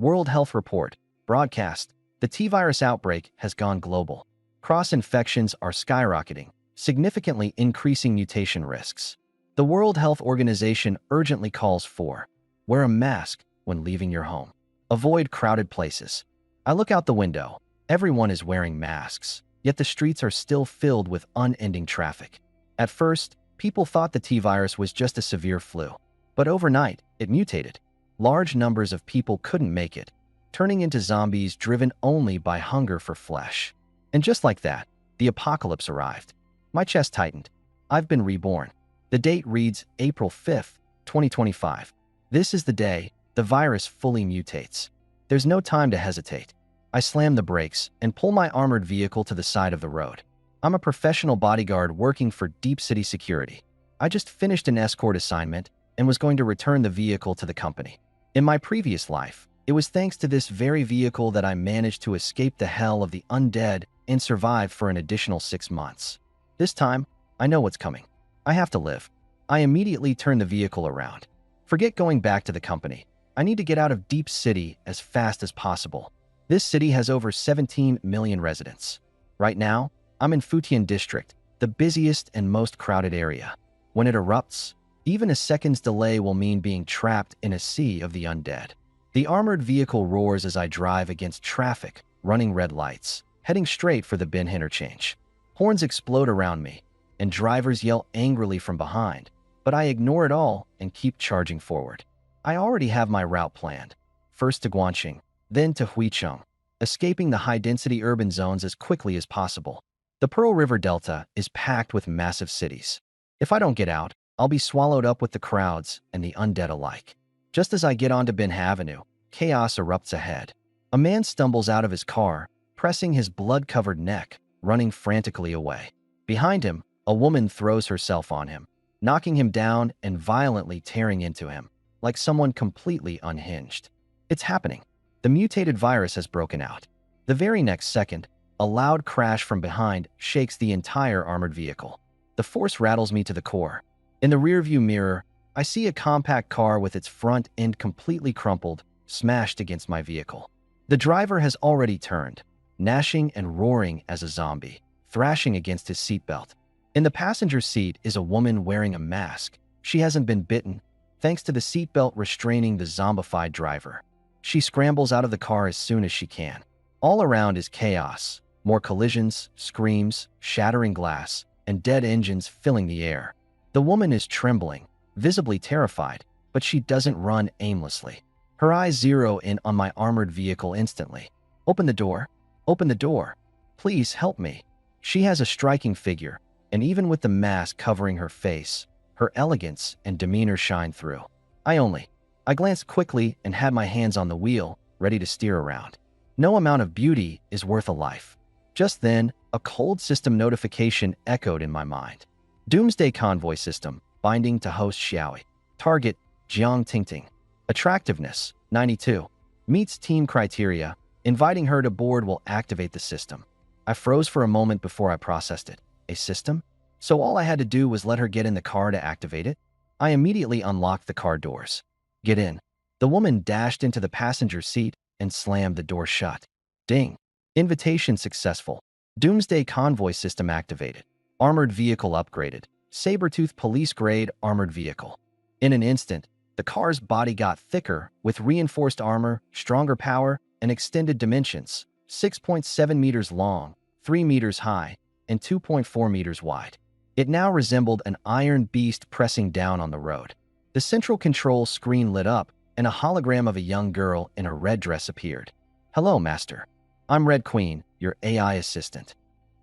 World Health Report. Broadcast. The T-virus outbreak has gone global. Cross-infections are skyrocketing, significantly increasing mutation risks. The World Health Organization urgently calls for: wear a mask when leaving your home. Avoid crowded places. I look out the window. Everyone is wearing masks, yet the streets are still filled with unending traffic. At first, people thought the T-virus was just a severe flu. But overnight, it mutated. Large numbers of people couldn't make it, turning into zombies driven only by hunger for flesh. And just like that, the apocalypse arrived. My chest tightened. I've been reborn. The date reads April 5th, 2025. This is the day the virus fully mutates. There's no time to hesitate. I slam the brakes and pull my armored vehicle to the side of the road. I'm a professional bodyguard working for Deep City Security. I just finished an escort assignment and was going to return the vehicle to the company. In my previous life, it was thanks to this very vehicle that I managed to escape the hell of the undead and survive for an additional 6 months. This time, I know what's coming. I have to live. I immediately turn the vehicle around. Forget going back to the company. I need to get out of Deep City as fast as possible. This city has over 17 million residents. Right now, I'm in Futian District, the busiest and most crowded area. When it erupts, even a second's delay will mean being trapped in a sea of the undead. The armored vehicle roars as I drive against traffic, running red lights, heading straight for the bin interchange. Horns explode around me, and drivers yell angrily from behind, but I ignore it all and keep charging forward. I already have my route planned. First to Guanxing, then to Huicheng, escaping the high-density urban zones as quickly as possible. The Pearl River Delta is packed with massive cities. If I don't get out, I'll be swallowed up with the crowds and the undead alike. Just as I get onto Bin Avenue, chaos erupts ahead. A man stumbles out of his car, pressing his blood-covered neck, running frantically away. Behind him, a woman throws herself on him, knocking him down and violently tearing into him, like someone completely unhinged. It's happening. The mutated virus has broken out. The very next second, a loud crash from behind shakes the entire armored vehicle. The force rattles me to the core. In the rearview mirror, I see a compact car with its front end completely crumpled, smashed against my vehicle. The driver has already turned, gnashing and roaring as a zombie, thrashing against his seatbelt. In the passenger seat is a woman wearing a mask. She hasn't been bitten, thanks to the seatbelt restraining the zombified driver. She scrambles out of the car as soon as she can. All around is chaos. More collisions, screams, shattering glass, and dead engines filling the air. The woman is trembling, visibly terrified, but she doesn't run aimlessly. Her eyes zero in on my armored vehicle instantly. Open the door. Open the door. Please help me. She has a striking figure, and even with the mask covering her face, her elegance and demeanor shine through. I glanced quickly and had my hands on the wheel, ready to steer around. No amount of beauty is worth a life. Just then, a cold system notification echoed in my mind. Doomsday Convoy System, binding to host Xiaoi. Target, Jiang Tingting. Attractiveness, 92. Meets team criteria. Inviting her to board will activate the system. I froze for a moment before I processed it. A system? So all I had to do was let her get in the car to activate it? I immediately unlocked the car doors. Get in. The woman dashed into the passenger seat and slammed the door shut. Ding. Invitation successful. Doomsday Convoy System activated. Armored vehicle upgraded. Sabertooth police-grade armored vehicle. In an instant, the car's body got thicker with reinforced armor, stronger power, and extended dimensions. 6.7 meters long, 3 meters high, and 2.4 meters wide. It now resembled an iron beast pressing down on the road. The central control screen lit up, and a hologram of a young girl in a red dress appeared. Hello, Master. I'm Red Queen, your AI assistant.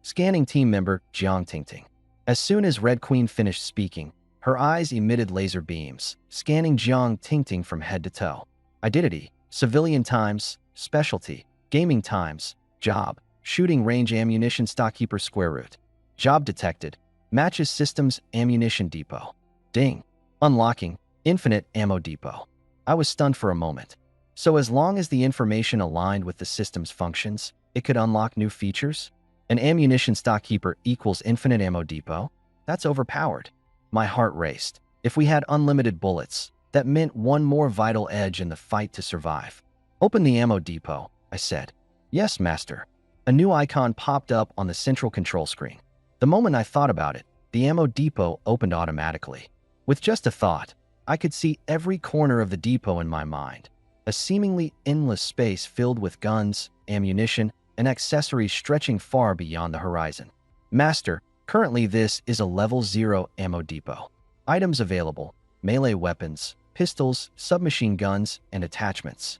Scanning team member, Jiang Tingting. As soon as Red Queen finished speaking, her eyes emitted laser beams, scanning Jiang Tingting from head to toe. Identity, civilian times, specialty, gaming times, job, shooting range ammunition stockkeeper square root. Job detected, matches systems ammunition depot. Ding. Unlocking, infinite ammo depot. I was stunned for a moment. So as long as the information aligned with the system's functions, it could unlock new features? An ammunition stockkeeper equals infinite ammo depot? That's overpowered. My heart raced. If we had unlimited bullets, that meant one more vital edge in the fight to survive. Open the ammo depot, I said. Yes, master. A new icon popped up on the central control screen. The moment I thought about it, the ammo depot opened automatically. With just a thought, I could see every corner of the depot in my mind. A seemingly endless space filled with guns, ammunition, and accessories stretching far beyond the horizon. Master, currently this is a level 0 ammo depot. Items available: melee weapons, pistols, submachine guns, and attachments.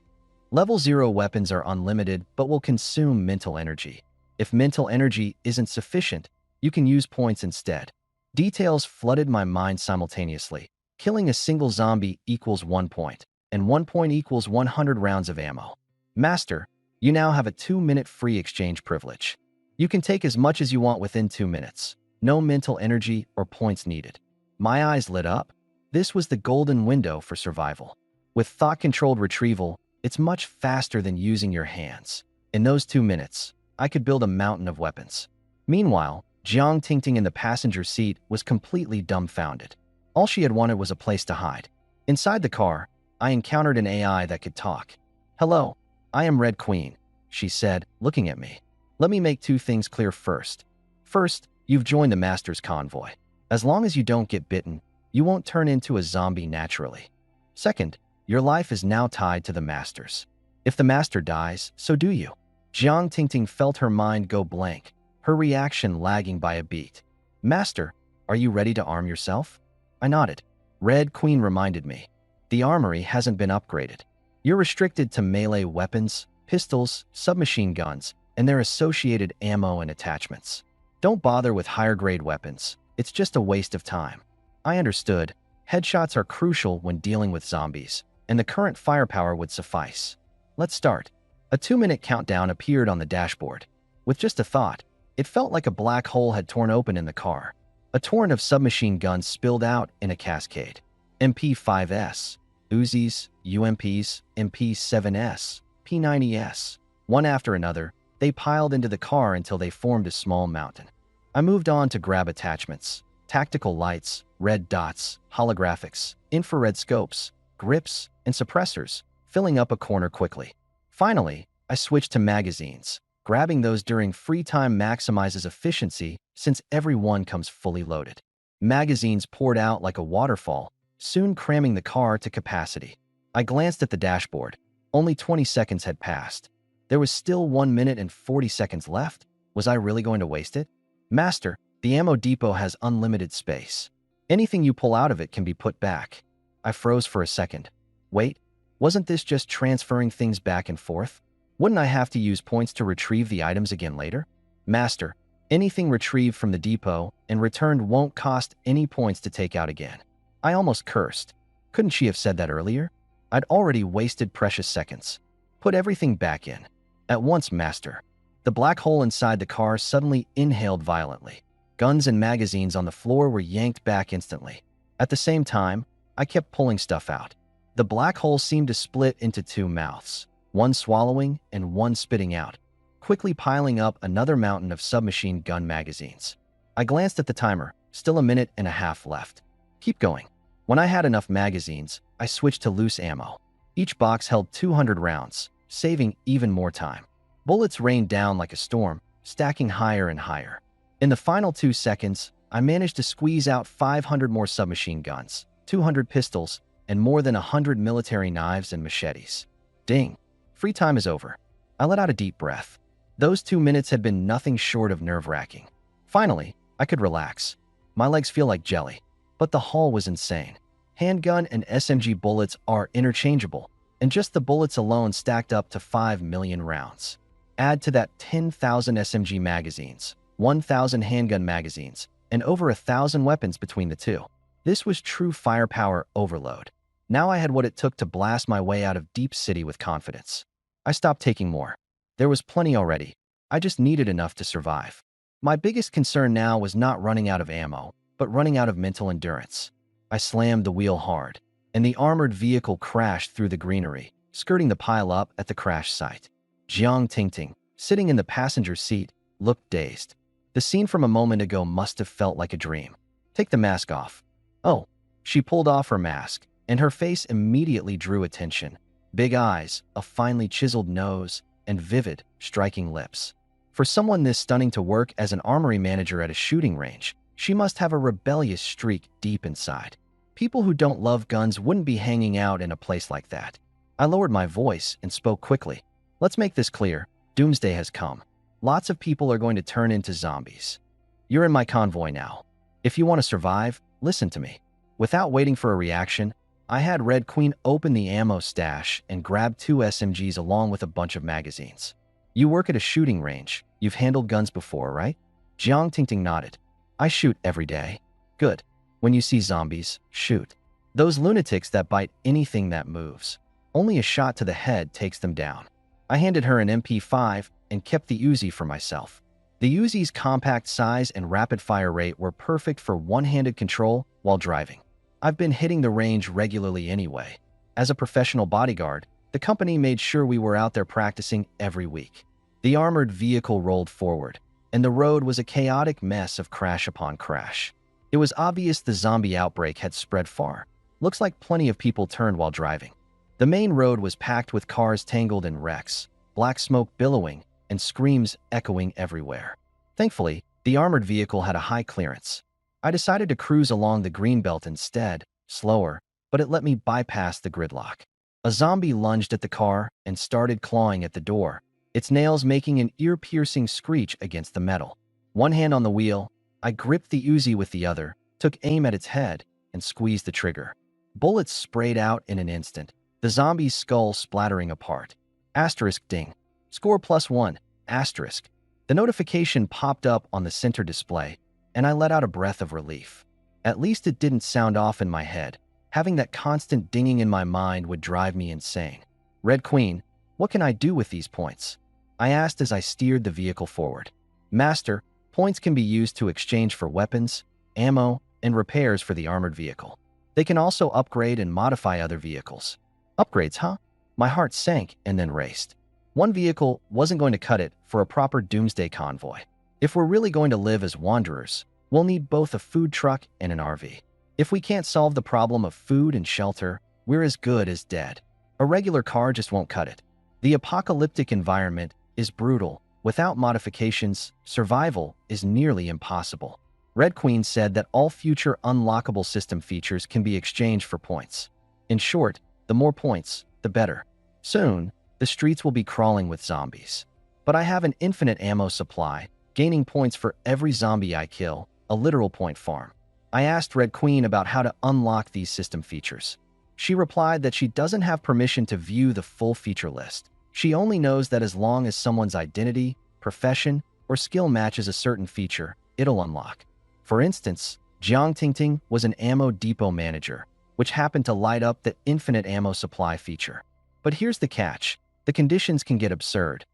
Level 0 weapons are unlimited but will consume mental energy. If mental energy isn't sufficient, you can use points instead. Details flooded my mind simultaneously. Killing a single zombie equals 1 point, and 1 point equals 100 rounds of ammo. Master, you now have a 2-minute free exchange privilege. You can take as much as you want within 2 minutes. No mental energy or points needed. My eyes lit up. This was the golden window for survival. With thought-controlled retrieval, it's much faster than using your hands. In those 2 minutes, I could build a mountain of weapons. Meanwhile, Jiang Tingting in the passenger seat was completely dumbfounded. All she had wanted was a place to hide. Inside the car, I encountered an AI that could talk. "Hello, I am Red Queen," she said, looking at me. "Let me make 2 things clear first. First, you've joined the Master's convoy. As long as you don't get bitten, you won't turn into a zombie naturally. Second, your life is now tied to the Master's. If the Master dies, so do you." Jiang Tingting felt her mind go blank, her reaction lagging by a beat. "Master, are you ready to arm yourself?" I nodded. Red Queen reminded me. "The armory hasn't been upgraded. You're restricted to melee weapons, pistols, submachine guns, and their associated ammo and attachments. Don't bother with higher-grade weapons. It's just a waste of time." I understood. Headshots are crucial when dealing with zombies, and the current firepower would suffice. "Let's start." A 2-minute countdown appeared on the dashboard. With just a thought, it felt like a black hole had torn open in the car. A torrent of submachine guns spilled out in a cascade. MP5S, Uzis, UMPs, MP7S, P90S. One after another, they piled into the car until they formed a small mountain. I moved on to grab attachments: tactical lights, red dots, holographics, infrared scopes, grips, and suppressors, filling up a corner quickly. Finally, I switched to magazines. Grabbing those during free time maximizes efficiency since every one comes fully loaded. Magazines poured out like a waterfall, soon cramming the car to capacity. I glanced at the dashboard. Only 20 seconds had passed. There was still 1 minute and 40 seconds left. Was I really going to waste it? "Master, the ammo depot has unlimited space. Anything you pull out of it can be put back." I froze for a second. Wait, wasn't this just transferring things back and forth? Wouldn't I have to use points to retrieve the items again later? "Master, anything retrieved from the depot and returned won't cost any points to take out again." I almost cursed. Couldn't she have said that earlier? I'd already wasted precious seconds. "Put everything back in." "At once, master." The black hole inside the car suddenly inhaled violently. Guns and magazines on the floor were yanked back instantly. At the same time, I kept pulling stuff out. The black hole seemed to split into 2 mouths, one swallowing and one spitting out, quickly piling up another mountain of submachine gun magazines. I glanced at the timer, still 1.5 minutes left. Keep going. When I had enough magazines, I switched to loose ammo. Each box held 200 rounds, saving even more time. Bullets rained down like a storm, stacking higher and higher. In the final 2 seconds, I managed to squeeze out 500 more submachine guns, 200 pistols, and more than 100 military knives and machetes. Ding! Free time is over. I let out a deep breath. Those 2 minutes had been nothing short of nerve-wracking. Finally, I could relax. My legs feel like jelly. But the haul was insane. Handgun and SMG bullets are interchangeable, and just the bullets alone stacked up to 5 million rounds. Add to that 10,000 SMG magazines, 1,000 handgun magazines, and over 1,000 weapons between the two. This was true firepower overload. Now I had what it took to blast my way out of Deep City with confidence. I stopped taking more. There was plenty already. I just needed enough to survive. My biggest concern now was not running out of ammo, but running out of mental endurance. I slammed the wheel hard, and the armored vehicle crashed through the greenery, skirting the pile-up at the crash site. Jiang Tingting, sitting in the passenger seat, looked dazed. The scene from a moment ago must have felt like a dream. "Take the mask off." Oh, she pulled off her mask, and her face immediately drew attention. Big eyes, a finely chiseled nose, and vivid, striking lips. For someone this stunning to work as an armory manager at a shooting range, she must have a rebellious streak deep inside. People who don't love guns wouldn't be hanging out in a place like that. I lowered my voice and spoke quickly. Let's make this clear. Doomsday has come. Lots of people are going to turn into zombies. You're in my convoy now. If you want to survive, listen to me. Without waiting for a reaction, I had Red Queen open the ammo stash and grab 2 SMGs along with a bunch of magazines. You work at a shooting range. You've handled guns before, right? Jiang Tingting nodded. I shoot every day. Good. When you see zombies, shoot. Those lunatics that bite anything that moves. Only a shot to the head takes them down. I handed her an MP5 and kept the Uzi for myself. The Uzi's compact size and rapid-fire rate were perfect for one-handed control while driving. I've been hitting the range regularly anyway. As a professional bodyguard, the company made sure we were out there practicing every week. The armored vehicle rolled forward, and the road was a chaotic mess of crash upon crash. It was obvious the zombie outbreak had spread far. Looks like plenty of people turned while driving. The main road was packed with cars tangled in wrecks, black smoke billowing, and screams echoing everywhere. Thankfully, the armored vehicle had a high clearance. I decided to cruise along the greenbelt instead, slower, but it let me bypass the gridlock. A zombie lunged at the car and started clawing at the door, its nails making an ear-piercing screech against the metal. One hand on the wheel, I gripped the Uzi with the other, took aim at its head, and squeezed the trigger. Bullets sprayed out in an instant, the zombie's skull splattering apart. Asterisk ding. Score +1, asterisk. The notification popped up on the center display, and I let out a breath of relief. At least it didn't sound off in my head. Having that constant dinging in my mind would drive me insane. Red Queen, what can I do with these points? I asked as I steered the vehicle forward. Master, points can be used to exchange for weapons, ammo, and repairs for the armored vehicle. They can also upgrade and modify other vehicles. Upgrades, huh? My heart sank and then raced. One vehicle wasn't going to cut it for a proper Doomsday convoy. If we're really going to live as wanderers, we'll need both a food truck and an RV. If we can't solve the problem of food and shelter, we're as good as dead. A regular car just won't cut it. The apocalyptic environment is brutal. Without modifications, survival is nearly impossible. Red Queen said that all future unlockable system features can be exchanged for points. In short, the more points, the better. Soon, the streets will be crawling with zombies. But I have an infinite ammo supply, gaining points for every zombie I kill, a literal point farm. I asked Red Queen about how to unlock these system features. She replied that she doesn't have permission to view the full feature list. She only knows that as long as someone's identity, profession, or skill matches a certain feature, it'll unlock. For instance, Jiang Tingting was an ammo depot manager, which happened to light up the infinite ammo supply feature. But here's the catch. The conditions can get absurd.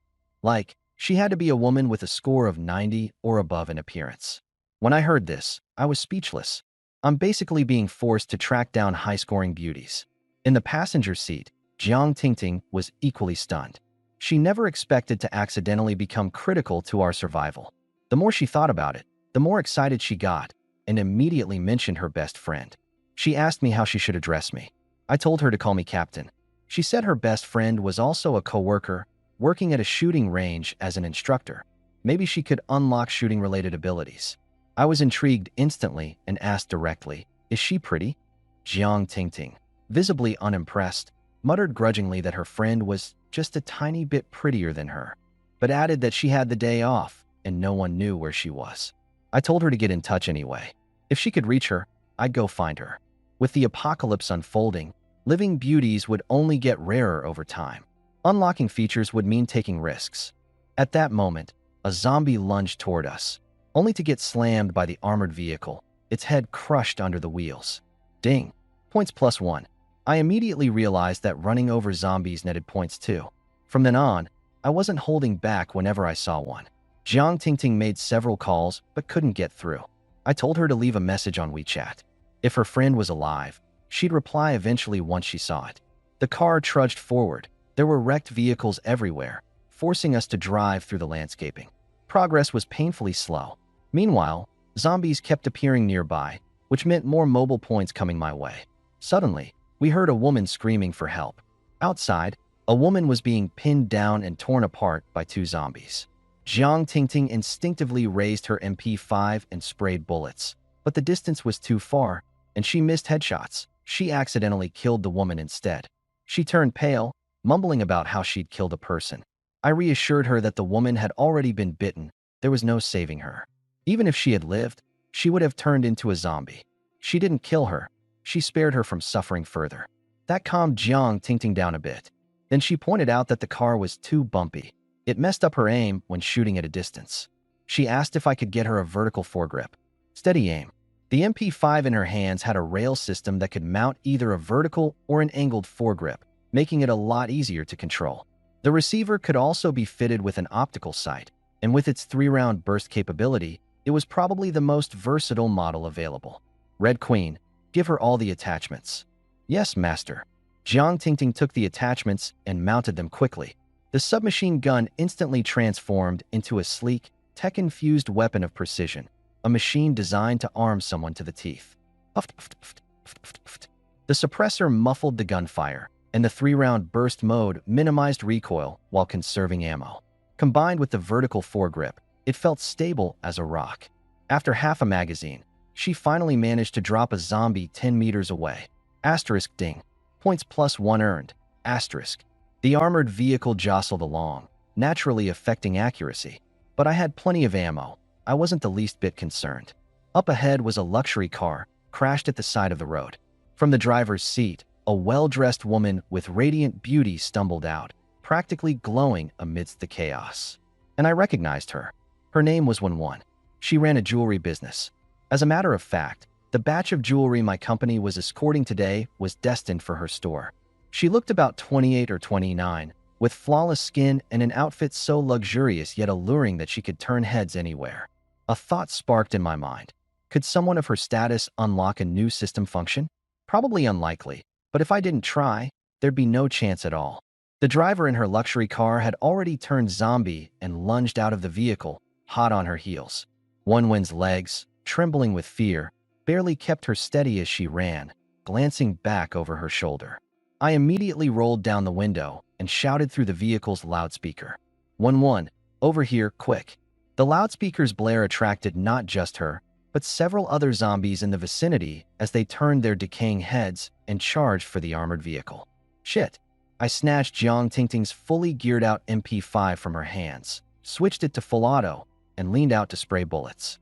Like, she had to be a woman with a score of 90 or above in appearance. When I heard this, I was speechless. I'm basically being forced to track down high-scoring beauties. In the passenger seat, Jiang Tingting was equally stunned. She never expected to accidentally become critical to our survival. The more she thought about it, the more excited she got, and immediately mentioned her best friend. She asked me how she should address me. I told her to call me Captain. She said her best friend was also a co-worker, working at a shooting range as an instructor. Maybe she could unlock shooting-related abilities. I was intrigued instantly and asked directly, "Is she pretty?" Jiang Tingting, visibly unimpressed, muttered grudgingly that her friend was just a tiny bit prettier than her, but added that she had the day off and no one knew where she was. I told her to get in touch anyway. If she could reach her, I'd go find her. With the apocalypse unfolding, living beauties would only get rarer over time. Unlocking features would mean taking risks. At that moment, a zombie lunged toward us, only to get slammed by the armored vehicle, its head crushed under the wheels. Ding. Points +1. I immediately realized that running over zombies netted points too. From then on, I wasn't holding back whenever I saw one. Jiang Tingting made several calls but couldn't get through. I told her to leave a message on WeChat. If her friend was alive, she'd reply eventually once she saw it. The car trudged forward. There were wrecked vehicles everywhere, forcing us to drive through the landscaping. Progress was painfully slow. Meanwhile, zombies kept appearing nearby, which meant more mobile points coming my way. Suddenly, we heard a woman screaming for help. Outside, a woman was being pinned down and torn apart by two zombies. Jiang Tingting instinctively raised her MP5 and sprayed bullets, but the distance was too far, and she missed headshots. She accidentally killed the woman instead. She turned pale, mumbling about how she'd killed a person. I reassured her that the woman had already been bitten. There was no saving her. Even if she had lived, she would have turned into a zombie. She didn't kill her. She spared her from suffering further. That calmed Jiang Tingting down a bit. Then she pointed out that the car was too bumpy. It messed up her aim when shooting at a distance. She asked if I could get her a vertical foregrip. Steady aim. The MP5 in her hands had a rail system that could mount either a vertical or an angled foregrip, making it a lot easier to control. The receiver could also be fitted with an optical sight, and with its 3-round burst capability, it was probably the most versatile model available. Red Queen, give her all the attachments. Yes, master. Jiang Tingting took the attachments and mounted them quickly. The submachine gun instantly transformed into a sleek, tech-infused weapon of precision, a machine designed to arm someone to the teeth. The suppressor muffled the gunfire, and the 3-round burst mode minimized recoil while conserving ammo. Combined with the vertical foregrip, it felt stable as a rock. After half a magazine, she finally managed to drop a zombie 10 meters away. Asterisk ding. Points +1 earned. Asterisk. The armored vehicle jostled along, naturally affecting accuracy. But I had plenty of ammo. I wasn't the least bit concerned. Up ahead was a luxury car, crashed at the side of the road. From the driver's seat, a well-dressed woman with radiant beauty stumbled out, practically glowing amidst the chaos. And I recognized her. Her name was Wanwan. She ran a jewelry business. As a matter of fact, the batch of jewelry my company was escorting today was destined for her store. She looked about 28 or 29, with flawless skin and an outfit so luxurious yet alluring that she could turn heads anywhere. A thought sparked in my mind. Could someone of her status unlock a new system function? Probably unlikely, but if I didn't try, there'd be no chance at all. The driver in her luxury car had already turned zombie and lunged out of the vehicle, hot on her heels. Wanwan's legs, trembling with fear, barely kept her steady as she ran, glancing back over her shoulder. I immediately rolled down the window and shouted through the vehicle's loudspeaker. "Wanwan, over here, quick." The loudspeaker's blare attracted not just her, but several other zombies in the vicinity as they turned their decaying heads and charged for the armored vehicle. Shit. I snatched Jiang Tingting's fully geared-out MP5 from her hands, switched it to full auto, and leaned out to spray bullets.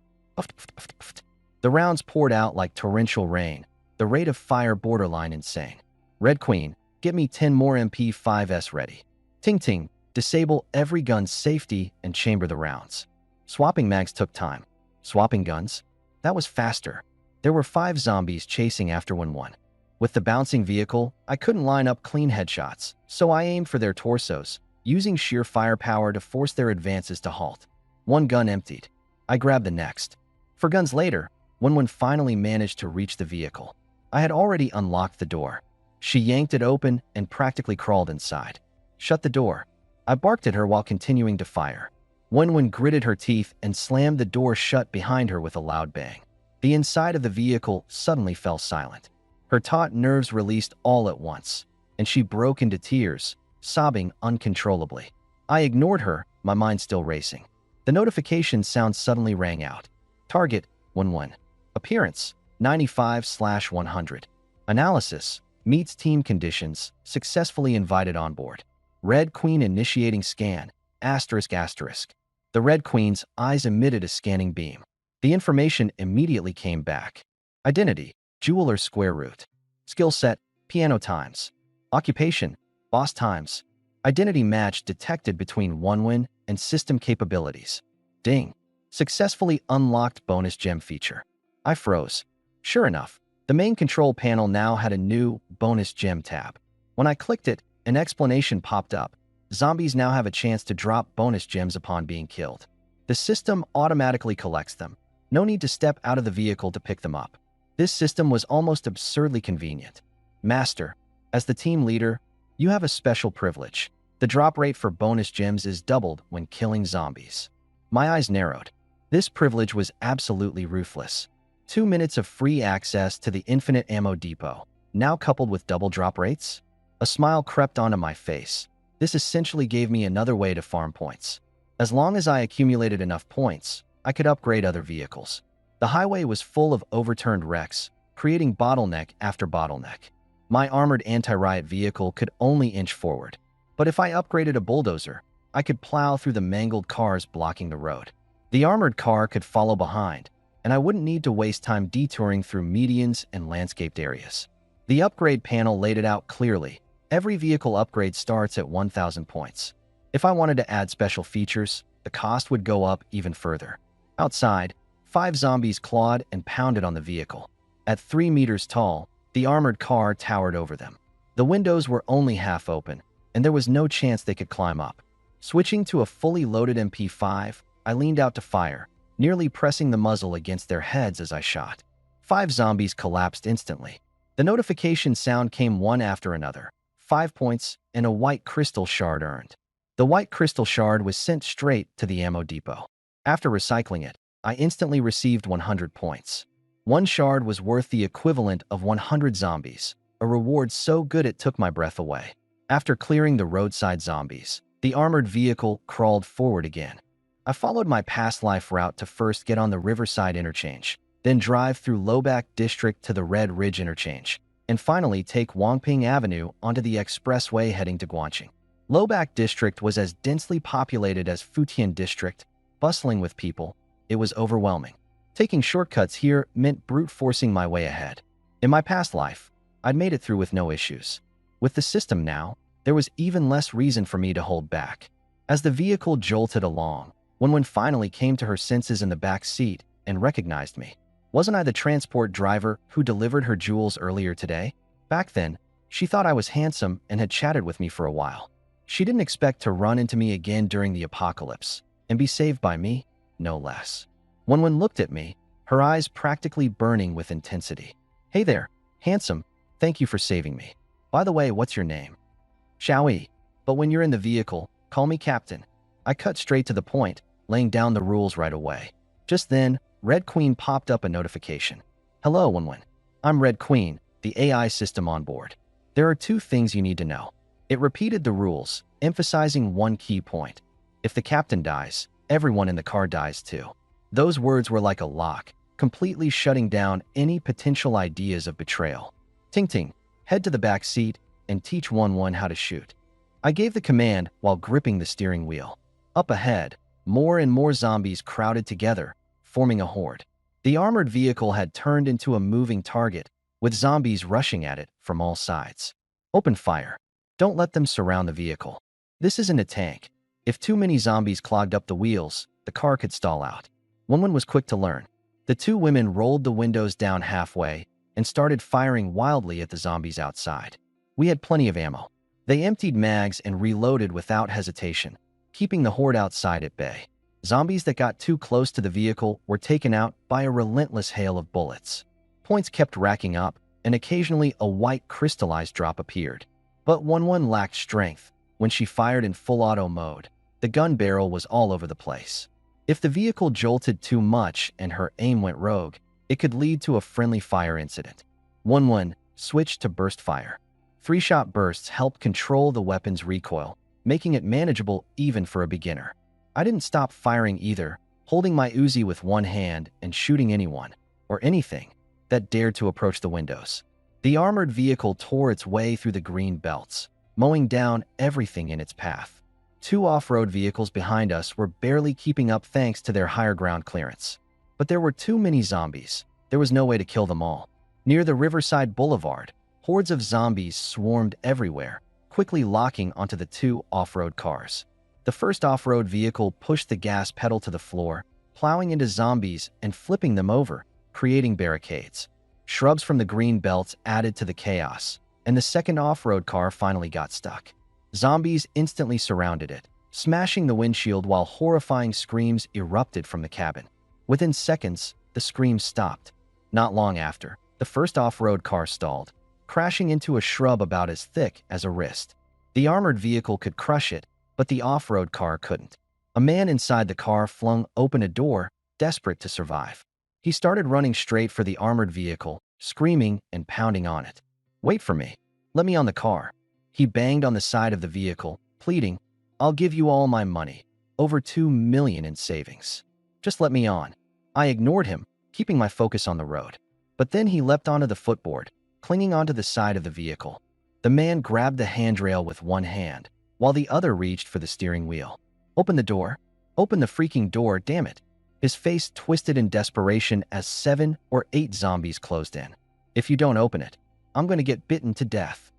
The rounds poured out like torrential rain, the rate of fire borderline insane. Red Queen, get me 10 more MP5s ready. Ting-ting, disable every gun's safety and chamber the rounds. Swapping mags took time. Swapping guns? That was faster. There were 5 zombies chasing after Wanwan. With the bouncing vehicle, I couldn't line up clean headshots, so I aimed for their torsos, using sheer firepower to force their advances to halt. One gun emptied. I grabbed the next. For guns later, Wanwan finally managed to reach the vehicle. I had already unlocked the door. She yanked it open and practically crawled inside. Shut the door. I barked at her while continuing to fire. Wanwan gritted her teeth and slammed the door shut behind her with a loud bang. The inside of the vehicle suddenly fell silent. Her taut nerves released all at once, and she broke into tears, sobbing uncontrollably. I ignored her, my mind still racing. The notification sound suddenly rang out. Target, Wanwan. Appearance, 95/100. Analysis, meets team conditions, successfully invited on board. Red Queen initiating scan, asterisk asterisk. The Red Queen's eyes emitted a scanning beam. The information immediately came back. Identity, jeweler square root. Skill set, piano times. Occupation, boss times. Identity match detected between Wanwan and system capabilities. Ding. Successfully unlocked bonus gem feature. I froze. Sure enough, the main control panel now had a new bonus gem tab. When I clicked it, an explanation popped up. Zombies now have a chance to drop bonus gems upon being killed. The system automatically collects them. No need to step out of the vehicle to pick them up. This system was almost absurdly convenient. Master, as the team leader, you have a special privilege. The drop rate for bonus gems is doubled when killing zombies. My eyes narrowed. This privilege was absolutely ruthless. 2 minutes of free access to the infinite ammo depot, now coupled with double drop rates? A smile crept onto my face. This essentially gave me another way to farm points. As long as I accumulated enough points, I could upgrade other vehicles. The highway was full of overturned wrecks, creating bottleneck after bottleneck. My armored anti-riot vehicle could only inch forward. But if I upgraded a bulldozer, I could plow through the mangled cars blocking the road. The armored car could follow behind, and I wouldn't need to waste time detouring through medians and landscaped areas. The upgrade panel laid it out clearly. Every vehicle upgrade starts at 1,000 points. If I wanted to add special features, the cost would go up even further. Outside, 5 zombies clawed and pounded on the vehicle. At 3 meters tall, the armored car towered over them. The windows were only half open, and there was no chance they could climb up. Switching to a fully loaded MP5, I leaned out to fire, nearly pressing the muzzle against their heads as I shot. 5 zombies collapsed instantly. The notification sound came one after another. 5 points and a white crystal shard earned. The white crystal shard was sent straight to the ammo depot. After recycling it, I instantly received 100 points. 1 shard was worth the equivalent of 100 zombies, a reward so good it took my breath away. After clearing the roadside zombies, the armored vehicle crawled forward again. I followed my past life route to first get on the Riverside interchange, then drive through Lobak District to the Red Ridge interchange, and finally take Wangping Avenue onto the expressway heading to Guangqing. Lobak District was as densely populated as Futian District, bustling with people. It was overwhelming. Taking shortcuts here meant brute forcing my way ahead. In my past life, I'd made it through with no issues. With the system now, there was even less reason for me to hold back. As the vehicle jolted along, Wenwen finally came to her senses in the back seat and recognized me. Wasn't I the transport driver who delivered her jewels earlier today? Back then, she thought I was handsome and had chatted with me for a while. She didn't expect to run into me again during the apocalypse and be saved by me, no less. Wenwen looked at me, her eyes practically burning with intensity. Hey there, handsome, thank you for saving me. By the way, what's your name? Xiaoyi, but when you're in the vehicle, call me Captain. I cut straight to the point, laying down the rules right away. Just then, Red Queen popped up a notification. Hello, Wenwen. I'm Red Queen, the AI system on board. There are 2 things you need to know. It repeated the rules, emphasizing one key point. If the captain dies, everyone in the car dies too. Those words were like a lock, completely shutting down any potential ideas of betrayal. Ting Ting, head to the back seat and teach Wenwen how to shoot. I gave the command while gripping the steering wheel. Up ahead, more and more zombies crowded together, forming a horde. The armored vehicle had turned into a moving target, with zombies rushing at it from all sides. Open fire. Don't let them surround the vehicle. This isn't a tank. If too many zombies clogged up the wheels, the car could stall out. Wenwen was quick to learn. The 2 women rolled the windows down halfway and started firing wildly at the zombies outside. We had plenty of ammo. They emptied mags and reloaded without hesitation, keeping the horde outside at bay. Zombies that got too close to the vehicle were taken out by a relentless hail of bullets. Points kept racking up, and occasionally a white crystallized drop appeared. But Wenwen lacked strength. When she fired in full auto mode, the gun barrel was all over the place. If the vehicle jolted too much and her aim went rogue, it could lead to a friendly fire incident. Wenwen switched to burst fire. 3-shot bursts helped control the weapon's recoil, making it manageable even for a beginner. I didn't stop firing either, holding my Uzi with one hand and shooting anyone, or anything, that dared to approach the windows. The armored vehicle tore its way through the green belts, mowing down everything in its path. 2 off-road vehicles behind us were barely keeping up thanks to their higher ground clearance. But there were too many zombies. There was no way to kill them all. Near the Riverside Boulevard, hordes of zombies swarmed everywhere, quickly locking onto the 2 off-road cars. The first off-road vehicle pushed the gas pedal to the floor, plowing into zombies and flipping them over, creating barricades. Shrubs from the green belts added to the chaos, and the second off-road car finally got stuck. Zombies instantly surrounded it, smashing the windshield while horrifying screams erupted from the cabin. Within seconds, the screams stopped. Not long after, the first off-road car stalled, crashing into a shrub about as thick as a wrist. The armored vehicle could crush it, but the off-road car couldn't. A man inside the car flung open a door, desperate to survive. He started running straight for the armored vehicle, screaming and pounding on it. "Wait for me. Let me on the car." He banged on the side of the vehicle, pleading, "I'll give you all my money. Over 2 million in savings. Just let me on." I ignored him, keeping my focus on the road. But then he leapt onto the footboard, clinging onto the side of the vehicle. The man grabbed the handrail with one hand, while the other reached for the steering wheel. "Open the door. Open the freaking door, damn it." His face twisted in desperation as 7 or 8 zombies closed in. "If you don't open it, I'm going to get bitten to death."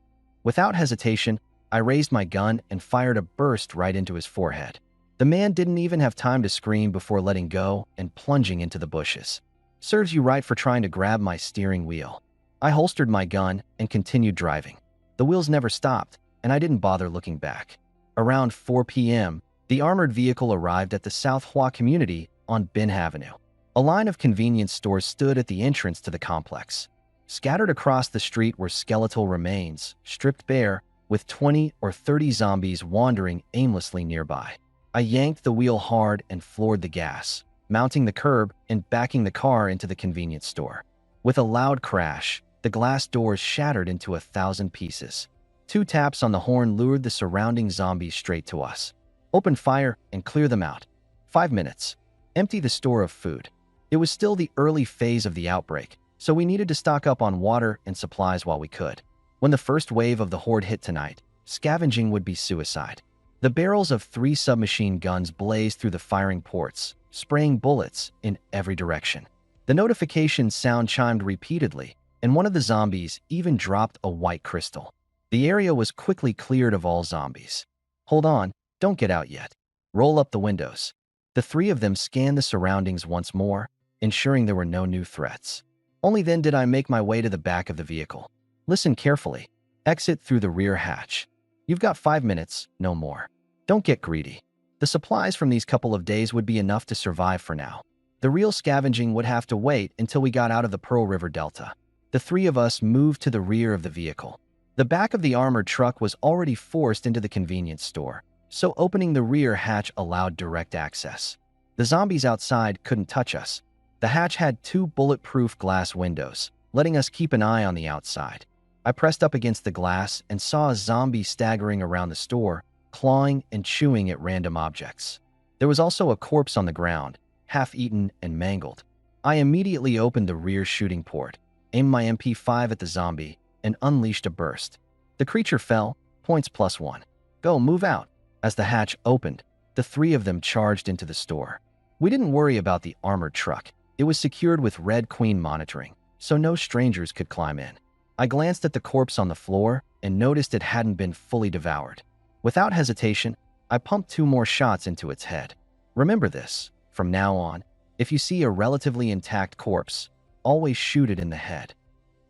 Without hesitation, I raised my gun and fired a burst right into his forehead. The man didn't even have time to scream before letting go and plunging into the bushes. "Serves you right for trying to grab my steering wheel." I holstered my gun and continued driving. The wheels never stopped, and I didn't bother looking back. Around 4 p.m., the armored vehicle arrived at the South Hua community on Bin Avenue. A line of convenience stores stood at the entrance to the complex. Scattered across the street were skeletal remains, stripped bare, with 20 or 30 zombies wandering aimlessly nearby. I yanked the wheel hard and floored the gas, mounting the curb and backing the car into the convenience store. With a loud crash, the glass doors shattered into 1,000 pieces. 2 taps on the horn lured the surrounding zombies straight to us. "Open fire and clear them out. 5 minutes. Empty the store of food." It was still the early phase of the outbreak, so we needed to stock up on water and supplies while we could. When the first wave of the horde hit tonight, scavenging would be suicide. The barrels of 3 submachine guns blazed through the firing ports, spraying bullets in every direction. The notification sound chimed repeatedly, and one of the zombies even dropped a white crystal. The area was quickly cleared of all zombies. "Hold on, don't get out yet. Roll up the windows." The 3 of them scanned the surroundings once more, ensuring there were no new threats. Only then did I make my way to the back of the vehicle. "Listen carefully. Exit through the rear hatch. You've got 5 minutes, no more. Don't get greedy. The supplies from these couple of days would be enough to survive for now. The real scavenging would have to wait until we got out of the Pearl River Delta." The 3 of us moved to the rear of the vehicle. The back of the armored truck was already forced into the convenience store, so opening the rear hatch allowed direct access. The zombies outside couldn't touch us. The hatch had 2 bulletproof glass windows, letting us keep an eye on the outside. I pressed up against the glass and saw a zombie staggering around the store, clawing and chewing at random objects. There was also a corpse on the ground, half-eaten and mangled. I immediately opened the rear shooting port, aimed my MP5 at the zombie, and unleashed a burst. The creature fell, points +1. "Go, move out." As the hatch opened, the 3 of them charged into the store. We didn't worry about the armored truck. It was secured with Red Queen monitoring, so no strangers could climb in. I glanced at the corpse on the floor and noticed it hadn't been fully devoured. Without hesitation, I pumped 2 more shots into its head. Remember this, from now on, if you see a relatively intact corpse, always shoot it in the head.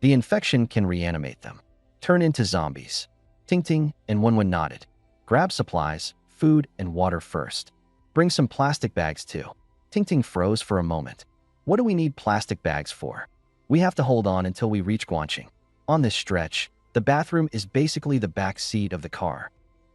The infection can reanimate them. Turn into zombies. Ting Ting and Wenwen nodded. "Grab supplies, food, and water first. Bring some plastic bags too." Ting Ting froze for a moment. "What do we need plastic bags for?" "We have to hold on until we reach Guanqing. On this stretch, the bathroom is basically the back seat of the car.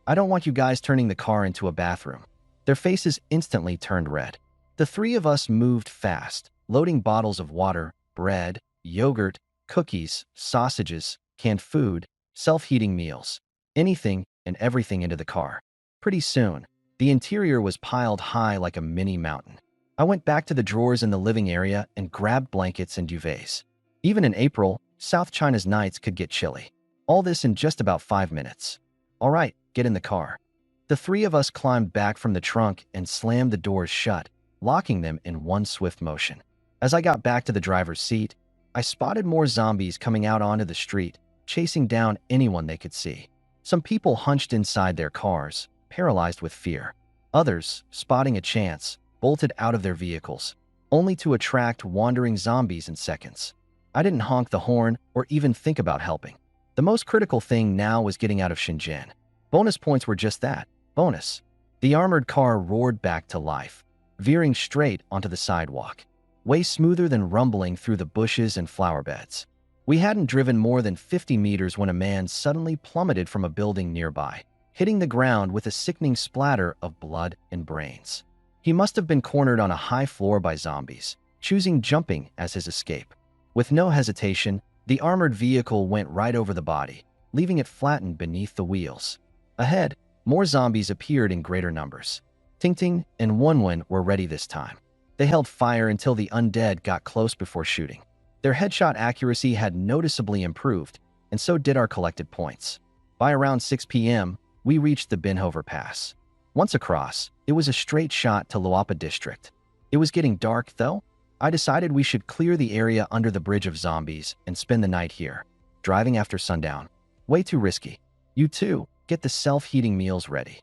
I don't want you guys turning the car into a bathroom." Their faces instantly turned red. The 3 of us moved fast, loading bottles of water, bread, yogurt, cookies, sausages, canned food, self-heating meals, anything and everything into the car. Pretty soon, the interior was piled high like a mini mountain. I went back to the drawers in the living area and grabbed blankets and duvets. Even in April, South China's nights could get chilly. All this in just about 5 minutes. "All right, get in the car." The 3 of us climbed back from the trunk and slammed the doors shut, locking them in one swift motion. As I got back to the driver's seat, I spotted more zombies coming out onto the street, chasing down anyone they could see. Some people hunched inside their cars, paralyzed with fear. Others, spotting a chance, bolted out of their vehicles, only to attract wandering zombies in seconds. I didn't honk the horn or even think about helping. The most critical thing now was getting out of Shenzhen. Bonus points were just that, bonus. The armored car roared back to life, veering straight onto the sidewalk, way smoother than rumbling through the bushes and flower beds. We hadn't driven more than 50 meters when a man suddenly plummeted from a building nearby, hitting the ground with a sickening splatter of blood and brains. He must have been cornered on a high floor by zombies, choosing jumping as his escape. With no hesitation, the armored vehicle went right over the body, leaving it flattened beneath the wheels. Ahead, more zombies appeared in greater numbers. Ting and Wenwen were ready this time. They held fire until the undead got close before shooting. Their headshot accuracy had noticeably improved, and so did our collected points. By around 6 p.m., we reached the Binhover Pass. Once across, it was a straight shot to Luapa District. It was getting dark, though. I decided we should clear the area under the Bridge of Zombies and spend the night here, driving after sundown. Way too risky. You too, get the self-heating meals ready.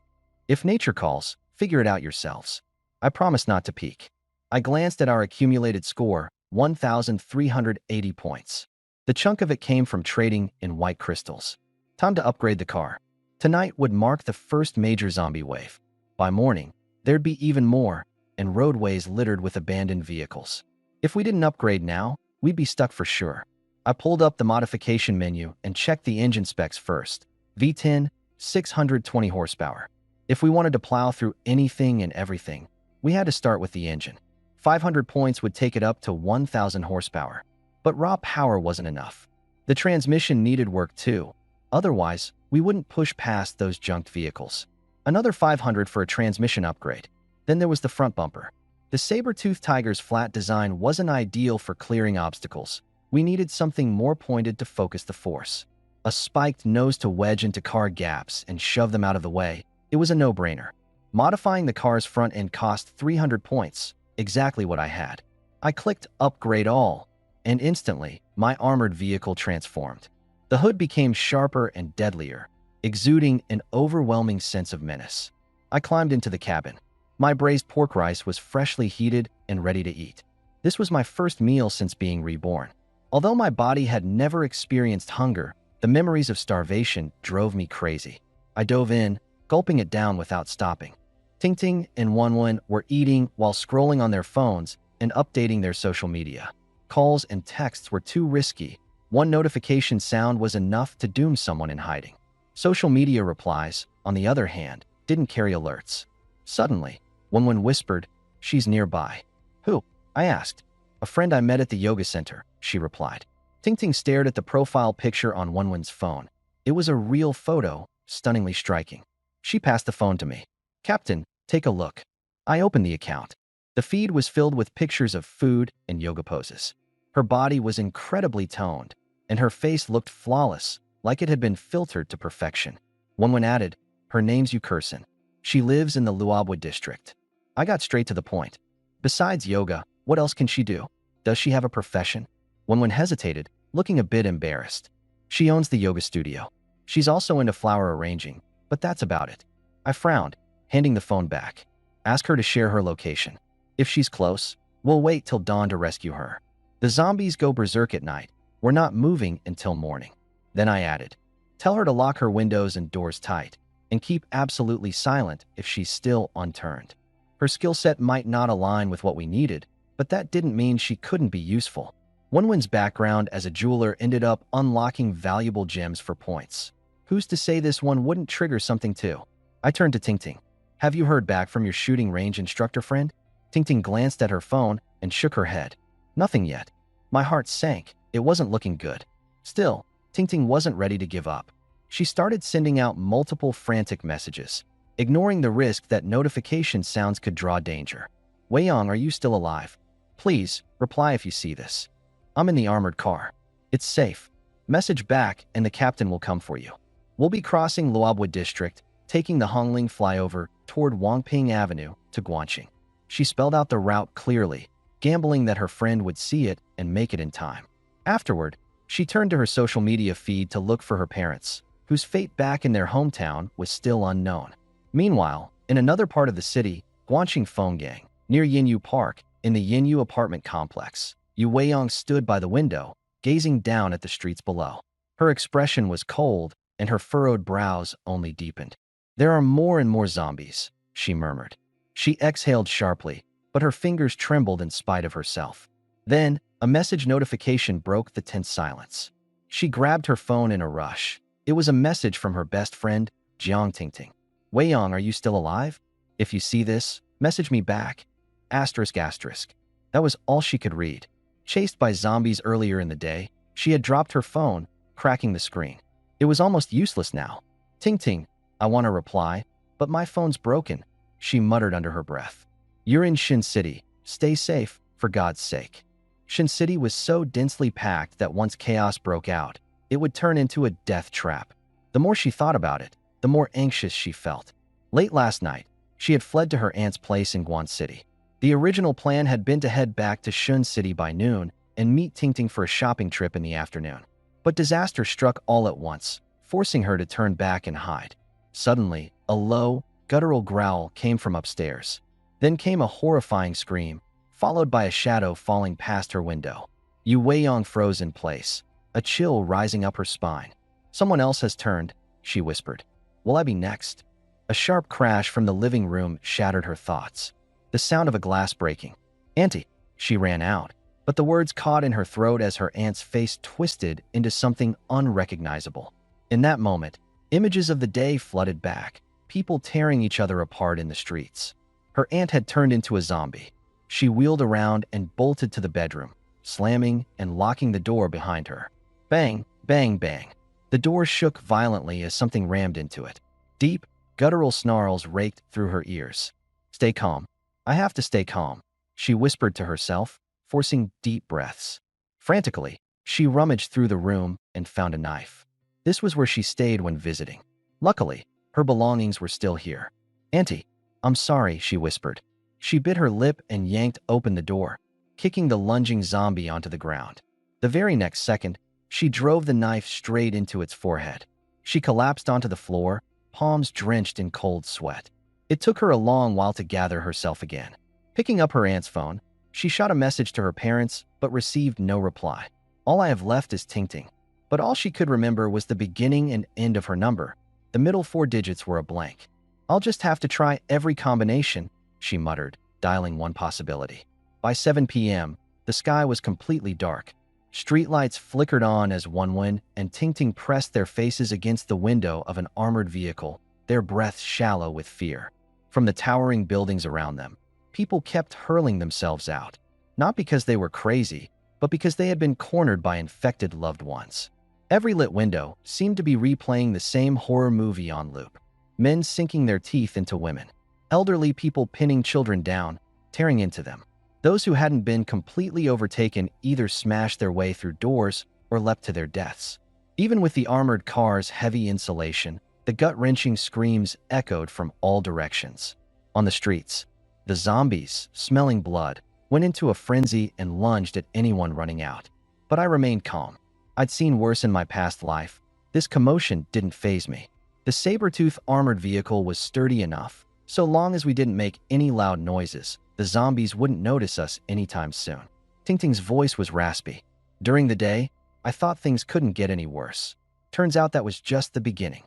If nature calls, figure it out yourselves. I promise not to peek. I glanced at our accumulated score, 1,380 points. The chunk of it came from trading in white crystals. Time to upgrade the car. Tonight would mark the first major zombie wave. By morning, there'd be even more, and roadways littered with abandoned vehicles. If we didn't upgrade now, we'd be stuck for sure. I pulled up the modification menu and checked the engine specs first. V10, 620 horsepower. If we wanted to plow through anything and everything, we had to start with the engine. 500 points would take it up to 1,000 horsepower. But raw power wasn't enough. The transmission needed work too. Otherwise, we wouldn't push past those junked vehicles. Another 500 for a transmission upgrade. Then there was the front bumper. The saber-toothed tiger's flat design wasn't ideal for clearing obstacles. We needed something more pointed to focus the force. A spiked nose to wedge into car gaps and shove them out of the way. It was a no-brainer. Modifying the car's front end cost 300 points, exactly what I had. I clicked Upgrade All, and instantly, my armored vehicle transformed. The hood became sharper and deadlier, exuding an overwhelming sense of menace. I climbed into the cabin. My braised pork rice was freshly heated and ready to eat. This was my first meal since being reborn. Although my body had never experienced hunger, the memories of starvation drove me crazy. I dove in, gulping it down without stopping. Ting and Wenwen were eating while scrolling on their phones and updating their social media. Calls and texts were too risky. One notification sound was enough to doom someone in hiding. Social media replies, on the other hand, didn't carry alerts. Suddenly, Wenwen whispered, "She's nearby." "Who?" I asked. "A friend I met at the yoga center," she replied. Ting stared at the profile picture on Wenwen's phone. It was a real photo, stunningly striking. She passed the phone to me. "Captain, take a look." I opened the account. The feed was filled with pictures of food and yoga poses. Her body was incredibly toned, and her face looked flawless, like it had been filtered to perfection. Wenwen added, "Her name's Yukursin. She lives in the Luabwa district." I got straight to the point. "Besides yoga, what else can she do? Does she have a profession?" Wenwen hesitated, looking a bit embarrassed. "She owns the yoga studio. She's also into flower arranging, but that's about it." I frowned, handing the phone back. "Ask her to share her location. If she's close, we'll wait till dawn to rescue her. The zombies go berserk at night. We're not moving until morning." Then I added, "Tell her to lock her windows and doors tight, and keep absolutely silent if she's still unturned." Her skill set might not align with what we needed, but that didn't mean she couldn't be useful. Wenwen's background as a jeweler ended up unlocking valuable gems for points. Who's to say this one wouldn't trigger something too? I turned to Ting. "Have you heard back from your shooting range instructor friend?" Ting glanced at her phone and shook her head. "Nothing yet." My heart sank. It wasn't looking good. Still, Ting wasn't ready to give up. She started sending out multiple frantic messages, ignoring the risk that notification sounds could draw danger. "Weiyang, are you still alive? Please, reply if you see this. I'm in the armored car. It's safe. Message back and the captain will come for you. We'll be crossing Luabwa district, taking the Hongling flyover toward Wangping Avenue to Guanxing." She spelled out the route clearly, gambling that her friend would see it and make it in time. Afterward, she turned to her social media feed to look for her parents, whose fate back in their hometown was still unknown. Meanwhile, in another part of the city, Guanxing Fenggang, near Yinyu Park, in the Yinyu apartment complex, Yu Weiyang stood by the window, gazing down at the streets below. Her expression was cold, and her furrowed brows only deepened. "There are more and more zombies," she murmured. She exhaled sharply, but her fingers trembled in spite of herself. Then, a message notification broke the tense silence. She grabbed her phone in a rush. It was a message from her best friend, Jiang Ting. "Weiyang, are you still alive? If you see this, message me back. Asterisk asterisk." That was all she could read. Chased by zombies earlier in the day, she had dropped her phone, cracking the screen. It was almost useless now. Ting Ting, I want to reply, but my phone's broken, she muttered under her breath. You're in Shin City. Stay safe, for God's sake. Shin City was so densely packed that once chaos broke out, it would turn into a death trap. The more she thought about it, the more anxious she felt. Late last night, she had fled to her aunt's place in Guan City. The original plan had been to head back to Shun City by noon and meet Ting Ting for a shopping trip in the afternoon. But disaster struck all at once, forcing her to turn back and hide. Suddenly, a low, guttural growl came from upstairs. Then came a horrifying scream, followed by a shadow falling past her window. Yu Weiyong froze in place, a chill rising up her spine. Someone else has turned, she whispered. Will I be next? A sharp crash from the living room shattered her thoughts. The sound of a glass breaking. Auntie, she ran out, but the words caught in her throat as her aunt's face twisted into something unrecognizable. In that moment, images of the day flooded back, people tearing each other apart in the streets. Her aunt had turned into a zombie. She wheeled around and bolted to the bedroom, slamming and locking the door behind her. Bang, bang, bang. The door shook violently as something rammed into it. Deep, guttural snarls raked through her ears. Stay calm. I have to stay calm, she whispered to herself, forcing deep breaths. Frantically, she rummaged through the room and found a knife. This was where she stayed when visiting. Luckily, her belongings were still here. Auntie, I'm sorry, she whispered. She bit her lip and yanked open the door, kicking the lunging zombie onto the ground. The very next second, she drove the knife straight into its forehead. She collapsed onto the floor, palms drenched in cold sweat. It took her a long while to gather herself again. Picking up her aunt's phone, she shot a message to her parents but received no reply. All I have left is Ting Ting. But all she could remember was the beginning and end of her number. The middle 4 digits were a blank. I'll just have to try every combination, she muttered, dialing one possibility. By 7 p.m., the sky was completely dark. Streetlights flickered on as Wenwen and Ting Ting pressed their faces against the window of an armored vehicle, their breaths shallow with fear. From the towering buildings around them, people kept hurling themselves out, not because they were crazy, but because they had been cornered by infected loved ones. Every lit window seemed to be replaying the same horror movie on loop. Men sinking their teeth into women. Elderly people pinning children down, tearing into them. Those who hadn't been completely overtaken either smashed their way through doors or leapt to their deaths. Even with the armored car's heavy insulation, the gut-wrenching screams echoed from all directions. On the streets, the zombies, smelling blood, went into a frenzy and lunged at anyone running out. But I remained calm. I'd seen worse in my past life. This commotion didn't faze me. The saber-tooth armored vehicle was sturdy enough. So long as we didn't make any loud noises, the zombies wouldn't notice us anytime soon. Ting Ting's voice was raspy. During the day, I thought things couldn't get any worse. Turns out that was just the beginning.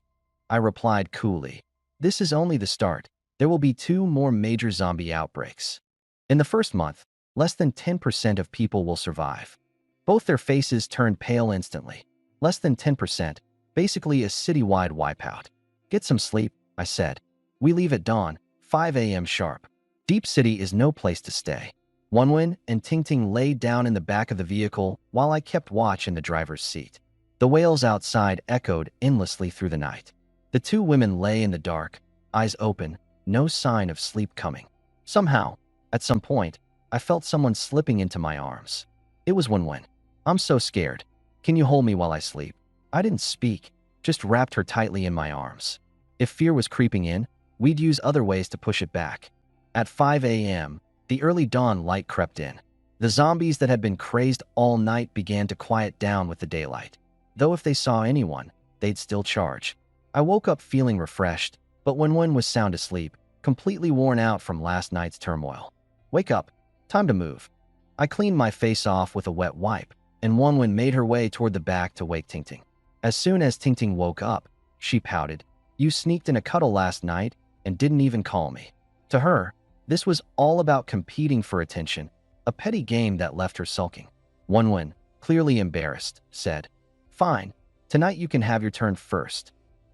I replied coolly. This is only the start. There will be 2 more major zombie outbreaks. In the first month, less than 10% of people will survive. Both their faces turned pale instantly. Less than 10%, basically a citywide wipeout. Get some sleep, I said. We leave at dawn, 5 a.m. sharp. Deep City is no place to stay. Wenwen and Ting Ting lay down in the back of the vehicle while I kept watch in the driver's seat. The wails outside echoed endlessly through the night. The 2 women lay in the dark, eyes open, no sign of sleep coming. Somehow, at some point, I felt someone slipping into my arms. It was Wenwen. I'm so scared. Can you hold me while I sleep? I didn't speak, just wrapped her tightly in my arms. If fear was creeping in, we'd use other ways to push it back. At 5 a.m., the early dawn light crept in. The zombies that had been crazed all night began to quiet down with the daylight. Though if they saw anyone, they'd still charge. I woke up feeling refreshed, but Wenwen was sound asleep, completely worn out from last night's turmoil. Wake up. Time to move. I cleaned my face off with a wet wipe, and Wenwen made her way toward the back to wake Ting Ting. As soon as Ting Ting woke up, she pouted. You sneaked in a cuddle last night and didn't even call me. To her, this was all about competing for attention, a petty game that left her sulking. Wenwen, clearly embarrassed, said, Fine, tonight you can have your turn first.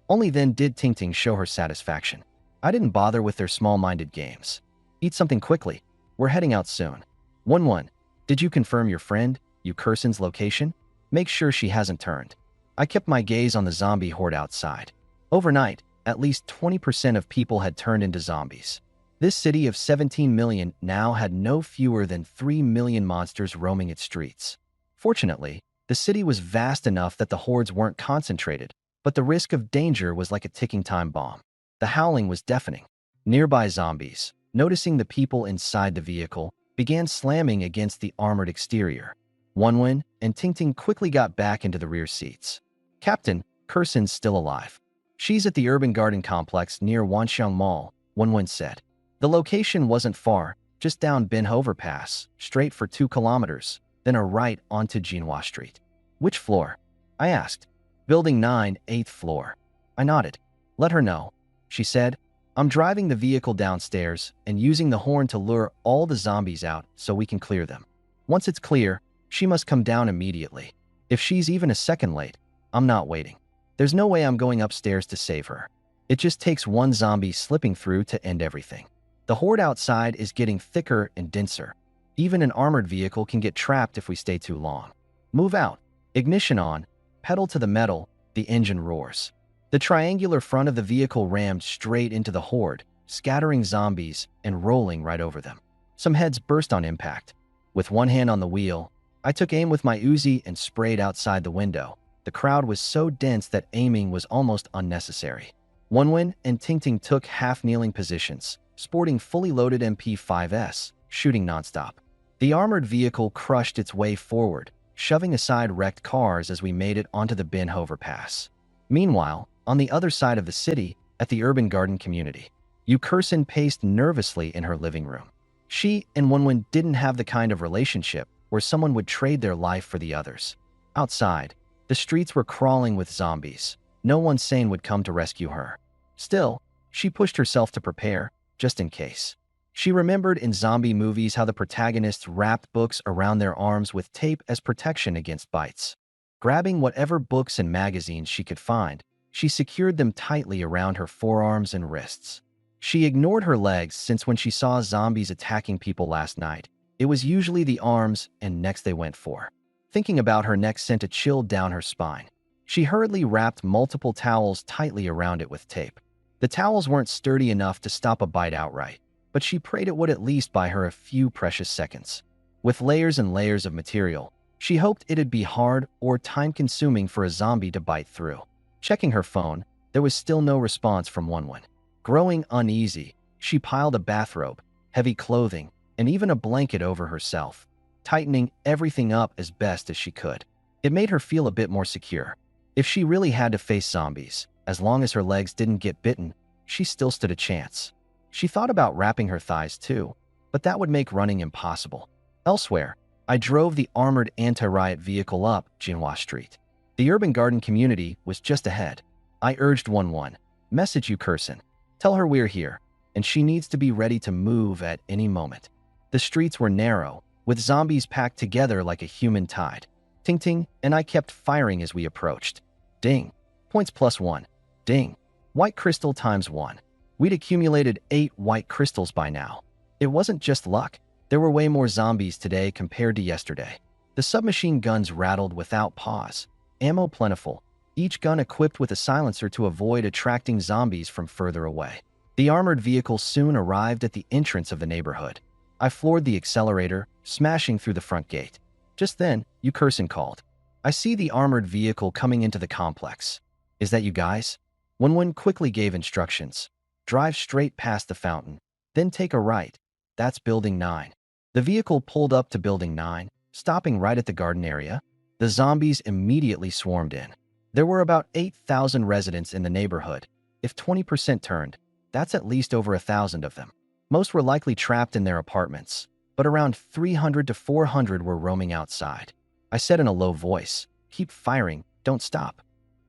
Only then did Ting Ting show her satisfaction. I didn't bother with their small-minded games. Eat something quickly. We're heading out soon. Wenwen, did you confirm your friend, Yukursen's location? Make sure she hasn't turned. I kept my gaze on the zombie horde outside. Overnight, at least 20% of people had turned into zombies. This city of 17 million now had no fewer than 3 million monsters roaming its streets. Fortunately, the city was vast enough that the hordes weren't concentrated, but the risk of danger was like a ticking time bomb. The howling was deafening. Nearby zombies, noticing the people inside the vehicle, began slamming against the armored exterior. Wonwin and Tingting quickly got back into the rear seats. Captain, Kursen's still alive. She's at the urban garden complex near Wanxiang Mall, Wonwin said. The location wasn't far, just down Bin Overpass, straight for 2 kilometers, then a right onto Jinhua Street. Which floor? I asked. Building 9, 8th floor. I nodded. Let her know. She said, I'm driving the vehicle downstairs and using the horn to lure all the zombies out so we can clear them. Once it's clear, she must come down immediately. If she's even a second late, I'm not waiting. There's no way I'm going upstairs to save her. It just takes one zombie slipping through to end everything. The horde outside is getting thicker and denser. Even an armored vehicle can get trapped if we stay too long. Move out. Ignition on. Pedal to the metal. The engine roars. The triangular front of the vehicle rammed straight into the horde, scattering zombies and rolling right over them. Some heads burst on impact. With one hand on the wheel, I took aim with my Uzi and sprayed outside the window. The crowd was so dense that aiming was almost unnecessary. Wonwin and Tingting took half-kneeling positions, sporting fully loaded MP5s, shooting nonstop. The armored vehicle crushed its way forward, shoving aside wrecked cars as we made it onto the Bin Overpass. Meanwhile, on the other side of the city, at the urban garden community, Kursen paced nervously in her living room. She and Wonwin didn't have the kind of relationship where someone would trade their life for the others. Outside, the streets were crawling with zombies. No one sane would come to rescue her. Still, she pushed herself to prepare, just in case. She remembered in zombie movies how the protagonists wrapped books around their arms with tape as protection against bites. Grabbing whatever books and magazines she could find, she secured them tightly around her forearms and wrists. She ignored her legs since when she saw zombies attacking people last night, it was usually the arms and necks they went for. Thinking about her neck sent a chill down her spine. She hurriedly wrapped multiple towels tightly around it with tape. The towels weren't sturdy enough to stop a bite outright, but she prayed it would at least buy her a few precious seconds. With layers and layers of material, she hoped it'd be hard or time-consuming for a zombie to bite through. Checking her phone, there was still no response from Wonwin. Growing uneasy, she piled a bathrobe, heavy clothing, and even a blanket over herself, tightening everything up as best as she could. It made her feel a bit more secure. If she really had to face zombies, as long as her legs didn't get bitten, she still stood a chance. She thought about wrapping her thighs too, but that would make running impossible. Elsewhere, I drove the armored anti-riot vehicle up Jinhua Street. The urban garden community was just ahead. I urged Wonwin, message Kursen. Tell her we're here, and she needs to be ready to move at any moment. The streets were narrow, with zombies packed together like a human tide. Tingting and I kept firing as we approached. Ding. Points +1. Ding. White crystal ×1. We'd accumulated 8 white crystals by now. It wasn't just luck. There were way more zombies today compared to yesterday. The submachine guns rattled without pause. Ammo plentiful, each gun equipped with a silencer to avoid attracting zombies from further away. The armored vehicle soon arrived at the entrance of the neighborhood. I floored the accelerator, smashing through the front gate. Just then, Kursen called. I see the armored vehicle coming into the complex. Is that you guys? Wonwin quickly gave instructions. Drive straight past the fountain, then take a right. That's Building 9. The vehicle pulled up to Building 9, stopping right at the garden area. The zombies immediately swarmed in. There were about 8,000 residents in the neighborhood. If 20% turned, that's at least over 1,000 of them. Most were likely trapped in their apartments, but around 300 to 400 were roaming outside. I said in a low voice, keep firing, don't stop.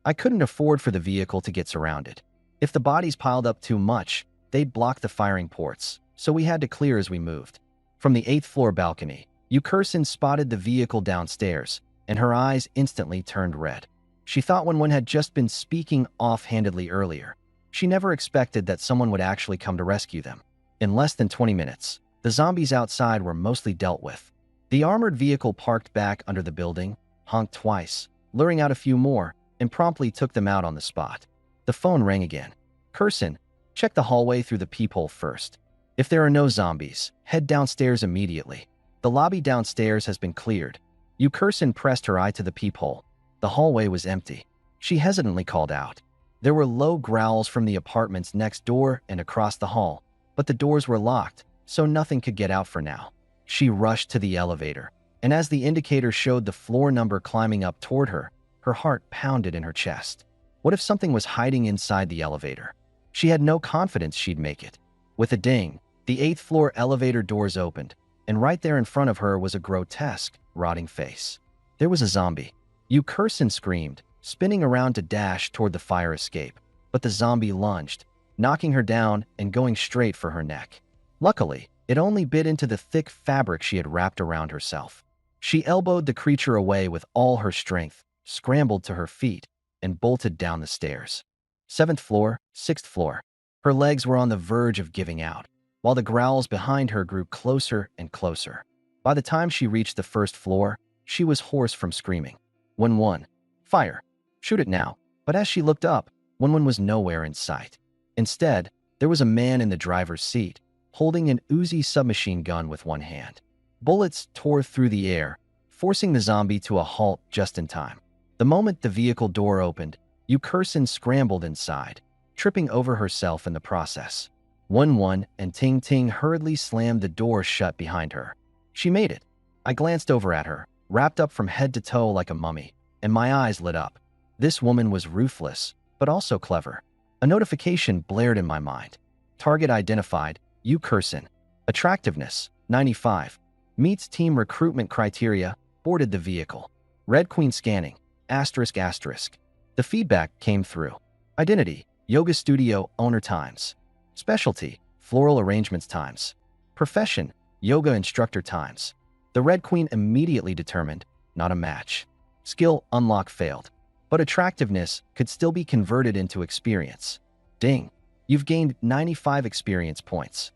I couldn't afford for the vehicle to get surrounded. If the bodies piled up too much, they'd block the firing ports, so we had to clear as we moved. From the 8th floor balcony, Kursen spotted the vehicle downstairs, and her eyes instantly turned red. She thought Wonwin had just been speaking offhandedly earlier. She never expected that someone would actually come to rescue them. In less than 20 minutes, the zombies outside were mostly dealt with. The armored vehicle parked back under the building, honked twice, luring out a few more, and promptly took them out on the spot. The phone rang again. Curson, check the hallway through the peephole first. If there are no zombies, head downstairs immediately. The lobby downstairs has been cleared. Curson pressed her eye to the peephole. The hallway was empty. She hesitantly called out. There were low growls from the apartments next door and across the hall, but the doors were locked, so nothing could get out for now. She rushed to the elevator, and as the indicator showed the floor number climbing up toward her, her heart pounded in her chest. What if something was hiding inside the elevator? She had no confidence she'd make it. With a ding, the 8th floor elevator doors opened, and right there in front of her was a grotesque, rotting face. There was a zombie. Curson screamed, spinning around to dash toward the fire escape, but the zombie lunged, knocking her down and going straight for her neck. Luckily, it only bit into the thick fabric she had wrapped around herself. She elbowed the creature away with all her strength, scrambled to her feet, and bolted down the stairs. 7th floor, 6th floor. Her legs were on the verge of giving out, while the growls behind her grew closer and closer. By the time she reached the 1st floor, she was hoarse from screaming. 1-1. Fire. Shoot it now. But as she looked up, 1-1 was nowhere in sight. Instead, there was a man in the driver's seat, holding an Uzi submachine gun with one hand. Bullets tore through the air, forcing the zombie to a halt just in time. The moment the vehicle door opened, Curson scrambled inside, tripping over herself in the process. 1-1 and Ting Ting hurriedly slammed the door shut behind her. She made it. I glanced over at her, wrapped up from head to toe like a mummy, and my eyes lit up. This woman was ruthless, but also clever. A notification blared in my mind. Target identified, Curson. Attractiveness, 95. Meets team recruitment criteria, boarded the vehicle. Red Queen scanning, asterisk asterisk. The feedback came through. Identity, yoga studio owner times. Specialty, floral arrangements times. Profession, yoga instructor times. The Red Queen immediately determined, not a match. Skill unlock failed. But attractiveness could still be converted into experience. Ding. You've gained 95 experience points.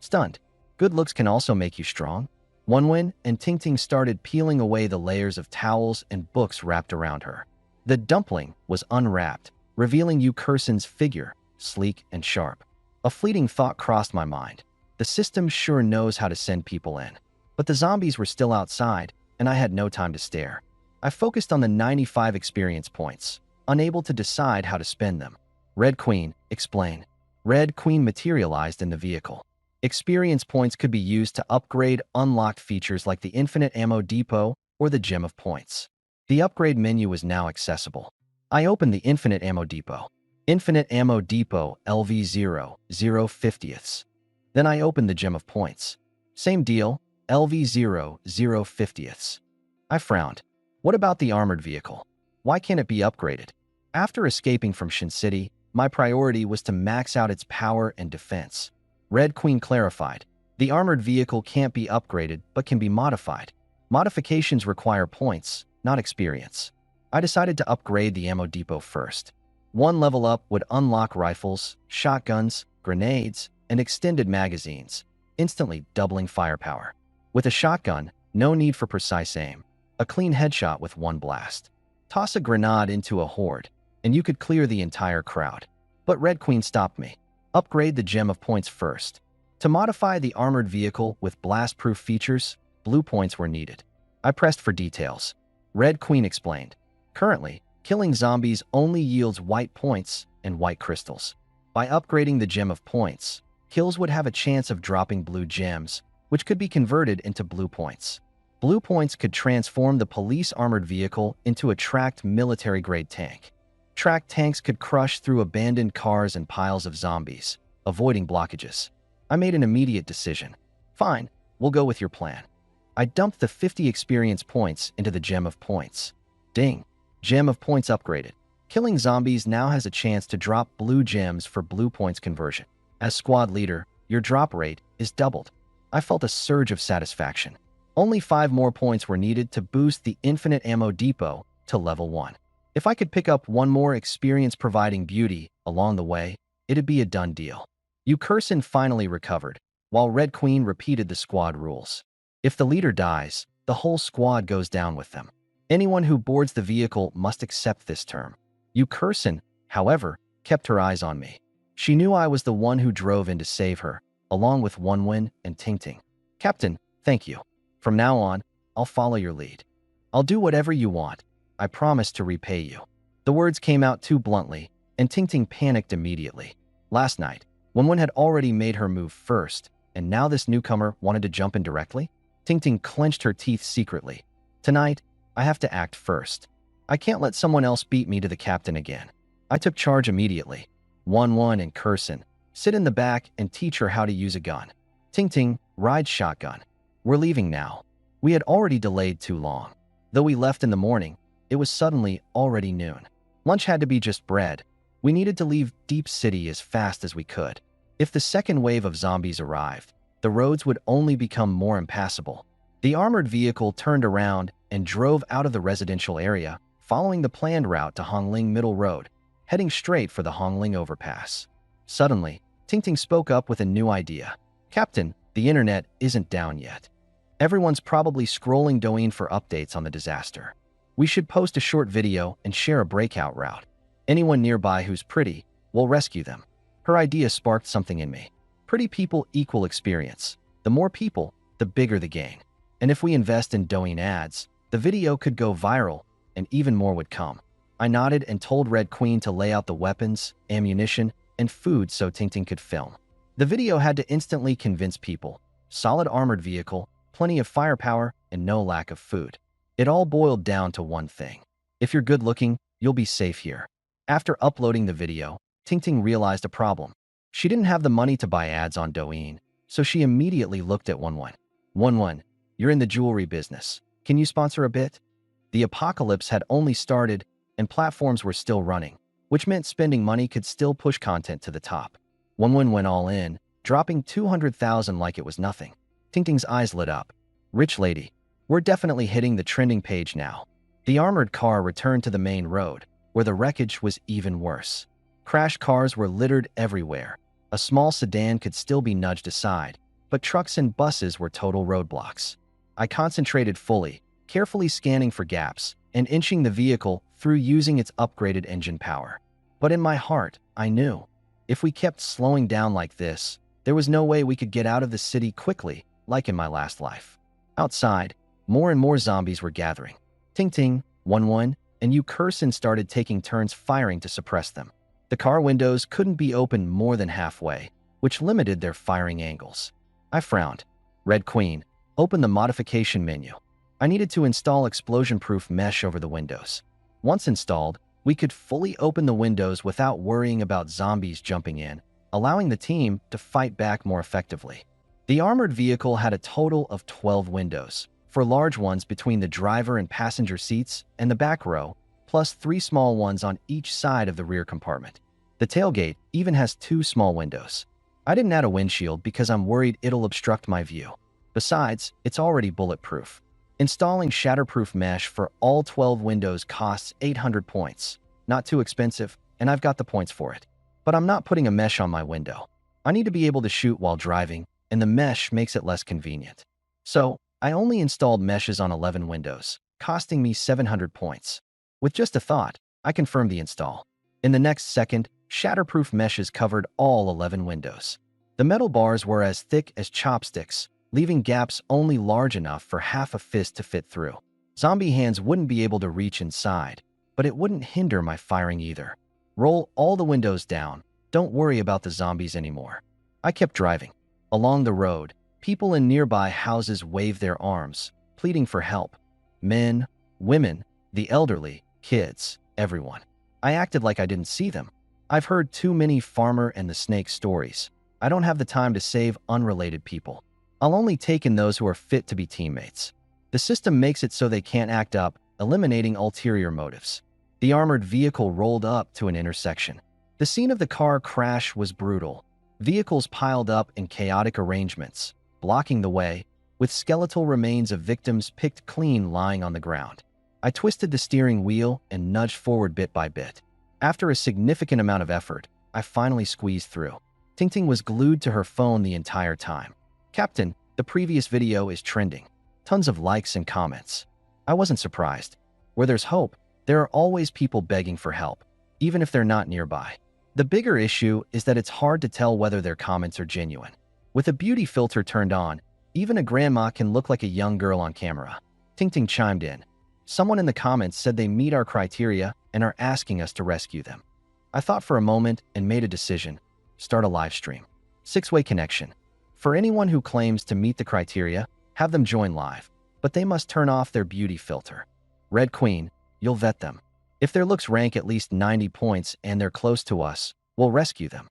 Stunned. Good looks can also make you strong. 1-1 and Ting Ting started peeling away the layers of towels and books wrapped around her. The dumpling was unwrapped, revealing Curson's figure, sleek and sharp. A fleeting thought crossed my mind. The system sure knows how to send people in. But the zombies were still outside, and I had no time to stare. I focused on the 95 experience points, unable to decide how to spend them. Red Queen, explain. Red Queen materialized in the vehicle. Experience points could be used to upgrade unlocked features like the Infinite Ammo Depot or the Gem of Points. The upgrade menu was now accessible. I opened the Infinite Ammo Depot. Infinite Ammo Depot LV0, 0/50ths. Then I opened the Gem of Points. Same deal, LV0, 0/50ths. I frowned. What about the armored vehicle? Why can't it be upgraded? After escaping from Shin City, my priority was to max out its power and defense. Red Queen clarified. The armored vehicle can't be upgraded, but can be modified. Modifications require points, not experience. I decided to upgrade the ammo depot first. One level up would unlock rifles, shotguns, grenades, and extended magazines, instantly doubling firepower. With a shotgun, no need for precise aim. A clean headshot with one blast. Toss a grenade into a horde, and you could clear the entire crowd. But Red Queen stopped me. Upgrade the Gem of Points first. To modify the armored vehicle with blast-proof features, blue points were needed. I pressed for details. Red Queen explained. Currently, killing zombies only yields white points and white crystals. By upgrading the Gem of Points, kills would have a chance of dropping blue gems, which could be converted into blue points. Blue points could transform the police armored vehicle into a tracked military-grade tank. Tracked tanks could crush through abandoned cars and piles of zombies, avoiding blockages. I made an immediate decision. Fine, we'll go with your plan. I dumped the 50 experience points into the Gem of Points. Ding. Gem of Points upgraded. Killing zombies now has a chance to drop blue gems for blue points conversion. As squad leader, your drop rate is doubled. I felt a surge of satisfaction. Only 5 more points were needed to boost the Infinite Ammo Depot to level 1. If I could pick up one more experience-providing beauty along the way, it'd be a done deal. Curson finally recovered, while Red Queen repeated the squad rules. If the leader dies, the whole squad goes down with them. Anyone who boards the vehicle must accept this term. Yukerson, however, kept her eyes on me. She knew I was the one who drove in to save her, along with Wonwin and Tingting. Captain, thank you. From now on, I'll follow your lead. I'll do whatever you want. I promise to repay you. The words came out too bluntly, and Tingting panicked immediately. Last night, Wonwin had already made her move first, and now this newcomer wanted to jump in directly? Tingting clenched her teeth secretly. Tonight, I have to act first. I can't let someone else beat me to the captain again. I took charge immediately. Wonwin and Kurson, sit in the back and teach her how to use a gun. Tingting, ride shotgun. We're leaving now. We had already delayed too long. Though we left in the morning, it was suddenly already noon. Lunch had to be just bread. We needed to leave Deep City as fast as we could. If the second wave of zombies arrived, the roads would only become more impassable. The armored vehicle turned around and drove out of the residential area, following the planned route to Hongling Middle Road, heading straight for the Hongling overpass. Suddenly, Tingting spoke up with a new idea. Captain, the internet isn't down yet. Everyone's probably scrolling Douyin for updates on the disaster. We should post a short video and share a breakout route. Anyone nearby who's pretty, we'll rescue them. Her idea sparked something in me. Pretty people equal experience. The more people, the bigger the gain. And if we invest in Douyin ads, the video could go viral, and even more would come. I nodded and told Red Queen to lay out the weapons, ammunition, and food so Tingting could film. The video had to instantly convince people. Solid armored vehicle, plenty of firepower, and no lack of food. It all boiled down to one thing. If you're good looking, you'll be safe here. After uploading the video, Tingting realized a problem. She didn't have the money to buy ads on Douyin, so she immediately looked at Wonwin. Wonwin, you're in the jewelry business. Can you sponsor a bit? The apocalypse had only started, and platforms were still running, which meant spending money could still push content to the top. Wonwin went all in, dropping 200,000 like it was nothing. Tingting's eyes lit up. Rich lady, we're definitely hitting the trending page now. The armored car returned to the main road, where the wreckage was even worse. Crash cars were littered everywhere. A small sedan could still be nudged aside, but trucks and buses were total roadblocks. I concentrated fully, carefully scanning for gaps, and inching the vehicle through using its upgraded engine power. But in my heart, I knew. If we kept slowing down like this, there was no way we could get out of the city quickly, like in my last life. Outside, more and more zombies were gathering. Tingting, Wonwin, and Yukerson started taking turns firing to suppress them. The car windows couldn't be opened more than halfway, which limited their firing angles. I frowned. Red Queen, open the modification menu. I needed to install explosion-proof mesh over the windows. Once installed, we could fully open the windows without worrying about zombies jumping in, allowing the team to fight back more effectively. The armored vehicle had a total of 12 windows, 4 large ones between the driver and passenger seats and the back row, plus 3 small ones on each side of the rear compartment. The tailgate even has 2 small windows. I didn't add a windshield because I'm worried it'll obstruct my view. Besides, it's already bulletproof. Installing shatterproof mesh for all 12 windows costs 800 points. Not too expensive, and I've got the points for it. But I'm not putting a mesh on my window. I need to be able to shoot while driving, and the mesh makes it less convenient. So, I only installed meshes on 11 windows, costing me 700 points. With just a thought, I confirmed the install. In the next second, shatterproof meshes covered all 11 windows. The metal bars were as thick as chopsticks, leaving gaps only large enough for half a fist to fit through. Zombie hands wouldn't be able to reach inside, but it wouldn't hinder my firing either. Roll all the windows down. Don't worry about the zombies anymore. I kept driving. Along the road, people in nearby houses waved their arms, pleading for help. Men, women, the elderly, kids, everyone. I acted like I didn't see them. I've heard too many Farmer and the Snake stories. I don't have the time to save unrelated people. I'll only take in those who are fit to be teammates. The system makes it so they can't act up, eliminating ulterior motives. The armored vehicle rolled up to an intersection. The scene of the car crash was brutal. Vehicles piled up in chaotic arrangements, blocking the way, with skeletal remains of victims picked clean lying on the ground. I twisted the steering wheel and nudged forward bit by bit. After a significant amount of effort, I finally squeezed through. Tingting was glued to her phone the entire time. Captain, the previous video is trending. Tons of likes and comments. I wasn't surprised. Where there's hope, there are always people begging for help, even if they're not nearby. The bigger issue is that it's hard to tell whether their comments are genuine. With a beauty filter turned on, even a grandma can look like a young girl on camera. Ting Ting chimed in. Someone in the comments said they meet our criteria and are asking us to rescue them. I thought for a moment and made a decision. Start a live stream. 6-way connection. For anyone who claims to meet the criteria, have them join live, but they must turn off their beauty filter. Red Queen, you'll vet them. If their looks rank at least 90 points and they're close to us, we'll rescue them.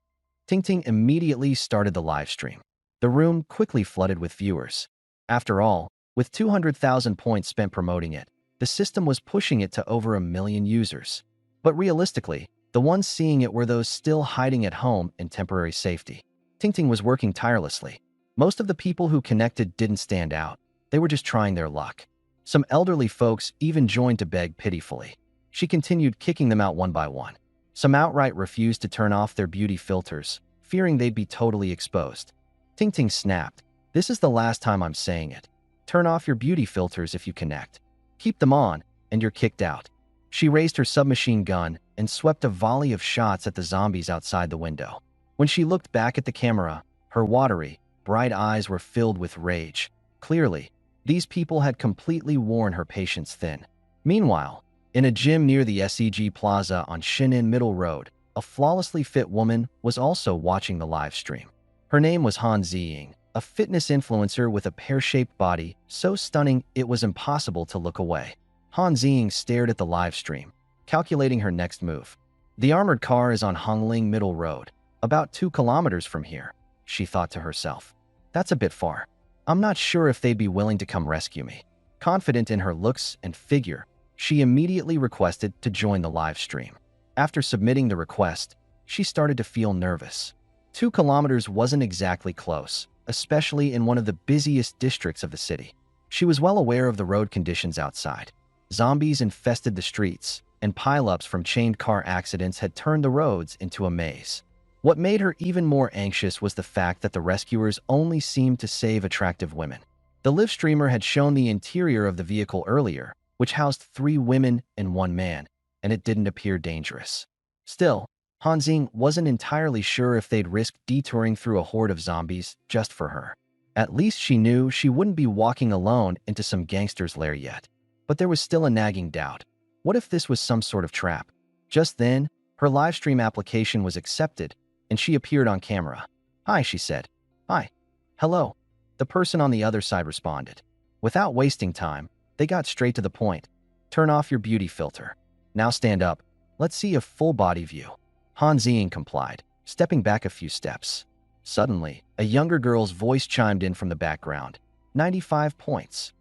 Ting Ting immediately started the live stream. The room quickly flooded with viewers. After all, with 200,000 points spent promoting it, the system was pushing it to over 1 million users. But realistically, the ones seeing it were those still hiding at home in temporary safety. Ting Ting was working tirelessly. Most of the people who connected didn't stand out. They were just trying their luck. Some elderly folks even joined to beg pitifully. She continued kicking them out one by one. Some outright refused to turn off their beauty filters, fearing they'd be totally exposed. Ting Ting snapped. This is the last time I'm saying it. Turn off your beauty filters if you connect. Keep them on, and you're kicked out. She raised her submachine gun and swept a volley of shots at the zombies outside the window. When she looked back at the camera, her watery, bright eyes were filled with rage. Clearly, these people had completely worn her patience thin. Meanwhile, in a gym near the SEG Plaza on Shinin Middle Road, a flawlessly fit woman was also watching the live stream. Her name was Han Ziying, a fitness influencer with a pear-shaped body so stunning it was impossible to look away. Han Ziying stared at the live stream, calculating her next move. The armored car is on Hongling Middle Road, about 2 kilometers from here, she thought to herself. That's a bit far. I'm not sure if they'd be willing to come rescue me. Confident in her looks and figure, she immediately requested to join the live stream. After submitting the request, she started to feel nervous. 2 kilometers wasn't exactly close, especially in one of the busiest districts of the city. She was well aware of the road conditions outside. Zombies infested the streets, and pileups from chained car accidents had turned the roads into a maze. What made her even more anxious was the fact that the rescuers only seemed to save attractive women. The live streamer had shown the interior of the vehicle earlier, which housed 3 women and 1 man, and it didn't appear dangerous. Still, Han Ziying wasn't entirely sure if they'd risk detouring through a horde of zombies just for her. At least she knew she wouldn't be walking alone into some gangster's lair yet. But there was still a nagging doubt. What if this was some sort of trap? Just then, her livestream application was accepted, and she appeared on camera. "Hi," she said. "Hi." "Hello." The person on the other side responded. Without wasting time, they got straight to the point. "Turn off your beauty filter. Now stand up. Let's see a full body view." Han Ziying complied, stepping back a few steps. Suddenly, a younger girl's voice chimed in from the background. 95 points.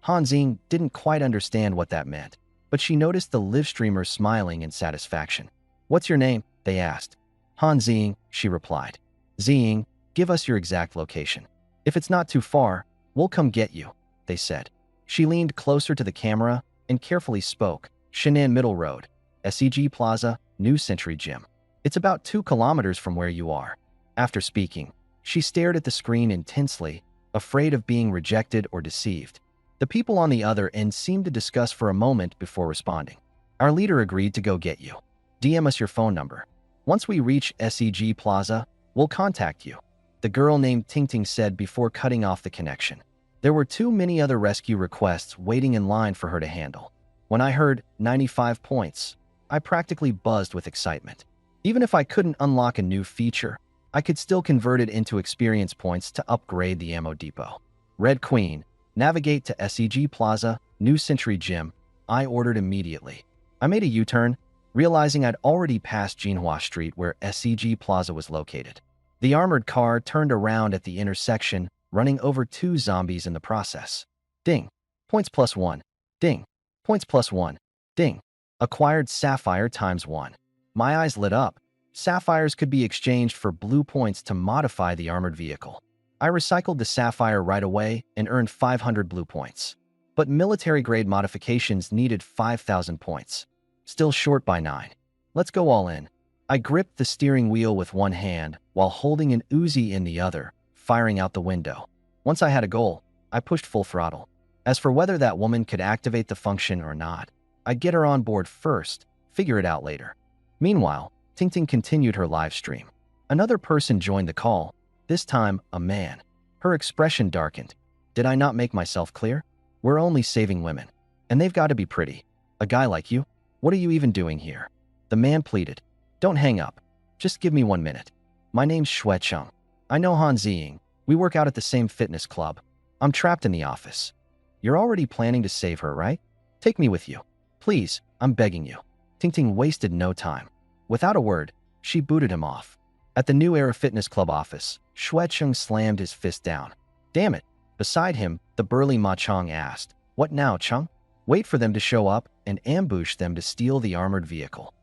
Han Ziying didn't quite understand what that meant, but she noticed the live streamer smiling in satisfaction. "What's your name?" they asked. "Han Ziying," she replied. "Ziying, give us your exact location. If it's not too far, we'll come get you," they said. She leaned closer to the camera and carefully spoke. "Shinin Middle Road, SEG Plaza, New Century Gym. It's about 2 kilometers from where you are." After speaking, she stared at the screen intensely, afraid of being rejected or deceived. The people on the other end seemed to discuss for a moment before responding. "Our leader agreed to go get you. DM us your phone number. Once we reach SEG Plaza, we'll contact you," the girl named Ting Ting said before cutting off the connection. There were too many other rescue requests waiting in line for her to handle. When I heard 95 points, I practically buzzed with excitement. Even if I couldn't unlock a new feature, I could still convert it into experience points to upgrade the ammo depot. "Red Queen, navigate to SEG Plaza, New Century Gym," I ordered immediately. I made a U-turn, realizing I'd already passed Jinhua Street where SEG Plaza was located. The armored car turned around at the intersection, running over 2 zombies in the process. Ding. Points +1. Ding. Points +1. Ding. Acquired Sapphire ×1. My eyes lit up. Sapphires could be exchanged for blue points to modify the armored vehicle. I recycled the Sapphire right away and earned 500 blue points. But military-grade modifications needed 5,000 points. Still short by 9. Let's go all in. I gripped the steering wheel with one hand while holding an Uzi in the other, firing out the window. Once I had a goal, I pushed full throttle. As for whether that woman could activate the function or not, I'd get her on board first, figure it out later. Meanwhile, Tingting continued her live stream. Another person joined the call, this time a man. Her expression darkened. Did I not make myself clear? We're only saving women. And they've got to be pretty. A guy like you? What are you even doing here? The man pleaded. Don't hang up. Just give me 1 minute. My name's Xue Cheng. I know Han Ziying. We work out at the same fitness club. I'm trapped in the office. You're already planning to save her, right? Take me with you. Please, I'm begging you. Tingting wasted no time. Without a word, she booted him off. At the New Era Fitness Club office, Xue Cheng slammed his fist down. Damn it. Beside him, the burly Ma Chong asked, What now, Cheng? Wait for them to show up and ambush them to steal the armored vehicle.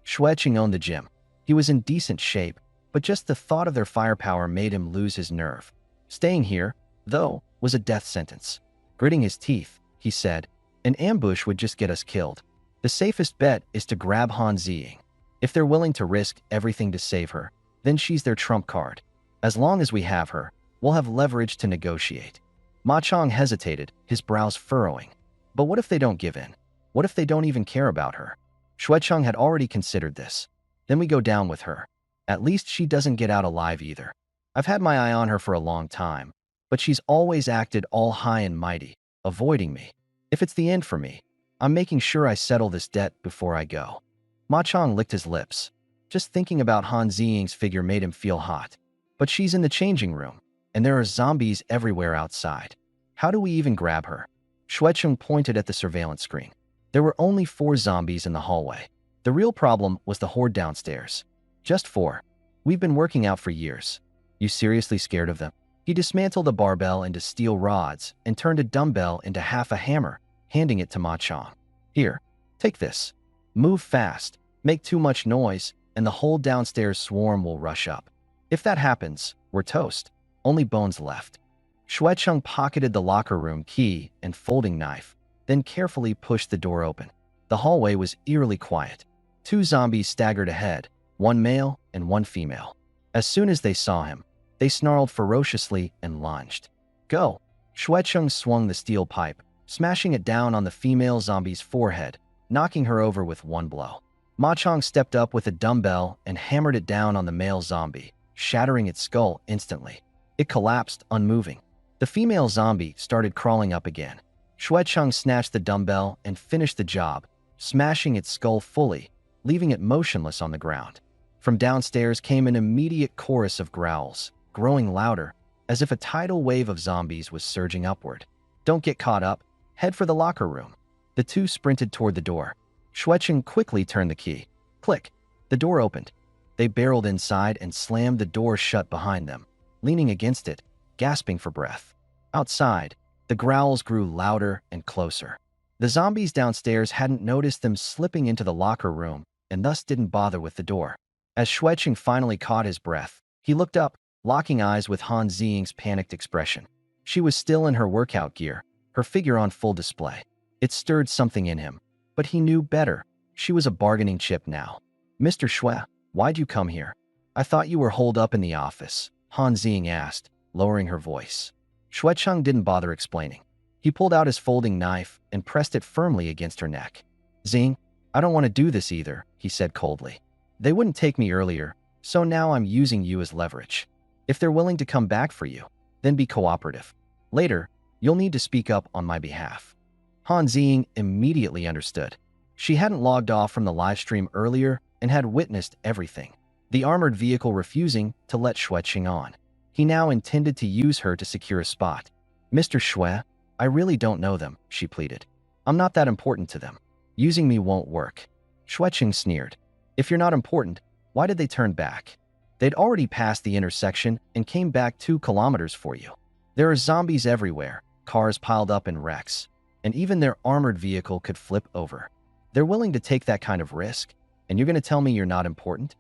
Xue Cheng owned the gym. He was in decent shape, but just the thought of their firepower made him lose his nerve. Staying here, though, was a death sentence. Gritting his teeth, he said, An ambush would just get us killed. The safest bet is to grab Han Ziying. If they're willing to risk everything to save her, then she's their trump card. As long as we have her, we'll have leverage to negotiate. Ma Chong hesitated, his brows furrowing. But what if they don't give in? What if they don't even care about her? Xue Cheng had already considered this. Then we go down with her. At least she doesn't get out alive either. I've had my eye on her for a long time, but she's always acted all high and mighty, avoiding me. If it's the end for me, I'm making sure I settle this debt before I go. Ma Chong licked his lips. Just thinking about Han Ziying's figure made him feel hot. But she's in the changing room, and there are zombies everywhere outside. How do we even grab her? Xue Cheng pointed at the surveillance screen. There were only 4 zombies in the hallway. The real problem was the horde downstairs. Just 4. We've been working out for years. You seriously scared of them? He dismantled a barbell into steel rods and turned a dumbbell into half a hammer, handing it to Ma Chong. Here, take this. Move fast, make too much noise, and the whole downstairs swarm will rush up. If that happens, we're toast. Only bones left. Xue Cheng pocketed the locker room key and folding knife, then carefully pushed the door open. The hallway was eerily quiet. 2 zombies staggered ahead, 1 male and 1 female. As soon as they saw him, they snarled ferociously and lunged. Go! Xue Cheng swung the steel pipe, smashing it down on the female zombie's forehead, knocking her over with 1 blow. Ma Chong stepped up with a dumbbell and hammered it down on the male zombie, shattering its skull instantly. It collapsed, unmoving. The female zombie started crawling up again. Xue Cheng snatched the dumbbell and finished the job, smashing its skull fully, leaving it motionless on the ground. From downstairs came an immediate chorus of growls, growing louder, as if a tidal wave of zombies was surging upward. Don't get caught up. Head for the locker room. The 2 sprinted toward the door. Xue Cheng quickly turned the key. Click. The door opened. They barreled inside and slammed the door shut behind them, leaning against it, gasping for breath. Outside, the growls grew louder and closer. The zombies downstairs hadn't noticed them slipping into the locker room and thus didn't bother with the door. As Xue Cheng finally caught his breath, he looked up, locking eyes with Han Ziying's panicked expression. She was still in her workout gear, her figure on full display. It stirred something in him, but he knew better. She was a bargaining chip now. Mr. Xue, why'd you come here? I thought you were holed up in the office, Han Ziying asked, lowering her voice. Xue Cheng didn't bother explaining. He pulled out his folding knife and pressed it firmly against her neck. Ziying, I don't want to do this either, he said coldly. They wouldn't take me earlier, so now I'm using you as leverage. If they're willing to come back for you, then be cooperative. Later, you'll need to speak up on my behalf. Han Ziying immediately understood. She hadn't logged off from the livestream earlier and had witnessed everything. The armored vehicle refusing to let Xue Cheng on. He now intended to use her to secure a spot. Mr. Xue, I really don't know them, she pleaded. I'm not that important to them. Using me won't work. Xue Cheng sneered. If you're not important, why did they turn back? They'd already passed the intersection and came back 2 kilometers for you. There are zombies everywhere, cars piled up in wrecks, and even their armored vehicle could flip over. They're willing to take that kind of risk, and you're going to tell me you're not important?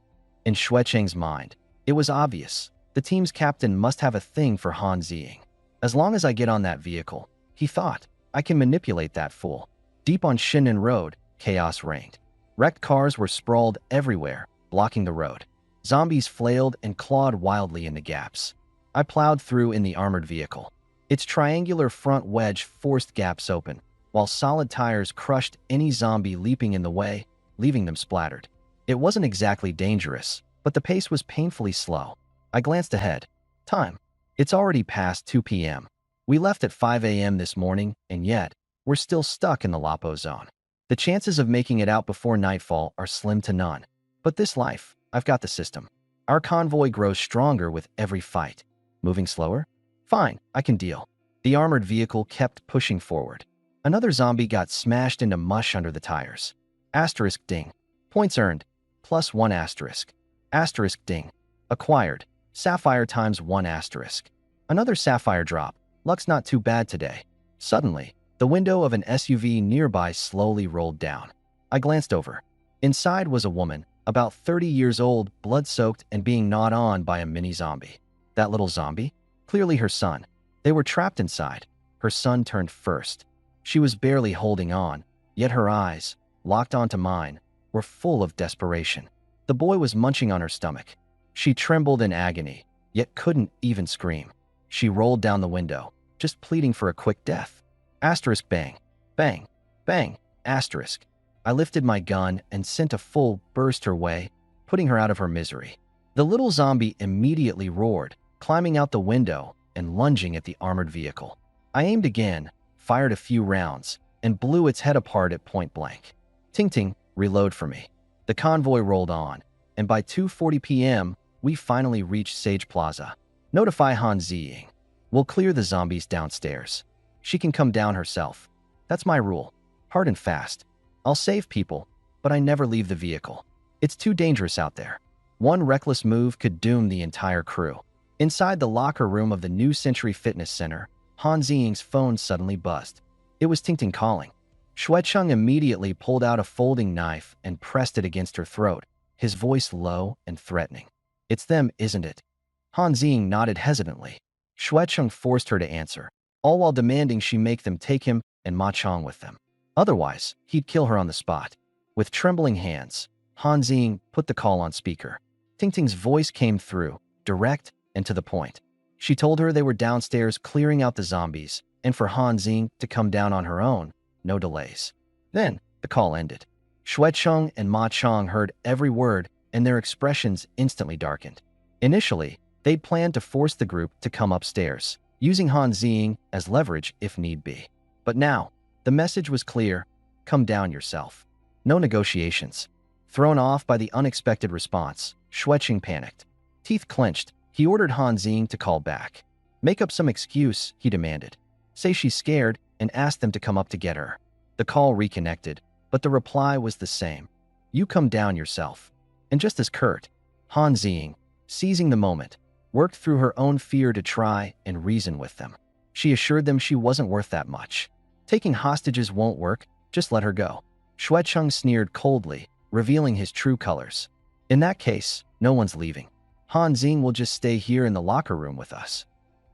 In Xue Cheng's mind, it was obvious. The team's captain must have a thing for Han Ziying. As long as I get on that vehicle, he thought, I can manipulate that fool. Deep on Shinnan Road, chaos reigned. Wrecked cars were sprawled everywhere, blocking the road. Zombies flailed and clawed wildly in the gaps. I plowed through in the armored vehicle. Its triangular front wedge forced gaps open, while solid tires crushed any zombie leaping in the way, leaving them splattered. It wasn't exactly dangerous, but the pace was painfully slow. I glanced ahead. Time. It's already past 2 p.m. We left at 5 a.m. this morning, and yet, we're still stuck in the Lapo zone. The chances of making it out before nightfall are slim to none. But this life, I've got the system. Our convoy grows stronger with every fight. Moving slower? Fine, I can deal. The armored vehicle kept pushing forward. Another zombie got smashed into mush under the tires. Asterisk ding. Points earned. +1 asterisk. Asterisk ding. Acquired. Sapphire times 1 asterisk. Another sapphire drop. Luck's not too bad today. Suddenly, the window of an SUV nearby slowly rolled down. I glanced over. Inside was a woman, about 30 years old, blood-soaked and being gnawed on by a mini-zombie. That little zombie? Clearly her son. They were trapped inside. Her son turned first. She was barely holding on, yet her eyes, locked onto mine, were full of desperation. The boy was munching on her stomach. She trembled in agony, yet couldn't even scream. She rolled down the window, just pleading for a quick death. Asterisk bang. Bang. Bang. Asterisk. I lifted my gun and sent a full burst her way, putting her out of her misery. The little zombie immediately roared, climbing out the window and lunging at the armored vehicle. I aimed again, fired a few rounds, and blew its head apart at point blank. Ting-ting, reload for me. The convoy rolled on, and by 2:40 p.m., we finally reached Sage Plaza. Notify Han Ziying. We'll clear the zombies downstairs. She can come down herself. That's my rule. Hard and fast. I'll save people, but I never leave the vehicle. It's too dangerous out there. One reckless move could doom the entire crew. Inside the locker room of the New Century Fitness Center, Han Ziying's phone suddenly buzzed. It was Ting-Ting calling. Xuecheng immediately pulled out a folding knife and pressed it against her throat, his voice low and threatening. It's them, isn't it? Han Ziying nodded hesitantly. Xuecheng forced her to answer, all while demanding she make them take him and Ma Chong with them. Otherwise, he'd kill her on the spot. With trembling hands, Han Ziying put the call on speaker. Ting-Ting's voice came through, direct and to the point. She told her they were downstairs clearing out the zombies, and for Han Ziying to come down on her own, no delays. Then, the call ended. Xuecheng and Ma Chong heard every word, and their expressions instantly darkened. Initially, they'd planned to force the group to come upstairs, using Han Ziying as leverage if need be. But now, the message was clear: come down yourself. No negotiations. Thrown off by the unexpected response, Xuecheng panicked. Teeth clenched, he ordered Han Ziying to call back. Make up some excuse, he demanded. Say she's scared and ask them to come up to get her. The call reconnected, but the reply was the same. You come down yourself. And just as curt, Han Ziying, seizing the moment, worked through her own fear to try and reason with them. She assured them she wasn't worth that much. Taking hostages won't work, just let her go. Xuecheng sneered coldly, revealing his true colors. In that case, no one's leaving. Han Ziying will just stay here in the locker room with us.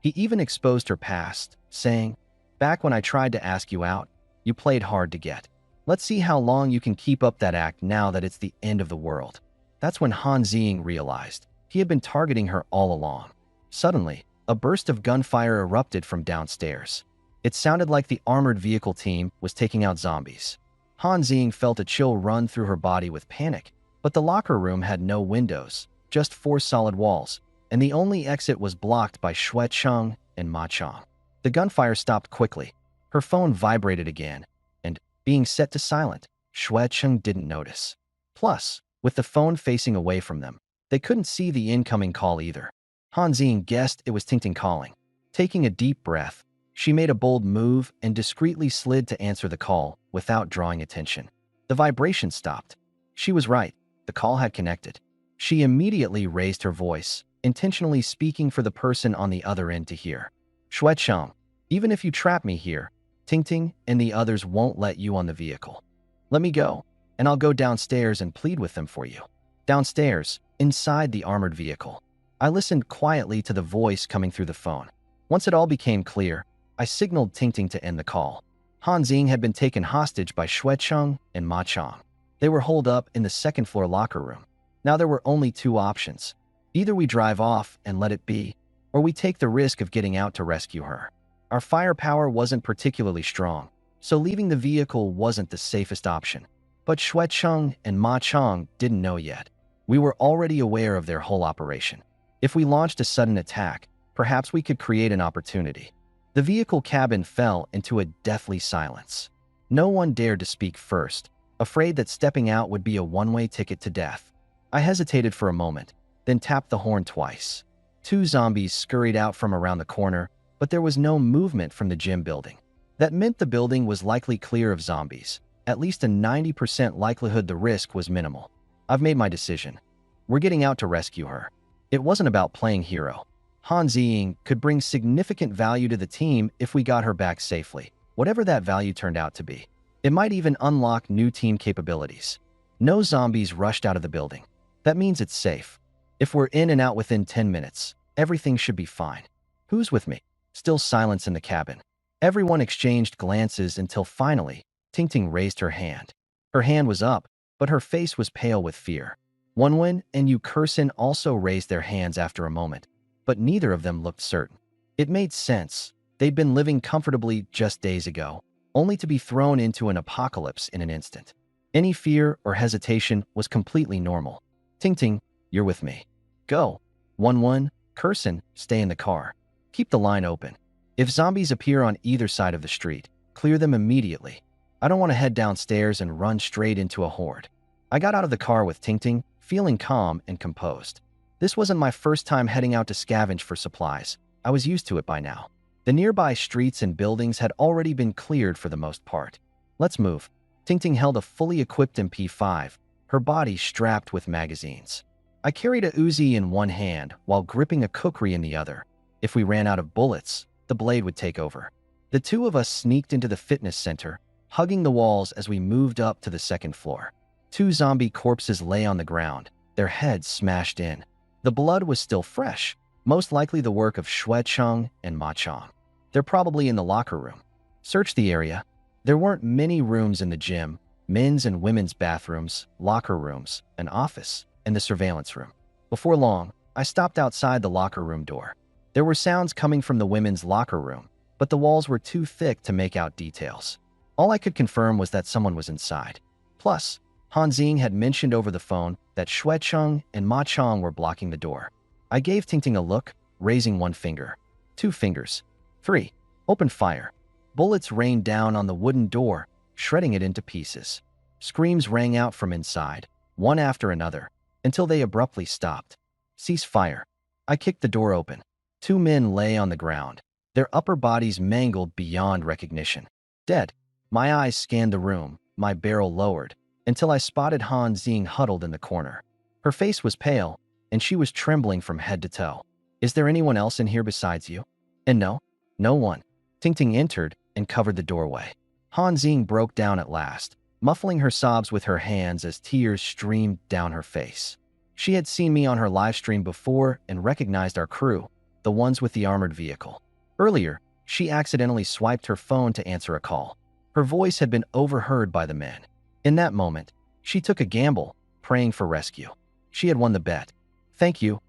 He even exposed her past, saying, back when I tried to ask you out, you played hard to get. Let's see how long you can keep up that act now that it's the end of the world. That's when Han Ziying realized he had been targeting her all along. Suddenly, a burst of gunfire erupted from downstairs. It sounded like the armored vehicle team was taking out zombies. Han Ziying felt a chill run through her body with panic, but the locker room had no windows, just 4 solid walls, and the only exit was blocked by Xuecheng and Ma Chong. The gunfire stopped quickly. Her phone vibrated again, and, being set to silent, Xuecheng didn't notice. Plus, with the phone facing away from them, they couldn't see the incoming call either. Han Ziying guessed it was Ting-Ting calling. Taking a deep breath, she made a bold move and discreetly slid to answer the call without drawing attention. The vibration stopped. She was right. The call had connected. She immediately raised her voice, intentionally speaking for the person on the other end to hear. Xuecheng, even if you trap me here, Ting-Ting and the others won't let you on the vehicle. Let me go, and I'll go downstairs and plead with them for you. Downstairs, inside the armored vehicle. I listened quietly to the voice coming through the phone. Once it all became clear, I signaled Ting-Ting to end the call. Han Ziying had been taken hostage by Xuecheng and Ma Chong. They were holed up in the second-floor locker room. Now there were only 2 options. Either we drive off and let it be, or we take the risk of getting out to rescue her. Our firepower wasn't particularly strong, so leaving the vehicle wasn't the safest option. But Shui Cheng and Ma Chong didn't know yet. We were already aware of their whole operation. If we launched a sudden attack, perhaps we could create an opportunity. The vehicle cabin fell into a deathly silence. No one dared to speak first, afraid that stepping out would be a one-way ticket to death. I hesitated for a moment, then tapped the horn twice. 2 zombies scurried out from around the corner, but there was no movement from the gym building. That meant the building was likely clear of zombies. At least a 90% likelihood the risk was minimal. I've made my decision. We're getting out to rescue her. It wasn't about playing hero. Han Ziying could bring significant value to the team if we got her back safely, whatever that value turned out to be. It might even unlock new team capabilities. No zombies rushed out of the building. That means it's safe. If we're in and out within 10 minutes, everything should be fine. Who's with me? Still silence in the cabin. Everyone exchanged glances until finally, Ting Ting raised her hand. Her hand was up, but her face was pale with fear. Wenwen and Yu Kersin also raised their hands after a moment, but neither of them looked certain. It made sense. They'd been living comfortably just days ago, only to be thrown into an apocalypse in an instant. Any fear or hesitation was completely normal. Ting Ting, you're with me. Go. Wenwen, Kersin, stay in the car. Keep the line open. If zombies appear on either side of the street, clear them immediately. I don't want to head downstairs and run straight into a horde. I got out of the car with Ting Ting, feeling calm and composed. This wasn't my first time heading out to scavenge for supplies. I was used to it by now. The nearby streets and buildings had already been cleared for the most part. Let's move. Ting Ting held a fully equipped MP5, her body strapped with magazines. I carried a Uzi in one hand while gripping a kukri in the other. If we ran out of bullets, the blade would take over. The 2 of us sneaked into the fitness center, hugging the walls as we moved up to the 2nd floor. 2 zombie corpses lay on the ground, their heads smashed in. The blood was still fresh, most likely the work of Shui Cheng and Ma Chong. They're probably in the locker room. Search the area. There weren't many rooms in the gym, men's and women's bathrooms, locker rooms, an office, and the surveillance room. Before long, I stopped outside the locker room door. There were sounds coming from the women's locker room, but the walls were too thick to make out details. All I could confirm was that someone was inside. Plus, Han Ziying had mentioned over the phone that Shui Cheng and Ma Chong were blocking the door. I gave Ting Ting a look, raising 1 finger. 2 fingers. 3. Open fire. Bullets rained down on the wooden door, shredding it into pieces. Screams rang out from inside, one after another, until they abruptly stopped. Cease fire. I kicked the door open. 2 men lay on the ground, their upper bodies mangled beyond recognition. Dead. My eyes scanned the room, my barrel lowered, until I spotted Han Ziying huddled in the corner. Her face was pale, and she was trembling from head to toe. Is there anyone else in here besides you? And no one. Ting Ting entered and covered the doorway. Han Ziying broke down at last, muffling her sobs with her hands as tears streamed down her face. She had seen me on her livestream before and recognized our crew, the ones with the armored vehicle. Earlier, she accidentally swiped her phone to answer a call. Her voice had been overheard by the men. In that moment, she took a gamble, praying for rescue. She had won the bet. Thank you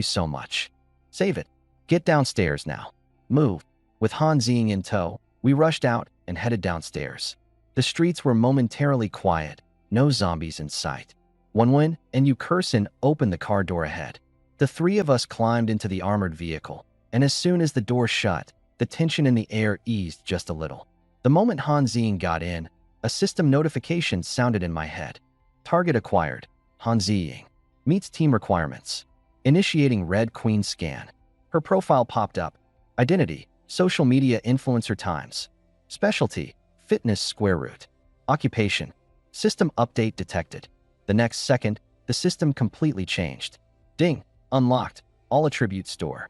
so much. Save it. Get downstairs now. Move. With Han Ziying in tow, we rushed out and headed downstairs. The streets were momentarily quiet, no zombies in sight. Wenwen and Yu Kersin opened the car door ahead. The 3 of us climbed into the armored vehicle, and as soon as the door shut, the tension in the air eased just a little. The moment Han Ziying got in, a system notification sounded in my head. Target acquired. Han Ziying. Meets team requirements. Initiating Red Queen scan. Her profile popped up. Identity, social media influencer times. Specialty, fitness square root. Occupation, system update detected. The next second, the system completely changed. Ding, unlocked, all attribute store.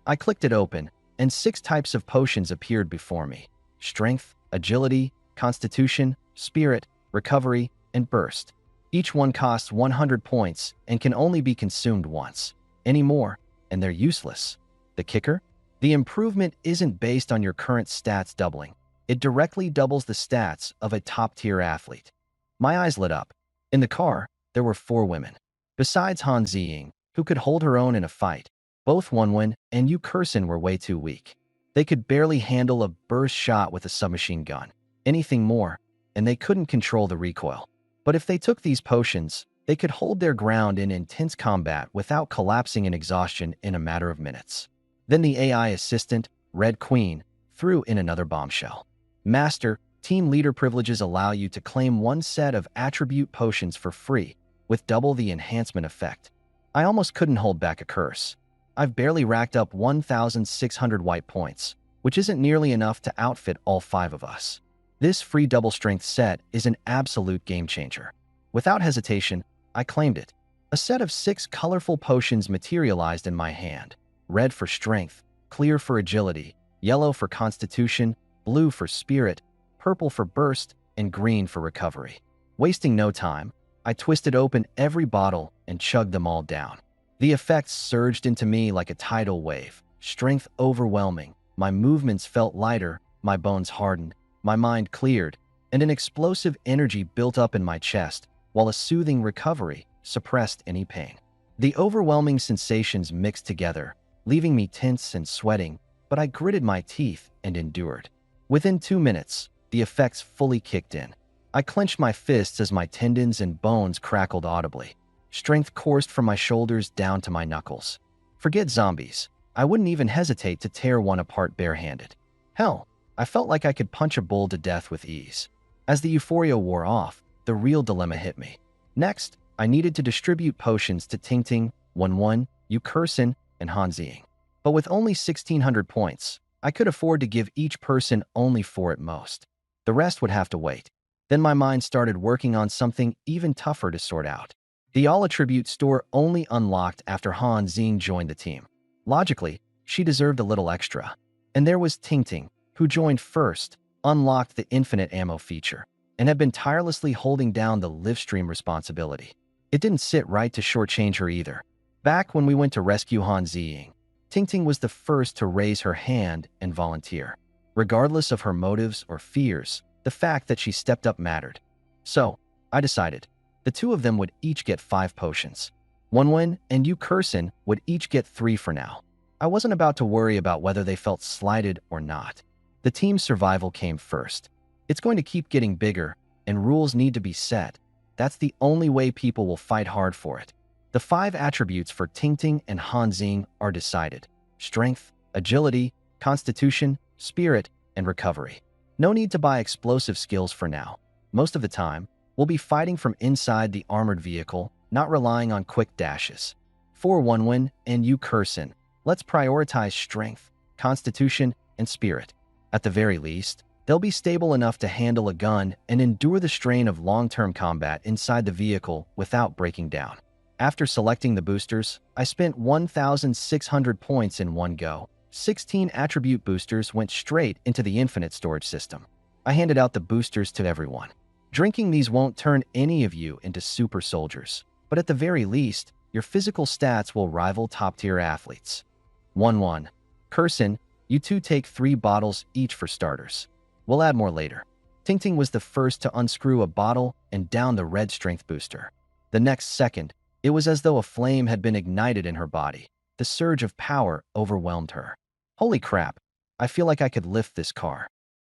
I clicked it open, and 6 types of potions appeared before me. Strength, agility, constitution, spirit, recovery, and burst. Each one costs 100 points and can only be consumed once. Any more, and they're useless. The kicker? The improvement isn't based on your current stats doubling. It directly doubles the stats of a top-tier athlete. My eyes lit up. In the car, there were 4 women. Besides Han Ziying, who could hold her own in a fight, both Wenwen and Yu Kersin were way too weak. They could barely handle a burst shot with a submachine gun. anything more, and they couldn't control the recoil. But if they took these potions, they could hold their ground in intense combat without collapsing in exhaustion in a matter of minutes. Then the AI assistant, Red Queen, threw in another bombshell. Master, team leader privileges allow you to claim one set of attribute potions for free, with double the enhancement effect. I almost couldn't hold back a curse. I've barely racked up 1,600 white points, which isn't nearly enough to outfit all 5 of us. This free double strength set is an absolute game changer. Without hesitation, I claimed it. A set of 6 colorful potions materialized in my hand. Red for strength, clear for agility, yellow for constitution, blue for spirit, purple for burst, and green for recovery. Wasting no time, I twisted open every bottle and chugged them all down. The effects surged into me like a tidal wave, strength overwhelming. My movements felt lighter, my bones hardened, my mind cleared, and an explosive energy built up in my chest, while a soothing recovery suppressed any pain. The overwhelming sensations mixed together, leaving me tense and sweating, but I gritted my teeth and endured. Within 2 minutes, the effects fully kicked in. I clenched my fists as my tendons and bones crackled audibly. Strength coursed from my shoulders down to my knuckles. Forget zombies. I wouldn't even hesitate to tear one apart barehanded. Hell, I felt like I could punch a bull to death with ease. As the euphoria wore off, the real dilemma hit me. Next, I needed to distribute potions to Tingting, Wenwen, Yukursin, and Hanzing. But with only 1,600 points, I could afford to give each person only 4 at most. The rest would have to wait. Then my mind started working on something even tougher to sort out. The all-attribute store only unlocked after Hanzing joined the team. Logically, she deserved a little extra. And there was Tingting, who joined first, unlocked the infinite ammo feature, and had been tirelessly holding down the livestream responsibility. It didn't sit right to shortchange her either. Back when we went to rescue Hanzing, Tingting was the first to raise her hand and volunteer. Regardless of her motives or fears, the fact that she stepped up mattered. So, I decided, the 2 of them would each get 5 potions. Wenwen and Yukursin would each get 3 for now. I wasn't about to worry about whether they felt slighted or not. The team's survival came first. It's going to keep getting bigger, and rules need to be set. That's the only way people will fight hard for it. The 5 attributes for Tingting and Hanzing are decided: strength, agility, constitution, spirit, and recovery. No need to buy explosive skills for now. Most of the time, we'll be fighting from inside the armored vehicle, not relying on quick dashes. For Wenwen and Yukursin, let's prioritize strength, constitution, and spirit. At the very least, they'll be stable enough to handle a gun and endure the strain of long-term combat inside the vehicle without breaking down. After selecting the boosters, I spent 1,600 points in one go. 16 attribute boosters went straight into the infinite storage system. I handed out the boosters to everyone. Drinking these won't turn any of you into super soldiers, but at the very least, your physical stats will rival top-tier athletes. 1-1. Kursin, you 2 take 3 bottles each for starters. We'll add more later. Tingting was the first to unscrew a bottle and down the red strength booster. The next second, it was as though a flame had been ignited in her body. The surge of power overwhelmed her. Holy crap, I feel like I could lift this car.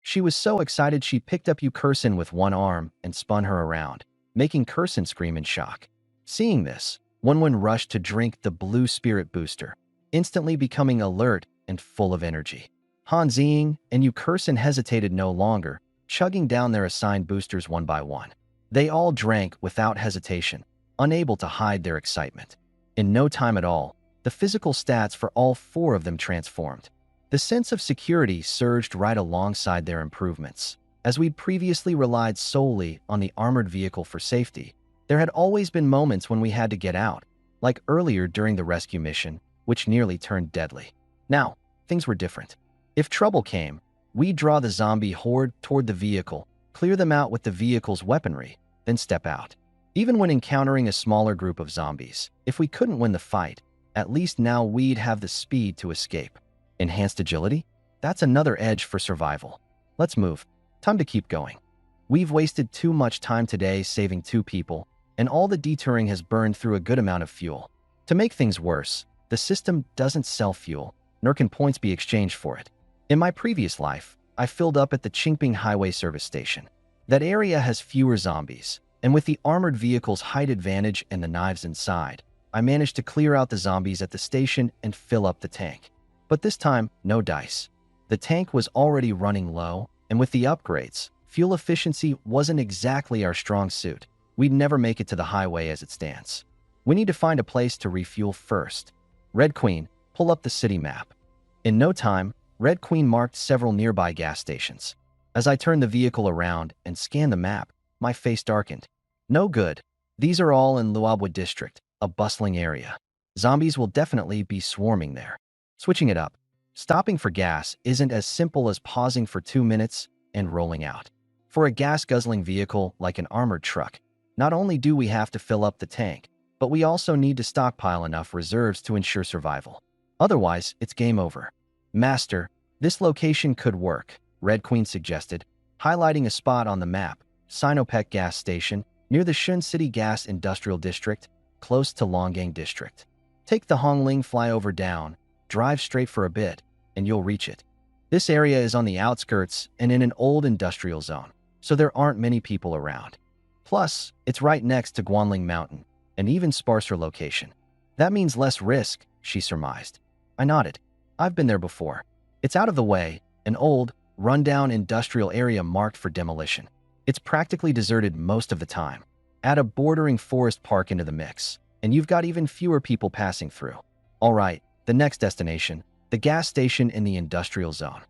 She was so excited she picked up Yukursin with one arm and spun her around, making Kursin scream in shock. Seeing this, Wenwen rushed to drink the blue spirit booster, instantly becoming alert and full of energy. Hanzing and Yukursin hesitated no longer, chugging down their assigned boosters one by one. They all drank without hesitation, unable to hide their excitement. In no time at all, the physical stats for all 4 of them transformed. The sense of security surged right alongside their improvements. As we'd previously relied solely on the armored vehicle for safety, there had always been moments when we had to get out, like earlier during the rescue mission, which nearly turned deadly. Now, things were different. If trouble came, we'd draw the zombie horde toward the vehicle, clear them out with the vehicle's weaponry, then step out. Even when encountering a smaller group of zombies, if we couldn't win the fight, at least now we'd have the speed to escape. Enhanced agility? That's another edge for survival. Let's move. Time to keep going. We've wasted too much time today saving 2 people, and all the detouring has burned through a good amount of fuel. To make things worse, the system doesn't sell fuel, nor can points be exchanged for it. In my previous life, I filled up at the Qingping Highway Service Station. That area has fewer zombies, and with the armored vehicle's height advantage and the knives inside, I managed to clear out the zombies at the station and fill up the tank. But this time, no dice. The tank was already running low, and with the upgrades, fuel efficiency wasn't exactly our strong suit. We'd never make it to the highway as it stands. We need to find a place to refuel first. Red Queen, pull up the city map. In no time, Red Queen marked several nearby gas stations. As I turned the vehicle around and scanned the map, my face darkened. No good. These are all in Luobwa District, a bustling area. Zombies will definitely be swarming there. Switching it up. Stopping for gas isn't as simple as pausing for 2 minutes and rolling out. For a gas-guzzling vehicle like an armored truck, not only do we have to fill up the tank, but we also need to stockpile enough reserves to ensure survival. Otherwise, it's game over. Master, this location could work, Red Queen suggested, highlighting a spot on the map, Sinopec Gas Station, near the Shun City Gas Industrial District, close to Longgang District. Take the Hongling flyover down, drive straight for a bit, and you'll reach it. This area is on the outskirts and in an old industrial zone, so there aren't many people around. Plus, it's right next to Guanling Mountain, an even sparser location. That means less risk, she surmised. I nodded. I've been there before. It's out of the way, an old, run-down industrial area marked for demolition. It's practically deserted most of the time. Add a bordering forest park into the mix, and you've got even fewer people passing through. All right, the next destination, the gas station in the industrial zone.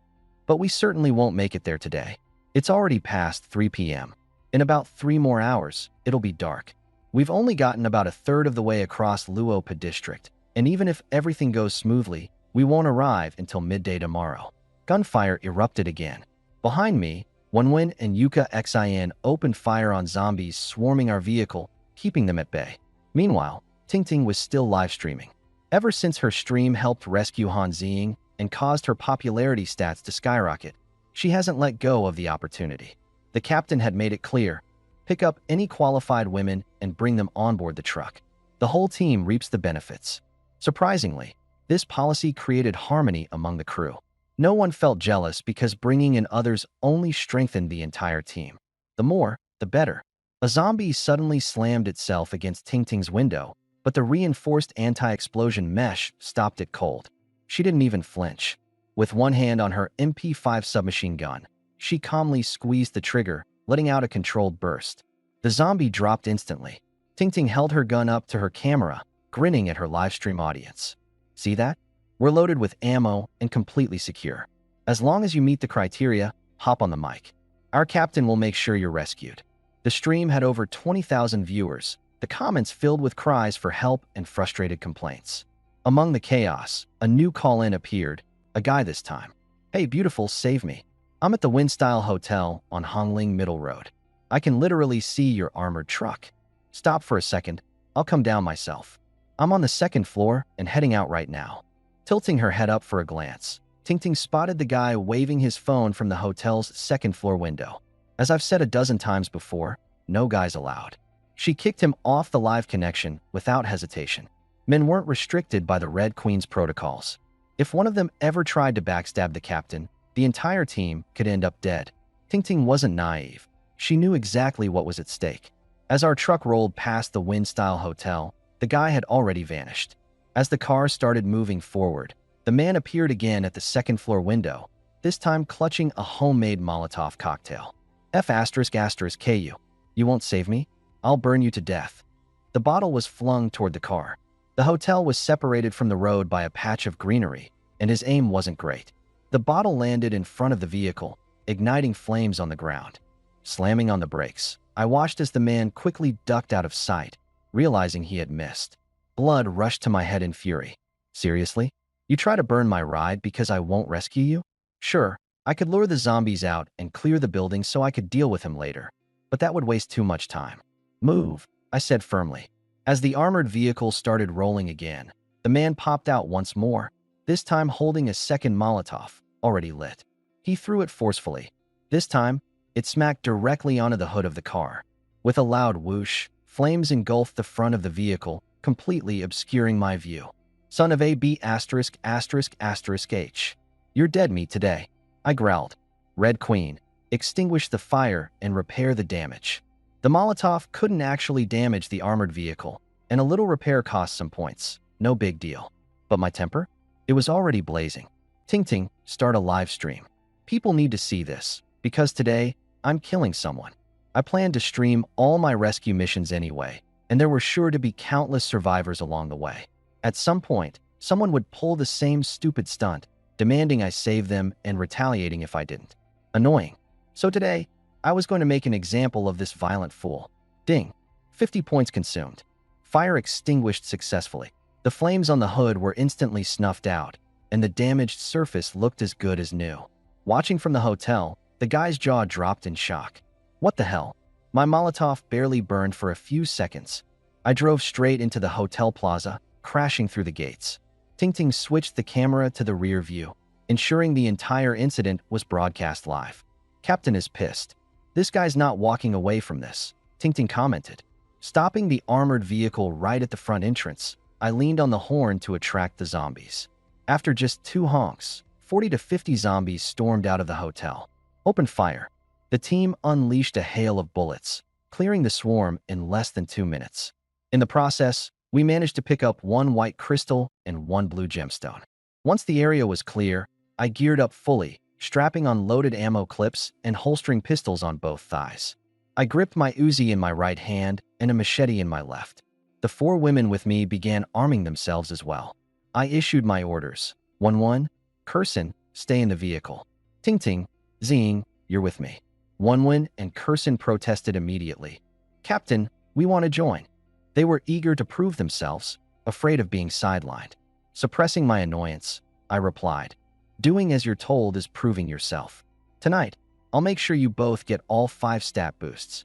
But we certainly won't make it there today. It's already past 3 p.m. In about 3 more hours, it'll be dark. We've only gotten about a third of the way across Luopa District, and even if everything goes smoothly, we won't arrive until midday tomorrow. Gunfire erupted again. Behind me, Wenwen and Yuka Xin opened fire on zombies swarming our vehicle, keeping them at bay. Meanwhile, Tingting was still live streaming. Ever since her stream helped rescue Han Ziying and caused her popularity stats to skyrocket, she hasn't let go of the opportunity. The captain had made it clear, pick up any qualified women and bring them on board the truck. The whole team reaps the benefits. Surprisingly, this policy created harmony among the crew. No one felt jealous because bringing in others only strengthened the entire team. The more, the better. A zombie suddenly slammed itself against Tingting's window, but the reinforced anti-explosion mesh stopped it cold. She didn't even flinch. With one hand on her MP5 submachine gun, she calmly squeezed the trigger, letting out a controlled burst. The zombie dropped instantly. Tingting held her gun up to her camera, grinning at her livestream audience. See that? We're loaded with ammo and completely secure. As long as you meet the criteria, hop on the mic. Our captain will make sure you're rescued. The stream had over 20,000 viewers, the comments filled with cries for help and frustrated complaints. Among the chaos, a new call-in appeared, a guy this time. Hey beautiful, save me. I'm at the Windstyle Hotel on Hongling Middle Road. I can literally see your armored truck. Stop for a second, I'll come down myself. I'm on the 2nd floor and heading out right now. Tilting her head up for a glance, Tingting spotted the guy waving his phone from the hotel's 2nd floor window. As I've said a dozen times before, no guys allowed. She kicked him off the live connection without hesitation. Men weren't restricted by the Red Queen's protocols. If one of them ever tried to backstab the captain, the entire team could end up dead. Tingting wasn't naive. She knew exactly what was at stake. As our truck rolled past the Windstyle Hotel, the guy had already vanished. As the car started moving forward, the man appeared again at the 2nd floor window, this time clutching a homemade Molotov cocktail. F***KU. You won't save me? I'll burn you to death. The bottle was flung toward the car. The hotel was separated from the road by a patch of greenery, and his aim wasn't great. The bottle landed in front of the vehicle, igniting flames on the ground. Slamming on the brakes, I watched as the man quickly ducked out of sight, realizing he had missed. Blood rushed to my head in fury. Seriously? You try to burn my ride because I won't rescue you? Sure, I could lure the zombies out and clear the building so I could deal with him later, but that would waste too much time. Move, I said firmly. As the armored vehicle started rolling again, the man popped out once more, this time holding a second Molotov, already lit. He threw it forcefully. This time, it smacked directly onto the hood of the car. With a loud whoosh, flames engulfed the front of the vehicle, completely obscuring my view. Son of a B*******H. You're dead meat today. I growled. Red Queen, extinguish the fire and repair the damage. The Molotov couldn't actually damage the armored vehicle, and a little repair cost some points. No big deal. But my temper? It was already blazing. Ting Ting, start a live stream. People need to see this, because today, I'm killing someone. I planned to stream all my rescue missions anyway, and there were sure to be countless survivors along the way. At some point, someone would pull the same stupid stunt, demanding I save them and retaliating if I didn't. Annoying. So today, I was going to make an example of this violent fool. Ding. 50 points consumed. Fire extinguished successfully. The flames on the hood were instantly snuffed out, and the damaged surface looked as good as new. Watching from the hotel, the guy's jaw dropped in shock. What the hell? My Molotov barely burned for a few seconds. I drove straight into the hotel plaza, crashing through the gates. Ting Ting switched the camera to the rear view, ensuring the entire incident was broadcast live. Captain is pissed. This guy's not walking away from this, Ting Ting commented. Stopping the armored vehicle right at the front entrance, I leaned on the horn to attract the zombies. After just 2 honks, 40 to 50 zombies stormed out of the hotel. Open fire. The team unleashed a hail of bullets, clearing the swarm in less than 2 minutes. In the process, we managed to pick up 1 white crystal and 1 blue gemstone. Once the area was clear, I geared up fully, strapping on loaded ammo clips and holstering pistols on both thighs. I gripped my Uzi in my right hand and a machete in my left. The 4 women with me began arming themselves as well. I issued my orders. 1-1, Kursin, stay in the vehicle. Ting Ting, Zing, you're with me. 1-1 and Kursin protested immediately. Captain, we want to join. They were eager to prove themselves, afraid of being sidelined. Suppressing my annoyance, I replied, doing as you're told is proving yourself. Tonight, I'll make sure you both get all 5 stat boosts.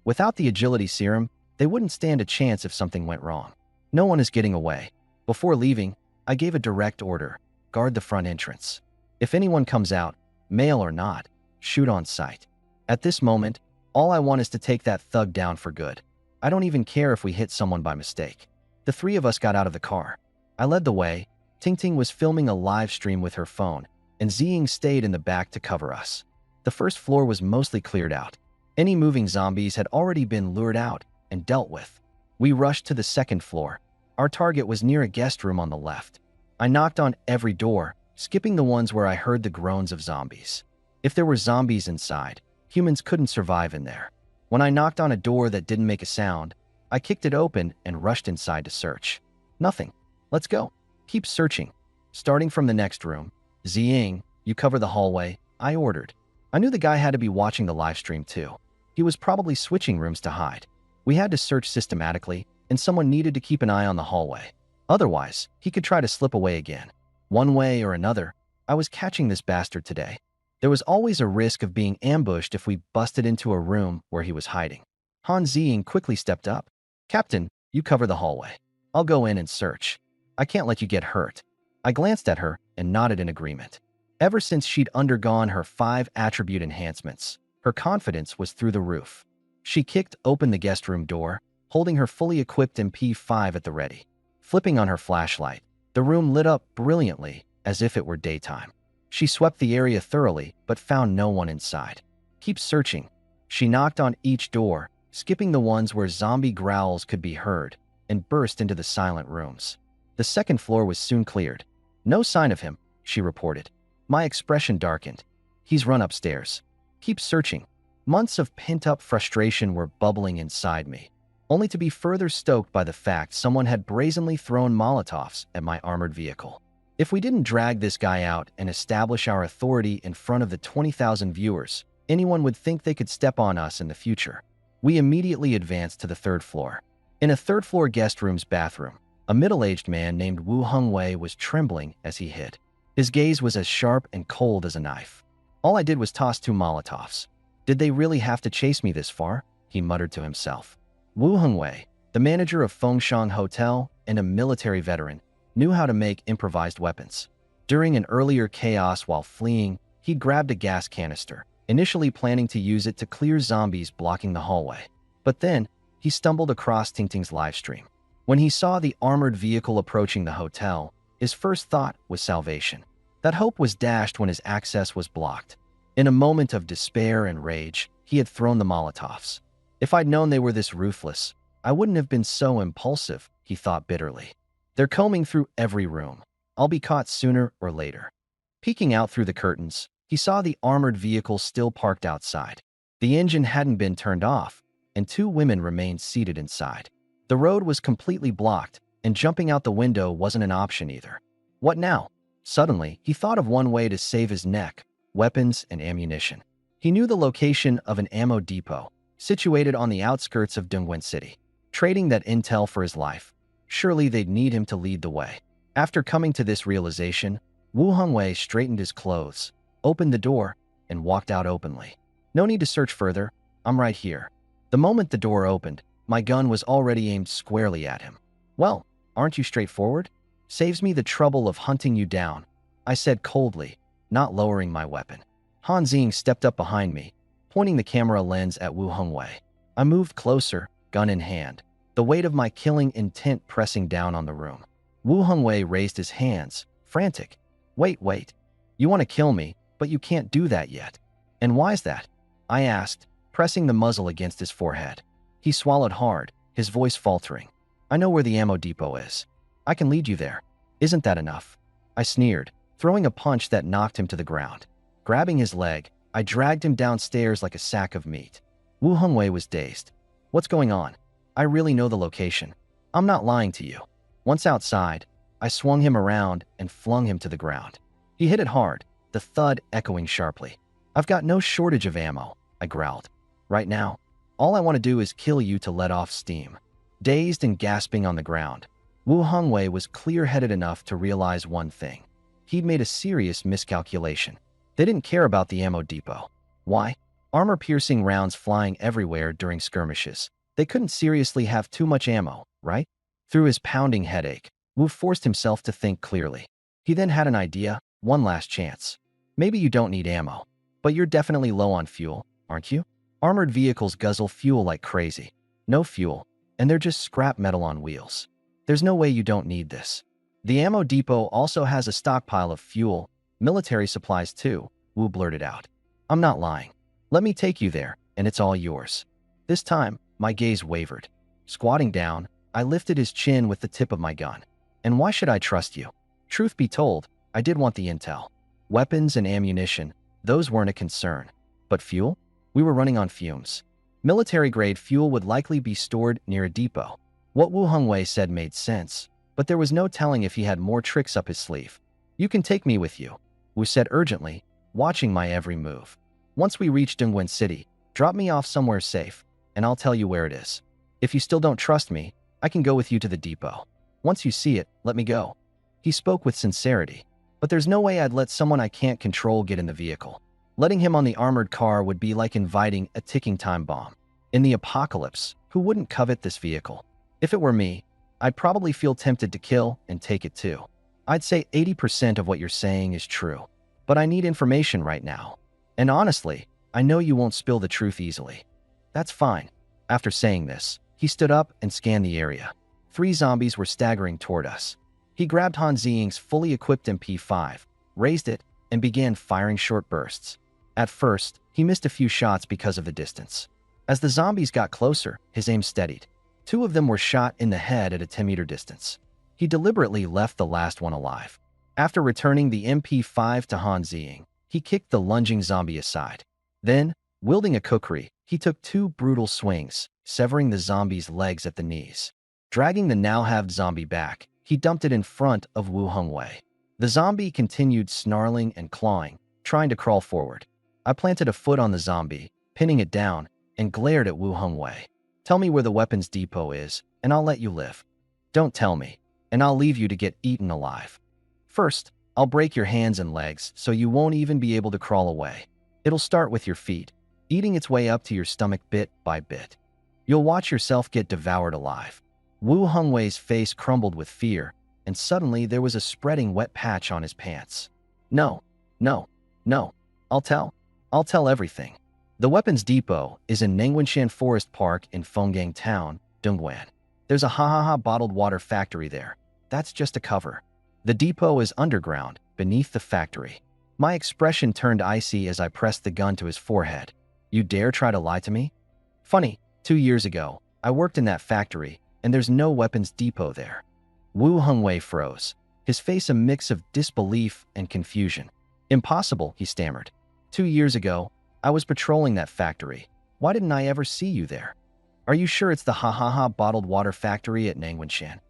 Without the agility serum, they wouldn't stand a chance if something went wrong. No one is getting away. Before leaving, I gave a direct order, guard the front entrance. If anyone comes out, male or not, shoot on sight. At this moment, all I want is to take that thug down for good. I don't even care if we hit someone by mistake. The 3 of us got out of the car. I led the way. Ting Ting was filming a live stream with her phone, and Ziying stayed in the back to cover us. The first floor was mostly cleared out. Any moving zombies had already been lured out and dealt with. We rushed to the second floor. Our target was near a guest room on the left. I knocked on every door, skipping the ones where I heard the groans of zombies. If there were zombies inside, humans couldn't survive in there. When I knocked on a door that didn't make a sound, I kicked it open and rushed inside to search. Nothing. Let's go. Keep searching. Starting from the next room. Ziying, you cover the hallway, I ordered. I knew the guy had to be watching the live stream too. He was probably switching rooms to hide. We had to search systematically, and someone needed to keep an eye on the hallway. Otherwise, he could try to slip away again. One way or another, I was catching this bastard today. There was always a risk of being ambushed if we busted into a room where he was hiding. Han Ziying quickly stepped up. Captain, you cover the hallway. I'll go in and search. I can't let you get hurt. I glanced at her and nodded in agreement. Ever since she'd undergone her 5 attribute enhancements, her confidence was through the roof. She kicked open the guest room door, holding her fully equipped MP5 at the ready. Flipping on her flashlight, the room lit up brilliantly as if it were daytime. She swept the area thoroughly, but found no one inside. Keep searching. She knocked on each door, skipping the ones where zombie growls could be heard, and burst into the silent rooms. The second floor was soon cleared. No sign of him, she reported. My expression darkened. He's run upstairs. Keep searching. Months of pent-up frustration were bubbling inside me, only to be further stoked by the fact someone had brazenly thrown Molotovs at my armored vehicle. If we didn't drag this guy out and establish our authority in front of the 20,000 viewers, anyone would think they could step on us in the future. We immediately advanced to the 3rd floor. In a 3rd-floor guest room's bathroom, a middle-aged man named Wu Hongwei was trembling as he hid. His gaze was as sharp and cold as a knife. All I did was toss 2 Molotovs. Did they really have to chase me this far? He muttered to himself. Wu Hongwei, the manager of Fengshang Hotel and a military veteran, knew how to make improvised weapons. During an earlier chaos while fleeing, he grabbed a gas canister, initially planning to use it to clear zombies blocking the hallway. But then, he stumbled across Ting Ting's livestream. When he saw the armored vehicle approaching the hotel, his first thought was salvation. That hope was dashed when his access was blocked. In a moment of despair and rage, he had thrown the Molotovs. If I'd known they were this ruthless, I wouldn't have been so impulsive, he thought bitterly. They're combing through every room. I'll be caught sooner or later. Peeking out through the curtains, he saw the armored vehicle still parked outside. The engine hadn't been turned off, and 2 women remained seated inside. The road was completely blocked, and jumping out the window wasn't an option either. What now? Suddenly, he thought of one way to save his neck: weapons and ammunition. He knew the location of an ammo depot, situated on the outskirts of Dongguan City. Trading that intel for his life. Surely they'd need him to lead the way. After coming to this realization, Wu Hongwei straightened his clothes, opened the door, and walked out openly. No need to search further. I'm right here. The moment the door opened, my gun was already aimed squarely at him. Well, aren't you straightforward? Saves me the trouble of hunting you down, I said coldly, not lowering my weapon. Han Xing stepped up behind me, pointing the camera lens at Wu Hongwei. I moved closer, gun in hand, the weight of my killing intent pressing down on the room. Wu Hongwei raised his hands, frantic. Wait. You want to kill me, but you can't do that yet. And why's that? I asked, pressing the muzzle against his forehead. He swallowed hard, his voice faltering. I know where the ammo depot is. I can lead you there. Isn't that enough? I sneered, throwing a punch that knocked him to the ground. Grabbing his leg, I dragged him downstairs like a sack of meat. Wu Hongwei was dazed. What's going on? I really know the location. I'm not lying to you. Once outside, I swung him around and flung him to the ground. He hit it hard, the thud echoing sharply. I've got no shortage of ammo, I growled. Right now, all I want to do is kill you to let off steam. Dazed and gasping on the ground, Wu Hongwei was clear-headed enough to realize one thing. He'd made a serious miscalculation. They didn't care about the ammo depot. Why? Armor-piercing rounds flying everywhere during skirmishes. They couldn't seriously have too much ammo, right? Through his pounding headache, Wu forced himself to think clearly. He then had an idea, one last chance. Maybe you don't need ammo, but you're definitely low on fuel, aren't you? Armored vehicles guzzle fuel like crazy. No fuel, and they're just scrap metal on wheels. There's no way you don't need this. The ammo depot also has a stockpile of fuel, military supplies too, Wu blurted out. I'm not lying. Let me take you there, and it's all yours. This time, my gaze wavered. Squatting down, I lifted his chin with the tip of my gun. And why should I trust you? Truth be told, I did want the intel. Weapons and ammunition, those weren't a concern. But fuel? We were running on fumes. Military-grade fuel would likely be stored near a depot. What Wu Hongwei said made sense, but there was no telling if he had more tricks up his sleeve. You can take me with you, Wu said urgently, watching my every move. Once we reach Dongguan City, drop me off somewhere safe, and I'll tell you where it is. If you still don't trust me, I can go with you to the depot. Once you see it, let me go. He spoke with sincerity, but there's no way I'd let someone I can't control get in the vehicle. Letting him on the armored car would be like inviting a ticking time bomb. In the apocalypse, who wouldn't covet this vehicle? If it were me, I'd probably feel tempted to kill and take it too. I'd say 80% of what you're saying is true, but I need information right now. And honestly, I know you won't spill the truth easily. That's fine. After saying this, he stood up and scanned the area. 3 zombies were staggering toward us. He grabbed Han Ziying's fully equipped MP5, raised it, and began firing short bursts. At first, he missed a few shots because of the distance. As the zombies got closer, his aim steadied. 2 of them were shot in the head at a 10-meter distance. He deliberately left the last one alive. After returning the MP5 to Han Ziying, he kicked the lunging zombie aside. Then, wielding a kukri, he took 2 brutal swings, severing the zombie's legs at the knees. Dragging the now-halved zombie back, he dumped it in front of Wu Hongwei. The zombie continued snarling and clawing, trying to crawl forward. I planted a foot on the zombie, pinning it down, and glared at Wu Hongwei. Tell me where the weapons depot is, and I'll let you live. Don't tell me, and I'll leave you to get eaten alive. First, I'll break your hands and legs so you won't even be able to crawl away. It'll start with your feet, eating its way up to your stomach bit by bit. You'll watch yourself get devoured alive. Wu Hongwei's face crumbled with fear, and suddenly there was a spreading wet patch on his pants. No. I'll tell everything. The weapons depot is in Nangwanshan Forest Park in Fenggang Town, Dongguan. There's a bottled water factory there. That's just a cover. The depot is underground, beneath the factory. My expression turned icy as I pressed the gun to his forehead. You dare try to lie to me? Funny, 2 years ago, I worked in that factory, and there's no weapons depot there. Wu Hongwei froze, his face a mix of disbelief and confusion. Impossible, he stammered. 2 years ago, I was patrolling that factory. Why didn't I ever see you there? Are you sure it's the ha bottled water factory at Nangwenshan?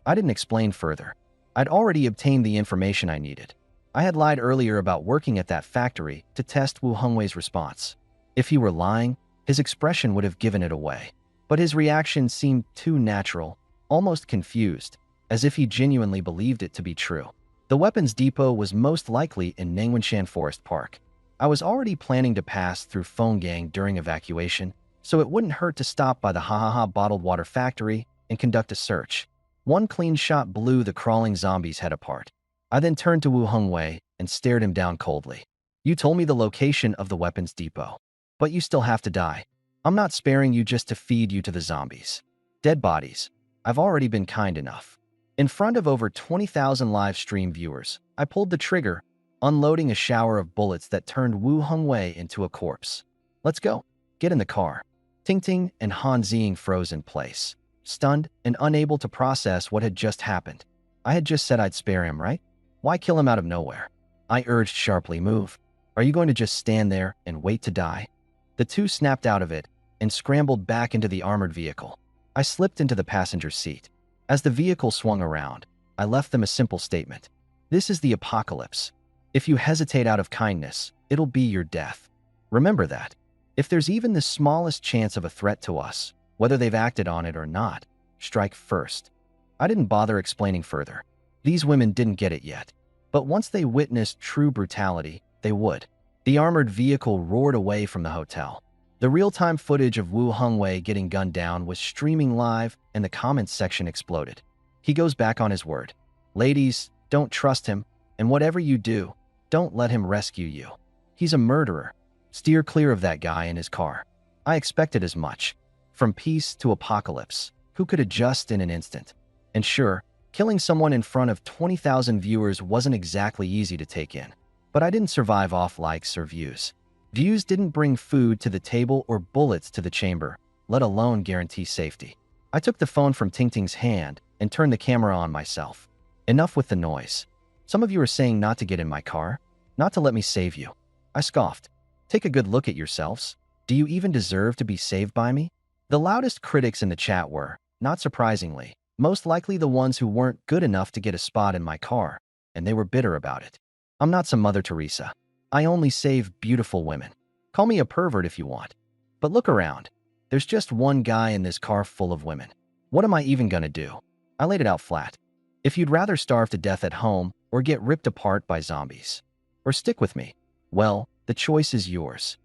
I didn't explain further. I'd already obtained the information I needed. I had lied earlier about working at that factory to test Wu Hongwei's response. If he were lying, his expression would have given it away. But his reaction seemed too natural, almost confused, as if he genuinely believed it to be true. The weapons depot was most likely in Nangwenshan Forest Park. I was already planning to pass through Fenggang during evacuation, so it wouldn't hurt to stop by the ha bottled water factory and conduct a search. One clean shot blew the crawling zombie's head apart. I then turned to Wu Hongwei and stared him down coldly. You told me the location of the weapons depot, but you still have to die. I'm not sparing you just to feed you to the zombies. Dead bodies. I've already been kind enough. In front of over 20,000 live stream viewers, I pulled the trigger, unloading a shower of bullets that turned Wu Hongwei into a corpse. Let's go. Get in the car. Ting Ting and Han Ziying froze in place, stunned and unable to process what had just happened. I had just said I'd spare him, right? Why kill him out of nowhere? I urged sharply. Move. Are you going to just stand there and wait to die? The two snapped out of it and scrambled back into the armored vehicle. I slipped into the passenger seat. As the vehicle swung around, I left them a simple statement. This is the apocalypse. If you hesitate out of kindness, it'll be your death. Remember that. If there's even the smallest chance of a threat to us, whether they've acted on it or not, strike first. I didn't bother explaining further. These women didn't get it yet. But once they witnessed true brutality, they would. The armored vehicle roared away from the hotel. The real-time footage of Wu Hongwei getting gunned down was streaming live, and the comments section exploded. He goes back on his word. Ladies, don't trust him, and whatever you do, don't let him rescue you. He's a murderer. Steer clear of that guy in his car. I expected as much. From peace to apocalypse, who could adjust in an instant? And sure, killing someone in front of 20,000 viewers wasn't exactly easy to take in. But I didn't survive off likes or views. Views didn't bring food to the table or bullets to the chamber, let alone guarantee safety. I took the phone from Ting Ting's hand and turned the camera on myself. Enough with the noise. Some of you are saying not to get in my car, not to let me save you. I scoffed. Take a good look at yourselves. Do you even deserve to be saved by me? The loudest critics in the chat were, not surprisingly, most likely the ones who weren't good enough to get a spot in my car, and they were bitter about it. I'm not some Mother Teresa. I only save beautiful women. Call me a pervert if you want. But look around. There's just one guy in this car full of women. What am I even gonna do? I laid it out flat. If you'd rather starve to death at home or get ripped apart by zombies, or stick with me, well, the choice is yours.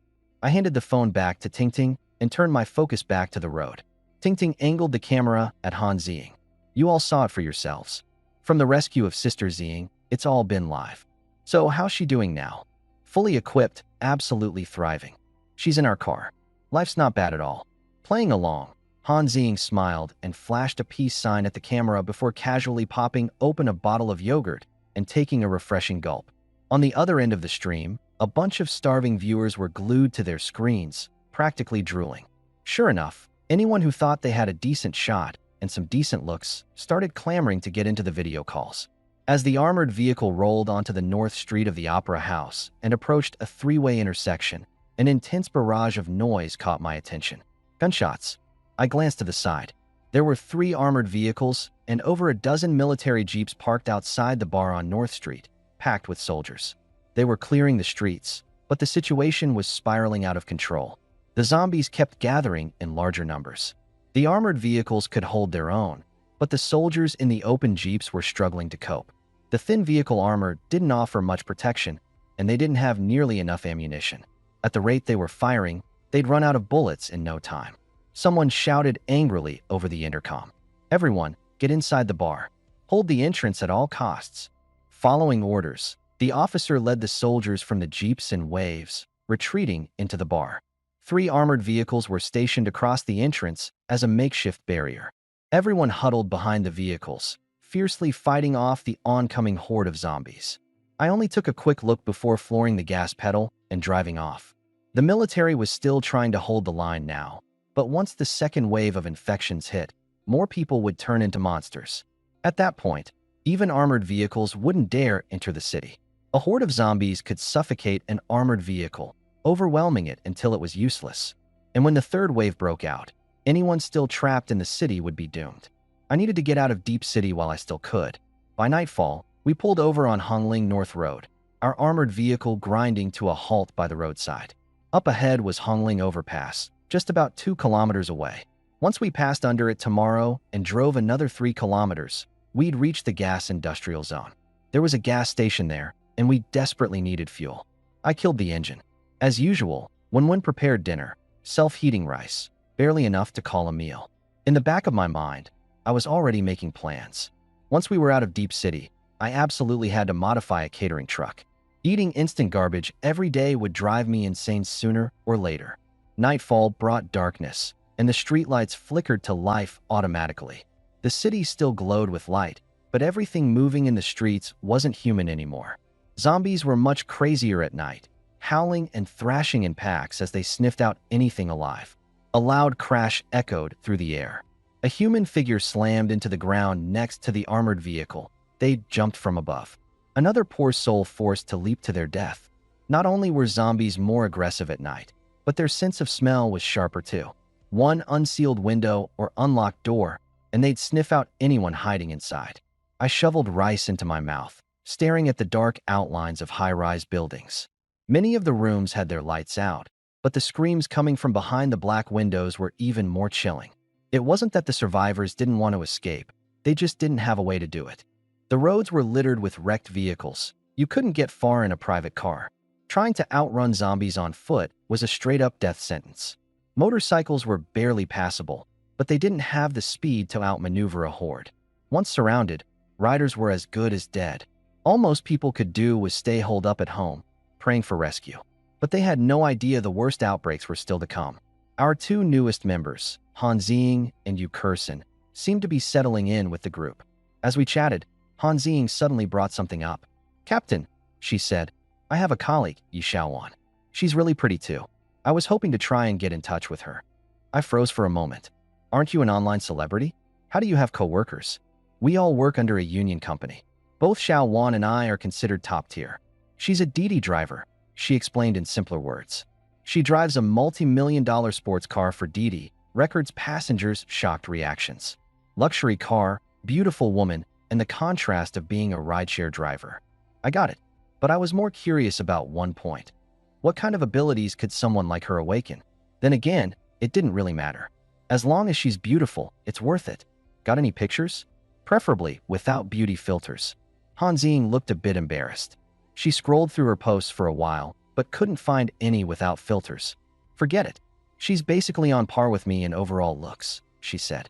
I handed the phone back to Ting Ting and turned my focus back to the road. Ting Ting angled the camera at Han Ziying. You all saw it for yourselves. From the rescue of Sister Ziying, it's all been live. So how's she doing now? Fully equipped, absolutely thriving. She's in our car. Life's not bad at all. Playing along. Han Ziying smiled and flashed a peace sign at the camera before casually popping open a bottle of yogurt and taking a refreshing gulp. On the other end of the stream, a bunch of starving viewers were glued to their screens, practically drooling. Sure enough, anyone who thought they had a decent shot and some decent looks started clamoring to get into the video calls. As the armored vehicle rolled onto the north street of the Opera House and approached a three-way intersection, an intense barrage of noise caught my attention. Gunshots. I glanced to the side. There were 3 armored vehicles and over a dozen military jeeps parked outside the bar on North Street, packed with soldiers. They were clearing the streets, but the situation was spiraling out of control. The zombies kept gathering in larger numbers. The armored vehicles could hold their own, but the soldiers in the open jeeps were struggling to cope. The thin vehicle armor didn't offer much protection, and they didn't have nearly enough ammunition. At the rate they were firing, they'd run out of bullets in no time. Someone shouted angrily over the intercom. Everyone, get inside the bar. Hold the entrance at all costs. Following orders, the officer led the soldiers from the jeeps in waves, retreating into the bar. 3 armored vehicles were stationed across the entrance as a makeshift barrier. Everyone huddled behind the vehicles, fiercely fighting off the oncoming horde of zombies. I only took a quick look before flooring the gas pedal and driving off. The military was still trying to hold the line now, but once the second wave of infections hit, more people would turn into monsters. At that point, even armored vehicles wouldn't dare enter the city. A horde of zombies could suffocate an armored vehicle, overwhelming it until it was useless. And when the third wave broke out, anyone still trapped in the city would be doomed. I needed to get out of Deep City while I still could. By nightfall, we pulled over on Hongling North Road, our armored vehicle grinding to a halt by the roadside. Up ahead was Hongling Overpass, just about 2 kilometers away. Once we passed under it tomorrow and drove another 3 kilometers, we'd reach the gas industrial zone. There was a gas station there, and we desperately needed fuel. I killed the engine. As usual, Wen prepared dinner, self-heating rice, barely enough to call a meal. In the back of my mind, I was already making plans. Once we were out of Deep City, I absolutely had to modify a catering truck. Eating instant garbage every day would drive me insane sooner or later. Nightfall brought darkness, and the streetlights flickered to life automatically. The city still glowed with light, but everything moving in the streets wasn't human anymore. Zombies were much crazier at night, howling and thrashing in packs as they sniffed out anything alive. A loud crash echoed through the air. A human figure slammed into the ground next to the armored vehicle. They jumped from above. Another poor soul forced to leap to their death. Not only were zombies more aggressive at night, but their sense of smell was sharper too. One unsealed window or unlocked door, and they'd sniff out anyone hiding inside. I shoveled rice into my mouth, staring at the dark outlines of high-rise buildings. Many of the rooms had their lights out, but the screams coming from behind the black windows were even more chilling. It wasn't that the survivors didn't want to escape, they just didn't have a way to do it. The roads were littered with wrecked vehicles. You couldn't get far in a private car. Trying to outrun zombies on foot was a straight-up death sentence. Motorcycles were barely passable, but they didn't have the speed to outmaneuver a horde. Once surrounded, riders were as good as dead. All most people could do was stay holed up at home, praying for rescue. But they had no idea the worst outbreaks were still to come. Our 2 newest members, Han Ziying and Yu Kursin, seemed to be settling in with the group. As we chatted, Han Ziying suddenly brought something up. "Captain," she said, "I have a colleague, Yi Xiaowan. She's really pretty too. I was hoping to try and get in touch with her." I froze for a moment. "Aren't you an online celebrity? How do you have co-workers?" "We all work under a union company. Both Xiaowan and I are considered top tier. She's a Didi driver," she explained in simpler words. "She drives a multi-million-dollar sports car for Didi, records passengers' shocked reactions. Luxury car, beautiful woman, and the contrast of being a rideshare driver." I got it, but I was more curious about one point. What kind of abilities could someone like her awaken? Then again, it didn't really matter. As long as she's beautiful, it's worth it. "Got any pictures?" "Preferably without beauty filters." Han Ziying looked a bit embarrassed. She scrolled through her posts for a while, but couldn't find any without filters. "Forget it. She's basically on par with me in overall looks," she said.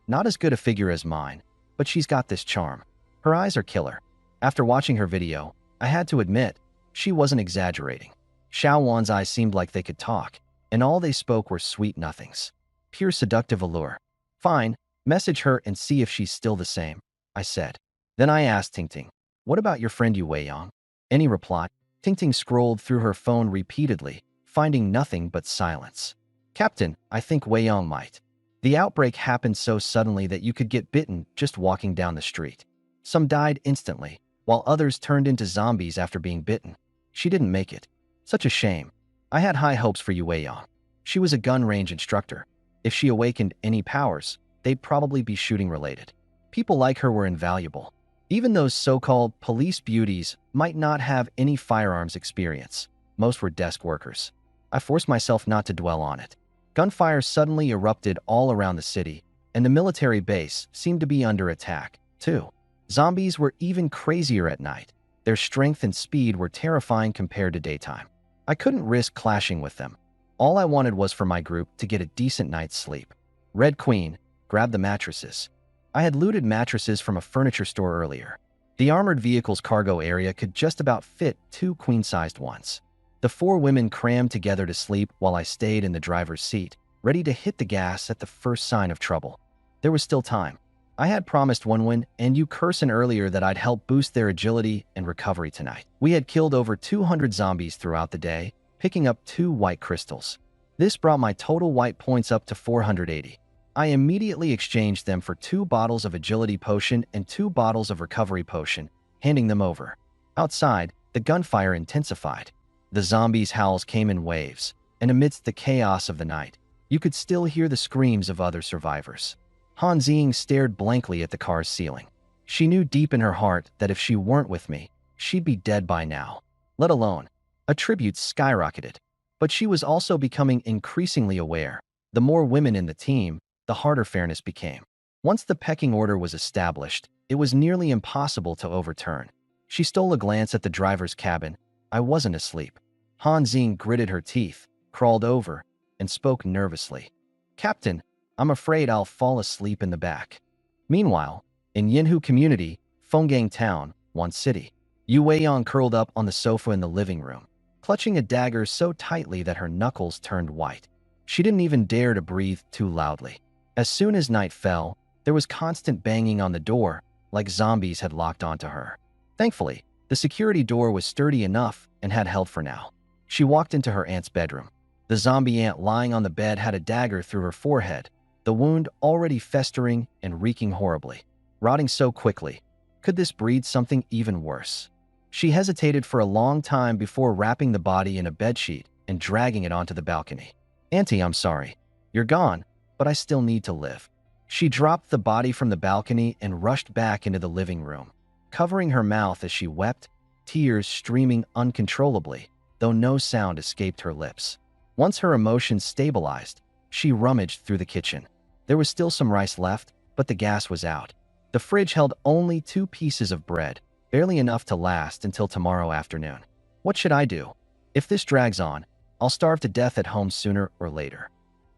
"Not as good a figure as mine, but she's got this charm. Her eyes are killer." After watching her video, I had to admit, she wasn't exaggerating. Xiaowan's eyes seemed like they could talk, and all they spoke were sweet nothings. Pure seductive allure. "Fine, message her and see if she's still the same," I said. Then I asked Tingting, "What about your friend Yu Weiyang?" Any reply? Tingting scrolled through her phone repeatedly, finding nothing but silence. "Captain, I think Weiyang might. The outbreak happened so suddenly that you could get bitten just walking down the street. Some died instantly, while others turned into zombies after being bitten. She didn't make it. Such a shame. I had high hopes for Yu Weiyang. She was a gun range instructor. If she awakened any powers, they'd probably be shooting related. People like her were invaluable. Even those so-called police beauties might not have any firearms experience. Most were desk workers." I forced myself not to dwell on it. Gunfire suddenly erupted all around the city, and the military base seemed to be under attack, too. Zombies were even crazier at night. Their strength and speed were terrifying compared to daytime. I couldn't risk clashing with them. All I wanted was for my group to get a decent night's sleep. Red Queen, grab the mattresses. I had looted mattresses from a furniture store earlier. The armored vehicle's cargo area could just about fit 2 queen-sized ones. The 4 women crammed together to sleep while I stayed in the driver's seat, ready to hit the gas at the first sign of trouble. There was still time. I had promised Wenwen and you Curson earlier that I'd help boost their agility and recovery tonight. We had killed over 200 zombies throughout the day, picking up 2 white crystals. This brought my total white points up to 480. I immediately exchanged them for 2 bottles of agility potion and 2 bottles of recovery potion, handing them over. Outside, the gunfire intensified. The zombies' howls came in waves, and amidst the chaos of the night, you could still hear the screams of other survivors. Han Ziying stared blankly at the car's ceiling. She knew deep in her heart that if she weren't with me, she'd be dead by now. Let alone, attributes skyrocketed. But she was also becoming increasingly aware. The more women in the team, the harder fairness became. Once the pecking order was established, it was nearly impossible to overturn. She stole a glance at the driver's cabin. I wasn't asleep. Han Ziying gritted her teeth, crawled over, and spoke nervously. Captain, I'm afraid I'll fall asleep in the back. Meanwhile, in Yinhu Community, Fenggang Town, One City, Yu Weiyang curled up on the sofa in the living room, clutching a dagger so tightly that her knuckles turned white. She didn't even dare to breathe too loudly. As soon as night fell, there was constant banging on the door, like zombies had locked onto her. Thankfully, the security door was sturdy enough and had held for now. She walked into her aunt's bedroom. The zombie aunt lying on the bed had a dagger through her forehead, the wound already festering and reeking horribly. Rotting so quickly. Could this breed something even worse? She hesitated for a long time before wrapping the body in a bedsheet and dragging it onto the balcony. Auntie, I'm sorry. You're gone, but I still need to live. She dropped the body from the balcony and rushed back into the living room, covering her mouth as she wept, tears streaming uncontrollably, though no sound escaped her lips. Once her emotions stabilized, she rummaged through the kitchen. There was still some rice left, but the gas was out. The fridge held only 2 pieces of bread, barely enough to last until tomorrow afternoon. What should I do? If this drags on, I'll starve to death at home sooner or later.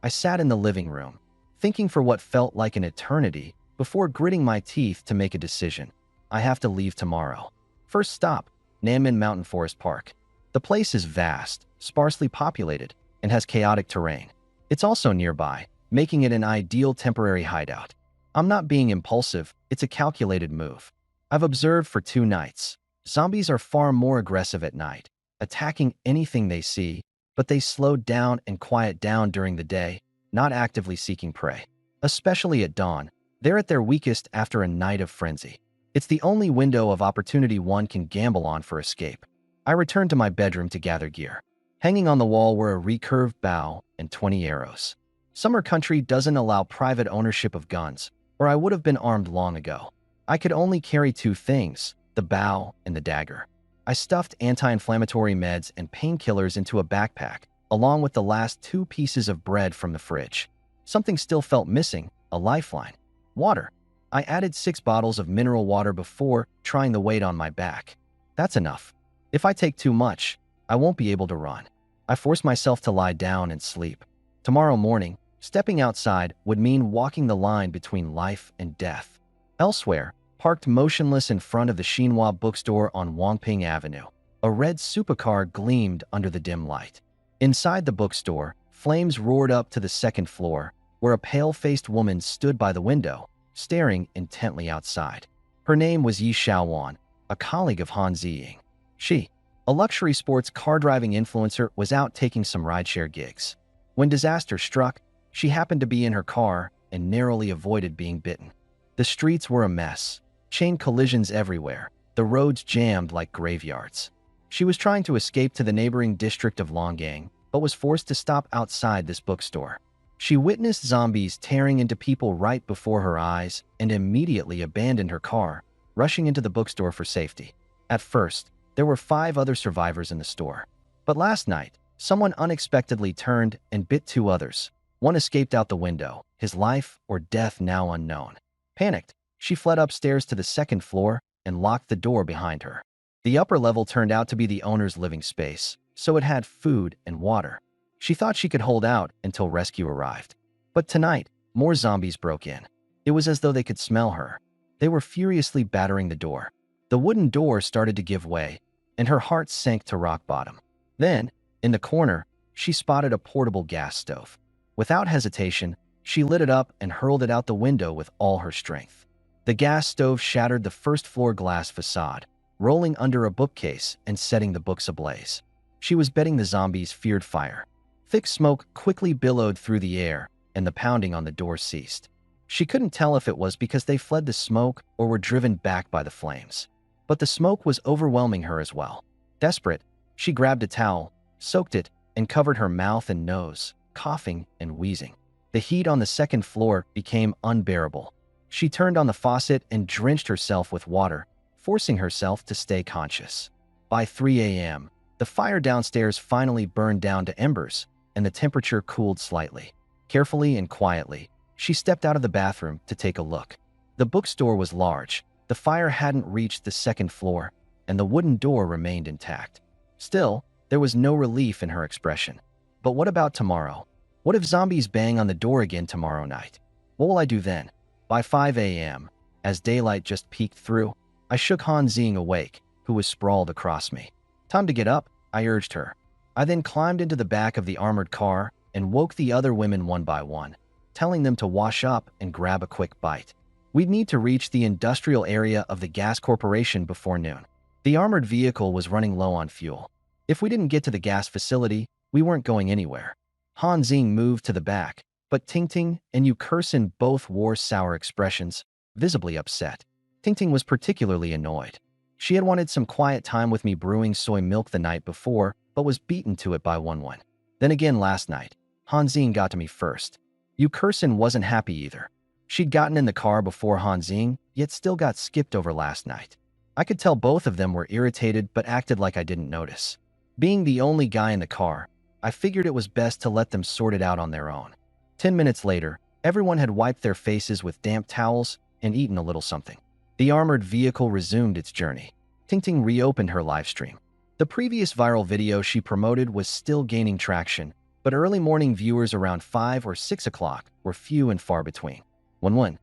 I sat in the living room, thinking for what felt like an eternity before gritting my teeth to make a decision. I have to leave tomorrow. First stop, Nanmin Mountain Forest Park. The place is vast, sparsely populated, and has chaotic terrain. It's also nearby, making it an ideal temporary hideout. I'm not being impulsive, it's a calculated move. I've observed for 2 nights. Zombies are far more aggressive at night, attacking anything they see, but they slow down and quiet down during the day, not actively seeking prey. Especially at dawn, they're at their weakest after a night of frenzy. It's the only window of opportunity one can gamble on for escape. I returned to my bedroom to gather gear. Hanging on the wall were a recurved bow and 20 arrows. Summer Country doesn't allow private ownership of guns, or I would have been armed long ago. I could only carry 2 things, the bow and the dagger. I stuffed anti-inflammatory meds and painkillers into a backpack, along with the last 2 pieces of bread from the fridge. Something still felt missing, a lifeline. Water. I added 6 bottles of mineral water before trying the weight on my back. That's enough. If I take too much, I won't be able to run. I forced myself to lie down and sleep. Tomorrow morning, stepping outside would mean walking the line between life and death. Elsewhere, parked motionless in front of the Xinhua bookstore on Wangping Avenue, a red supercar gleamed under the dim light. Inside the bookstore, flames roared up to the 2nd floor, where a pale-faced woman stood by the window, staring intently outside. Her name was Yi Xiaowan, a colleague of Han Ziying. She, a luxury sports car-driving influencer, was out taking some rideshare gigs. When disaster struck, she happened to be in her car and narrowly avoided being bitten. The streets were a mess, chain collisions everywhere, the roads jammed like graveyards. She was trying to escape to the neighboring district of Longgang, but was forced to stop outside this bookstore. She witnessed zombies tearing into people right before her eyes and immediately abandoned her car, rushing into the bookstore for safety. At first, there were 5 other survivors in the store. But last night, someone unexpectedly turned and bit 2 others. One escaped out the window, his life or death now unknown. Panicked, she fled upstairs to the 2nd floor and locked the door behind her. The upper level turned out to be the owner's living space, so it had food and water. She thought she could hold out until rescue arrived. But tonight, more zombies broke in. It was as though they could smell her. They were furiously battering the door. The wooden door started to give way, and her heart sank to rock bottom. Then, in the corner, she spotted a portable gas stove. Without hesitation, she lit it up and hurled it out the window with all her strength. The gas stove shattered the first-floor glass facade, rolling under a bookcase and setting the books ablaze. She was betting the zombies feared fire. Thick smoke quickly billowed through the air, and the pounding on the door ceased. She couldn't tell if it was because they fled the smoke or were driven back by the flames. But the smoke was overwhelming her as well. Desperate, she grabbed a towel, soaked it, and covered her mouth and nose, coughing and wheezing. The heat on the second floor became unbearable. She turned on the faucet and drenched herself with water, forcing herself to stay conscious. By 3 a.m., the fire downstairs finally burned down to embers, and the temperature cooled slightly. Carefully and quietly, she stepped out of the bathroom to take a look. The bookstore was large, the fire hadn't reached the second floor, and the wooden door remained intact. Still, there was no relief in her expression. But what about tomorrow? What if zombies bang on the door again tomorrow night? What will I do then? By 5 a.m., as daylight just peeked through, I shook Han Xing awake, who was sprawled across me. Time to get up, I urged her. I then climbed into the back of the armored car and woke the other women one by one, telling them to wash up and grab a quick bite. We'd need to reach the industrial area of the gas corporation before noon. The armored vehicle was running low on fuel. If we didn't get to the gas facility, we weren't going anywhere. Han Xing moved to the back, but Tingting and Yukerson both wore sour expressions, visibly upset. Tingting was particularly annoyed. She had wanted some quiet time with me brewing soy milk the night before, but was beaten to it by One. Then again last night, Han Xing got to me first. Yukerson wasn't happy either. She'd gotten in the car before Han Xing, yet still got skipped over last night. I could tell both of them were irritated but acted like I didn't notice. Being the only guy in the car, I figured it was best to let them sort it out on their own. 10 minutes later, everyone had wiped their faces with damp towels and eaten a little something. The armored vehicle resumed its journey. Tingting reopened her livestream. The previous viral video she promoted was still gaining traction, but early morning viewers around 5 or 6 o'clock were few and far between. One,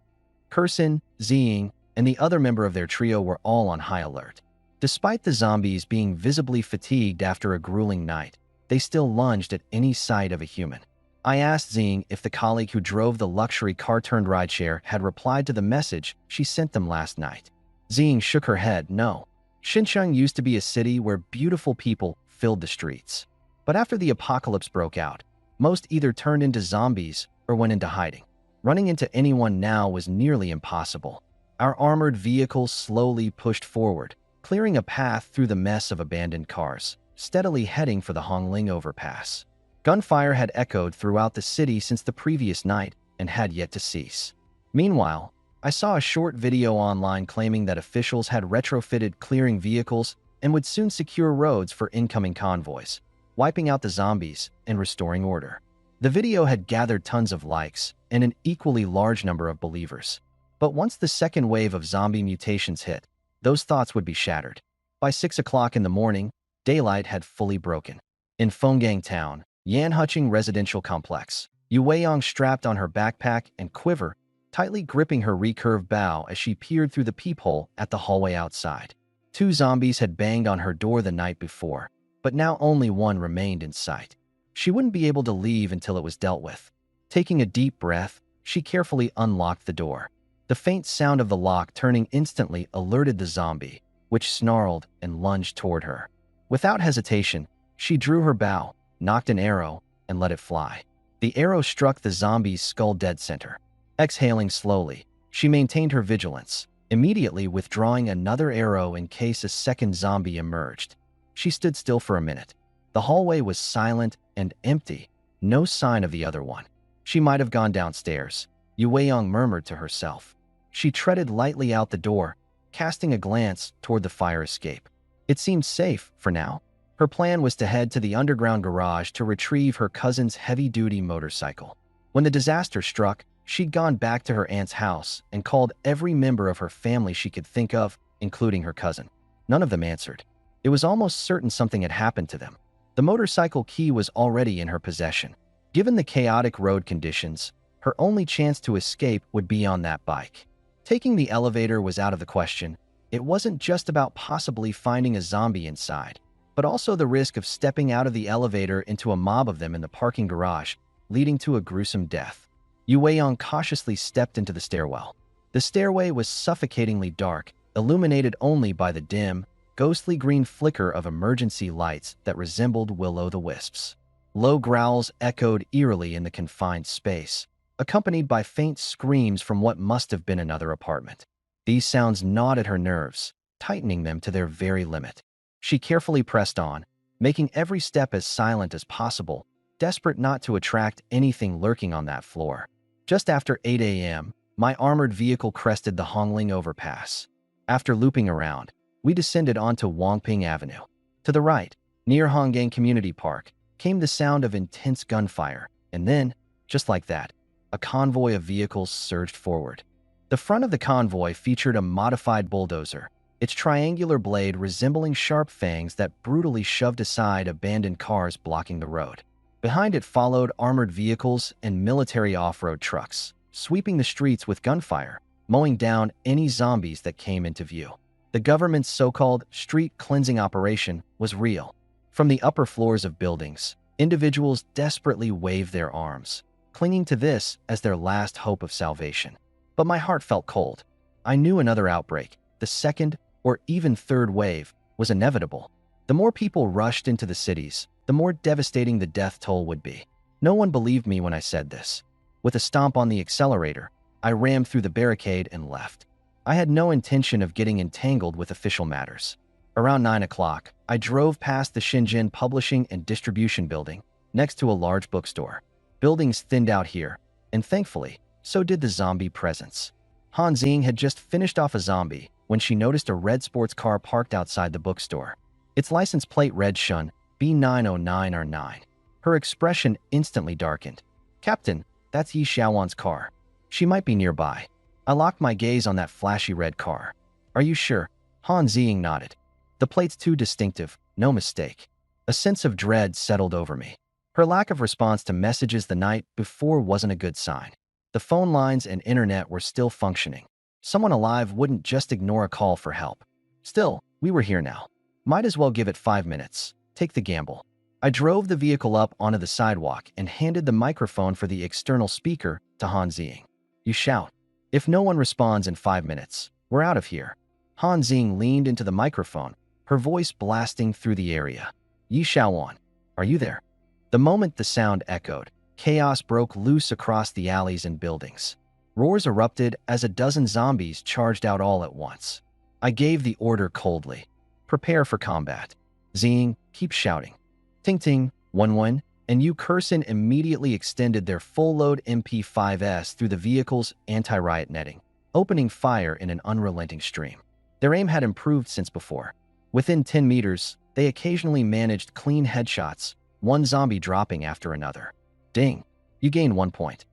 Kursin, Ziying, and the other member of their trio were all on high alert. Despite the zombies being visibly fatigued after a grueling night, they still lunged at any sight of a human. I asked Ziying if the colleague who drove the luxury car-turned-rideshare had replied to the message she sent them last night. Ziying shook her head, no. Xinjiang used to be a city where beautiful people filled the streets. But after the apocalypse broke out, most either turned into zombies or went into hiding. Running into anyone now was nearly impossible. Our armored vehicle slowly pushed forward, clearing a path through the mess of abandoned cars, steadily heading for the Hongling overpass. Gunfire had echoed throughout the city since the previous night and had yet to cease. Meanwhile, I saw a short video online claiming that officials had retrofitted clearing vehicles and would soon secure roads for incoming convoys, wiping out the zombies and restoring order. The video had gathered tons of likes and an equally large number of believers. But once the second wave of zombie mutations hit, those thoughts would be shattered. By 6 o'clock in the morning, daylight had fully broken. In Fenggang Town, Yanhuching Residential Complex, Yu Weiyang strapped on her backpack and quiver, tightly gripping her recurved bow as she peered through the peephole at the hallway outside. 2 zombies had banged on her door the night before, but now only one remained in sight. She wouldn't be able to leave until it was dealt with. Taking a deep breath, she carefully unlocked the door. The faint sound of the lock turning instantly alerted the zombie, which snarled and lunged toward her. Without hesitation, she drew her bow, knocked an arrow, and let it fly. The arrow struck the zombie's skull dead center. Exhaling slowly, she maintained her vigilance, immediately withdrawing another arrow in case a second zombie emerged. She stood still for a minute. The hallway was silent and empty, no sign of the other one. She might have gone downstairs, Yu Weiyang murmured to herself. She treaded lightly out the door, casting a glance toward the fire escape. It seemed safe for now. Her plan was to head to the underground garage to retrieve her cousin's heavy-duty motorcycle. When the disaster struck, she'd gone back to her aunt's house and called every member of her family she could think of, including her cousin. None of them answered. It was almost certain something had happened to them. The motorcycle key was already in her possession. Given the chaotic road conditions, her only chance to escape would be on that bike. Taking the elevator was out of the question. It wasn't just about possibly finding a zombie inside, but also the risk of stepping out of the elevator into a mob of them in the parking garage, leading to a gruesome death. Yu Weiyang cautiously stepped into the stairwell. The stairway was suffocatingly dark, illuminated only by the dim, ghostly green flicker of emergency lights that resembled will-o'-the-wisps. Low growls echoed eerily in the confined space, accompanied by faint screams from what must have been another apartment. These sounds gnawed at her nerves, tightening them to their very limit. She carefully pressed on, making every step as silent as possible, desperate not to attract anything lurking on that floor. Just after 8 a.m., my armored vehicle crested the Hongling overpass. After looping around, we descended onto Wangping Avenue. To the right, near Honggang Community Park, came the sound of intense gunfire, and then, just like that, a convoy of vehicles surged forward. The front of the convoy featured a modified bulldozer, its triangular blade resembling sharp fangs that brutally shoved aside abandoned cars blocking the road. Behind it followed armored vehicles and military off-road trucks, sweeping the streets with gunfire, mowing down any zombies that came into view. The government's so-called street cleansing operation was real. From the upper floors of buildings, individuals desperately waved their arms, clinging to this as their last hope of salvation. But my heart felt cold. I knew another outbreak, the second or even third wave, was inevitable. The more people rushed into the cities, the more devastating the death toll would be. No one believed me when I said this. With a stomp on the accelerator, I rammed through the barricade and left. I had no intention of getting entangled with official matters. Around 9 o'clock, I drove past the Shenzhen Publishing and Distribution Building, next to a large bookstore. Buildings thinned out here, and thankfully, so did the zombie presence. Han Xing had just finished off a zombie when she noticed a red sports car parked outside the bookstore. Its license plate read Shun B909R9. Her expression instantly darkened. "Captain, that's Yi Xiaowan's car. She might be nearby." I locked my gaze on that flashy red car. "Are you sure?" Han Xing nodded. "The plate's too distinctive, no mistake." A sense of dread settled over me. Her lack of response to messages the night before wasn't a good sign. The phone lines and internet were still functioning. Someone alive wouldn't just ignore a call for help. Still, we were here now. Might as well give it 5 minutes. Take the gamble. I drove the vehicle up onto the sidewalk and handed the microphone for the external speaker to Han Xing. "You shout. If no one responds in 5 minutes, we're out of here." Han Xing leaned into the microphone, her voice blasting through the area. "Yi Xiaowan, are you there?" The moment the sound echoed, chaos broke loose across the alleys and buildings. Roars erupted as a dozen zombies charged out all at once. I gave the order coldly. "Prepare for combat." Xing, keep shouting. Ting ting, 1-1, and Yu Kursin immediately extended their full-load MP5s through the vehicle's anti-riot netting, opening fire in an unrelenting stream. Their aim had improved since before. Within 10 meters, they occasionally managed clean headshots, one zombie dropping after another. Ding. You gained 1 point.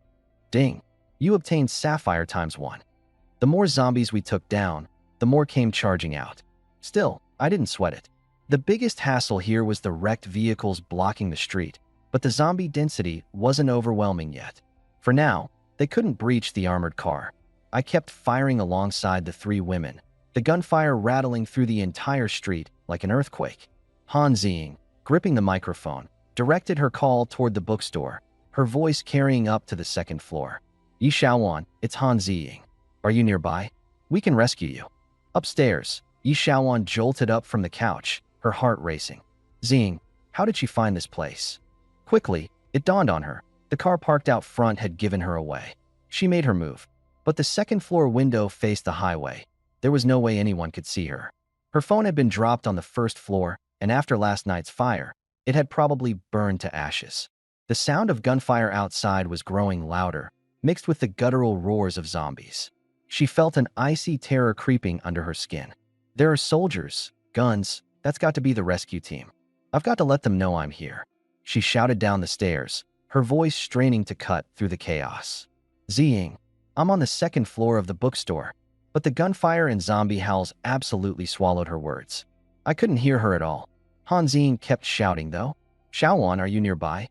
Ding. You obtained Sapphire ×1. The more zombies we took down, the more came charging out. Still, I didn't sweat it. The biggest hassle here was the wrecked vehicles blocking the street, but the zombie density wasn't overwhelming yet. For now, they couldn't breach the armored car. I kept firing alongside the 3 women, the gunfire rattling through the entire street like an earthquake. Han Xing, gripping the microphone, directed her call toward the bookstore, her voice carrying up to the 2nd floor. "Yi Xiaowan, it's Han Xing. Are you nearby? We can rescue you." Upstairs, Yi Xiaowan jolted up from the couch, her heart racing. "Xing, how did she find this place?" Quickly, it dawned on her. The car parked out front had given her away. She made her move, but the 2nd floor window faced the highway. There was no way anyone could see her. Her phone had been dropped on the 1st floor, and after last night's fire, it had probably burned to ashes. The sound of gunfire outside was growing louder, mixed with the guttural roars of zombies. She felt an icy terror creeping under her skin. There are soldiers, guns, that's got to be the rescue team. I've got to let them know I'm here. She shouted down the stairs, her voice straining to cut through the chaos. "Xing, I'm on the 2nd floor of the bookstore," but the gunfire and zombie howls absolutely swallowed her words. I couldn't hear her at all. Han Xing kept shouting though. "Xiaowan, are you nearby?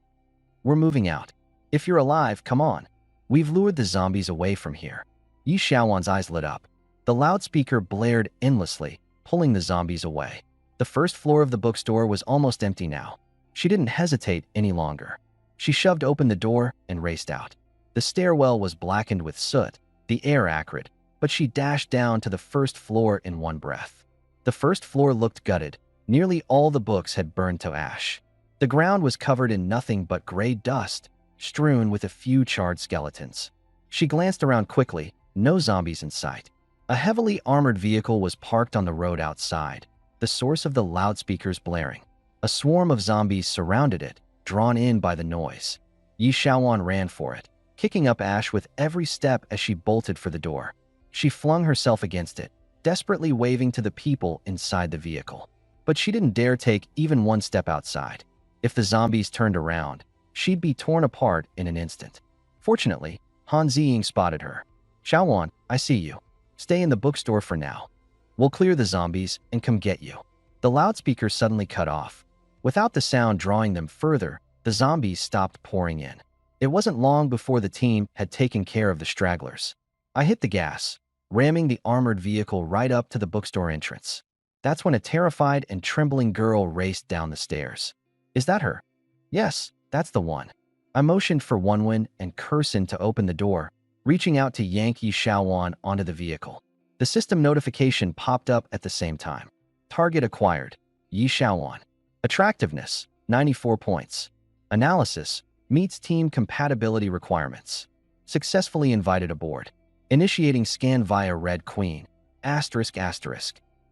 We're moving out. If you're alive, come on. We've lured the zombies away from here." Yi Xiaowan's eyes lit up. The loudspeaker blared endlessly, pulling the zombies away. The 1st floor of the bookstore was almost empty now. She didn't hesitate any longer. She shoved open the door and raced out. The stairwell was blackened with soot, the air acrid, but she dashed down to the first floor in one breath. The first floor looked gutted. Nearly all the books had burned to ash. The ground was covered in nothing but gray dust, strewn with a few charred skeletons. She glanced around quickly, no zombies in sight. A heavily armored vehicle was parked on the road outside, the source of the loudspeakers blaring. A swarm of zombies surrounded it, drawn in by the noise. Yi Xiaowan ran for it, kicking up ash with every step as she bolted for the door. She flung herself against it, desperately waving to the people inside the vehicle. But she didn't dare take even one step outside. If the zombies turned around, she'd be torn apart in an instant. Fortunately, Han Ziying spotted her. "Xiaowan, I see you. Stay in the bookstore for now. We'll clear the zombies and come get you." The loudspeaker suddenly cut off. Without the sound drawing them further, the zombies stopped pouring in. It wasn't long before the team had taken care of the stragglers. I hit the gas, ramming the armored vehicle right up to the bookstore entrance. That's when a terrified and trembling girl raced down the stairs. "Is that her?" "Yes, that's the one." I motioned for Wenwen and Kursin to open the door, reaching out to yank Yi Xiaowan onto the vehicle. The system notification popped up at the same time. Target acquired, Yi Xiaowan. Attractiveness, 94 points. Analysis, meets team compatibility requirements. Successfully invited aboard. Initiating scan via Red Queen, ***.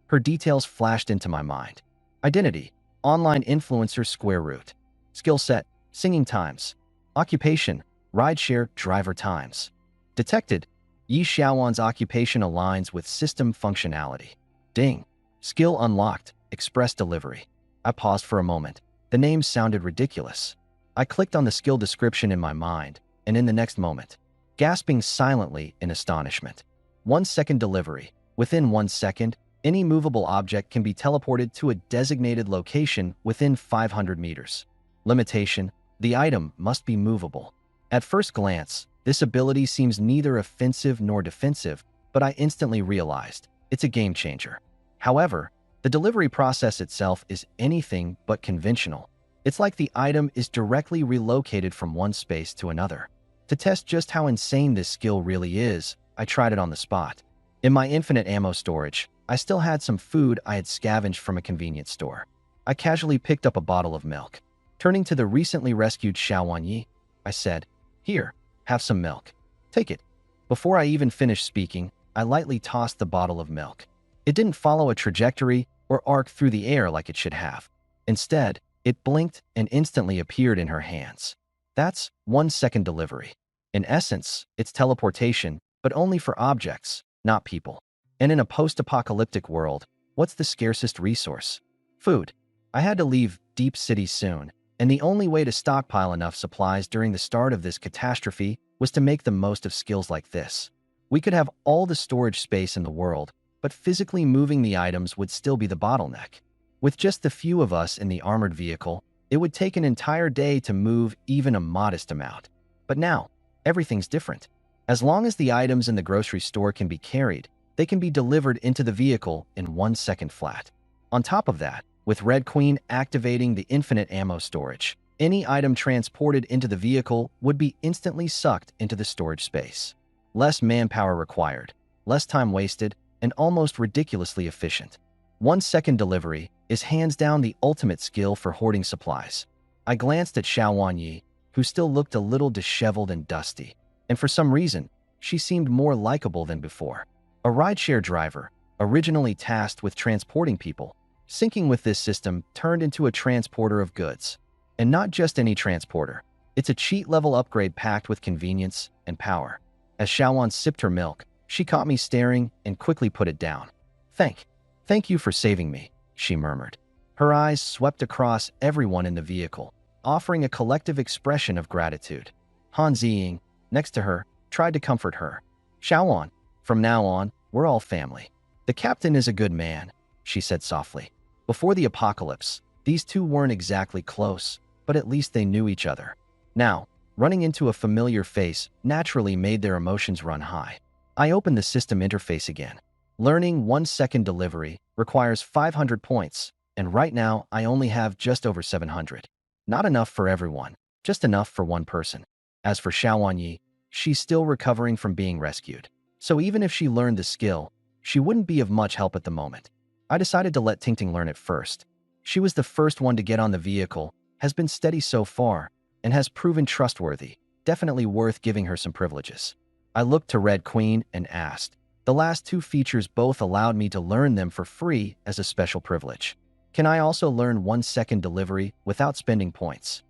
Her details flashed into my mind. Identity, online influencer square root. Skill set, singing times. Occupation, rideshare driver times. Detected, Yi Xiaowan's occupation aligns with system functionality. Ding. Skill unlocked, express delivery. I paused for a moment. The name sounded ridiculous. I clicked on the skill description in my mind, and in the next moment, gasping silently in astonishment. 1 second delivery. Within 1 second, any movable object can be teleported to a designated location within 500 meters. Limitation, the item must be movable. At first glance, this ability seems neither offensive nor defensive, but I instantly realized it's a game changer. However, the delivery process itself is anything but conventional. It's like the item is directly relocated from one space to another. To test just how insane this skill really is, I tried it on the spot. In my infinite ammo storage, I still had some food I had scavenged from a convenience store. I casually picked up a bottle of milk. Turning to the recently rescued Xiaowan Yi, I said, "Here, have some milk. Take it." Before I even finished speaking, I lightly tossed the bottle of milk. It didn't follow a trajectory or arc through the air like it should have. Instead, it blinked and instantly appeared in her hands. That's 1 second delivery. In essence, it's teleportation, but only for objects, not people. And in a post-apocalyptic world, what's the scarcest resource? Food. I had to leave Deep City soon, and the only way to stockpile enough supplies during the start of this catastrophe was to make the most of skills like this. We could have all the storage space in the world, but physically moving the items would still be the bottleneck. With just the few of us in the armored vehicle, it would take an entire day to move even a modest amount. But now, everything's different. As long as the items in the grocery store can be carried, they can be delivered into the vehicle in 1 second flat. On top of that, with Red Queen activating the infinite ammo storage, any item transported into the vehicle would be instantly sucked into the storage space. Less manpower required, less time wasted, and almost ridiculously efficient. 1 second delivery is hands down the ultimate skill for hoarding supplies. I glanced at Xiaowan Yi, who still looked a little disheveled and dusty, and for some reason, she seemed more likable than before. A rideshare driver, originally tasked with transporting people, syncing with this system turned into a transporter of goods. And not just any transporter. It's a cheat-level upgrade packed with convenience and power. As Xiaowan sipped her milk, she caught me staring and quickly put it down. Thank you for saving me," she murmured. Her eyes swept across everyone in the vehicle, offering a collective expression of gratitude. Han Ziying, next to her, tried to comfort her. "Xiaowan, from now on, we're all family. The captain is a good man," she said softly. Before the apocalypse, these two weren't exactly close, but at least they knew each other. Now, running into a familiar face naturally made their emotions run high. I opened the system interface again. Learning 1 second delivery requires 500 points, and right now I only have just over 700. Not enough for everyone, just enough for one person. As for Xiaowan Yi, she's still recovering from being rescued. So even if she learned the skill, she wouldn't be of much help at the moment. I decided to let Tingting learn it first. She was the first one to get on the vehicle, has been steady so far, and has proven trustworthy, definitely worth giving her some privileges. I looked to Red Queen and asked. The last two features both allowed me to learn them for free as a special privilege. Can I also learn 1-second delivery without spending points?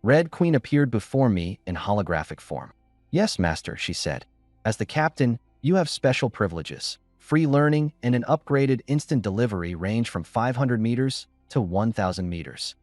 Red Queen appeared before me in holographic form. Yes, Master, she said. As the captain, you have special privileges. Free learning and an upgraded instant delivery range from 500 meters to 1,000 meters.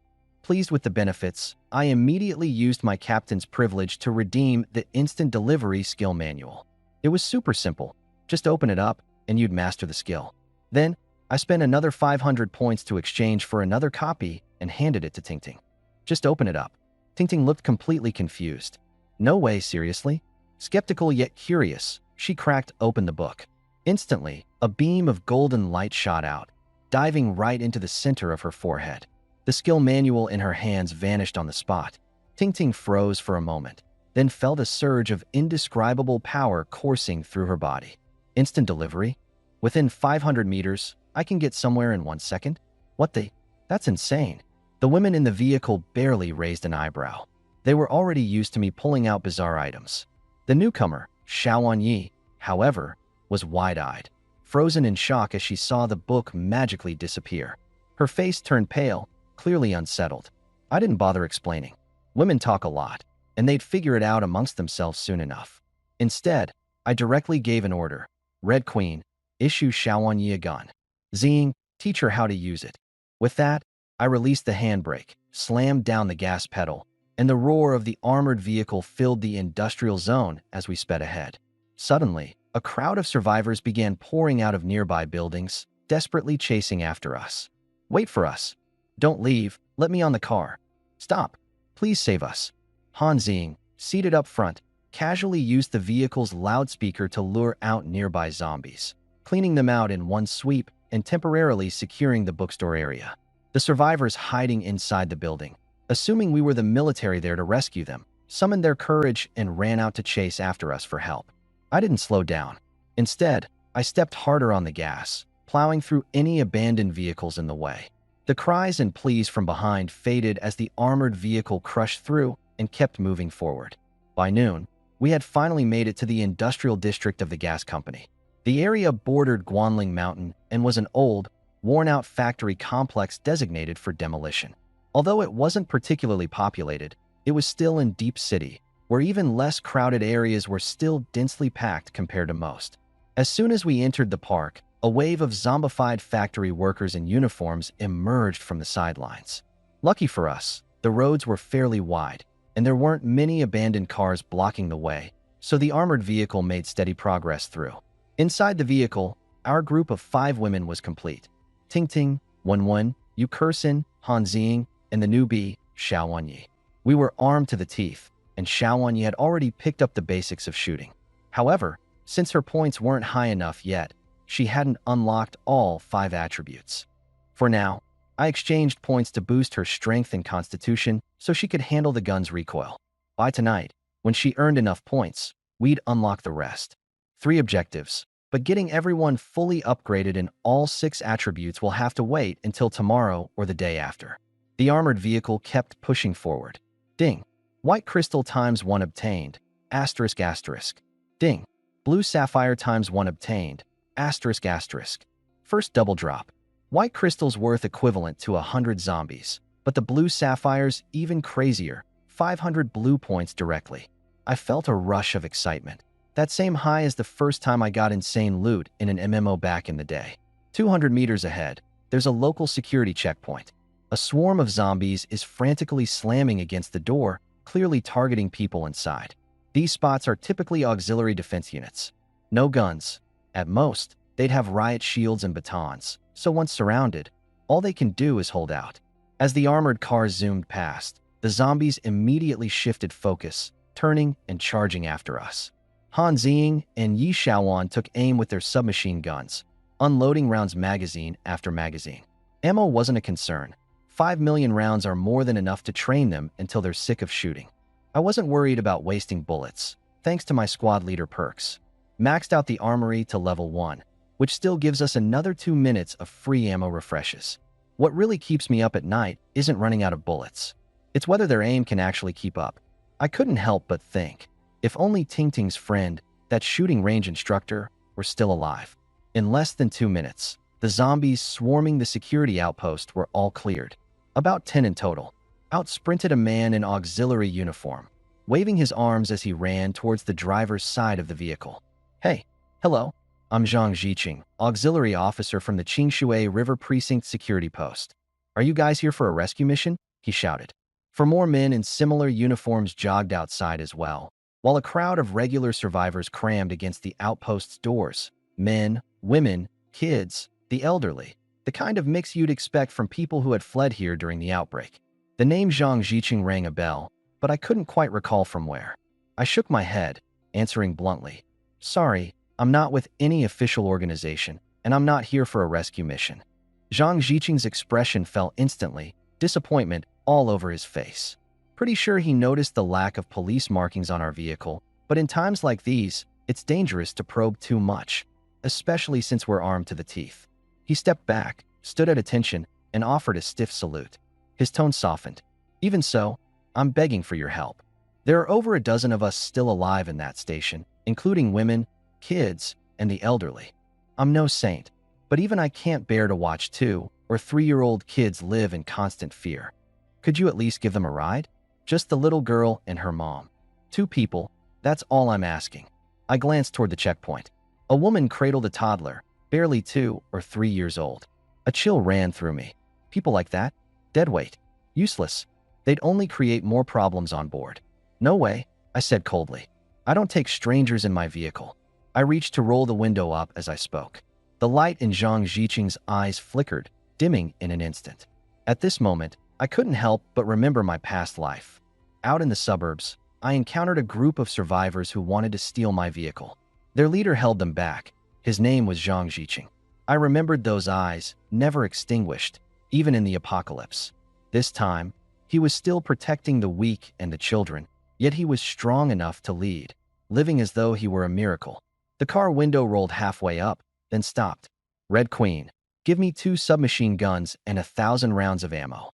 Pleased with the benefits, I immediately used my captain's privilege to redeem the instant delivery skill manual. It was super simple. Just open it up, and you'd master the skill. Then, I spent another 500 points to exchange for another copy and handed it to Tingting. Just open it up. Tingting looked completely confused. No way, seriously? Skeptical yet curious, she cracked open the book. Instantly, a beam of golden light shot out, diving right into the center of her forehead. The skill manual in her hands vanished on the spot. Tingting froze for a moment, then felt a surge of indescribable power coursing through her body. Instant delivery? Within 500 meters, I can get somewhere in 1 second? What the? That's insane. The women in the vehicle barely raised an eyebrow. They were already used to me pulling out bizarre items. The newcomer, Xiaowanyi, however, was wide-eyed, frozen in shock as she saw the book magically disappear. Her face turned pale, clearly unsettled. I didn't bother explaining. Women talk a lot, and they'd figure it out amongst themselves soon enough. Instead, I directly gave an order. Red Queen, issue Xiaowanyi a gun. Zing, teach her how to use it. With that, I released the handbrake, slammed down the gas pedal, and the roar of the armored vehicle filled the industrial zone as we sped ahead. Suddenly, a crowd of survivors began pouring out of nearby buildings, desperately chasing after us. Wait for us. Don't leave. Let me on the car. Stop. Please save us. Han Xing, seated up front, casually used the vehicle's loudspeaker to lure out nearby zombies, cleaning them out in one sweep and temporarily securing the bookstore area. The survivors hiding inside the building, assuming we were the military there to rescue them, summoned their courage and ran out to chase after us for help. I didn't slow down. Instead, I stepped harder on the gas, plowing through any abandoned vehicles in the way. The cries and pleas from behind faded as the armored vehicle crushed through and kept moving forward. By noon, we had finally made it to the industrial district of the gas company. The area bordered Guanling Mountain and was an old, worn-out factory complex designated for demolition. Although it wasn't particularly populated, it was still in deep city, where even less crowded areas were still densely packed compared to most. As soon as we entered the park, a wave of zombified factory workers in uniforms emerged from the sidelines. Lucky for us, the roads were fairly wide, and there weren't many abandoned cars blocking the way, so the armored vehicle made steady progress through. Inside the vehicle, our group of 5 women was complete. Tingting, Wenwen, Yukursin, Han Xing, and the newbie, Xiaowanyi. We were armed to the teeth, and Xiaowanyi had already picked up the basics of shooting. However, since her points weren't high enough yet, she hadn't unlocked all 5 attributes. For now, I exchanged points to boost her strength and constitution so she could handle the gun's recoil. By tonight, when she earned enough points, we'd unlock the rest. 3 objectives, but getting everyone fully upgraded in all 6 attributes will have to wait until tomorrow or the day after. The armored vehicle kept pushing forward. Ding. White crystal times 1 obtained, asterisk asterisk. Ding. Blue sapphire times 1 obtained, asterisk asterisk. First double drop. White crystals worth equivalent to 100 zombies, but the blue sapphires even crazier, 500 blue points directly. I felt a rush of excitement. That same high as the first time I got insane loot in an MMO back in the day. 200 meters ahead, there's a local security checkpoint. A swarm of zombies is frantically slamming against the door, clearly targeting people inside. These spots are typically auxiliary defense units. No guns. At most, they'd have riot shields and batons, so once surrounded, all they can do is hold out. As the armored cars zoomed past, the zombies immediately shifted focus, turning and charging after us. Han Xing and Yi Xiaowan took aim with their submachine guns, unloading rounds magazine after magazine. Ammo wasn't a concern. 5 million rounds are more than enough to train them until they're sick of shooting. I wasn't worried about wasting bullets, thanks to my squad leader perks. maxed out the armory to level 1, which still gives us another 2 minutes of free ammo refreshes. What really keeps me up at night isn't running out of bullets. It's whether their aim can actually keep up. I couldn't help but think, if only Ting Ting's friend, that shooting range instructor, were still alive. In less than 2 minutes, the zombies swarming the security outpost were all cleared. About 10 in total. Out sprinted a man in auxiliary uniform, waving his arms as he ran towards the driver's side of the vehicle. "Hey, hello. I'm Zhang Ziqing, auxiliary officer from the Qingshui River Precinct security post. Are you guys here for a rescue mission?" he shouted. 4 more men in similar uniforms jogged outside as well, while a crowd of regular survivors crammed against the outpost's doors. Men, women, kids, the elderly, the kind of mix you'd expect from people who had fled here during the outbreak. The name Zhang Ziqing rang a bell, but I couldn't quite recall from where. I shook my head, answering bluntly, "Sorry, I'm not with any official organization, and I'm not here for a rescue mission." Zhang Ziqing's expression fell instantly, disappointment all over his face. Pretty sure he noticed the lack of police markings on our vehicle, but in times like these, it's dangerous to probe too much, especially since we're armed to the teeth. He stepped back, stood at attention, and offered a stiff salute. His tone softened. "Even so, I'm begging for your help. There are over a dozen of us still alive in that station, including women, kids, and the elderly. I'm no saint, but even I can't bear to watch 2- or 3-year-old kids live in constant fear. Could you at least give them a ride? Just the little girl and her mom. 2 people, that's all I'm asking." I glanced toward the checkpoint. A woman cradled a toddler, barely 2 or 3 years old. A chill ran through me. People like that? Dead weight. Useless. They'd only create more problems on board. "No way," I said coldly. "I don't take strangers in my vehicle." I reached to roll the window up as I spoke. The light in Zhang Ziqing's eyes flickered, dimming in an instant. At this moment, I couldn't help but remember my past life. Out in the suburbs, I encountered a group of survivors who wanted to steal my vehicle. Their leader held them back. His name was Zhang Ziqing. I remembered those eyes, never extinguished, even in the apocalypse. This time, he was still protecting the weak and the children, yet he was strong enough to lead, living as though he were a miracle. The car window rolled halfway up, then stopped. "Red Queen, give me 2 submachine guns and 1,000 rounds of ammo."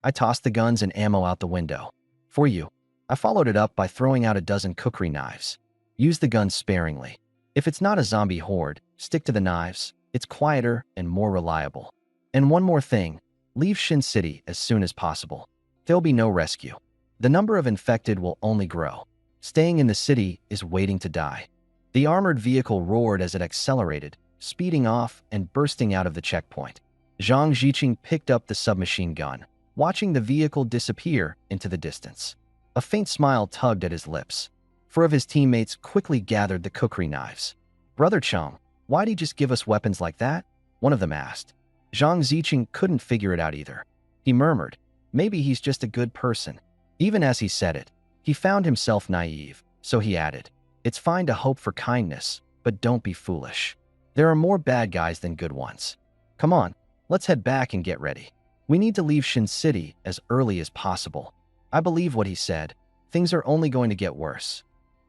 I tossed the guns and ammo out the window. "For you." I followed it up by throwing out a dozen cookery knives. "Use the guns sparingly. If it's not a zombie horde, stick to the knives. It's quieter and more reliable. And one more thing, leave Shin City as soon as possible. There'll be no rescue. The number of infected will only grow. Staying in the city is waiting to die." The armored vehicle roared as it accelerated, speeding off and bursting out of the checkpoint. Zhang Ziqing picked up the submachine gun, watching the vehicle disappear into the distance. A faint smile tugged at his lips. 4 of his teammates quickly gathered the cookery knives. "Brother Chong, why'd he just give us weapons like that?" one of them asked. Zhang Ziqing couldn't figure it out either. He murmured, "Maybe he's just a good person." Even as he said it, he found himself naive, so he added, "It's fine to hope for kindness, but don't be foolish. There are more bad guys than good ones. Come on, let's head back and get ready. We need to leave Shin City as early as possible." I believe what he said. Things are only going to get worse.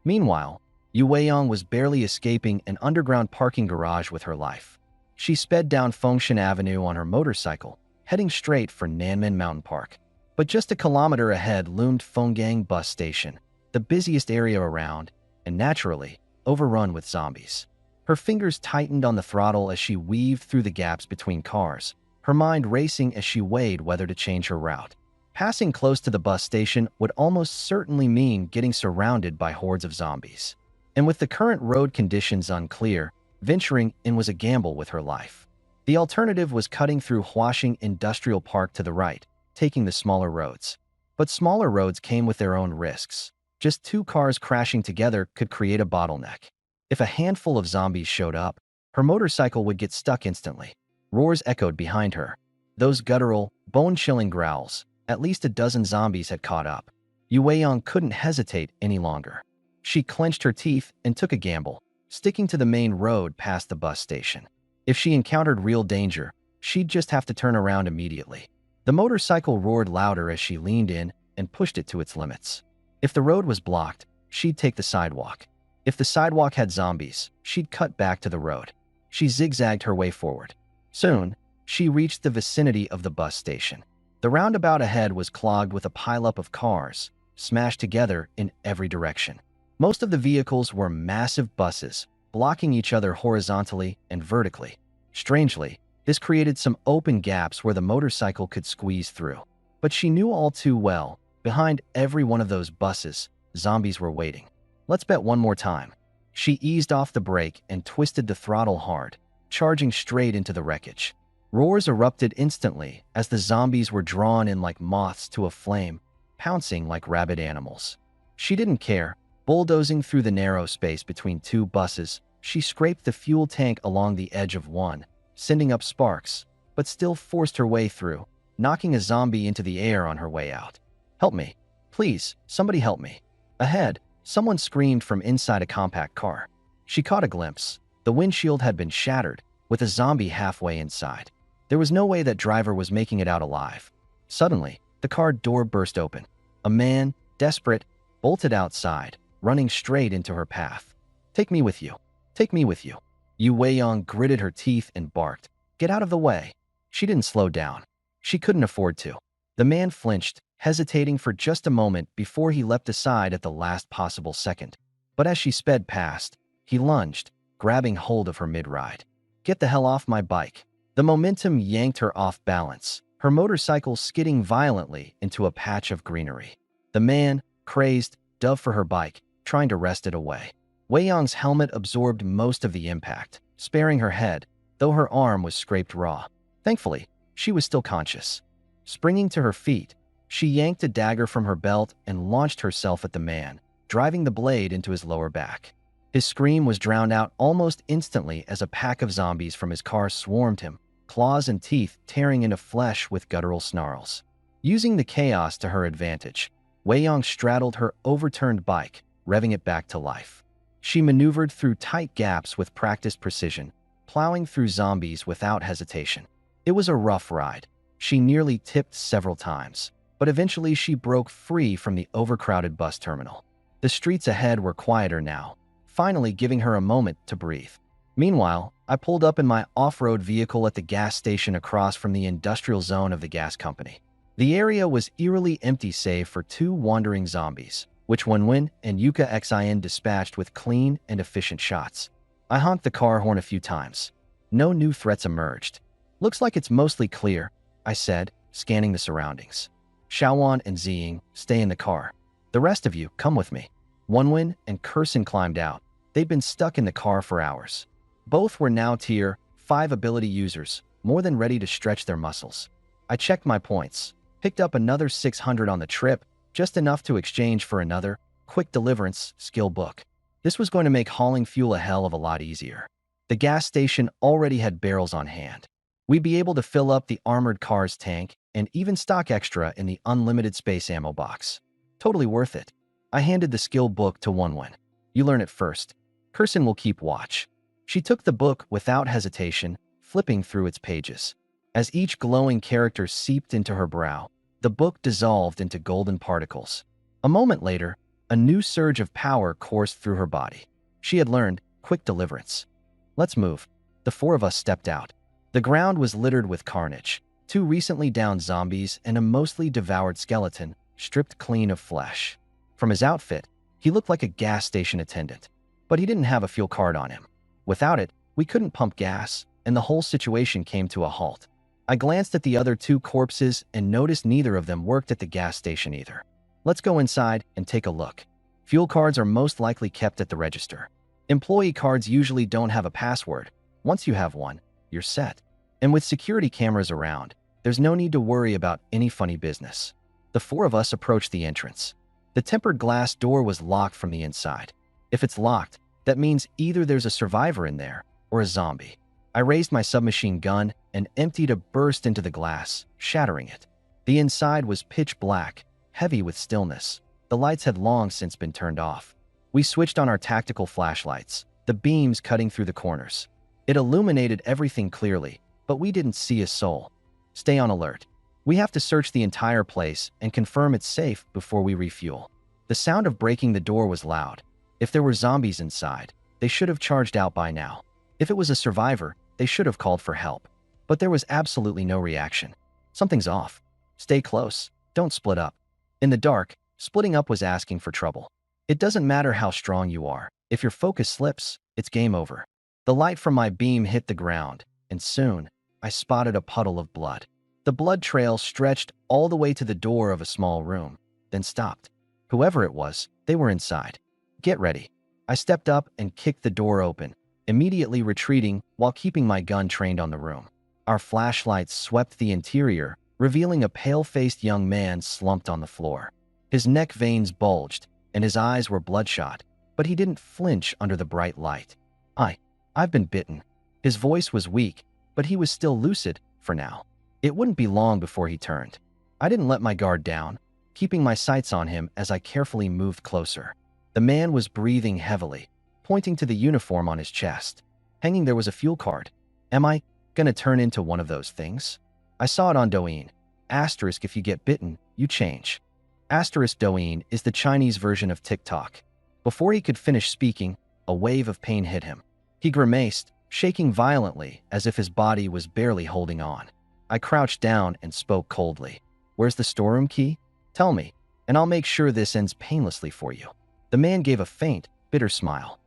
Meanwhile, Yu Weiyang was barely escaping an underground parking garage with her life. She sped down Fengshan Avenue on her motorcycle, heading straight for Nanmen Mountain Park. But just a kilometer ahead loomed Fenggang Bus Station, the busiest area around, and naturally, overrun with zombies. Her fingers tightened on the throttle as she weaved through the gaps between cars, her mind racing as she weighed whether to change her route. Passing close to the bus station would almost certainly mean getting surrounded by hordes of zombies. And with the current road conditions unclear, venturing in was a gamble with her life. The alternative was cutting through Huaxing Industrial Park to the right, taking the smaller roads. But smaller roads came with their own risks. Just 2 cars crashing together could create a bottleneck. If a handful of zombies showed up, her motorcycle would get stuck instantly. Roars echoed behind her. Those guttural, bone-chilling growls. At least a dozen zombies had caught up. Yu Weiyang couldn't hesitate any longer. She clenched her teeth and took a gamble, sticking to the main road past the bus station. If she encountered real danger, she'd just have to turn around immediately. The motorcycle roared louder as she leaned in and pushed it to its limits. If the road was blocked, she'd take the sidewalk. If the sidewalk had zombies, she'd cut back to the road. She zigzagged her way forward. Soon, she reached the vicinity of the bus station. The roundabout ahead was clogged with a pileup of cars, smashed together in every direction. Most of the vehicles were massive buses, blocking each other horizontally and vertically. Strangely, this created some open gaps where the motorcycle could squeeze through. But she knew all too well, behind every one of those buses, zombies were waiting. Let's bet one more time. She eased off the brake and twisted the throttle hard, charging straight into the wreckage. Roars erupted instantly as the zombies were drawn in like moths to a flame, pouncing like rabid animals. She didn't care. Bulldozing through the narrow space between two buses, she scraped the fuel tank along the edge of one, sending up sparks, but still forced her way through, knocking a zombie into the air on her way out. "Help me. Please, somebody help me." Ahead, someone screamed from inside a compact car. She caught a glimpse. The windshield had been shattered, with a zombie halfway inside. There was no way that driver was making it out alive. Suddenly, the car door burst open. A man, desperate, bolted outside, running straight into her path. "Take me with you. Take me with you." Yu Weiyang gritted her teeth and barked, "Get out of the way." She didn't slow down. She couldn't afford to. The man flinched, hesitating for just a moment before he leapt aside at the last possible second. But as she sped past, he lunged, grabbing hold of her mid-ride. "Get the hell off my bike." The momentum yanked her off balance, her motorcycle skidding violently into a patch of greenery. The man, crazed, dove for her bike, trying to wrest it away. Weiyang's helmet absorbed most of the impact, sparing her head, though her arm was scraped raw. Thankfully, she was still conscious. Springing to her feet, she yanked a dagger from her belt and launched herself at the man, driving the blade into his lower back. His scream was drowned out almost instantly as a pack of zombies from his car swarmed him, claws and teeth tearing into flesh with guttural snarls. Using the chaos to her advantage, Weiyang straddled her overturned bike, revving it back to life. She maneuvered through tight gaps with practiced precision, plowing through zombies without hesitation. It was a rough ride. She nearly tipped several times, but eventually she broke free from the overcrowded bus terminal. The streets ahead were quieter now, finally giving her a moment to breathe. Meanwhile, I pulled up in my off-road vehicle at the gas station across from the industrial zone of the gas company. The area was eerily empty save for two wandering zombies, which Wenwen and Yuka Xin dispatched with clean and efficient shots. I honked the car horn a few times. No new threats emerged. "Looks like it's mostly clear," I said, scanning the surroundings. "Xiaowan and Ziying, stay in the car. The rest of you, come with me." Wenwen and Kursin climbed out. They'd been stuck in the car for hours. Both were now Tier 5 ability users, more than ready to stretch their muscles. I checked my points, picked up another 600 on the trip, just enough to exchange for another quick deliverance skill book. This was going to make hauling fuel a hell of a lot easier. The gas station already had barrels on hand. We'd be able to fill up the armored car's tank and even stock extra in the unlimited space ammo box. Totally worth it. I handed the skill book to Wenwen. "You learn it first. Kursin will keep watch." She took the book without hesitation, flipping through its pages. As each glowing character seeped into her brow, the book dissolved into golden particles. A moment later, a new surge of power coursed through her body. She had learned quick deliverance. "Let's move." The four of us stepped out. The ground was littered with carnage. Two recently downed zombies and a mostly devoured skeleton, stripped clean of flesh. From his outfit, he looked like a gas station attendant, but he didn't have a fuel card on him. Without it, we couldn't pump gas, and the whole situation came to a halt. I glanced at the other two corpses and noticed neither of them worked at the gas station either. "Let's go inside and take a look." Fuel cards are most likely kept at the register. Employee cards usually don't have a password. Once you have one, you're set. And with security cameras around, there's no need to worry about any funny business. The four of us approached the entrance. The tempered glass door was locked from the inside. If it's locked, that means either there's a survivor in there or a zombie. I raised my submachine gun and emptied a burst into the glass, shattering it. The inside was pitch black, heavy with stillness. The lights had long since been turned off. We switched on our tactical flashlights, the beams cutting through the corners. It illuminated everything clearly, but we didn't see a soul. "Stay on alert. We have to search the entire place and confirm it's safe before we refuel." The sound of breaking the door was loud. If there were zombies inside, they should have charged out by now. If it was a survivor, they should have called for help. But there was absolutely no reaction. Something's off. Stay close. Don't split up. In the dark, splitting up was asking for trouble. It doesn't matter how strong you are. If your focus slips, it's game over. The light from my beam hit the ground, and soon, I spotted a puddle of blood. The blood trail stretched all the way to the door of a small room, then stopped. Whoever it was, they were inside. Get ready. I stepped up and kicked the door open, immediately retreating while keeping my gun trained on the room. Our flashlights swept the interior, revealing a pale-faced young man slumped on the floor. His neck veins bulged, and his eyes were bloodshot, but he didn't flinch under the bright light. I've been bitten. His voice was weak, but he was still lucid for now. It wouldn't be long before he turned. I didn't let my guard down, keeping my sights on him as I carefully moved closer. The man was breathing heavily, pointing to the uniform on his chest. Hanging there was a fuel card. Am I gonna turn into one of those things? I saw it on Douyin. Asterisk if you get bitten, you change. Asterisk Douyin is the Chinese version of TikTok. Before he could finish speaking, a wave of pain hit him. He grimaced, shaking violently as if his body was barely holding on. I crouched down and spoke coldly. Where's the storeroom key? Tell me, and I'll make sure this ends painlessly for you. The man gave a faint, bitter smile.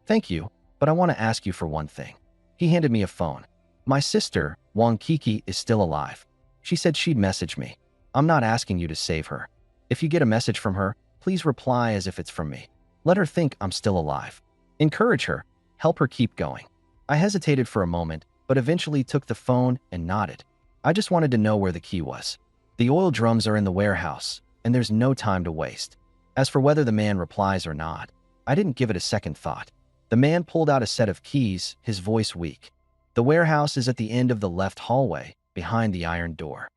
Thank you, but I want to ask you for one thing. He handed me a phone. My sister, Wang Kiki, is still alive. She said she'd message me. I'm not asking you to save her. If you get a message from her, please reply as if it's from me. Let her think I'm still alive. Encourage her. Help her keep going. I hesitated for a moment, but eventually took the phone and nodded. I just wanted to know where the key was. The oil drums are in the warehouse, and there's no time to waste. As for whether the man replies or not, I didn't give it a second thought. The man pulled out a set of keys, his voice weak. The warehouse is at the end of the left hallway, behind the iron door.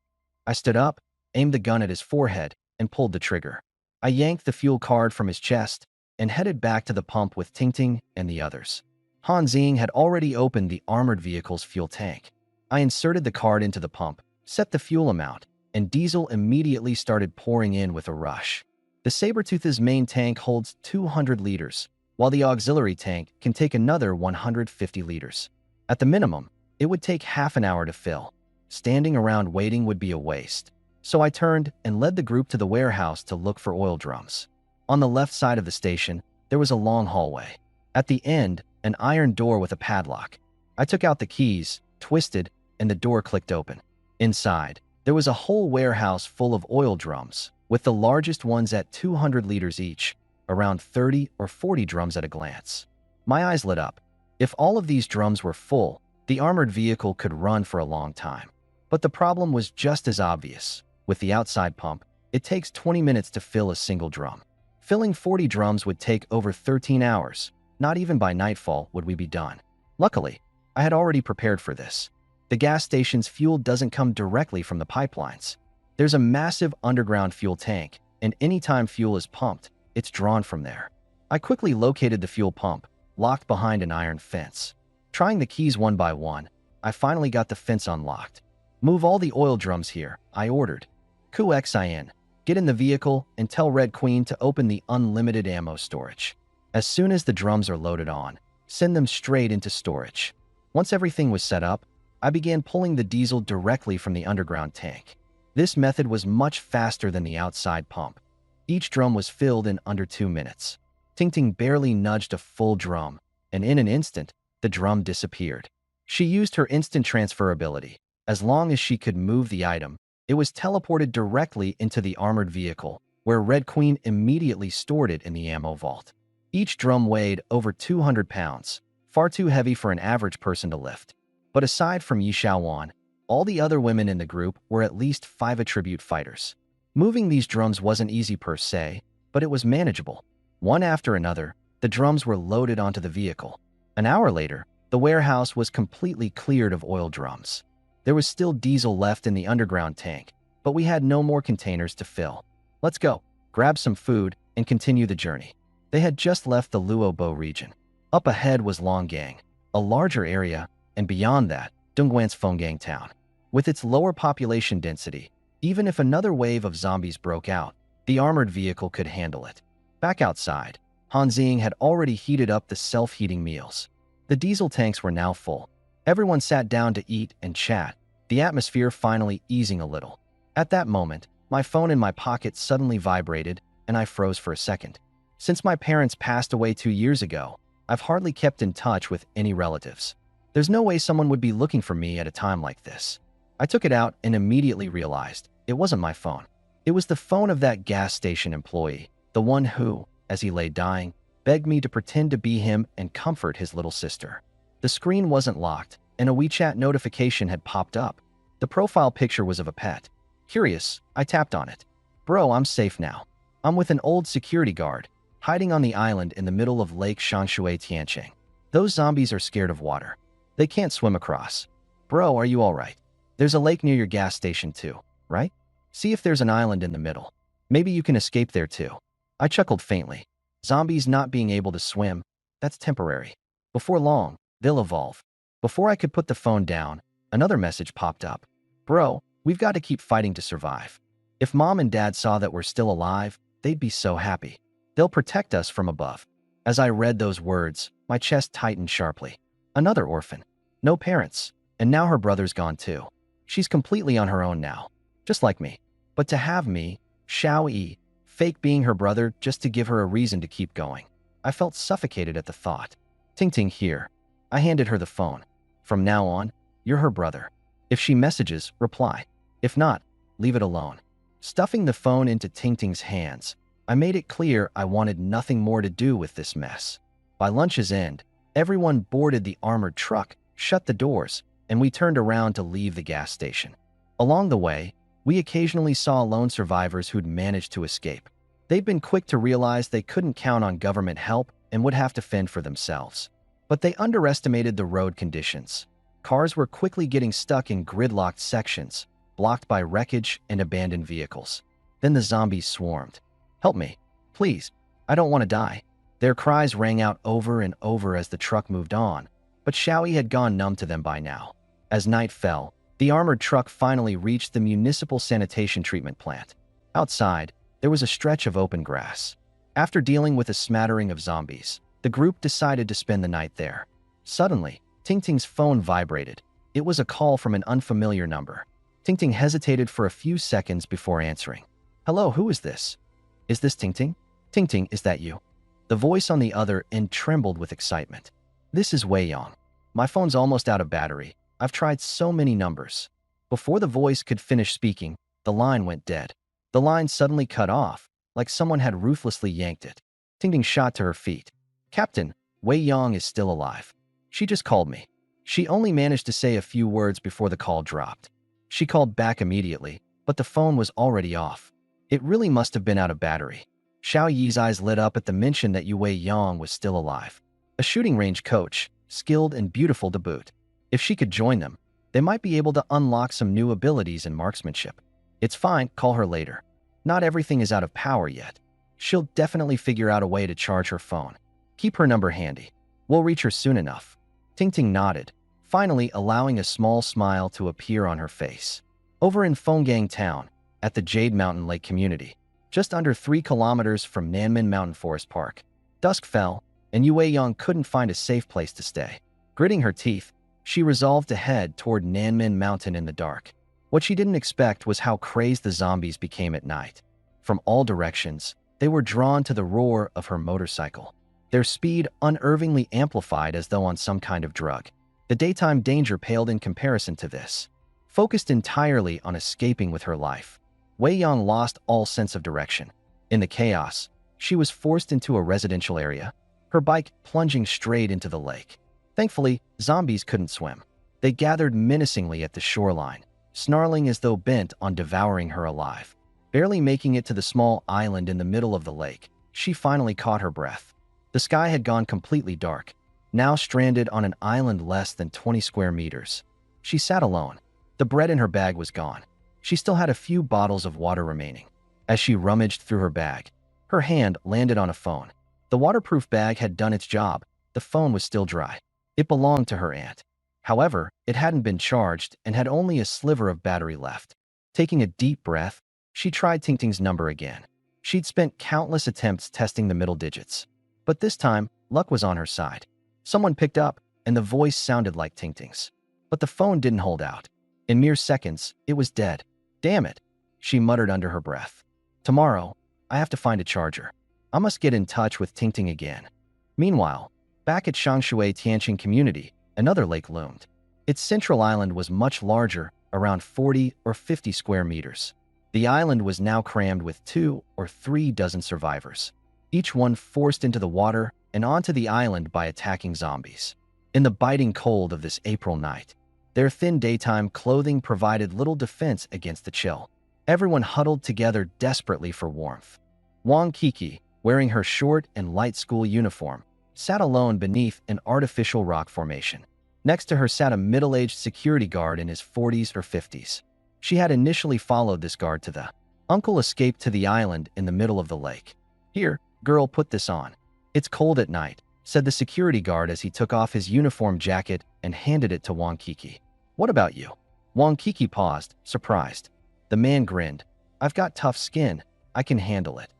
I stood up, aimed the gun at his forehead, and pulled the trigger. I yanked the fuel card from his chest and headed back to the pump with Tingting and the others. Han Xing had already opened the armored vehicle's fuel tank. I inserted the card into the pump, set the fuel amount, and diesel immediately started pouring in with a rush. The Sabertooth's main tank holds 200 liters, while the auxiliary tank can take another 150 liters. At the minimum, it would take half an hour to fill. Standing around waiting would be a waste. So I turned and led the group to the warehouse to look for oil drums. On the left side of the station, there was a long hallway. At the end, an iron door with a padlock. I took out the keys, twisted, and the door clicked open. Inside, there was a whole warehouse full of oil drums, with the largest ones at 200 liters each, around 30 or 40 drums at a glance. My eyes lit up. If all of these drums were full, the armored vehicle could run for a long time. But the problem was just as obvious. With the outside pump, it takes 20 minutes to fill a single drum. Filling 40 drums would take over 13 hours. Not even by nightfall would we be done. Luckily, I had already prepared for this. The gas station's fuel doesn't come directly from the pipelines. There's a massive underground fuel tank, and anytime fuel is pumped, it's drawn from there. I quickly located the fuel pump, locked behind an iron fence. Trying the keys one by one, I finally got the fence unlocked. Move all the oil drums here, I ordered. Xin, get in the vehicle and tell Red Queen to open the unlimited ammo storage. As soon as the drums are loaded on, send them straight into storage. Once everything was set up, I began pulling the diesel directly from the underground tank. This method was much faster than the outside pump. Each drum was filled in under 2 minutes. Tingting barely nudged a full drum, and in an instant, the drum disappeared. She used her instant transfer ability. As long as she could move the item, it was teleported directly into the armored vehicle, where Red Queen immediately stored it in the ammo vault. Each drum weighed over 200 pounds, far too heavy for an average person to lift. But aside from Yi Xiaowan, all the other women in the group were at least 5 attribute fighters. Moving these drums wasn't easy per se, but it was manageable. One after another, the drums were loaded onto the vehicle. An hour later, the warehouse was completely cleared of oil drums. There was still diesel left in the underground tank, but we had no more containers to fill. Let's go, grab some food, and continue the journey. They had just left the Luobo region. Up ahead was Longgang, a larger area, and beyond that, Dongguan's Fenggang town. With its lower population density, even if another wave of zombies broke out, the armored vehicle could handle it. Back outside, Hanzing had already heated up the self-heating meals. The diesel tanks were now full. Everyone sat down to eat and chat, the atmosphere finally easing a little. At that moment, my phone in my pocket suddenly vibrated, and I froze for a second. Since my parents passed away 2 years ago, I've hardly kept in touch with any relatives. There's no way someone would be looking for me at a time like this. I took it out and immediately realized it wasn't my phone. It was the phone of that gas station employee, the one who, as he lay dying, begged me to pretend to be him and comfort his little sister. The screen wasn't locked, and a WeChat notification had popped up. The profile picture was of a pet. Curious, I tapped on it. Bro, I'm safe now. I'm with an old security guard, hiding on the island in the middle of Lake Shanshui Tiancheng. Those zombies are scared of water. They can't swim across. Bro, are you alright? There's a lake near your gas station too, right? See if there's an island in the middle. Maybe you can escape there too. I chuckled faintly. Zombies not being able to swim, that's temporary. Before long, they'll evolve. Before I could put the phone down, another message popped up. Bro, we've got to keep fighting to survive. If Mom and Dad saw that we're still alive, they'd be so happy. They'll protect us from above. As I read those words, my chest tightened sharply. Another orphan. No parents. And now her brother's gone too. She's completely on her own now. Just like me. But to have me, Xiao Yi, fake being her brother just to give her a reason to keep going. I felt suffocated at the thought. Ting Ting here. I handed her the phone. From now on, you're her brother. If she messages, reply. If not, leave it alone. Stuffing the phone into Ting Ting's hands, I made it clear I wanted nothing more to do with this mess. By lunch's end, everyone boarded the armored truck, shut the doors, and we turned around to leave the gas station. Along the way, we occasionally saw lone survivors who'd managed to escape. They'd been quick to realize they couldn't count on government help and would have to fend for themselves. But they underestimated the road conditions. Cars were quickly getting stuck in gridlocked sections, blocked by wreckage and abandoned vehicles. Then the zombies swarmed. Help me, please. I don't want to die. Their cries rang out over and over as the truck moved on, but Xiaoyi had gone numb to them by now. As night fell, the armored truck finally reached the municipal sanitation treatment plant. Outside, there was a stretch of open grass. After dealing with a smattering of zombies, the group decided to spend the night there. Suddenly, Ting Ting's phone vibrated. It was a call from an unfamiliar number. Ting Ting hesitated for a few seconds before answering. Hello, who is this? Is this Ting Ting? Ting Ting, is that you? The voice on the other end trembled with excitement. This is Wei Yang. My phone's almost out of battery. I've tried so many numbers. Before the voice could finish speaking, the line went dead. The line suddenly cut off, like someone had ruthlessly yanked it. Ting Ting shot to her feet. Captain, Wei Yang is still alive. She just called me. She only managed to say a few words before the call dropped. She called back immediately, but the phone was already off. It really must have been out of battery. Xiao Yi's eyes lit up at the mention that Wei Yang was still alive. A shooting range coach, skilled and beautiful to boot. If she could join them, they might be able to unlock some new abilities in marksmanship. It's fine, call her later. Not everything is out of power yet. She'll definitely figure out a way to charge her phone. Keep her number handy. We'll reach her soon enough. Ting Ting nodded, finally allowing a small smile to appear on her face. Over in Fenggang Town, at the Jade Mountain Lake community, just under 3 kilometers from Nanmen Mountain Forest Park. Dusk fell, and Wei Yang couldn't find a safe place to stay. Gritting her teeth, she resolved to head toward Nanmen Mountain in the dark. What she didn't expect was how crazed the zombies became at night. From all directions, they were drawn to the roar of her motorcycle. Their speed unnervingly amplified as though on some kind of drug. The daytime danger paled in comparison to this. Focused entirely on escaping with her life, Wei Yang lost all sense of direction. In the chaos, she was forced into a residential area, her bike plunging straight into the lake. Thankfully, zombies couldn't swim. They gathered menacingly at the shoreline, snarling as though bent on devouring her alive. Barely making it to the small island in the middle of the lake, she finally caught her breath. The sky had gone completely dark, now stranded on an island less than 20 square meters. She sat alone. The bread in her bag was gone. She still had a few bottles of water remaining. As she rummaged through her bag, her hand landed on a phone. The waterproof bag had done its job. The phone was still dry. It belonged to her aunt. However, it hadn't been charged and had only a sliver of battery left. Taking a deep breath, she tried Ting Ting's number again. She'd spent countless attempts testing the middle digits. But this time, luck was on her side. Someone picked up, and the voice sounded like Tingting's. But the phone didn't hold out. In mere seconds, it was dead. Damn it, she muttered under her breath. Tomorrow, I have to find a charger. I must get in touch with Tingting again. Meanwhile, back at Shangshui Tianqing community, another lake loomed. Its central island was much larger, around 40 or 50 square meters. The island was now crammed with 2 or 3 dozen survivors, each one forced into the water and onto the island by attacking zombies. In the biting cold of this April night, their thin daytime clothing provided little defense against the chill. Everyone huddled together desperately for warmth. Wang Kiki, wearing her short and light school uniform, sat alone beneath an artificial rock formation. Next to her sat a middle-aged security guard in his 40s or 50s. She had initially followed this guard to the uncle escaped to the island in the middle of the lake. Here, girl, put this on. It's cold at night, said the security guard as he took off his uniform jacket and handed it to Wang Kiki. What about you? Wang Kiki paused, surprised. The man grinned. I've got tough skin. I can handle it.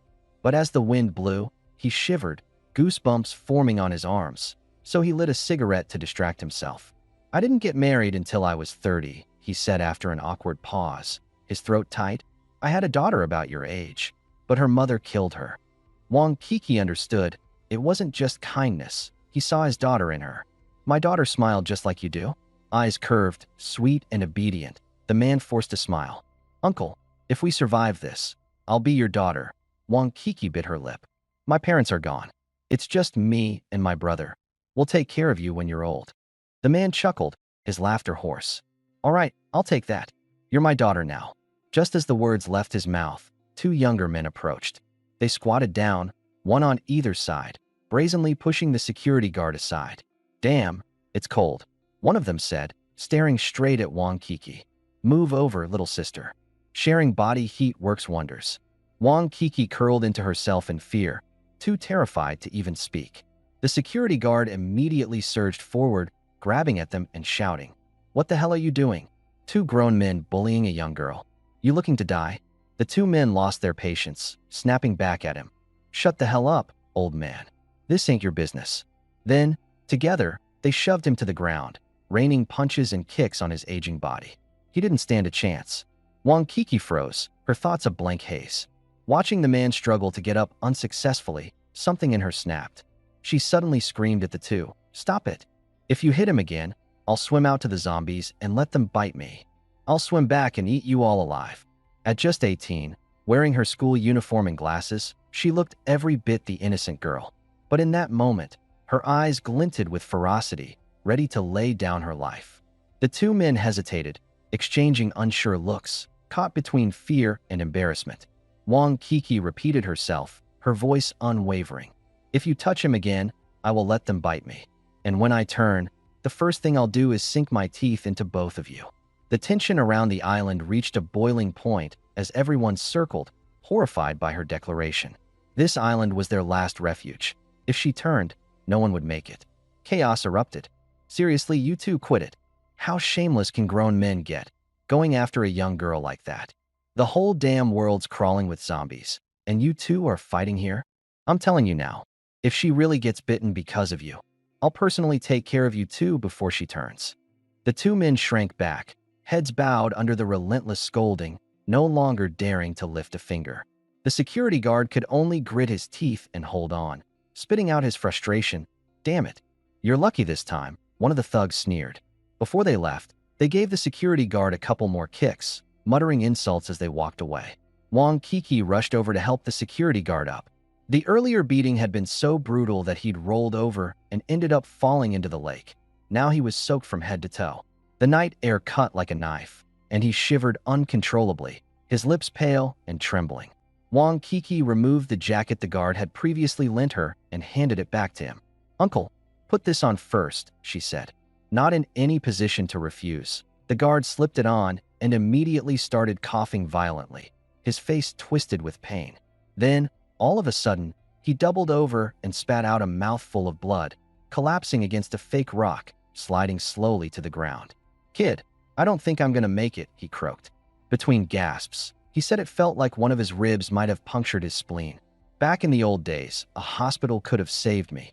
But as the wind blew, he shivered, goosebumps forming on his arms, so he lit a cigarette to distract himself. I didn't get married until I was 30, he said after an awkward pause, his throat tight. I had a daughter about your age, but her mother killed her. Wang Kiki understood. It wasn't just kindness. He saw his daughter in her. My daughter smiled just like you do. Eyes curved, sweet and obedient. The man forced a smile. Uncle, if we survive this, I'll be your daughter. Wang Kiki bit her lip. My parents are gone. It's just me and my brother. We'll take care of you when you're old. The man chuckled, his laughter hoarse. All right, I'll take that. You're my daughter now. Just as the words left his mouth, 2 younger men approached. They squatted down, one on either side, brazenly pushing the security guard aside. Damn, it's cold, one of them said, staring straight at Wang Kiki. Move over, little sister. Sharing body heat works wonders. Wang Kiki curled into herself in fear, too terrified to even speak. The security guard immediately surged forward, grabbing at them and shouting, What the hell are you doing? 2 grown men bullying a young girl. You looking to die? The 2 men lost their patience, snapping back at him. Shut the hell up, old man. This ain't your business. Then, together, they shoved him to the ground, raining punches and kicks on his aging body. He didn't stand a chance. Wang Kiki froze, her thoughts a blank haze. Watching the man struggle to get up unsuccessfully, something in her snapped. She suddenly screamed at the 2, Stop it. If you hit him again, I'll swim out to the zombies and let them bite me. I'll swim back and eat you all alive. At just 18, wearing her school uniform and glasses, she looked every bit the innocent girl. But in that moment, her eyes glinted with ferocity, ready to lay down her life. The 2 men hesitated, exchanging unsure looks, caught between fear and embarrassment. Wang Kiki repeated herself, her voice unwavering. If you touch him again, I will let them bite me. And when I turn, the first thing I'll do is sink my teeth into both of you. The tension around the island reached a boiling point as everyone circled, horrified by her declaration. This island was their last refuge. If she turned, no one would make it. Chaos erupted. Seriously, you 2 quit it. How shameless can grown men get, going after a young girl like that? The whole damn world's crawling with zombies, and you 2 are fighting here? I'm telling you now, if she really gets bitten because of you, I'll personally take care of you 2 before she turns. The 2 men shrank back, heads bowed under the relentless scolding, no longer daring to lift a finger. The security guard could only grit his teeth and hold on, spitting out his frustration. Damn it. You're lucky this time, one of the thugs sneered. Before they left, they gave the security guard a couple more kicks, muttering insults as they walked away. Wang Kiki rushed over to help the security guard up. The earlier beating had been so brutal that he'd rolled over and ended up falling into the lake. Now he was soaked from head to toe. The night air cut like a knife, and he shivered uncontrollably, his lips pale and trembling. Wang Kiki removed the jacket the guard had previously lent her and handed it back to him. Uncle, put this on first, she said. Not in any position to refuse. The guard slipped it on and immediately started coughing violently, his face twisted with pain. Then, all of a sudden, he doubled over and spat out a mouthful of blood, collapsing against a fake rock, sliding slowly to the ground. Kid, I don't think I'm gonna make it, he croaked. Between gasps, he said it felt like one of his ribs might have punctured his spleen. Back in the old days, a hospital could have saved me.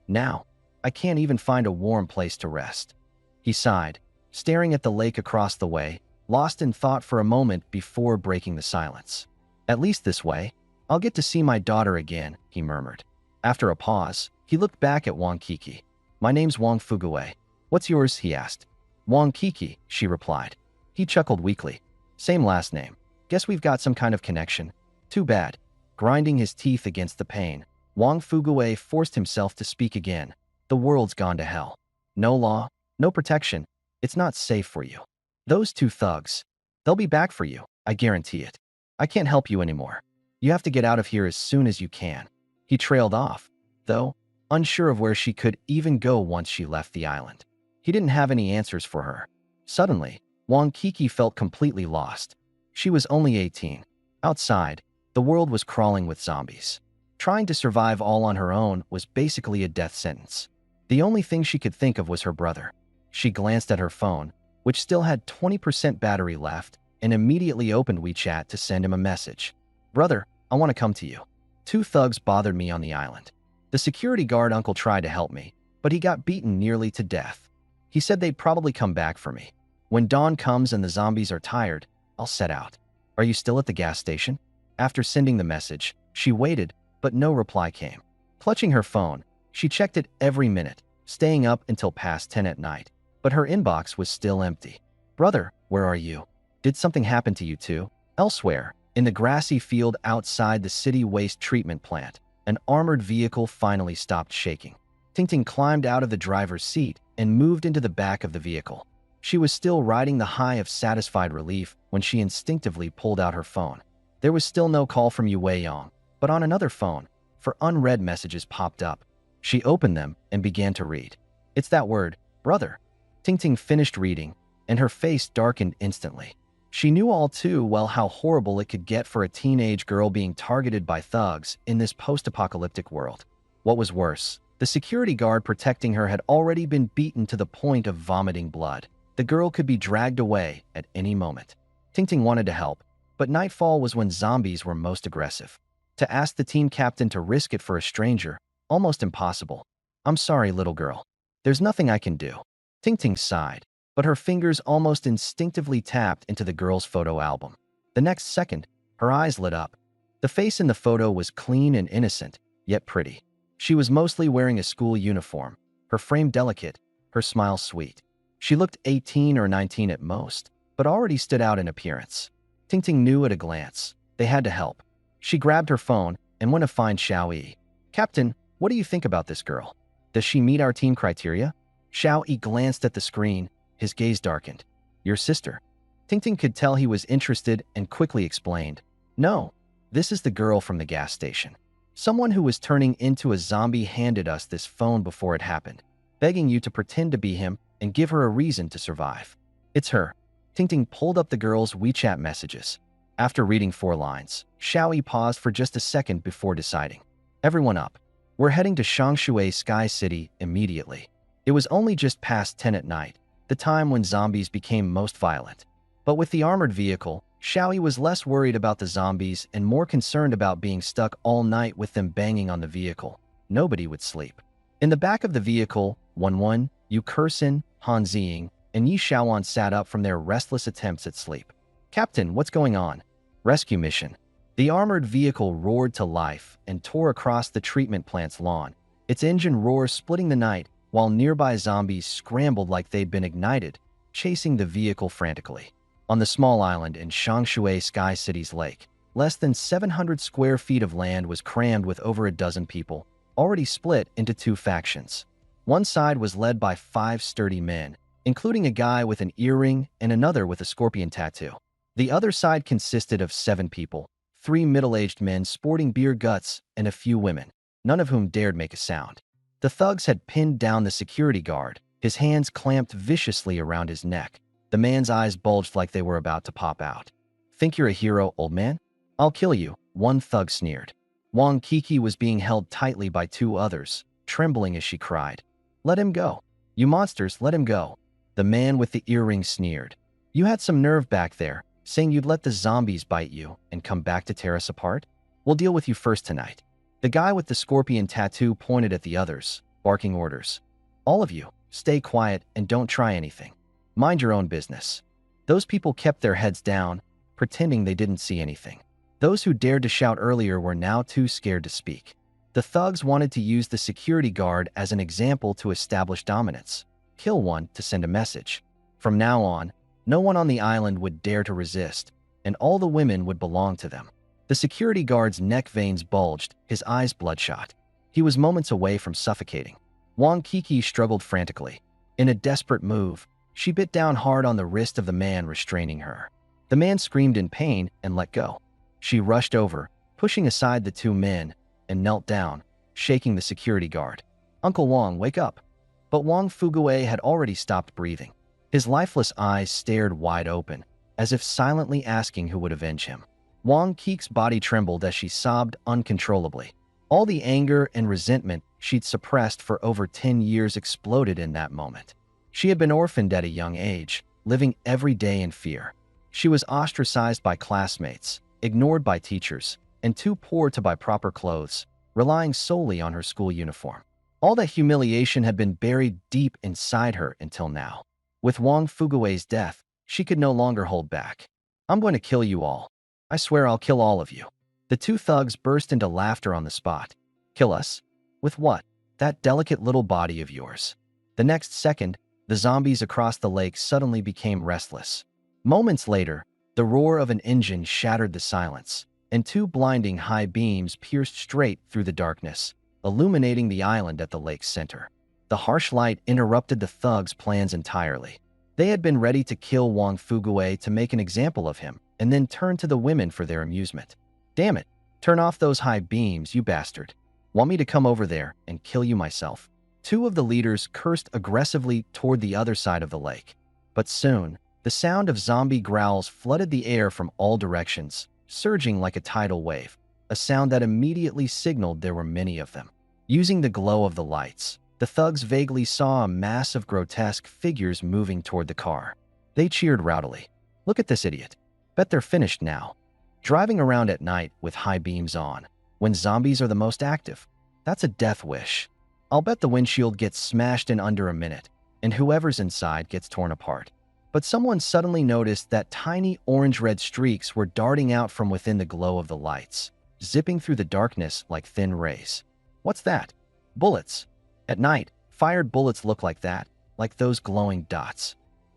Now, I can't even find a warm place to rest." He sighed, staring at the lake across the way, lost in thought for a moment before breaking the silence. "At least this way, I'll get to see my daughter again," he murmured. After a pause, he looked back at Wang Kiki. "My name's Wang Fuguwei. What's yours?" he asked. "Wang Kiki," she replied. He chuckled weakly. "Same last name. Guess we've got some kind of connection. Too bad." Grinding his teeth against the pain, Wang Fuguwei forced himself to speak again. "The world's gone to hell. No law, no protection. It's not safe for you. Those two thugs, they'll be back for you, I guarantee it. I can't help you anymore. You have to get out of here as soon as you can." He trailed off, though, unsure of where she could even go once she left the island. He didn't have any answers for her. Suddenly, Wang Kiki felt completely lost. She was only 18. Outside, the world was crawling with zombies. Trying to survive all on her own was basically a death sentence. The only thing she could think of was her brother. She glanced at her phone, which still had 20% battery left, and immediately opened WeChat to send him a message. "Brother, I want to come to you. Two thugs bothered me on the island. The security guard uncle tried to help me, but he got beaten nearly to death. He said they'd probably come back for me. When dawn comes and the zombies are tired, I'll set out. Are you still at the gas station?" After sending the message, she waited, but no reply came. Clutching her phone, she checked it every minute, staying up until past 10 at night. But her inbox was still empty. "Brother, where are you? Did something happen to you too?" Elsewhere, in the grassy field outside the city waste treatment plant, an armored vehicle finally stopped shaking. Tingting climbed out of the driver's seat and moved into the back of the vehicle. She was still riding the high of satisfied relief when she instinctively pulled out her phone. There was still no call from Yue Yang, but on another phone, for unread messages popped up. She opened them and began to read. "It's that word, brother." Tingting finished reading, and her face darkened instantly. She knew all too well how horrible it could get for a teenage girl being targeted by thugs in this post-apocalyptic world. What was worse, the security guard protecting her had already been beaten to the point of vomiting blood. The girl could be dragged away at any moment. Tingting wanted to help, but nightfall was when zombies were most aggressive. To ask the team captain to risk it for a stranger, almost impossible. "I'm sorry, little girl. There's nothing I can do." Tingting sighed, but her fingers almost instinctively tapped into the girl's photo album. The next second, her eyes lit up. The face in the photo was clean and innocent, yet pretty. She was mostly wearing a school uniform, her frame delicate, her smile sweet. She looked 18 or 19 at most, but already stood out in appearance. Tingting knew at a glance. They had to help. She grabbed her phone and went to find Xiao Yi. "Captain, what do you think about this girl? Does she meet our team criteria?" Xiao Yi glanced at the screen, his gaze darkened. "Your sister?" Tingting could tell he was interested and quickly explained. "No, this is the girl from the gas station. Someone who was turning into a zombie handed us this phone before it happened, begging you to pretend to be him and give her a reason to survive. It's her." Tingting pulled up the girl's WeChat messages. After reading 4 lines, Xiao Yi paused for just a second before deciding. "Everyone up. We're heading to Shangshui Sky City immediately." It was only just past 10 at night, the time when zombies became most violent. But with the armored vehicle, Xiao Yi was less worried about the zombies and more concerned about being stuck all night with them banging on the vehicle. Nobody would sleep. In the back of the vehicle, Wenwen, Yu Kersin, Han Ziying, and Yi Xiaoan sat up from their restless attempts at sleep. "Captain, what's going on?" "Rescue mission." The armored vehicle roared to life and tore across the treatment plant's lawn, its engine roar splitting the night, while nearby zombies scrambled like they'd been ignited, chasing the vehicle frantically. On the small island in Shangshui Sky City's lake, less than 700 square feet of land was crammed with over a dozen people, already split into 2 factions. One side was led by 5 sturdy men, including a guy with an earring and another with a scorpion tattoo. The other side consisted of 7 people, 3 middle-aged men sporting beer guts and a few women, none of whom dared make a sound. The thugs had pinned down the security guard, his hands clamped viciously around his neck. The man's eyes bulged like they were about to pop out. "Think you're a hero, old man? I'll kill you," one thug sneered. Wang Kiki was being held tightly by 2 others, trembling as she cried. "Let him go. You monsters, let him go." The man with the earring sneered. "You had some nerve back there, saying you'd let the zombies bite you and come back to tear us apart? We'll deal with you first tonight." The guy with the scorpion tattoo pointed at the others, barking orders. All of you, stay quiet and don't try anything. Mind your own business. Those people kept their heads down, pretending they didn't see anything. Those who dared to shout earlier were now too scared to speak. The thugs wanted to use the security guard as an example to establish dominance. Kill one to send a message. From now on, no one on the island would dare to resist, and all the women would belong to them. The security guard's neck veins bulged, his eyes bloodshot. He was moments away from suffocating. Wang Kiki struggled frantically. In a desperate move, she bit down hard on the wrist of the man restraining her. The man screamed in pain and let go. She rushed over, pushing aside the two men, and knelt down, shaking the security guard. "Uncle Wang, wake up." But Wang Fuguei had already stopped breathing. His lifeless eyes stared wide open, as if silently asking who would avenge him. Wang Keek's body trembled as she sobbed uncontrollably. All the anger and resentment she'd suppressed for over 10 years exploded in that moment. She had been orphaned at a young age, living every day in fear. She was ostracized by classmates, ignored by teachers, and too poor to buy proper clothes, relying solely on her school uniform. All that humiliation had been buried deep inside her until now. With Wang Fuguei's death, she could no longer hold back. "I'm going to kill you all. I swear I'll kill all of you." The two thugs burst into laughter on the spot. "Kill us? With what? That delicate little body of yours." The next second, the zombies across the lake suddenly became restless. Moments later, the roar of an engine shattered the silence, and two blinding high beams pierced straight through the darkness, illuminating the island at the lake's center. The harsh light interrupted the thugs' plans entirely. They had been ready to kill Wang Fuguei to make an example of him, and then turn to the women for their amusement. "Damn it, turn off those high beams, you bastard. Want me to come over there and kill you myself?" Two of the leaders cursed aggressively toward the other side of the lake. But soon, the sound of zombie growls flooded the air from all directions, surging like a tidal wave, a sound that immediately signaled there were many of them. Using the glow of the lights, the thugs vaguely saw a mass of grotesque figures moving toward the car. They cheered rowdily. "Look at this idiot. Bet they're finished now." Driving around at night with high beams on, when zombies are the most active, that's a death wish. I'll bet the windshield gets smashed in under a minute, and whoever's inside gets torn apart. But someone suddenly noticed that tiny orange-red streaks were darting out from within the glow of the lights, zipping through the darkness like thin rays. "What's that?" "Bullets." At night, fired bullets look like that, like those glowing dots.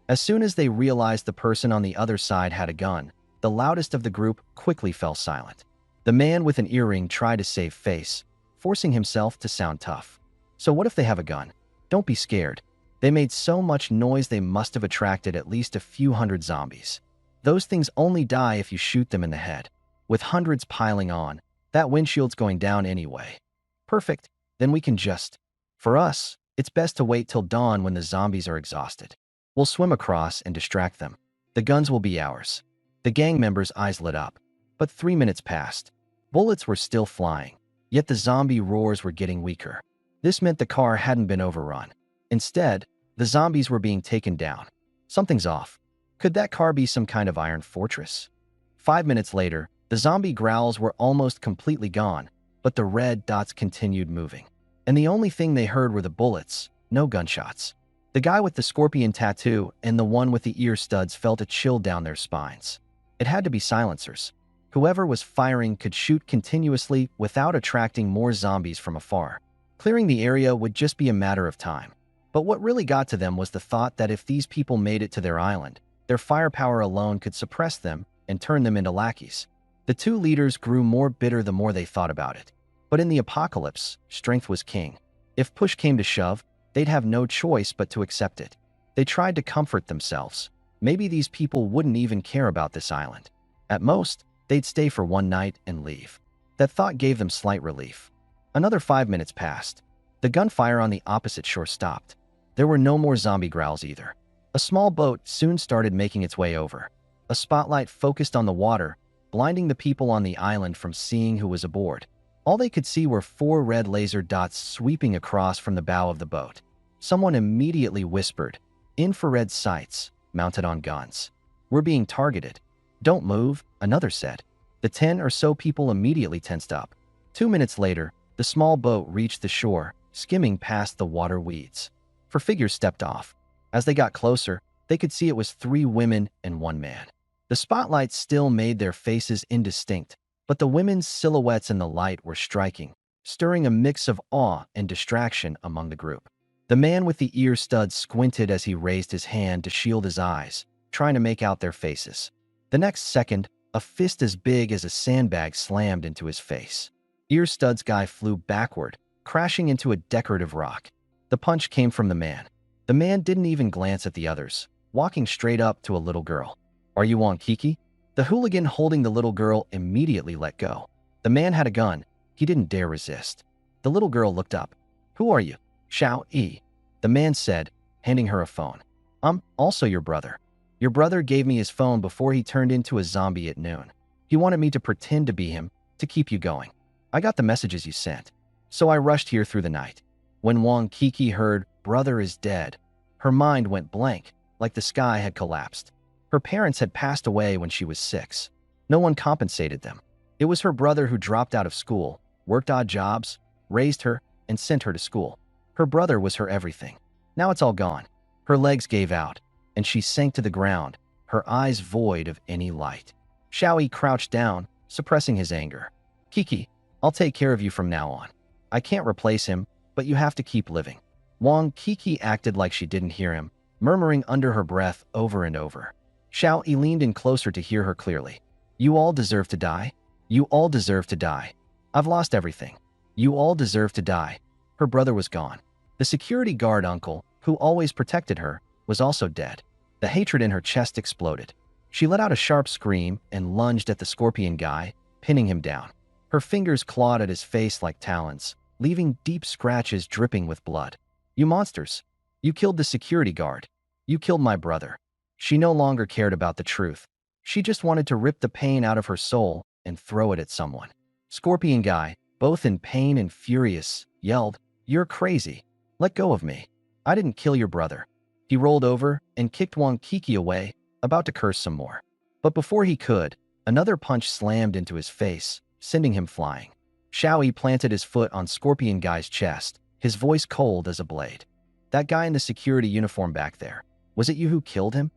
As soon as they realized the person on the other side had a gun, the loudest of the group quickly fell silent. The man with an earring tried to save face, forcing himself to sound tough. "So what if they have a gun? Don't be scared. They made so much noise they must have attracted at least a few hundred zombies. Those things only die if you shoot them in the head. With hundreds piling on, that windshield's going down anyway." "Perfect. Then we can just... For us, it's best to wait till dawn when the zombies are exhausted. We'll swim across and distract them. The guns will be ours." The gang members' eyes lit up. But 3 minutes passed. Bullets were still flying, yet the zombie roars were getting weaker. This meant the car hadn't been overrun. Instead, the zombies were being taken down. Something's off. Could that car be some kind of iron fortress? 5 minutes later, the zombie growls were almost completely gone, but the red dots continued moving. And the only thing they heard were the bullets, no gunshots. The guy with the scorpion tattoo and the one with the ear studs felt a chill down their spines. It had to be silencers. Whoever was firing could shoot continuously without attracting more zombies from afar. Clearing the area would just be a matter of time. But what really got to them was the thought that if these people made it to their island, their firepower alone could suppress them and turn them into lackeys. The two leaders grew more bitter the more they thought about it. But in the apocalypse, strength was king. If push came to shove, they'd have no choice but to accept it. They tried to comfort themselves. Maybe these people wouldn't even care about this island. At most, they'd stay for one night and leave. That thought gave them slight relief. Another 5 minutes passed. The gunfire on the opposite shore stopped. There were no more zombie growls either. A small boat soon started making its way over. A spotlight focused on the water, blinding the people on the island from seeing who was aboard. All they could see were 4 red laser dots sweeping across from the bow of the boat. Someone immediately whispered, "Infrared sights, mounted on guns. We're being targeted." "Don't move," another said. The 10 or so people immediately tensed up. 2 minutes later, the small boat reached the shore, skimming past the water weeds. Four figures stepped off. As they got closer, they could see it was 3 women and 1 man. The spotlight still made their faces indistinct, but the women's silhouettes in the light were striking, stirring a mix of awe and distraction among the group. The man with the ear studs squinted as he raised his hand to shield his eyes, trying to make out their faces. The next second, a fist as big as a sandbag slammed into his face. Ear studs guy flew backward, crashing into a decorative rock. The punch came from the man. The man didn't even glance at the others, walking straight up to a little girl. "Are you on Kiki?" The hooligan holding the little girl immediately let go. The man had a gun. He didn't dare resist. The little girl looked up. "Who are you?" "Xiao Yi," the man said, handing her a phone. "I'm also your brother. Your brother gave me his phone before he turned into a zombie at noon. He wanted me to pretend to be him, to keep you going. I got the messages you sent, so I rushed here through the night." When Wang Kiki heard, "Brother is dead," her mind went blank, like the sky had collapsed. Her parents had passed away when she was 6. No one compensated them. It was her brother who dropped out of school, worked odd jobs, raised her, and sent her to school. Her brother was her everything. Now it's all gone. Her legs gave out, and she sank to the ground, her eyes void of any light. Xiaoyi crouched down, suppressing his anger. "Kiki, I'll take care of you from now on. I can't replace him, but you have to keep living." Wang Kiki acted like she didn't hear him, murmuring under her breath over and over. Xiaoyi leaned in closer to hear her clearly. "You all deserve to die. You all deserve to die. I've lost everything. You all deserve to die." Her brother was gone. The security guard uncle, who always protected her, was also dead. The hatred in her chest exploded. She let out a sharp scream and lunged at the scorpion guy, pinning him down. Her fingers clawed at his face like talons, leaving deep scratches dripping with blood. "You monsters! You killed the security guard. You killed my brother." She no longer cared about the truth. She just wanted to rip the pain out of her soul and throw it at someone. Scorpion guy, both in pain and furious, yelled, "You're crazy. Let go of me. I didn't kill your brother." He rolled over and kicked Wang Kiki away, about to curse some more. But before he could, another punch slammed into his face, sending him flying. Xiaoyi planted his foot on Scorpion guy's chest, his voice cold as a blade. "That guy in the security uniform back there, was it you who killed him?"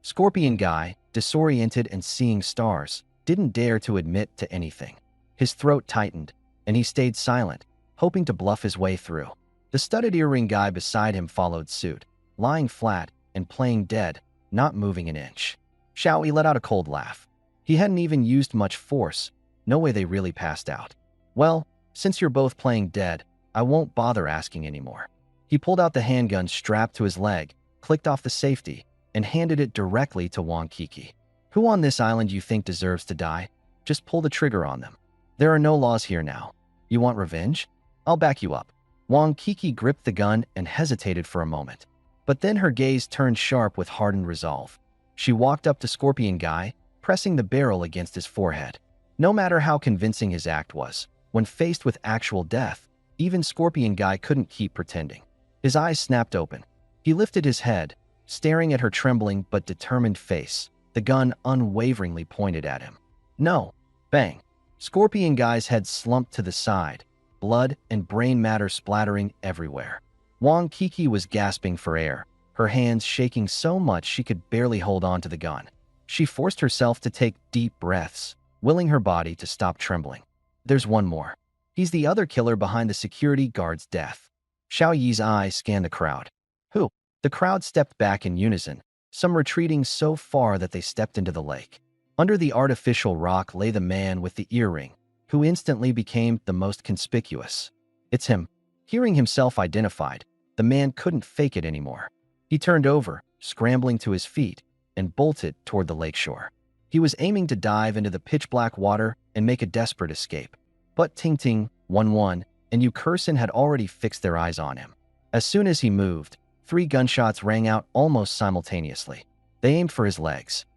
Scorpion guy, disoriented and seeing stars, didn't dare to admit to anything. His throat tightened, and he stayed silent, hoping to bluff his way through. The studded earring guy beside him followed suit, lying flat and playing dead, not moving an inch. Xiaoyi let out a cold laugh. He hadn't even used much force. No way they really passed out. "Well, since you're both playing dead, I won't bother asking anymore." He pulled out the handgun strapped to his leg, clicked off the safety, and handed it directly to Wang Kiki. "Who on this island you think deserves to die? Just pull the trigger on them. There are no laws here now. You want revenge? I'll back you up." Wang Kiki gripped the gun and hesitated for a moment. But then her gaze turned sharp with hardened resolve. She walked up to Scorpion guy, pressing the barrel against his forehead. No matter how convincing his act was, when faced with actual death, even Scorpion guy couldn't keep pretending. His eyes snapped open. He lifted his head, staring at her trembling but determined face, the gun unwaveringly pointed at him. "No." Bang. Scorpion guy's head slumped to the side, blood and brain matter splattering everywhere. Wang Kiki was gasping for air, her hands shaking so much she could barely hold on to the gun. She forced herself to take deep breaths, willing her body to stop trembling. "There's one more. He's the other killer behind the security guard's death." Xiaoyi's eyes scanned the crowd. "Who?" The crowd stepped back in unison, some retreating so far that they stepped into the lake. Under the artificial rock lay the man with the earring, who instantly became the most conspicuous. "It's him." Hearing himself identified, the man couldn't fake it anymore. He turned over, scrambling to his feet, and bolted toward the lakeshore. He was aiming to dive into the pitch-black water and make a desperate escape. But Ting-Ting, 1-1, and Yukurson had already fixed their eyes on him. As soon as he moved, 3 gunshots rang out almost simultaneously. They aimed for his legs.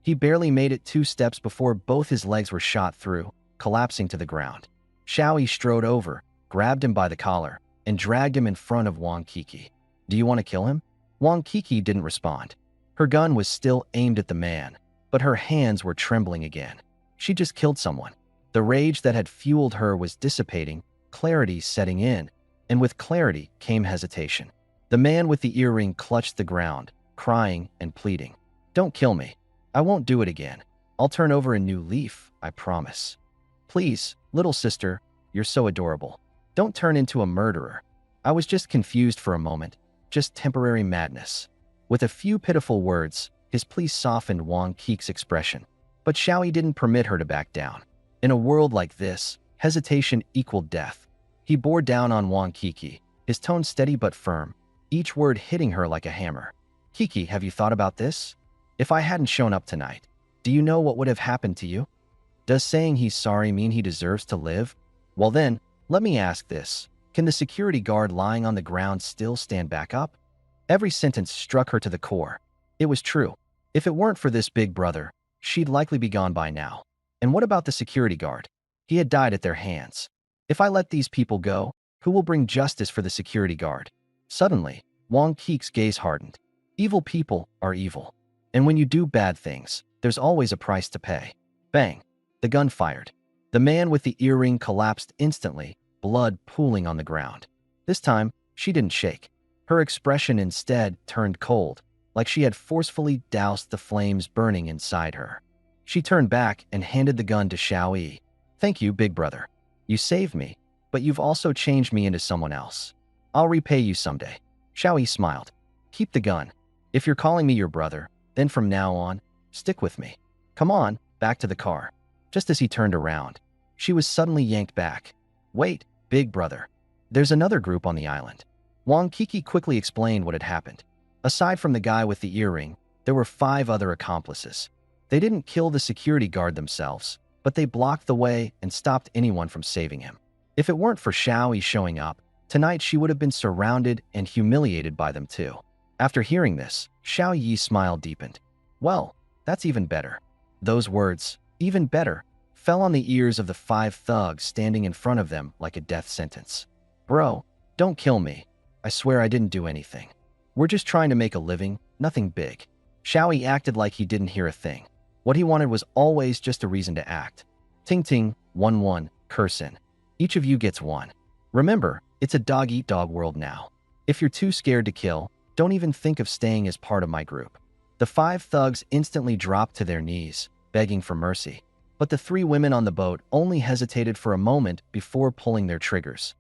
He barely made it 2 steps before both his legs were shot through, collapsing to the ground. Xiaoyi strode over, grabbed him by the collar, and dragged him in front of Wang Kiki. "Do you want to kill him?" Wang Kiki didn't respond. Her gun was still aimed at the man, but her hands were trembling again. She just killed someone. The rage that had fueled her was dissipating, clarity setting in, and with clarity came hesitation. The man with the earring clutched the ground, crying and pleading. "Don't kill me. I won't do it again. I'll turn over a new leaf, I promise. Please, little sister, you're so adorable. Don't turn into a murderer. I was just confused for a moment, just temporary madness." With a few pitiful words, his plea softened Wang Keek's expression. But Xiaoyi didn't permit her to back down. In a world like this, hesitation equaled death. He bore down on Wang Kiki, his tone steady but firm, each word hitting her like a hammer. "Kiki, have you thought about this? If I hadn't shown up tonight, do you know what would have happened to you? Does saying he's sorry mean he deserves to live? Well then, let me ask this. Can the security guard lying on the ground still stand back up?" Every sentence struck her to the core. It was true. If it weren't for this big brother, she'd likely be gone by now. And what about the security guard? He had died at their hands. If I let these people go, who will bring justice for the security guard? Suddenly, Wang Keek's gaze hardened. Evil people are evil. And when you do bad things, there's always a price to pay. Bang! The gun fired. The man with the earring collapsed instantly, blood pooling on the ground. This time, she didn't shake. Her expression instead turned cold, like she had forcefully doused the flames burning inside her. She turned back and handed the gun to Xiaoyi. "Thank you, big brother. You saved me, but you've also changed me into someone else. I'll repay you someday." Xiaoyi smiled. "Keep the gun. If you're calling me your brother, then from now on, stick with me. Come on, back to the car." Just as he turned around, she was suddenly yanked back. "Wait, big brother. There's another group on the island." Wang Kiki quickly explained what had happened. Aside from the guy with the earring, there were 5 other accomplices. They didn't kill the security guard themselves, but they blocked the way and stopped anyone from saving him. If it weren't for Xiaoyi showing up, tonight she would have been surrounded and humiliated by them too. After hearing this, Xiaoyi's smile deepened. "Well, that's even better." Those words, "even better," fell on the ears of the 5 thugs standing in front of them like a death sentence. "Bro, don't kill me. I swear I didn't do anything. We're just trying to make a living, nothing big." Xiaoyi acted like he didn't hear a thing. What he wanted was always just a reason to act. "Ting ting, 1-1, curse in. Each of you gets 1. Remember, it's a dog-eat-dog world now. If you're too scared to kill, don't even think of staying as part of my group." The 5 thugs instantly dropped to their knees, begging for mercy. But the 3 women on the boat only hesitated for a moment before pulling their triggers.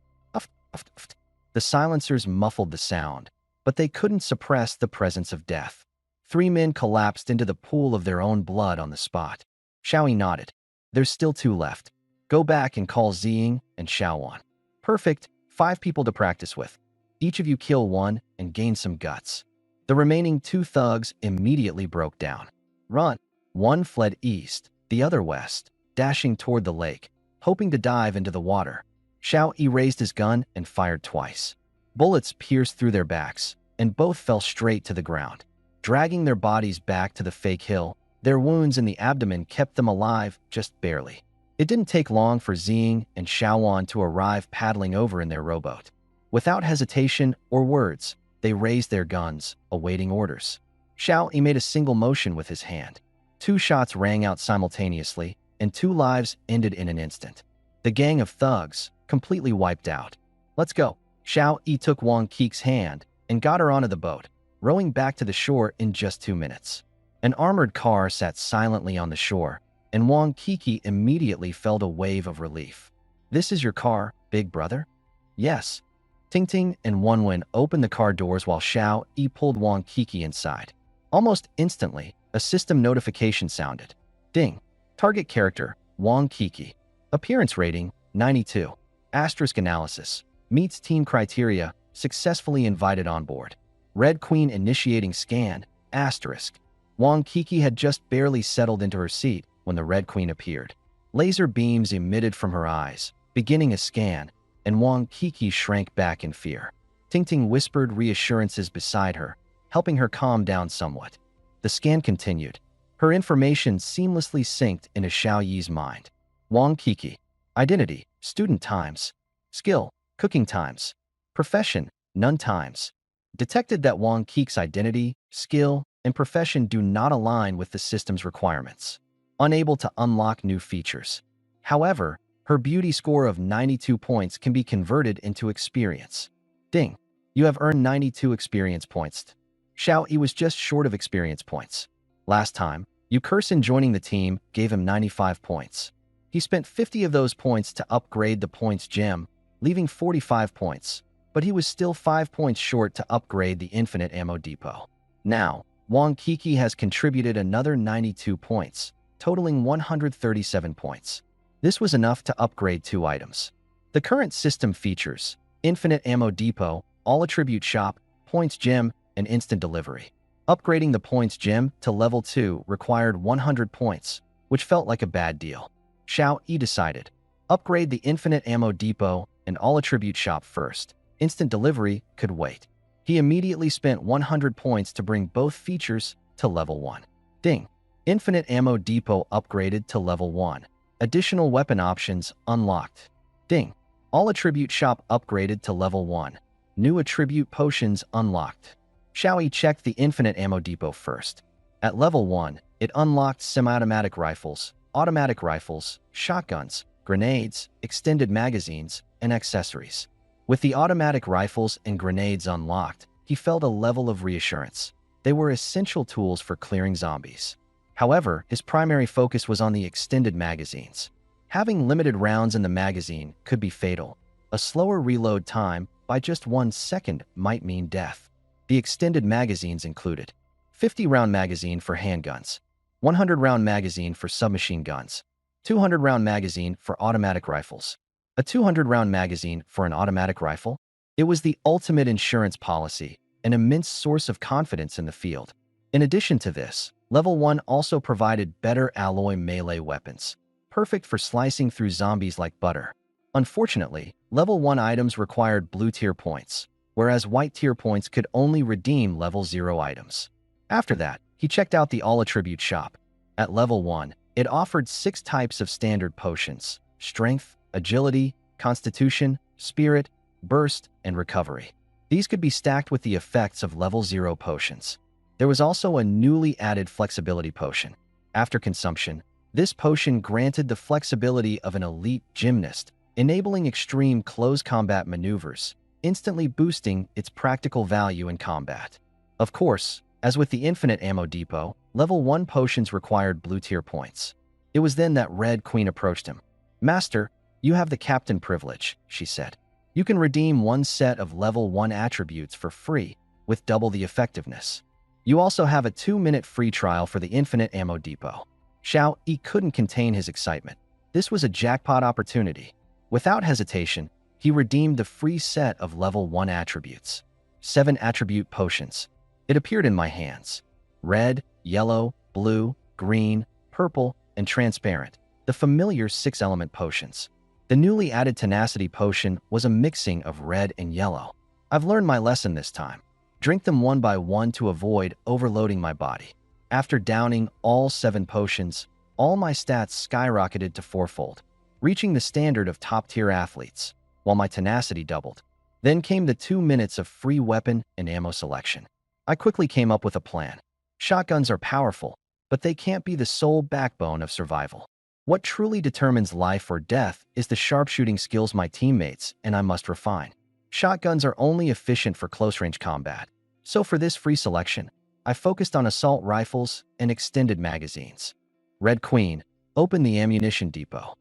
The silencers muffled the sound, but they couldn't suppress the presence of death. 3 men collapsed into the pool of their own blood on the spot. Xiaoyi nodded. "There's still 2 left. Go back and call Ziying and Xiaowan." "Perfect. 5 people to practice with. Each of you kill 1 and gain some guts." The remaining 2 thugs immediately broke down. "Run." One fled east, the other west, dashing toward the lake, hoping to dive into the water. Xiaoyi raised his gun and fired twice. Bullets pierced through their backs, and both fell straight to the ground. Dragging their bodies back to the fake hill, their wounds in the abdomen kept them alive just barely. It didn't take long for Ziying and Xiaowan to arrive paddling over in their rowboat. Without hesitation or words, they raised their guns, awaiting orders. Xiaoyi made a single motion with his hand. 2 shots rang out simultaneously, and 2 lives ended in an instant. The gang of thugs, completely wiped out. "Let's go." Xiaoyi took Wang Keek's hand and got her onto the boat, rowing back to the shore in just 2 minutes. An armored car sat silently on the shore, and Wang Kiki immediately felt a wave of relief. "This is your car, big brother?" "Yes." Ting Ting and Wenwen opened the car doors while Xiaoyi pulled Wang Kiki inside. Almost instantly, a system notification sounded. Ding. Target character, Wang Kiki. Appearance rating, 92. Asterisk analysis. Meets team criteria, successfully invited on board. Red Queen initiating scan, asterisk. Wang Kiki had just barely settled into her seat when the Red Queen appeared. Laser beams emitted from her eyes, beginning a scan, and Wang Kiki shrank back in fear. Ting Ting whispered reassurances beside her, helping her calm down somewhat. The scan continued. Her information seamlessly synced into Xiaoyi's mind. Wang Kiki. Identity, student times. Skill, cooking times. Profession, none times. Detected that Wang Kiki's identity, skill, and profession do not align with the system's requirements. Unable to unlock new features. However, her beauty score of 92 points can be converted into experience. Ding! You have earned 92 experience points. Xiao Yi was just short of experience points. Last time, Yu Kursin joining the team gave him 95 points. He spent 50 of those points to upgrade the points gem, leaving 45 points, but he was still 5 points short to upgrade the infinite ammo depot. Now, Wang Kiki has contributed another 92 points, totaling 137 points. This was enough to upgrade 2 items. The current system features infinite ammo depot, all attribute shop, points gem, and instant delivery. Upgrading the points gem to level 2 required 100 points, which felt like a bad deal. Xiao Yi decided, upgrade the infinite ammo depot and all attribute shop first. Instant delivery could wait. He immediately spent 100 points to bring both features to level 1. Ding! Infinite ammo depot upgraded to level 1. Additional weapon options unlocked. Ding! All attribute shop upgraded to level 1. New attribute potions unlocked. Xiao Yi checked the infinite ammo depot first. At level 1, it unlocked semi-automatic rifles, automatic rifles, shotguns, grenades, extended magazines, and accessories. With the automatic rifles and grenades unlocked, he felt a level of reassurance. They were essential tools for clearing zombies. However, his primary focus was on the extended magazines. Having limited rounds in the magazine could be fatal. A slower reload time by just 1 second might mean death. The extended magazines included 50-round magazine for handguns, 100-round magazine for submachine guns, 200-round magazine for automatic rifles, a 200-round magazine for an automatic rifle. It was the ultimate insurance policy, an immense source of confidence in the field. In addition to this, level 1 also provided better alloy melee weapons, perfect for slicing through zombies like butter. Unfortunately, level 1 items required blue tier points, whereas white tier points could only redeem level 0 items. After that, he checked out the all attribute shop. At level 1, it offered 6 types of standard potions: strength, agility, constitution, spirit, burst, and recovery. These could be stacked with the effects of level 0 potions. There was also a newly added flexibility potion. After consumption, this potion granted the flexibility of an elite gymnast, enabling extreme close combat maneuvers, instantly boosting its practical value in combat. Of course, as with the infinite ammo depot, level 1 potions required blue tier points. It was then that Red Queen approached him. "Master, you have the captain privilege," she said. "You can redeem 1 set of level 1 attributes for free, with double the effectiveness. You also have a 2-minute free trial for the infinite ammo depot." Xiao Yi couldn't contain his excitement. This was a jackpot opportunity. Without hesitation, he redeemed the free set of level 1 attributes. 7 attribute potions. It appeared in my hands. Red, yellow, blue, green, purple, and transparent. The familiar 6-element potions. The newly added tenacity potion was a mixing of red and yellow. I've learned my lesson this time. Drink them one by one to avoid overloading my body. After downing all 7 potions, all my stats skyrocketed to 4-fold, reaching the standard of top-tier athletes, while my tenacity doubled. Then came the 2 minutes of free weapon and ammo selection. I quickly came up with a plan. Shotguns are powerful, but they can't be the sole backbone of survival. What truly determines life or death is the sharpshooting skills my teammates and I must refine. Shotguns are only efficient for close-range combat. So for this free selection, I focused on assault rifles and extended magazines. Red Queen, open the ammunition depot.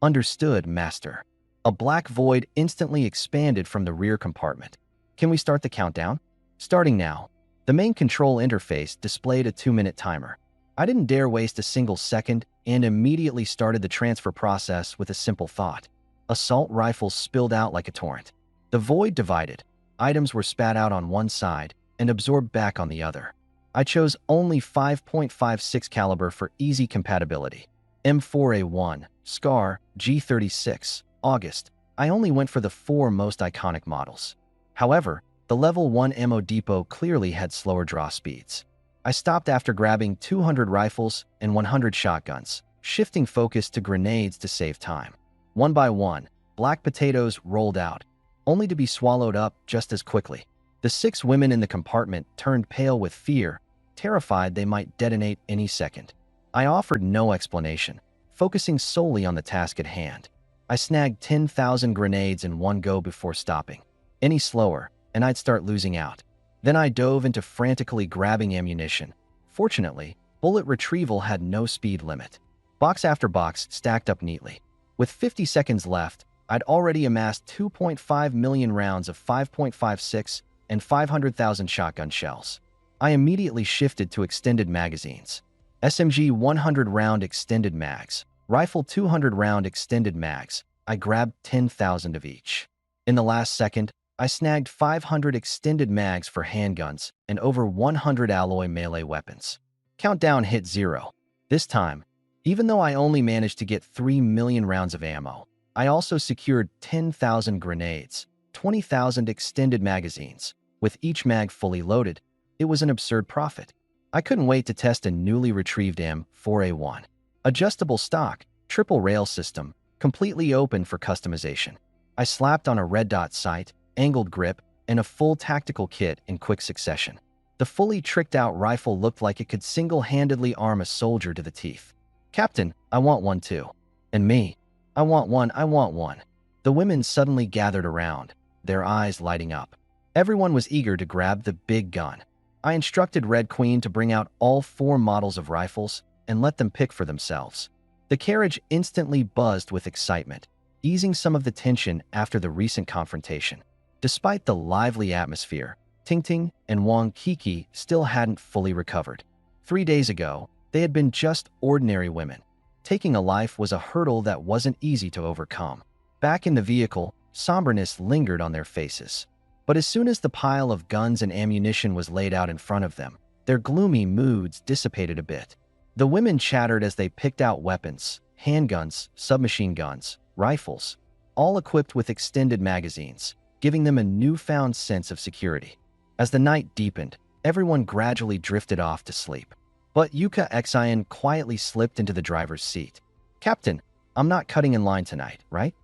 Understood, Master. A black void instantly expanded from the rear compartment. Can we start the countdown? Starting now. The main control interface displayed a 2-minute timer. I didn't dare waste a single second and immediately started the transfer process with a simple thought. Assault rifles spilled out like a torrent. The void divided. Items were spat out on one side and absorbed back on the other. I chose only 5.56 caliber for easy compatibility. M4A1, SCAR, G36, August. I only went for the 4 most iconic models. However, the level 1 ammo depot clearly had slower draw speeds. I stopped after grabbing 200 rifles and 100 shotguns, shifting focus to grenades to save time. One by one, black potatoes rolled out, only to be swallowed up just as quickly. The 6 women in the compartment turned pale with fear, terrified they might detonate any second. I offered no explanation. focusing solely on the task at hand. I snagged 10,000 grenades in one go before stopping. Any slower, and I'd start losing out. Then I dove into frantically grabbing ammunition. Fortunately, bullet retrieval had no speed limit. Box after box stacked up neatly. With 50 seconds left, I'd already amassed 2.5 million rounds of 5.56 and 500,000 shotgun shells. I immediately shifted to extended magazines. SMG 100-round extended mags, rifle 200-round extended mags. I grabbed 10,000 of each. In the last second, I snagged 500 extended mags for handguns and over 100 alloy melee weapons. Countdown hit 0. This time, even though I only managed to get 3 million rounds of ammo, I also secured 10,000 grenades, 20,000 extended magazines. With each mag fully loaded, it was an absurd profit. I couldn't wait to test a newly retrieved M4A1. Adjustable stock, triple rail system, completely open for customization. I slapped on a red dot sight, angled grip, and a full tactical kit in quick succession. The fully tricked-out rifle looked like it could single-handedly arm a soldier to the teeth. "Captain, I want one too." "And me? I want one, I want one." The women suddenly gathered around, their eyes lighting up. Everyone was eager to grab the big gun. I instructed Red Queen to bring out all 4 models of rifles and let them pick for themselves. The carriage instantly buzzed with excitement, easing some of the tension after the recent confrontation. Despite the lively atmosphere, Tingting and Wang Kiki still hadn't fully recovered. 3 days ago, they had been just ordinary women. Taking a life was a hurdle that wasn't easy to overcome. Back in the vehicle, somberness lingered on their faces. But as soon as the pile of guns and ammunition was laid out in front of them, their gloomy moods dissipated a bit. The women chattered as they picked out weapons, handguns, submachine guns, rifles, all equipped with extended magazines, giving them a newfound sense of security. As the night deepened, everyone gradually drifted off to sleep. But Yuka Xian quietly slipped into the driver's seat. "Captain, I'm not cutting in line tonight, right?"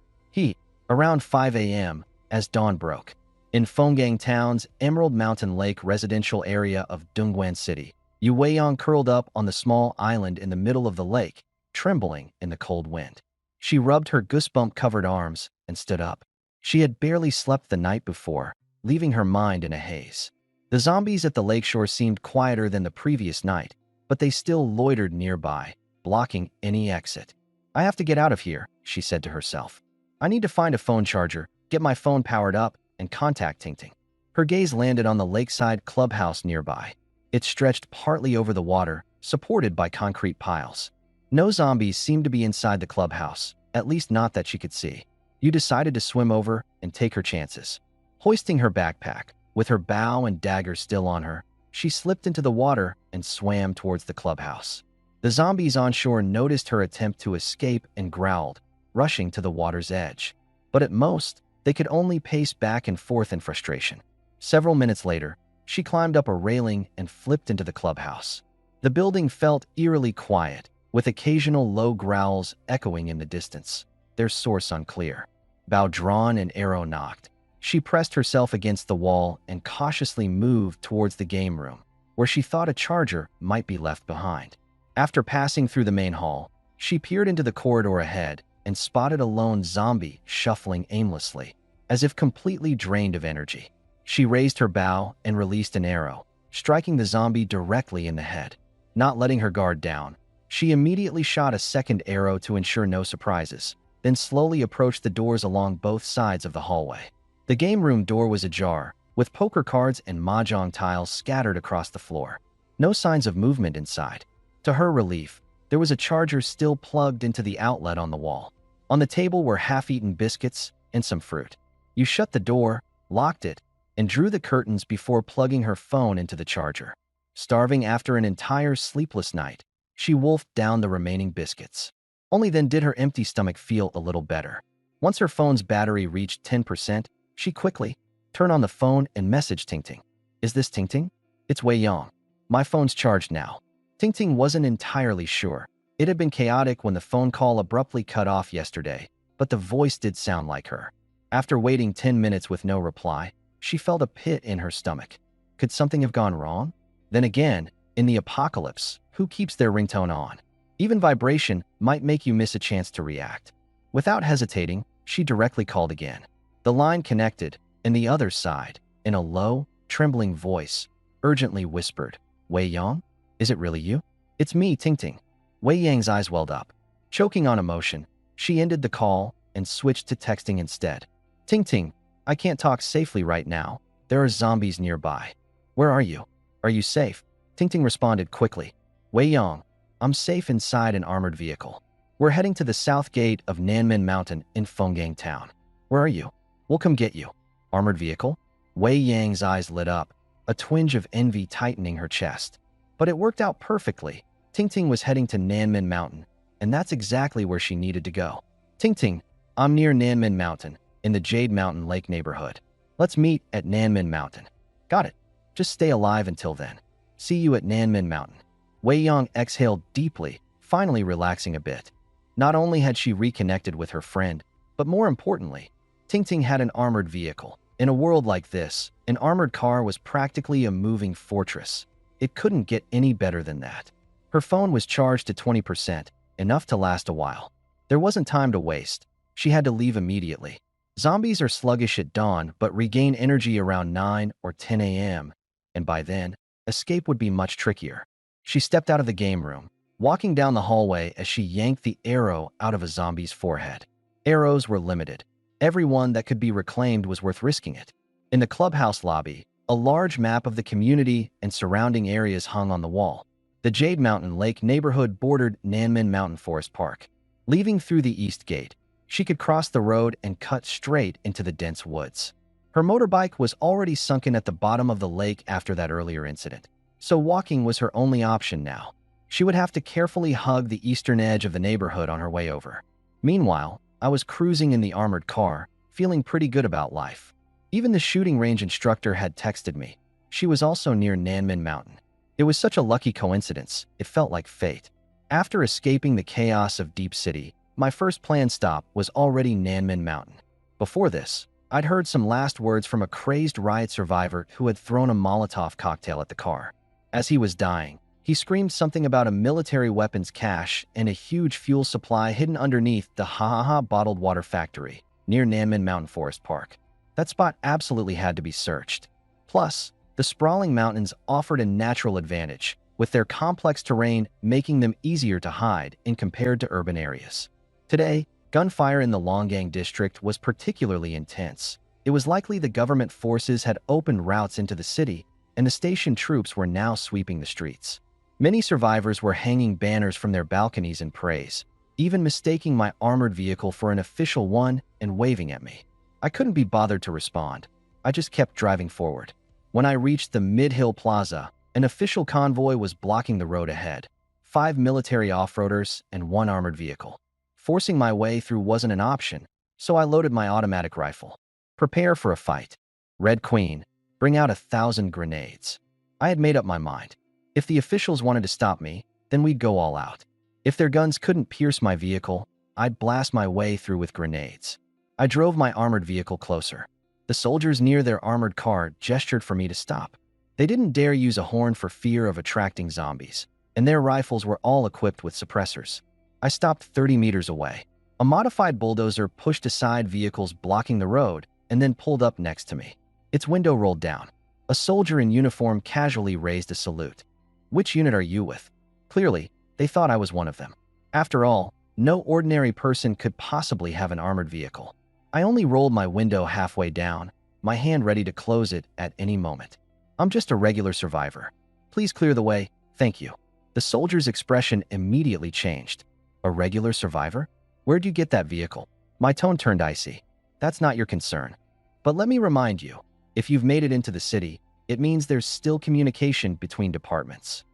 Around 5 a.m., as dawn broke. In Fenggang Town's Emerald Mountain Lake residential area of Dongguan City, Yu Weiyang curled up on the small island in the middle of the lake, trembling in the cold wind. She rubbed her goosebump-covered arms and stood up. She had barely slept the night before, leaving her mind in a haze. The zombies at the lakeshore seemed quieter than the previous night, but they still loitered nearby, blocking any exit. "I have to get out of here," she said to herself. "I need to find a phone charger, get my phone powered up, and contact Tingting." Her gaze landed on the lakeside clubhouse nearby. It stretched partly over the water, supported by concrete piles. No zombies seemed to be inside the clubhouse, at least not that she could see. You decided to swim over and take her chances. Hoisting her backpack, with her bow and dagger still on her, she slipped into the water and swam towards the clubhouse. The zombies on shore noticed her attempt to escape and growled, rushing to the water's edge. But at most, they could only pace back and forth in frustration. Several minutes later, she climbed up a railing and flipped into the clubhouse. The building felt eerily quiet, with occasional low growls echoing in the distance, their source unclear. Bow drawn and arrow knocked. She pressed herself against the wall and cautiously moved towards the game room, where she thought a charger might be left behind. After passing through the main hall, she peered into the corridor ahead and spotted a lone zombie shuffling aimlessly, as if completely drained of energy. She raised her bow and released an arrow, striking the zombie directly in the head. Not letting her guard down, she immediately shot a second arrow to ensure no surprises, then slowly approached the doors along both sides of the hallway. The game room door was ajar, with poker cards and mahjong tiles scattered across the floor. No signs of movement inside. To her relief, there was a charger still plugged into the outlet on the wall. On the table were half-eaten biscuits and some fruit. You shut the door, locked it, and drew the curtains before plugging her phone into the charger. Starving after an entire sleepless night, she wolfed down the remaining biscuits. Only then did her empty stomach feel a little better. Once her phone's battery reached 10%, she quickly turned on the phone and messaged Tingting. "Is this Tingting? It's Wei Yang. My phone's charged now." Tingting wasn't entirely sure. It had been chaotic when the phone call abruptly cut off yesterday, but the voice did sound like her. After waiting 10 minutes with no reply, she felt a pit in her stomach. Could something have gone wrong? Then again, in the apocalypse, who keeps their ringtone on? Even vibration might make you miss a chance to react. Without hesitating, she directly called again. The line connected, and the other side, in a low, trembling voice, urgently whispered, Wei Yang? Is it really you? It's me, Ting Ting. Wei Yang's eyes welled up. Choking on emotion, she ended the call and switched to texting instead. Ting Ting, I can't talk safely right now. There are zombies nearby. Where are you? Are you safe? Ting Ting responded quickly. Wei Yang, I'm safe inside an armored vehicle. We're heading to the south gate of Nanmen Mountain in Fenggang Town. Where are you? We'll come get you. Armored vehicle? Wei Yang's eyes lit up, a twinge of envy tightening her chest. But it worked out perfectly. Ting Ting was heading to Nanmen Mountain, and that's exactly where she needed to go. Ting Ting, I'm near Nanmen Mountain, in the Jade Mountain Lake neighborhood. Let's meet at Nanmen Mountain. Got it. Just stay alive until then. See you at Nanmen Mountain. Wei Yang exhaled deeply, finally relaxing a bit. Not only had she reconnected with her friend, but more importantly, Ting Ting had an armored vehicle. In a world like this, an armored car was practically a moving fortress. It couldn't get any better than that. Her phone was charged to 20%, enough to last a while. There wasn't time to waste. She had to leave immediately. Zombies are sluggish at dawn but regain energy around 9 or 10 a.m., and by then, escape would be much trickier. She stepped out of the game room, walking down the hallway as she yanked the arrow out of a zombie's forehead. Arrows were limited. Every one that could be reclaimed was worth risking it. In the clubhouse lobby, a large map of the community and surrounding areas hung on the wall. The Jade Mountain Lake neighborhood bordered Nanmen Mountain Forest Park. Leaving through the east gate, she could cross the road and cut straight into the dense woods. Her motorbike was already sunken at the bottom of the lake after that earlier incident, so walking was her only option now. She would have to carefully hug the eastern edge of the neighborhood on her way over. Meanwhile, I was cruising in the armored car, feeling pretty good about life. Even the shooting range instructor had texted me. She was also near Nanmen Mountain. It was such a lucky coincidence, it felt like fate. After escaping the chaos of Deep City, my first planned stop was already Nanmen Mountain. Before this, I'd heard some last words from a crazed riot survivor who had thrown a Molotov cocktail at the car. As he was dying, he screamed something about a military weapons cache and a huge fuel supply hidden underneath the bottled water factory near Nanmen Mountain Forest Park. That spot absolutely had to be searched. Plus, the sprawling mountains offered a natural advantage, with their complex terrain making them easier to hide in compared to urban areas. Today, gunfire in the Longgang district was particularly intense. It was likely the government forces had opened routes into the city, and the station troops were now sweeping the streets. Many survivors were hanging banners from their balconies in praise, even mistaking my armored vehicle for an official one and waving at me. I couldn't be bothered to respond. I just kept driving forward. When I reached the Mid-Hill Plaza, an official convoy was blocking the road ahead. 5 military off-roaders and 1 armored vehicle. Forcing my way through wasn't an option, so I loaded my automatic rifle. Prepare for a fight. Red Queen, bring out 1,000 grenades. I had made up my mind. If the officials wanted to stop me, then we'd go all out. If their guns couldn't pierce my vehicle, I'd blast my way through with grenades. I drove my armored vehicle closer. The soldiers near their armored car gestured for me to stop. They didn't dare use a horn for fear of attracting zombies, and their rifles were all equipped with suppressors. I stopped 30 meters away. A modified bulldozer pushed aside vehicles blocking the road and then pulled up next to me. Its window rolled down. A soldier in uniform casually raised a salute. Which unit are you with? Clearly, they thought I was one of them. After all, no ordinary person could possibly have an armored vehicle. I only rolled my window halfway down, my hand ready to close it at any moment. I'm just a regular survivor. Please clear the way, thank you. The soldier's expression immediately changed. A regular survivor? Where'd you get that vehicle? My tone turned icy. That's not your concern. But let me remind you, if you've made it into the city, it means there's still communication between departments.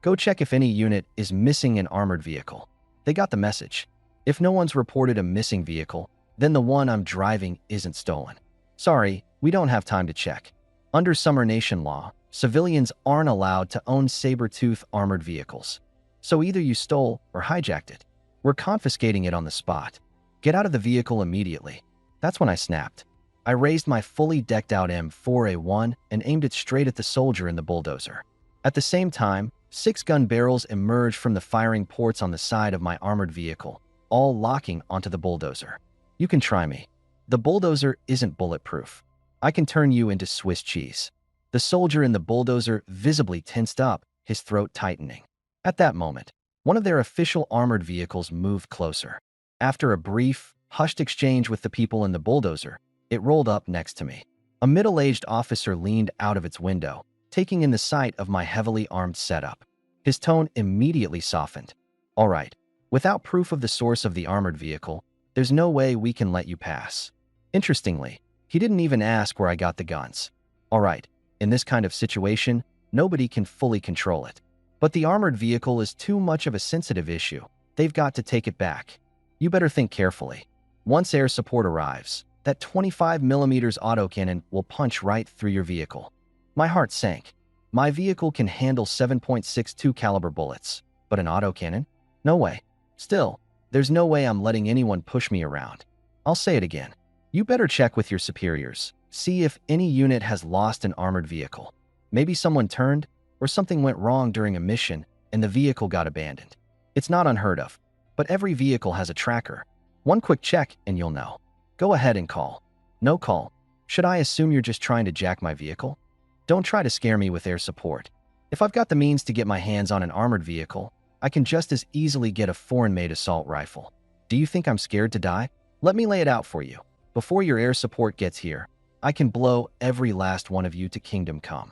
Go check if any unit is missing an armored vehicle. They got the message. If no one's reported a missing vehicle, then the one I'm driving isn't stolen. Sorry, we don't have time to check. Under Summer Nation law, civilians aren't allowed to own saber-tooth armored vehicles. So either you stole or hijacked it. We're confiscating it on the spot. Get out of the vehicle immediately. That's when I snapped. I raised my fully decked out M4A1 and aimed it straight at the soldier in the bulldozer. At the same time, 6 gun barrels emerged from the firing ports on the side of my armored vehicle, all locking onto the bulldozer. You can try me. The bulldozer isn't bulletproof. I can turn you into Swiss cheese. The soldier in the bulldozer visibly tensed up, his throat tightening. At that moment, one of their official armored vehicles moved closer. After a brief, hushed exchange with the people in the bulldozer, it rolled up next to me. A middle-aged officer leaned out of its window, taking in the sight of my heavily armed setup. His tone immediately softened. All right, without proof of the source of the armored vehicle, there's no way we can let you pass. Interestingly, he didn't even ask where I got the guns. All right, in this kind of situation, nobody can fully control it. But the armored vehicle is too much of a sensitive issue. They've got to take it back. You better think carefully. Once air support arrives, that 25mm autocannon will punch right through your vehicle. My heart sank. My vehicle can handle 7.62 caliber bullets, but an autocannon? No way. Still, there's no way I'm letting anyone push me around. I'll say it again. You better check with your superiors. See if any unit has lost an armored vehicle. Maybe someone turned, or something went wrong during a mission and the vehicle got abandoned. It's not unheard of, but every vehicle has a tracker. One quick check and you'll know. Go ahead and call. No call. Should I assume you're just trying to jack my vehicle? Don't try to scare me with air support. If I've got the means to get my hands on an armored vehicle, I can just as easily get a foreign-made assault rifle. Do you think I'm scared to die? Let me lay it out for you. Before your air support gets here, I can blow every last one of you to kingdom come.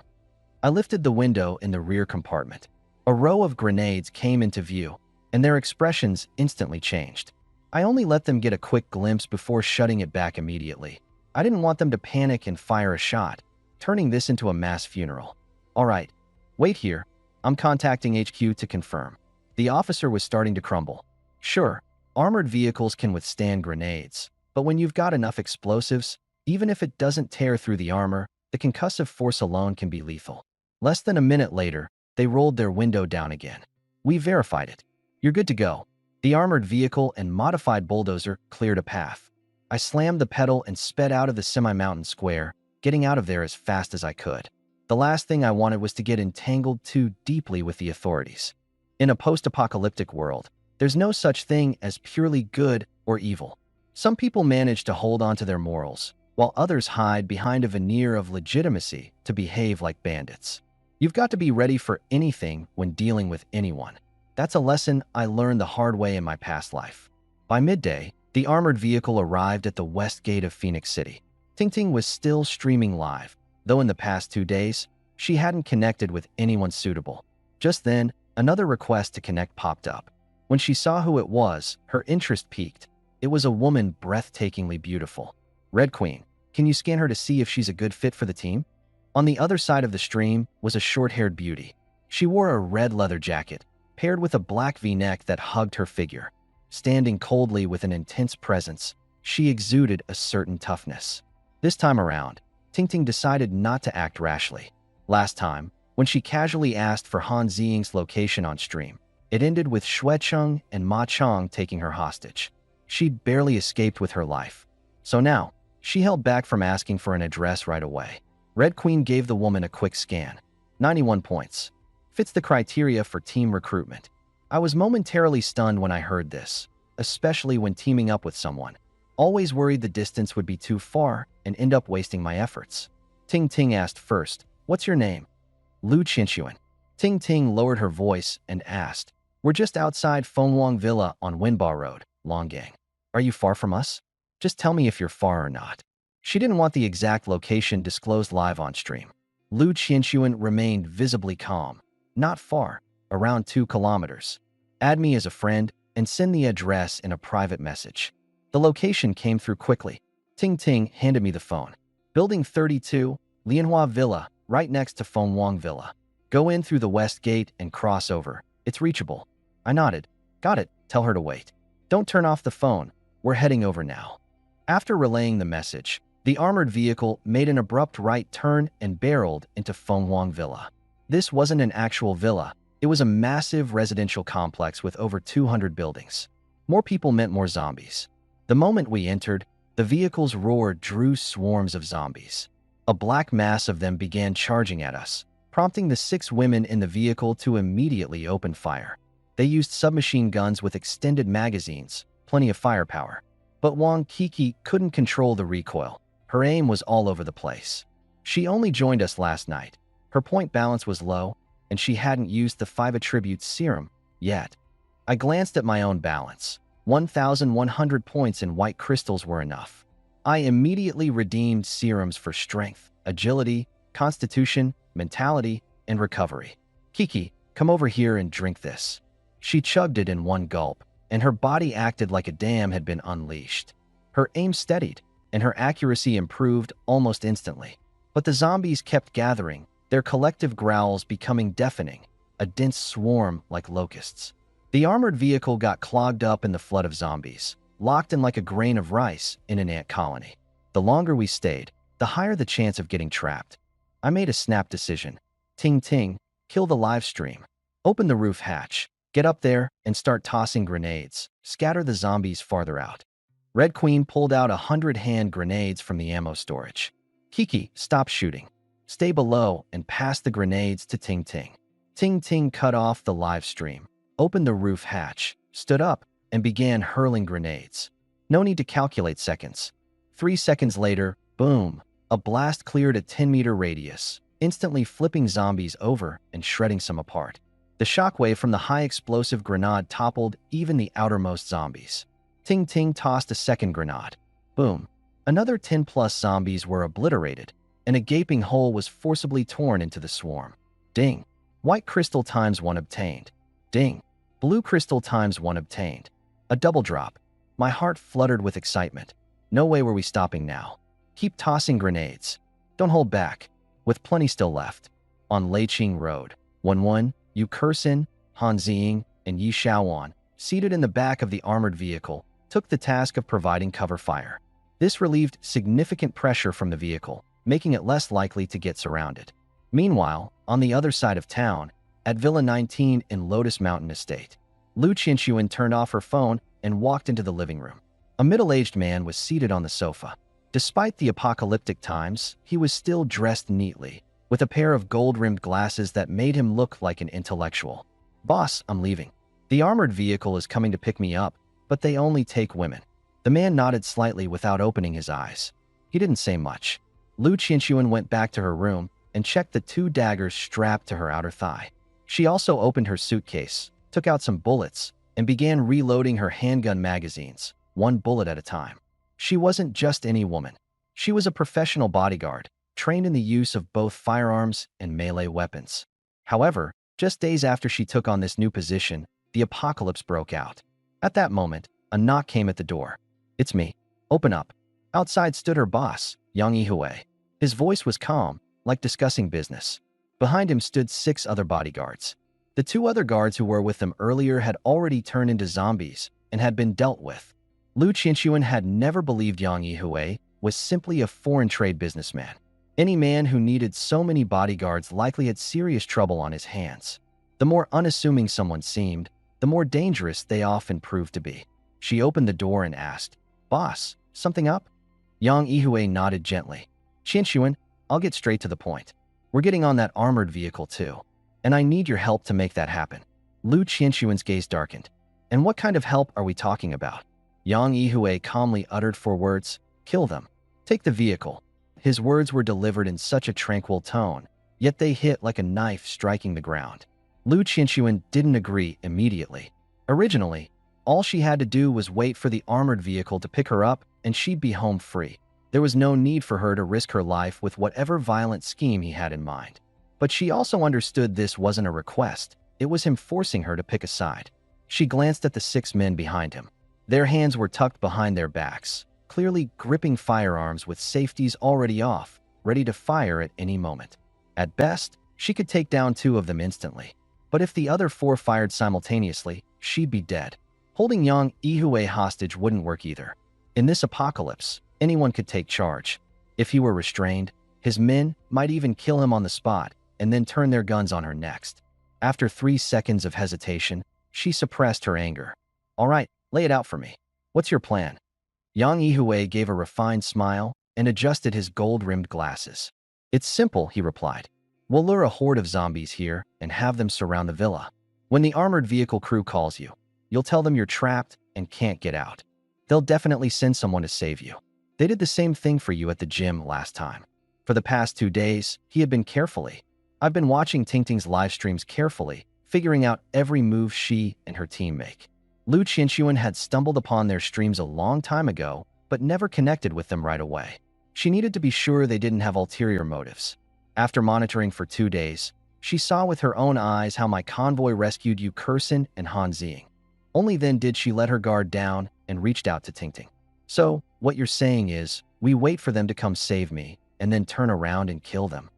I lifted the window in the rear compartment. A row of grenades came into view, and their expressions instantly changed. I only let them get a quick glimpse before shutting it back immediately. I didn't want them to panic and fire a shot, turning this into a mass funeral. All right, wait here. I'm contacting HQ to confirm. The officer was starting to crumble. Sure, armored vehicles can withstand grenades, but when you've got enough explosives, even if it doesn't tear through the armor, the concussive force alone can be lethal. Less than a minute later, they rolled their window down again. We verified it. You're good to go. The armored vehicle and modified bulldozer cleared a path. I slammed the pedal and sped out of the semi-mountain square, getting out of there as fast as I could. The last thing I wanted was to get entangled too deeply with the authorities. In a post-apocalyptic world, there's no such thing as purely good or evil. Some people manage to hold on to their morals, while others hide behind a veneer of legitimacy to behave like bandits. You've got to be ready for anything when dealing with anyone. That's a lesson I learned the hard way in my past life. By midday, the armored vehicle arrived at the west gate of Phoenix City. Ting was still streaming live, though in the past 2 days, she hadn't connected with anyone suitable. Just then, another request to connect popped up. When she saw who it was, her interest peaked. It was a woman breathtakingly beautiful. Red Queen, can you scan her to see if she's a good fit for the team? On the other side of the stream was a short-haired beauty. She wore a red leather jacket, paired with a black V-neck that hugged her figure. Standing coldly with an intense presence, she exuded a certain toughness. This time around, Ting decided not to act rashly. Last time, when she casually asked for Han Ziying's location on stream, it ended with Xuecheng and Ma Chong taking her hostage. She'd barely escaped with her life. So now, she held back from asking for an address right away. Red Queen gave the woman a quick scan. 91 points. Fits the criteria for team recruitment. I was momentarily stunned when I heard this, especially when teaming up with someone. Always worried the distance would be too far and end up wasting my efforts. Ting asked first, "What's your name?" Lu Qinshuan. Ting lowered her voice and asked, "We're just outside Fengwang Villa on Winba Road, Longgang. Are you far from us? Just tell me if you're far or not." She didn't want the exact location disclosed live on stream. Lu Qinshuan remained visibly calm. Not far, around 2 kilometers. Add me as a friend and send the address in a private message. The location came through quickly. Ting handed me the phone. Building 32, Lianhua Villa, right next to Fengwang Villa. Go in through the west gate and cross over. It's reachable. I nodded. Got it. Tell her to wait. Don't turn off the phone. We're heading over now. After relaying the message, the armored vehicle made an abrupt right turn and barreled into Fengwang Villa. This wasn't an actual villa. It was a massive residential complex with over 200 buildings. More people meant more zombies. The moment we entered, the vehicle's roar drew swarms of zombies. A black mass of them began charging at us. prompting the 6 women in the vehicle to immediately open fire. They used submachine guns with extended magazines, plenty of firepower. But Wang Kiki couldn't control the recoil. Her aim was all over the place. She only joined us last night. Her point balance was low, and she hadn't used the 5 attributes serum yet. I glanced at my own balance. 1,100 points in white crystals were enough. I immediately redeemed serums for strength, agility, constitution, mentality, and recovery. Kiki, come over here and drink this. She chugged it in one gulp, and her body acted like a dam had been unleashed. Her aim steadied, and her accuracy improved almost instantly. But the zombies kept gathering, their collective growls becoming deafening, a dense swarm like locusts. The armored vehicle got clogged up in the flood of zombies, locked in like a grain of rice in an ant colony. The longer we stayed, the higher the chance of getting trapped. I made a snap decision. Ting ting, kill the live stream. Open the roof hatch, get up there, and start tossing grenades. Scatter the zombies farther out. Red Queen pulled out 100 hand grenades from the ammo storage. Kiki, stop shooting. Stay below and pass the grenades to Ting Ting. Ting Ting cut off the live stream, opened the roof hatch, stood up, and began hurling grenades. No need to calculate seconds. 3 seconds later, boom, a blast cleared a 10-meter radius, instantly flipping zombies over and shredding some apart. The shockwave from the high-explosive grenade toppled even the outermost zombies. Ting Ting tossed a second grenade. Boom. Another 10-plus zombies were obliterated, and a gaping hole was forcibly torn into the swarm. Ding. White crystal ×1 obtained. Ding. Blue crystal ×1 obtained. A double drop. My heart fluttered with excitement. No way were we stopping now. Keep tossing grenades. Don't hold back. With plenty still left. On Leiqing Road. 1-1, Yu Kursin, Han Ziying, and Yi Xiaowan, seated in the back of the armored vehicle, took the task of providing cover fire. This relieved significant pressure from the vehicle, making it less likely to get surrounded. Meanwhile, on the other side of town, at Villa 19 in Lotus Mountain Estate, Lu Qianxuan turned off her phone and walked into the living room. A middle-aged man was seated on the sofa. Despite the apocalyptic times, he was still dressed neatly, with a pair of gold-rimmed glasses that made him look like an intellectual. Boss, I'm leaving. The armored vehicle is coming to pick me up, but they only take women. The man nodded slightly without opening his eyes. He didn't say much. Lu Qianxuan went back to her room and checked the 2 daggers strapped to her outer thigh. She also opened her suitcase, took out some bullets, and began reloading her handgun magazines, 1 bullet at a time. She wasn't just any woman. She was a professional bodyguard, trained in the use of both firearms and melee weapons. However, just days after she took on this new position, the apocalypse broke out. At that moment, a knock came at the door. It's me. Open up. Outside stood her boss, Yang Yihui. His voice was calm, like discussing business. Behind him stood 6 other bodyguards. The 2 other guards who were with them earlier had already turned into zombies and had been dealt with. Lu Qianxuan had never believed Yang Yihui was simply a foreign trade businessman. Any man who needed so many bodyguards likely had serious trouble on his hands. The more unassuming someone seemed, the more dangerous they often proved to be. She opened the door and asked, "Boss, something up?" Yang Yihui nodded gently. "Qianxuan, I'll get straight to the point. We're getting on that armored vehicle too, and I need your help to make that happen." Lu Qianxuan's gaze darkened. "And what kind of help are we talking about?" Yang Yihui calmly uttered 4 words, "Kill them. Take the vehicle." His words were delivered in such a tranquil tone, yet they hit like a knife striking the ground. Lu Qianxuan didn't agree immediately. Originally, all she had to do was wait for the armored vehicle to pick her up and she'd be home free. There was no need for her to risk her life with whatever violent scheme he had in mind. But she also understood this wasn't a request, it was him forcing her to pick a side. She glanced at the 6 men behind him. Their hands were tucked behind their backs, clearly gripping firearms with safeties already off, ready to fire at any moment. At best, she could take down 2 of them instantly. But if the other 4 fired simultaneously, she'd be dead. Holding Yang Yihui hostage wouldn't work either. In this apocalypse, anyone could take charge. If he were restrained, his men might even kill him on the spot and then turn their guns on her next. After 3 seconds of hesitation, she suppressed her anger. "All right, lay it out for me. What's your plan?" Yang Yihui gave a refined smile and adjusted his gold-rimmed glasses. "It's simple," he replied. We'll lure a horde of zombies here and have them surround the villa. When the armored vehicle crew calls you, you'll tell them you're trapped and can't get out. They'll definitely send someone to save you. They did the same thing for you at the gym last time. For the past 2 days, he had been carefully. I've been watching Tingting's live streams carefully, figuring out every move she and her team make. Lu Qianxuan had stumbled upon their streams a long time ago, but never connected with them right away. She needed to be sure they didn't have ulterior motives. After monitoring for 2 days, she saw with her own eyes how my convoy rescued Yu Kursin and Han Ziying. Only then did she let her guard down and reached out to Tingting. So, what you're saying is, we wait for them to come save me, and then turn around and kill them.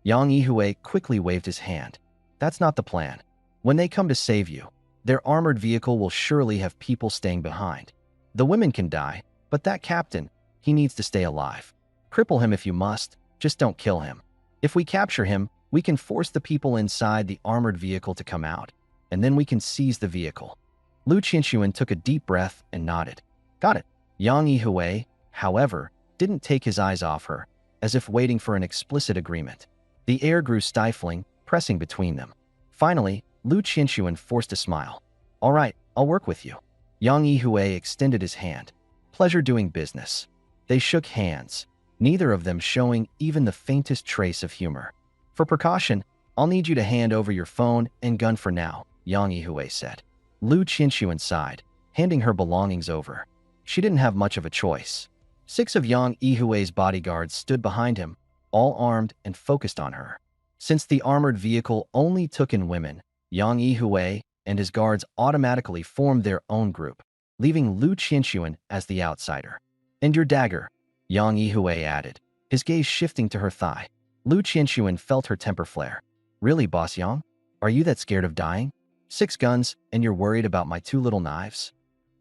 Yang Yihui quickly waved his hand. That's not the plan. When they come to save you, their armored vehicle will surely have people staying behind. The women can die, but that captain, he needs to stay alive. Cripple him if you must, just don't kill him. If we capture him, we can force the people inside the armored vehicle to come out, and then we can seize the vehicle. Lu Qianxuan took a deep breath and nodded. Got it. Yang Yihui, however, didn't take his eyes off her, as if waiting for an explicit agreement. The air grew stifling, pressing between them. Finally, Lu Qianxuan forced a smile. All right, I'll work with you. Yang Yihui extended his hand. Pleasure doing business. They shook hands, neither of them showing even the faintest trace of humor. For precaution, I'll need you to hand over your phone and gun for now, Yang Yihui said. Lu Qianxuan sighed, handing her belongings over. She didn't have much of a choice. 6 of Yang Yihui's bodyguards stood behind him, all armed and focused on her. Since the armored vehicle only took in women, Yang Yihui and his guards automatically formed their own group, leaving Lu Qianxuan as the outsider. And your dagger, Yang Yihui added, his gaze shifting to her thigh. Lu Qianxuan felt her temper flare. Really, Boss Yang? Are you that scared of dying? 6 guns, and you're worried about my 2 little knives?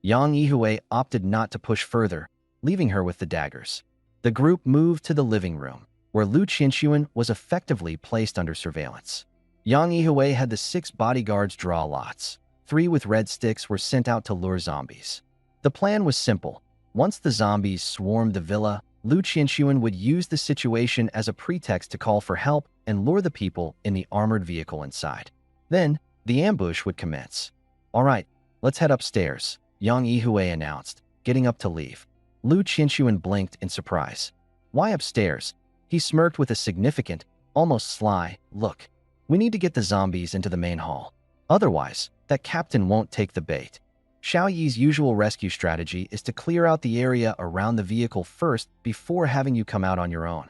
Yang Yihui opted not to push further, leaving her with the daggers. The group moved to the living room, where Lu Qianxuan was effectively placed under surveillance. Yang Yihui had the 6 bodyguards draw lots. 3 with red sticks were sent out to lure zombies. The plan was simple. Once the zombies swarmed the villa, Lu Qianxuan would use the situation as a pretext to call for help and lure the people in the armored vehicle inside. Then, the ambush would commence. All right, let's head upstairs, Yang Yihui announced, getting up to leave. Lu Qianxuan blinked in surprise. Why upstairs? He smirked with a significant, almost sly, look. We need to get the zombies into the main hall. Otherwise, that captain won't take the bait. Xiao Yi's usual rescue strategy is to clear out the area around the vehicle first before having you come out on your own.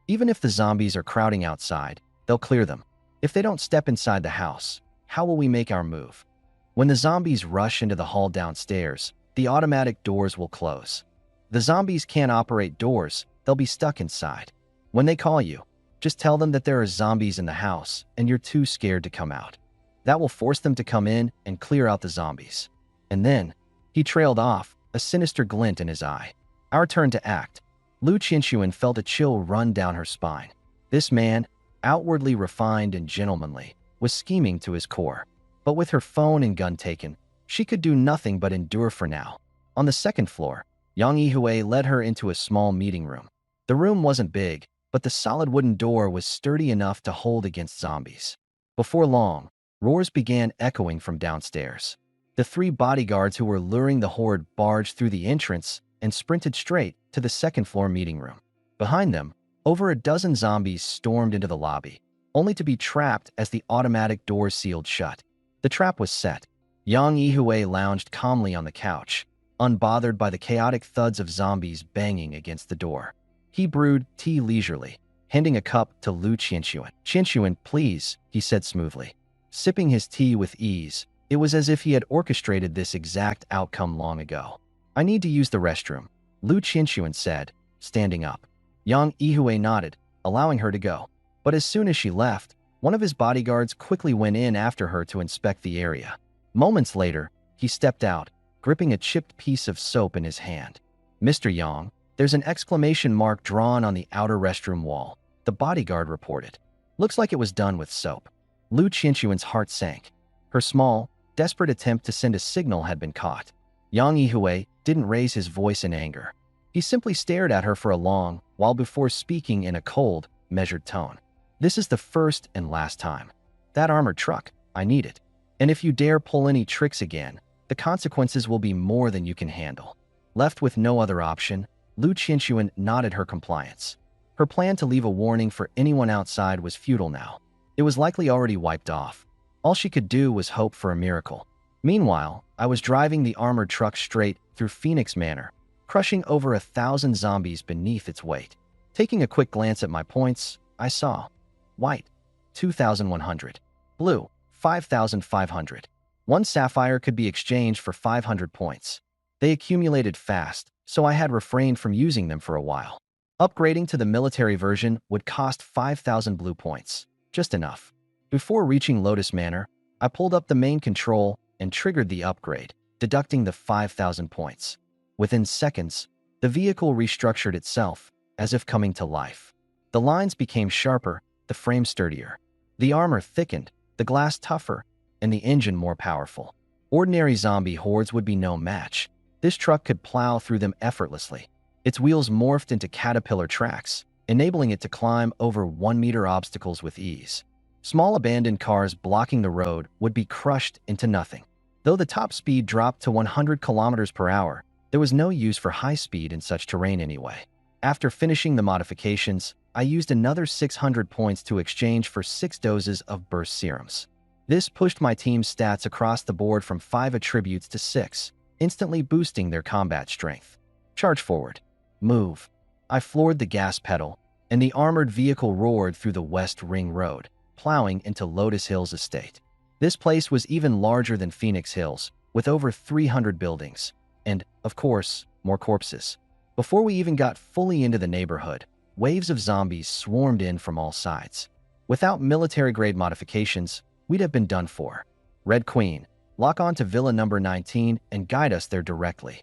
Even if the zombies are crowding outside, they'll clear them. If they don't step inside the house, how will we make our move? When the zombies rush into the hall downstairs, the automatic doors will close. The zombies can't operate doors, they'll be stuck inside. When they call you, just tell them that there are zombies in the house and you're too scared to come out. That will force them to come in and clear out the zombies. And then, he trailed off, a sinister glint in his eye. Our turn to act. Lu Qianxuan felt a chill run down her spine. This man, outwardly refined and gentlemanly, was scheming to his core. But with her phone and gun taken, she could do nothing but endure for now. On the 2nd floor, Yang Yihui led her into a small meeting room. The room wasn't big, but the solid wooden door was sturdy enough to hold against zombies. Before long, roars began echoing from downstairs. The 3 bodyguards who were luring the horde barged through the entrance and sprinted straight to the 2nd floor meeting room. Behind them, over a dozen zombies stormed into the lobby, only to be trapped as the automatic door sealed shut. The trap was set. Yang Yihui lounged calmly on the couch, unbothered by the chaotic thuds of zombies banging against the door. He brewed tea leisurely, handing a cup to Lu Qianxuan. "Qianxuan, please," he said smoothly. Sipping his tea with ease, it was as if he had orchestrated this exact outcome long ago. "I need to use the restroom," Lu Qianxuan said, standing up. Yang Yihui nodded, allowing her to go. But as soon as she left, one of his bodyguards quickly went in after her to inspect the area. Moments later, he stepped out, gripping a chipped piece of soap in his hand. "Mr. Yang, there's an exclamation mark drawn on the outer restroom wall," the bodyguard reported. "Looks like it was done with soap." Lu Qianxuan's heart sank. Her small, desperate attempt to send a signal had been caught. Yang Yihui didn't raise his voice in anger. He simply stared at her for a long while before speaking in a cold, measured tone. This is the first and last time. That armored truck, I need it. And if you dare pull any tricks again, the consequences will be more than you can handle. Left with no other option, Lu Qianxuan nodded her compliance. Her plan to leave a warning for anyone outside was futile now. It was likely already wiped off. All she could do was hope for a miracle. Meanwhile, I was driving the armored truck straight through Phoenix Manor, crushing over 1,000 zombies beneath its weight. Taking a quick glance at my points, I saw white, 2,100, blue, 5,500. One sapphire could be exchanged for 500 points. They accumulated fast, so I had refrained from using them for a while. Upgrading to the military version would cost 5,000 blue points, just enough. Before reaching Lotus Manor, I pulled up the main control and triggered the upgrade, deducting the 5,000 points. Within seconds, the vehicle restructured itself, as if coming to life. The lines became sharper, the frame sturdier. The armor thickened, the glass tougher, and the engine more powerful. Ordinary zombie hordes would be no match. This truck could plow through them effortlessly. Its wheels morphed into caterpillar tracks, enabling it to climb over 1-meter obstacles with ease. Small abandoned cars blocking the road would be crushed into nothing. Though the top speed dropped to 100 kilometers per hour, there was no use for high speed in such terrain anyway. After finishing the modifications, I used another 600 points to exchange for 6 doses of burst serums. This pushed my team's stats across the board from 5 attributes to 6, instantly boosting their combat strength. Charge forward. Move. I floored the gas pedal, and the armored vehicle roared through the West Ring Road, plowing into Lotus Hills Estate. This place was even larger than Phoenix Hills, with over 300 buildings, and, of course, more corpses. Before we even got fully into the neighborhood, waves of zombies swarmed in from all sides. Without military-grade modifications, we'd have been done for. Red Queen, lock on to Villa number 19 and guide us there directly.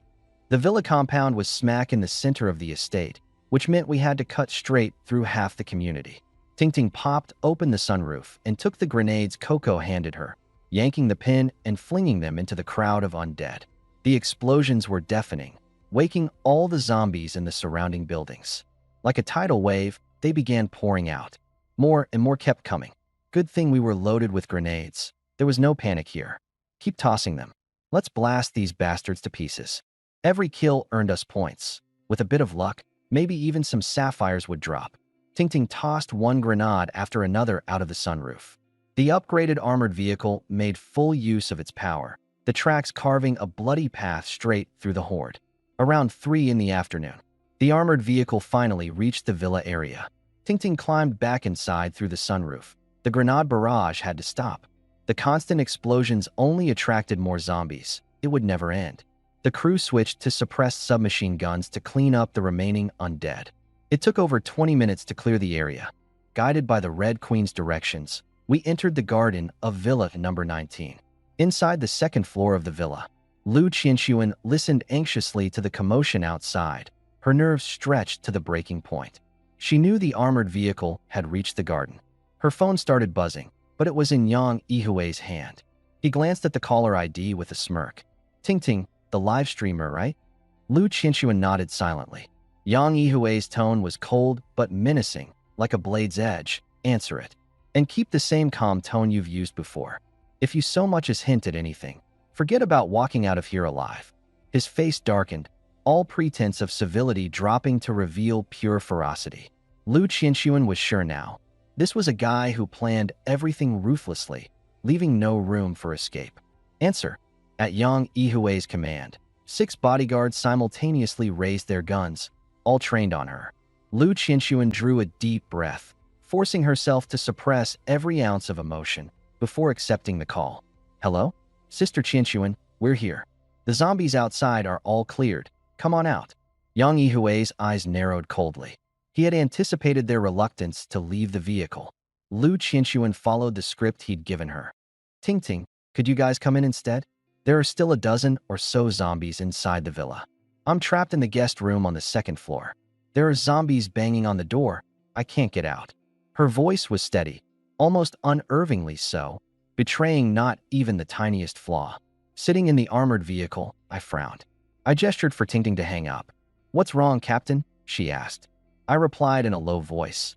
The villa compound was smack in the center of the estate, which meant we had to cut straight through half the community. Ting popped open the sunroof and took the grenades Coco handed her, yanking the pin and flinging them into the crowd of undead. The explosions were deafening, waking all the zombies in the surrounding buildings. Like a tidal wave, they began pouring out. More and more kept coming. Good thing we were loaded with grenades. There was no panic here. Keep tossing them. Let's blast these bastards to pieces. Every kill earned us points. With a bit of luck, maybe even some sapphires would drop. Ting tossed one grenade after another out of the sunroof. The upgraded armored vehicle made full use of its power, the tracks carving a bloody path straight through the horde. Around 3 in the afternoon, the armored vehicle finally reached the villa area. Ting climbed back inside through the sunroof. The grenade barrage had to stop. The constant explosions only attracted more zombies. It would never end. The crew switched to suppressed submachine guns to clean up the remaining undead. It took over 20 minutes to clear the area. Guided by the Red Queen's directions, we entered the garden of Villa number 19. Inside the second floor of the villa, Lu Qianxuan listened anxiously to the commotion outside, her nerves stretched to the breaking point. She knew the armored vehicle had reached the garden. Her phone started buzzing, but it was in Yang Yihui's hand. He glanced at the caller ID with a smirk. Ting, the live streamer, right? Lu Qianxuan nodded silently. Yang Yihui's tone was cold but menacing, like a blade's edge. Answer it. And keep the same calm tone you've used before. If you so much as hint at anything, forget about walking out of here alive. His face darkened, all pretense of civility dropping to reveal pure ferocity. Lu Qianxuan was sure now. This was a guy who planned everything ruthlessly, leaving no room for escape. Answer. At Yang Yihui's command, 6 bodyguards simultaneously raised their guns, all trained on her. Lu Qianxuan drew a deep breath, forcing herself to suppress every ounce of emotion before accepting the call. Hello? Sister Qianxuan, we're here. The zombies outside are all cleared. Come on out. Yang Yihui's eyes narrowed coldly. He had anticipated their reluctance to leave the vehicle. Lu Qianxuan followed the script he'd given her. Ting, could you guys come in instead? There are still a dozen or so zombies inside the villa. I'm trapped in the guest room on the 2nd floor. There are zombies banging on the door. I can't get out. Her voice was steady, almost unnervingly so, betraying not even the tiniest flaw. Sitting in the armored vehicle, I frowned. I gestured for Ting to hang up. What's wrong, Captain? She asked. I replied in a low voice.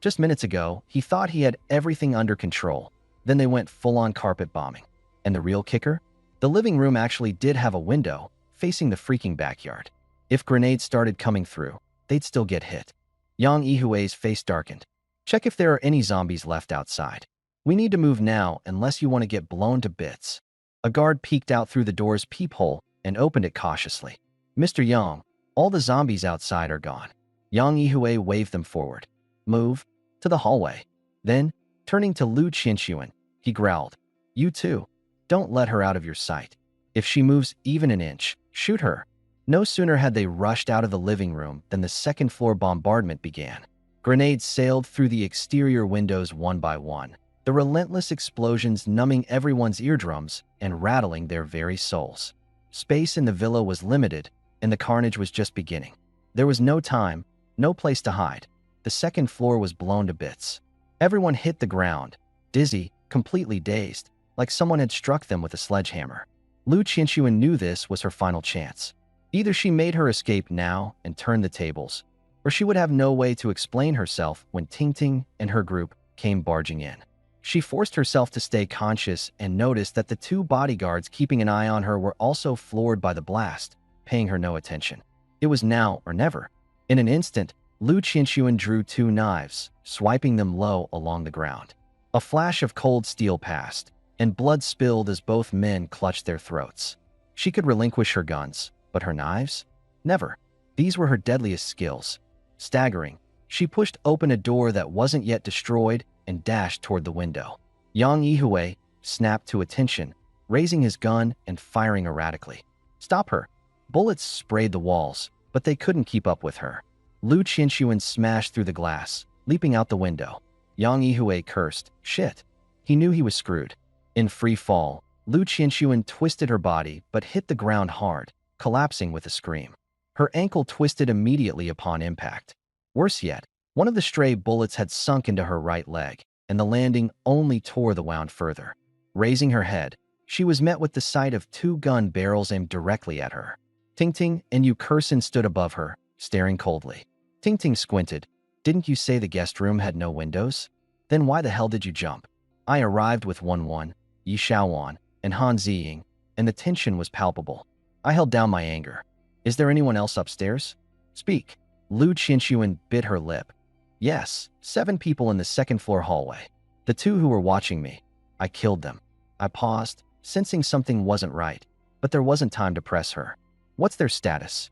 Just minutes ago, he thought he had everything under control. Then they went full-on carpet bombing. And the real kicker? The living room actually did have a window facing the freaking backyard. If grenades started coming through, they'd still get hit. Yang Yihui's face darkened. Check if there are any zombies left outside. We need to move now unless you want to get blown to bits. A guard peeked out through the door's peephole and opened it cautiously. Mr. Yang, all the zombies outside are gone. Yang Yihui waved them forward. Move to the hallway. Then, turning to Lu Qianxuan, he growled, You too. Don't let her out of your sight. If she moves even an inch, shoot her. No sooner had they rushed out of the living room than the second-floor bombardment began. Grenades sailed through the exterior windows one by one, the relentless explosions numbing everyone's eardrums and rattling their very souls. Space in the villa was limited, and the carnage was just beginning. There was no time, no place to hide. The second floor was blown to bits. Everyone hit the ground, dizzy, completely dazed, like someone had struck them with a sledgehammer. Lu Qianxuan knew this was her final chance. Either she made her escape now and turned the tables, or she would have no way to explain herself when Ting Ting and her group came barging in. She forced herself to stay conscious and noticed that the two bodyguards keeping an eye on her were also floored by the blast, paying her no attention. It was now or never. In an instant, Lu Qianxuan drew two knives, swiping them low along the ground. A flash of cold steel passed, and blood spilled as both men clutched their throats. She could relinquish her guns, but her knives? Never. These were her deadliest skills. Staggering, she pushed open a door that wasn't yet destroyed and dashed toward the window. Yang Yihui snapped to attention, raising his gun and firing erratically. Stop her! Bullets sprayed the walls, but they couldn't keep up with her. Lu Qianxuan smashed through the glass, leaping out the window. Yang Yihui cursed. Shit. He knew he was screwed. In free fall, Lu Qianxuan twisted her body but hit the ground hard, collapsing with a scream. Her ankle twisted immediately upon impact. Worse yet, one of the stray bullets had sunk into her right leg, and the landing only tore the wound further. Raising her head, she was met with the sight of two gun barrels aimed directly at her. Ting Ting and Yu Kursin stood above her, staring coldly. Ting Ting squinted. Didn't you say the guest room had no windows? Then why the hell did you jump? I arrived with Wan, Yi Xiaowan, and Han Ziying, and the tension was palpable. I held down my anger. Is there anyone else upstairs? Speak. Lu Qianxuan bit her lip. Yes, 7 people in the second-floor hallway. The 2 who were watching me. I killed them. I paused, sensing something wasn't right, but there wasn't time to press her. What's their status?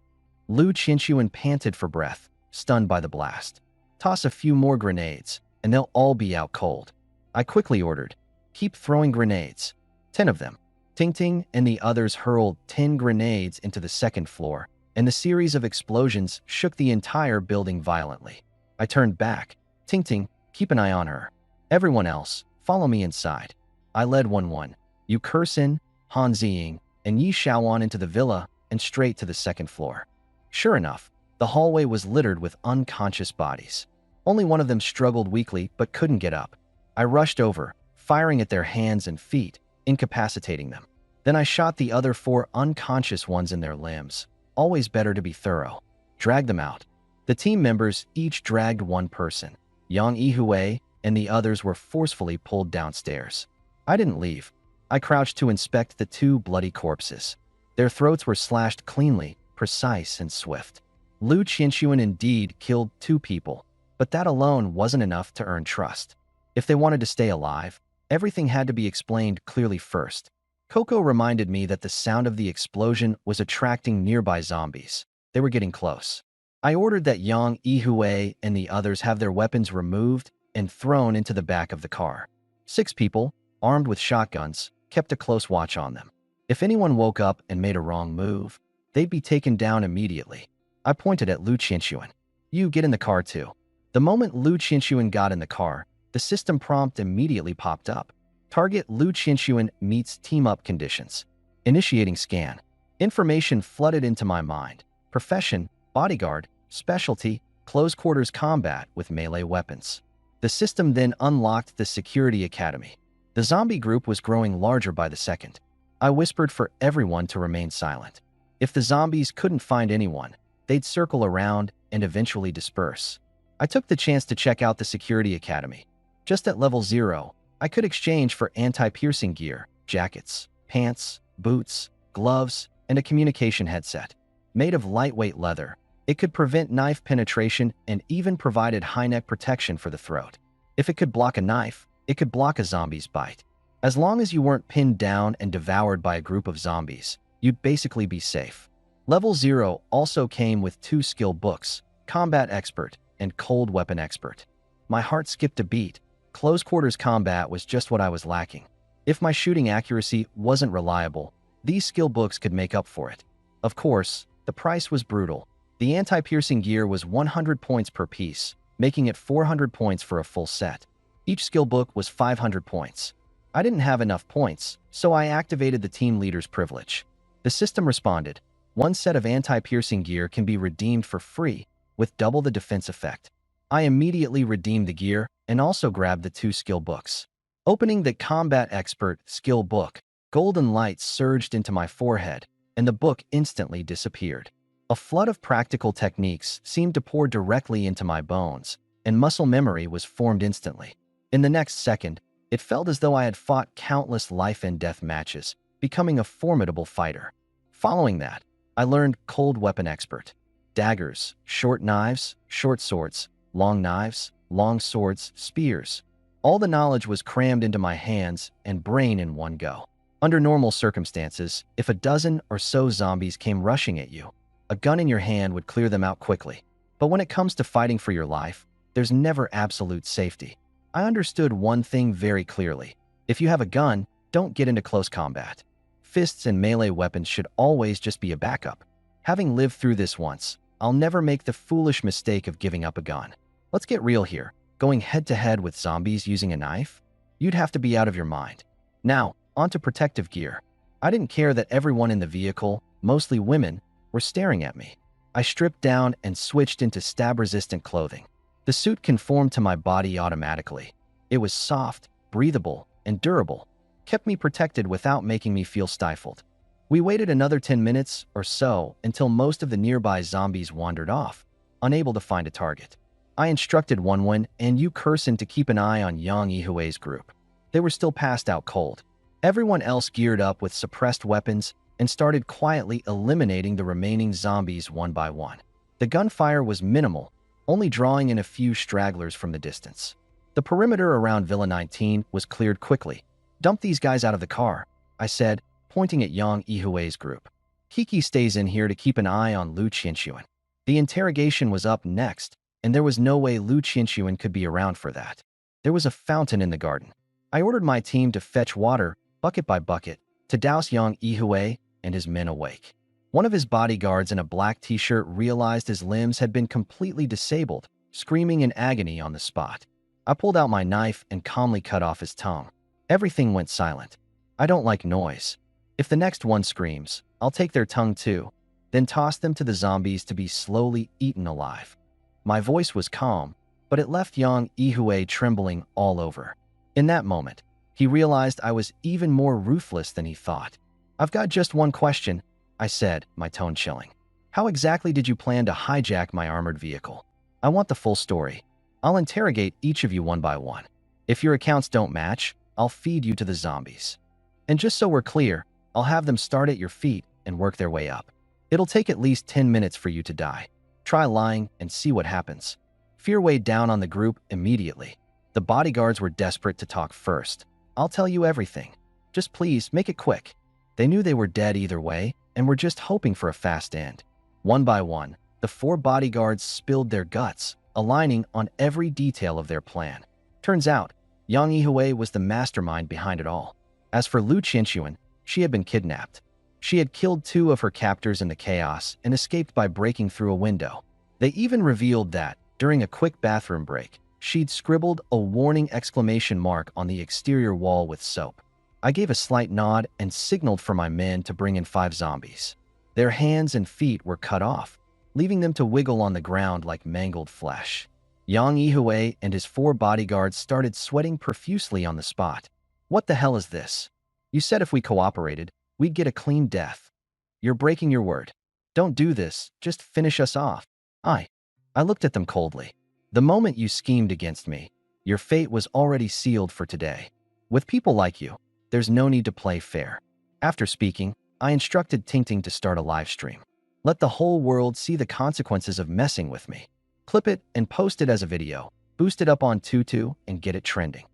Lu Qianxuan panted for breath, stunned by the blast. Toss a few more grenades, and they'll all be out cold. I quickly ordered. Keep throwing grenades. 10 of them. Ting Ting and the others hurled 10 grenades into the second floor, and the series of explosions shook the entire building violently. I turned back. Ting Ting, keep an eye on her. Everyone else, follow me inside. I led Wan, Yu Kursin, Han Ziying, and Yi Xiaowan into the villa and straight to the second floor. Sure enough, the hallway was littered with unconscious bodies. Only one of them struggled weakly but couldn't get up. I rushed over, firing at their hands and feet, incapacitating them. Then I shot the other 4 unconscious ones in their limbs. Always better to be thorough. Drag them out. The team members each dragged one person. Yang Yihui and the others were forcefully pulled downstairs. I didn't leave. I crouched to inspect the 2 bloody corpses. Their throats were slashed cleanly, precise and swift. Lu Qianxuan indeed killed 2 people, but that alone wasn't enough to earn trust. If they wanted to stay alive, everything had to be explained clearly first. Coco reminded me that the sound of the explosion was attracting nearby zombies. They were getting close. I ordered that Yang Yihui and the others have their weapons removed and thrown into the back of the car. 6 people, armed with shotguns, kept a close watch on them. If anyone woke up and made a wrong move, they'd be taken down immediately. I pointed at Lu Qianxuan. You get in the car too. The moment Lu Qianxuan got in the car, the system prompt immediately popped up. Target Lu Qianxuan meets team-up conditions. Initiating scan. Information flooded into my mind. Profession, bodyguard, specialty, close quarters combat with melee weapons. The system then unlocked the security academy. The zombie group was growing larger by the second. I whispered for everyone to remain silent. If the zombies couldn't find anyone, they'd circle around and eventually disperse. I took the chance to check out the security academy. Just at level 0, I could exchange for anti-piercing gear, jackets, pants, boots, gloves, and a communication headset. Made of lightweight leather, it could prevent knife penetration and even provided high neck protection for the throat. If it could block a knife, it could block a zombie's bite. As long as you weren't pinned down and devoured by a group of zombies, you'd basically be safe. Level 0 also came with 2 skill books, Combat Expert and Cold Weapon Expert. My heart skipped a beat. Close quarters combat was just what I was lacking. If my shooting accuracy wasn't reliable, these skill books could make up for it. Of course, the price was brutal. The anti-piercing gear was 100 points per piece, making it 400 points for a full set. Each skill book was 500 points. I didn't have enough points, so I activated the team leader's privilege. The system responded. One set of anti-piercing gear can be redeemed for free, with double the defense effect. I immediately redeemed the gear and also grabbed the 2 skill books. Opening the Combat Expert skill book, golden light surged into my forehead, and the book instantly disappeared. A flood of practical techniques seemed to pour directly into my bones, and muscle memory was formed instantly. In the next second, it felt as though I had fought countless life and death matches, becoming a formidable fighter. Following that, I learned Cold Weapon Expert. Daggers, short knives, short swords, long knives, long swords, spears. All the knowledge was crammed into my hands and brain in one go. Under normal circumstances, if a dozen or so zombies came rushing at you, a gun in your hand would clear them out quickly. But when it comes to fighting for your life, there's never absolute safety. I understood one thing very clearly. If you have a gun, don't get into close combat. Fists and melee weapons should always just be a backup. Having lived through this once, I'll never make the foolish mistake of giving up a gun. Let's get real here. Going head-to-head with zombies using a knife? You'd have to be out of your mind. Now, onto protective gear. I didn't care that everyone in the vehicle, mostly women, were staring at me. I stripped down and switched into stab-resistant clothing. The suit conformed to my body automatically. It was soft, breathable, and durable, kept me protected without making me feel stifled. We waited another 10 minutes or so until most of the nearby zombies wandered off, unable to find a target. I instructed Wonwon and Yu Kursin to keep an eye on Yang Yihui's group. They were still passed out cold. Everyone else geared up with suppressed weapons and started quietly eliminating the remaining zombies one by one. The gunfire was minimal, only drawing in a few stragglers from the distance. The perimeter around Villa 19 was cleared quickly. "Dump these guys out of the car," I said, pointing at Yang Yihui's group. "Kiki stays in here to keep an eye on Lu Qianxuan." The interrogation was up next, and there was no way Lu Qianxuan could be around for that. There was a fountain in the garden. I ordered my team to fetch water, bucket by bucket, to douse Yang Yihui and his men awake. One of his bodyguards in a black t-shirt realized his limbs had been completely disabled, screaming in agony on the spot. I pulled out my knife and calmly cut off his tongue. Everything went silent. I don't like noise. If the next one screams, I'll take their tongue too, then toss them to the zombies to be slowly eaten alive. My voice was calm, but it left Yang Yihui trembling all over. In that moment, he realized I was even more ruthless than he thought. "I've got just one question," I said, my tone chilling. "How exactly did you plan to hijack my armored vehicle? I want the full story. I'll interrogate each of you one by one. If your accounts don't match, I'll feed you to the zombies. And just so we're clear, I'll have them start at your feet and work their way up. It'll take at least 10 minutes for you to die. Try lying and see what happens." Fear weighed down on the group immediately. The bodyguards were desperate to talk first. "I'll tell you everything. Just please make it quick." They knew they were dead either way and were just hoping for a fast end. One by one, the 4 bodyguards spilled their guts, aligning on every detail of their plan. Turns out, Yang Yihui was the mastermind behind it all. As for Lu Qianxuan, she had been kidnapped. She had killed 2 of her captors in the chaos and escaped by breaking through a window. They even revealed that, during a quick bathroom break, she'd scribbled a warning exclamation mark on the exterior wall with soap. I gave a slight nod and signaled for my men to bring in 5 zombies. Their hands and feet were cut off, leaving them to wiggle on the ground like mangled flesh. Yang Yihui and his 4 bodyguards started sweating profusely on the spot. "What the hell is this? You said if we cooperated, we'd get a clean death. You're breaking your word. Don't do this, just finish us off." I looked at them coldly. The moment you schemed against me, your fate was already sealed for today. With people like you, there's no need to play fair. After speaking, I instructed Tingting to start a live stream. Let the whole world see the consequences of messing with me. Clip it and post it as a video, boost it up on Tutu, and get it trending.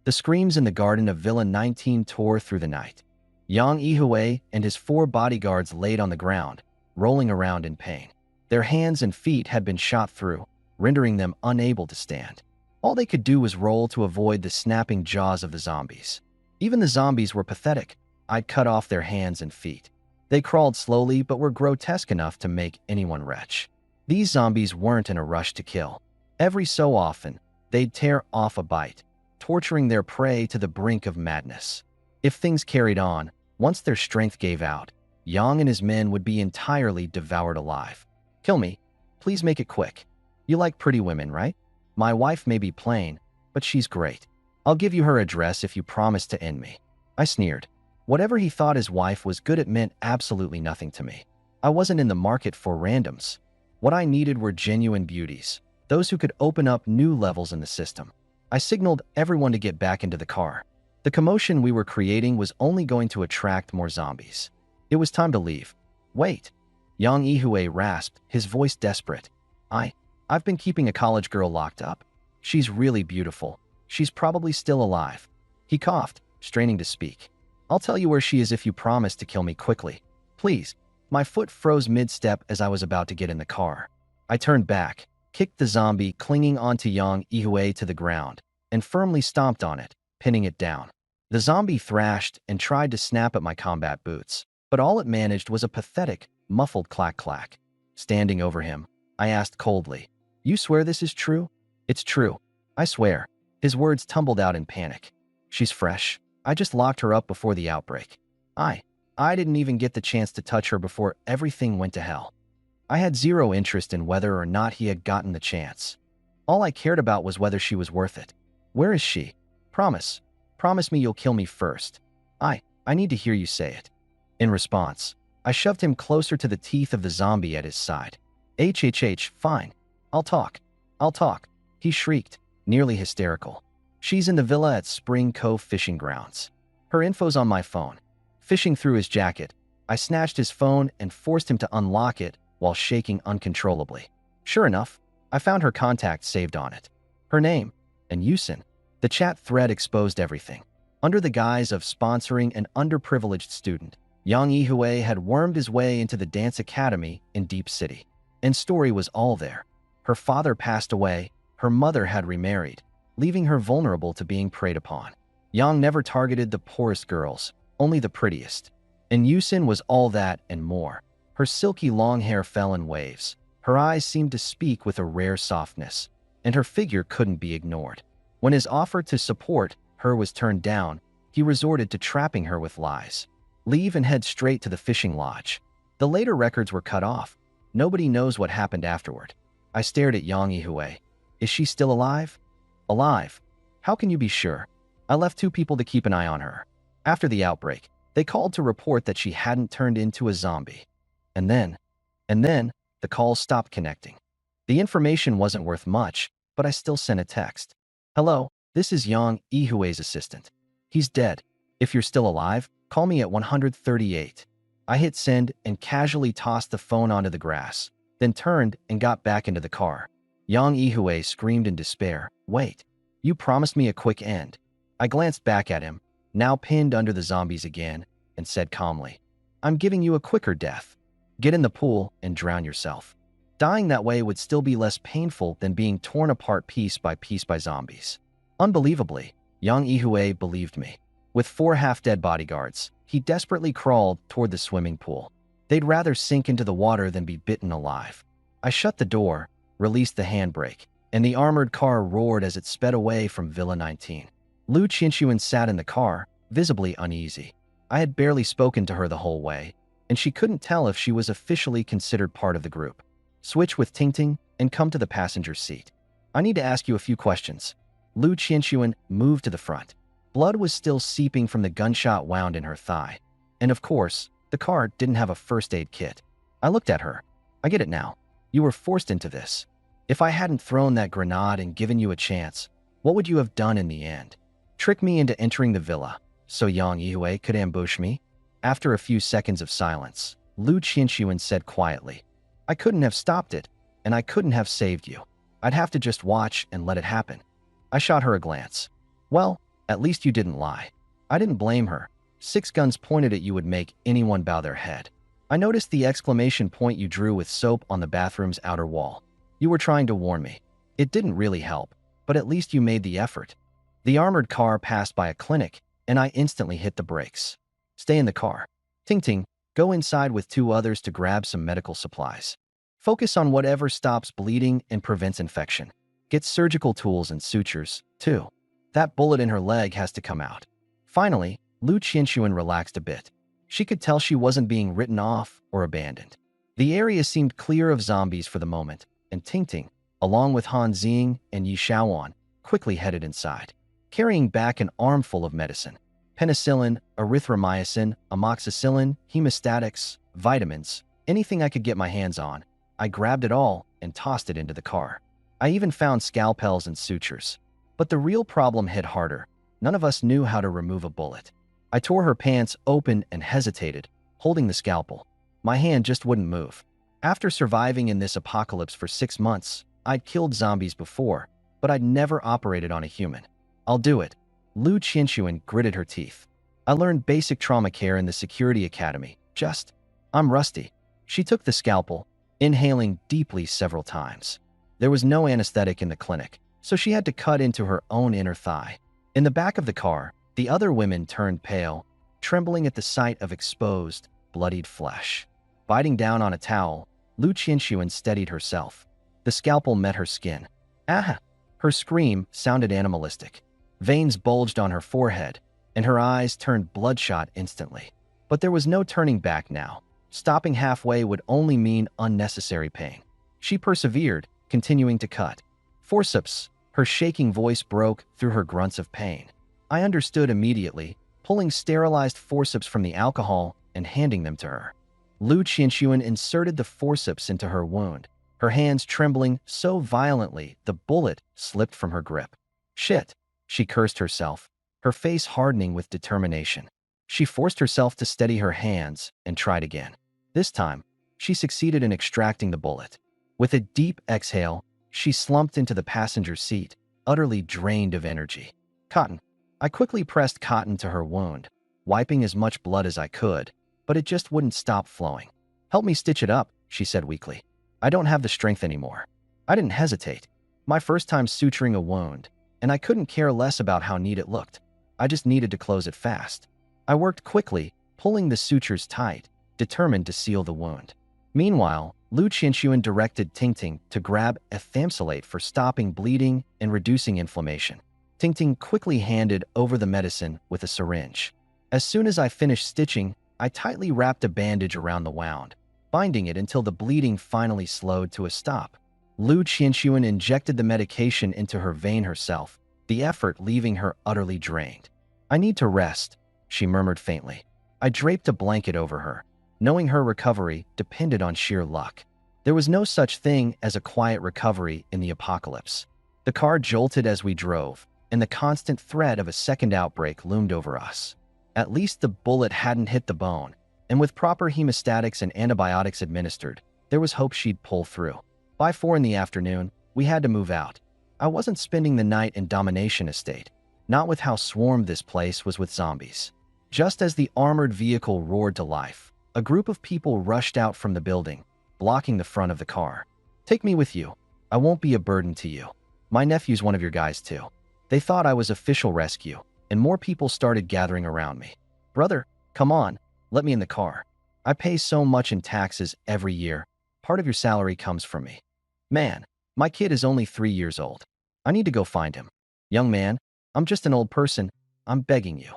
The screams in the garden of Villa 19 tore through the night. Yang Yihue and his 4 bodyguards laid on the ground, rolling around in pain. Their hands and feet had been shot through, rendering them unable to stand. All they could do was roll to avoid the snapping jaws of the zombies. Even the zombies were pathetic. I'd cut off their hands and feet. They crawled slowly but were grotesque enough to make anyone retch. These zombies weren't in a rush to kill. Every so often, they'd tear off a bite, torturing their prey to the brink of madness. If things carried on, once their strength gave out, Yang and his men would be entirely devoured alive. Kill me. Please make it quick. You like pretty women, right? My wife may be plain, but she's great. I'll give you her address if you promise to end me. I sneered. Whatever he thought his wife was good at meant absolutely nothing to me. I wasn't in the market for randoms. What I needed were genuine beauties, those who could open up new levels in the system. I signaled everyone to get back into the car. The commotion we were creating was only going to attract more zombies. It was time to leave. Wait. Yang Yihue rasped, his voice desperate. I've been keeping a college girl locked up. She's really beautiful. She's probably still alive. He coughed, straining to speak. I'll tell you where she is if you promise to kill me quickly. Please. My foot froze mid-step as I was about to get in the car. I turned back, kicked the zombie clinging onto Yang Yihue to the ground, and firmly stomped on it, pinning it down. The zombie thrashed and tried to snap at my combat boots, but all it managed was a pathetic, muffled clack-clack. Standing over him, I asked coldly, "You swear this is true?" "It's true. I swear." His words tumbled out in panic. "She's fresh. I just locked her up before the outbreak. I didn't even get the chance to touch her before everything went to hell." I had zero interest in whether or not he had gotten the chance. All I cared about was whether she was worth it. "Where is she? Promise. Promise me you'll kill me first. I need to hear you say it." In response, I shoved him closer to the teeth of the zombie at his side. Fine. I'll talk. He shrieked, nearly hysterical. "She's in the villa at Spring Cove Fishing Grounds. Her info's on my phone." Fishing through his jacket, I snatched his phone and forced him to unlock it while shaking uncontrollably. Sure enough, I found her contact saved on it. Her name, and Yusin. The chat thread exposed everything. Under the guise of sponsoring an underprivileged student, Yang Yihue had wormed his way into the dance academy in Deep City. And story was all there. Her father passed away, her mother had remarried, leaving her vulnerable to being preyed upon. Yang never targeted the poorest girls, only the prettiest. And Yusin was all that and more. Her silky long hair fell in waves. Her eyes seemed to speak with a rare softness, and her figure couldn't be ignored. When his offer to support her was turned down, he resorted to trapping her with lies. Leave and head straight to the fishing lodge. The later records were cut off. Nobody knows what happened afterward. I stared at Yang Yihue. Is she still alive? Alive? How can you be sure? I left 2 people to keep an eye on her. After the outbreak, they called to report that she hadn't turned into a zombie. And then, the calls stopped connecting. The information wasn't worth much, but I still sent a text. "Hello, this is Yang Yihue's assistant. He's dead. If you're still alive, call me at 138. I hit send and casually tossed the phone onto the grass, then turned and got back into the car. Yang Yihue screamed in despair, "Wait, you promised me a quick end." I glanced back at him, now pinned under the zombies again, and said calmly, "I'm giving you a quicker death. Get in the pool and drown yourself." Dying that way would still be less painful than being torn apart piece by zombies. Unbelievably, Yang Yihue believed me. With 4 half-dead bodyguards, he desperately crawled toward the swimming pool. They'd rather sink into the water than be bitten alive. I shut the door, released the handbrake, and the armored car roared as it sped away from Villa 19. Lu Qinshuan sat in the car, visibly uneasy. I had barely spoken to her the whole way, and she couldn't tell if she was officially considered part of the group. Switch with Tingting and come to the passenger seat. I need to ask you a few questions. Lu Qinshuan moved to the front. Blood was still seeping from the gunshot wound in her thigh. And of course, the car didn't have a first aid kit. I looked at her. I get it now. You were forced into this. If I hadn't thrown that grenade and given you a chance, what would you have done in the end? Trick me into entering the villa, so Yang Yue could ambush me? After a few seconds of silence, Lu Qianxuan said quietly, I couldn't have stopped it, and I couldn't have saved you. I'd have to just watch and let it happen. I shot her a glance. Well, at least you didn't lie. I didn't blame her. 6 guns pointed at you would make anyone bow their head. I noticed the exclamation point you drew with soap on the bathroom's outer wall. You were trying to warn me. It didn't really help, but at least you made the effort. The armored car passed by a clinic, and I instantly hit the brakes. Stay in the car. Ting Ting, go inside with 2 others to grab some medical supplies. Focus on whatever stops bleeding and prevents infection. Get surgical tools and sutures, too. That bullet in her leg has to come out. Finally, Lu Qianxuan relaxed a bit. She could tell she wasn't being written off or abandoned. The area seemed clear of zombies for the moment, and Ting Ting, along with Han Xing and Yi Shaoan, quickly headed inside, carrying back an armful of medicine. Penicillin, erythromycin, amoxicillin, hemostatics, vitamins, anything I could get my hands on. I grabbed it all and tossed it into the car. I even found scalpels and sutures. But the real problem hit harder. None of us knew how to remove a bullet. I tore her pants open and hesitated, holding the scalpel. My hand just wouldn't move. After surviving in this apocalypse for 6 months, I'd killed zombies before, but I'd never operated on a human. I'll do it. Lu Qianxuan gritted her teeth. I learned basic trauma care in the security academy. I'm rusty. She took the scalpel, inhaling deeply several times. There was no anesthetic in the clinic, so she had to cut into her own inner thigh. In the back of the car, the other women turned pale, trembling at the sight of exposed, bloodied flesh. Biting down on a towel, Lu Qianxuan steadied herself. The scalpel met her skin. Ah! Her scream sounded animalistic. Veins bulged on her forehead, and her eyes turned bloodshot instantly. But there was no turning back now. Stopping halfway would only mean unnecessary pain. She persevered, continuing to cut. Forceps, her shaking voice broke through her grunts of pain. I understood immediately, pulling sterilized forceps from the alcohol and handing them to her. Lu Qianxuan inserted the forceps into her wound, her hands trembling so violently the bullet slipped from her grip. Shit, she cursed herself, her face hardening with determination. She forced herself to steady her hands and tried again. This time, she succeeded in extracting the bullet. With a deep exhale, she slumped into the passenger seat, utterly drained of energy. Cotton. I quickly pressed cotton to her wound, wiping as much blood as I could, but it just wouldn't stop flowing. Help me stitch it up, she said weakly. I don't have the strength anymore. I didn't hesitate. My first time suturing a wound, and I couldn't care less about how neat it looked. I just needed to close it fast. I worked quickly, pulling the sutures tight, determined to seal the wound. Meanwhile, Lu Qianxuan directed Ting Ting to grab ethamsalate for stopping bleeding and reducing inflammation. Ting Ting quickly handed over the medicine with a syringe. As soon as I finished stitching, I tightly wrapped a bandage around the wound, binding it until the bleeding finally slowed to a stop. Lu Qianxuan injected the medication into her vein herself, the effort leaving her utterly drained. I need to rest, she murmured faintly. I draped a blanket over her, knowing her recovery depended on sheer luck. There was no such thing as a quiet recovery in the apocalypse. The car jolted as we drove, and the constant threat of a second outbreak loomed over us. At least the bullet hadn't hit the bone, and with proper hemostatics and antibiotics administered, there was hope she'd pull through. By 4 in the afternoon, we had to move out. I wasn't spending the night in Domination Estate, not with how swarmed this place was with zombies. Just as the armored vehicle roared to life, a group of people rushed out from the building, blocking the front of the car. Take me with you. I won't be a burden to you. My nephew's one of your guys too. They thought I was official rescue, and more people started gathering around me. Brother, come on, let me in the car. I pay so much in taxes every year. Part of your salary comes from me. Man, my kid is only 3 years old. I need to go find him. Young man, I'm just an old person. I'm begging you.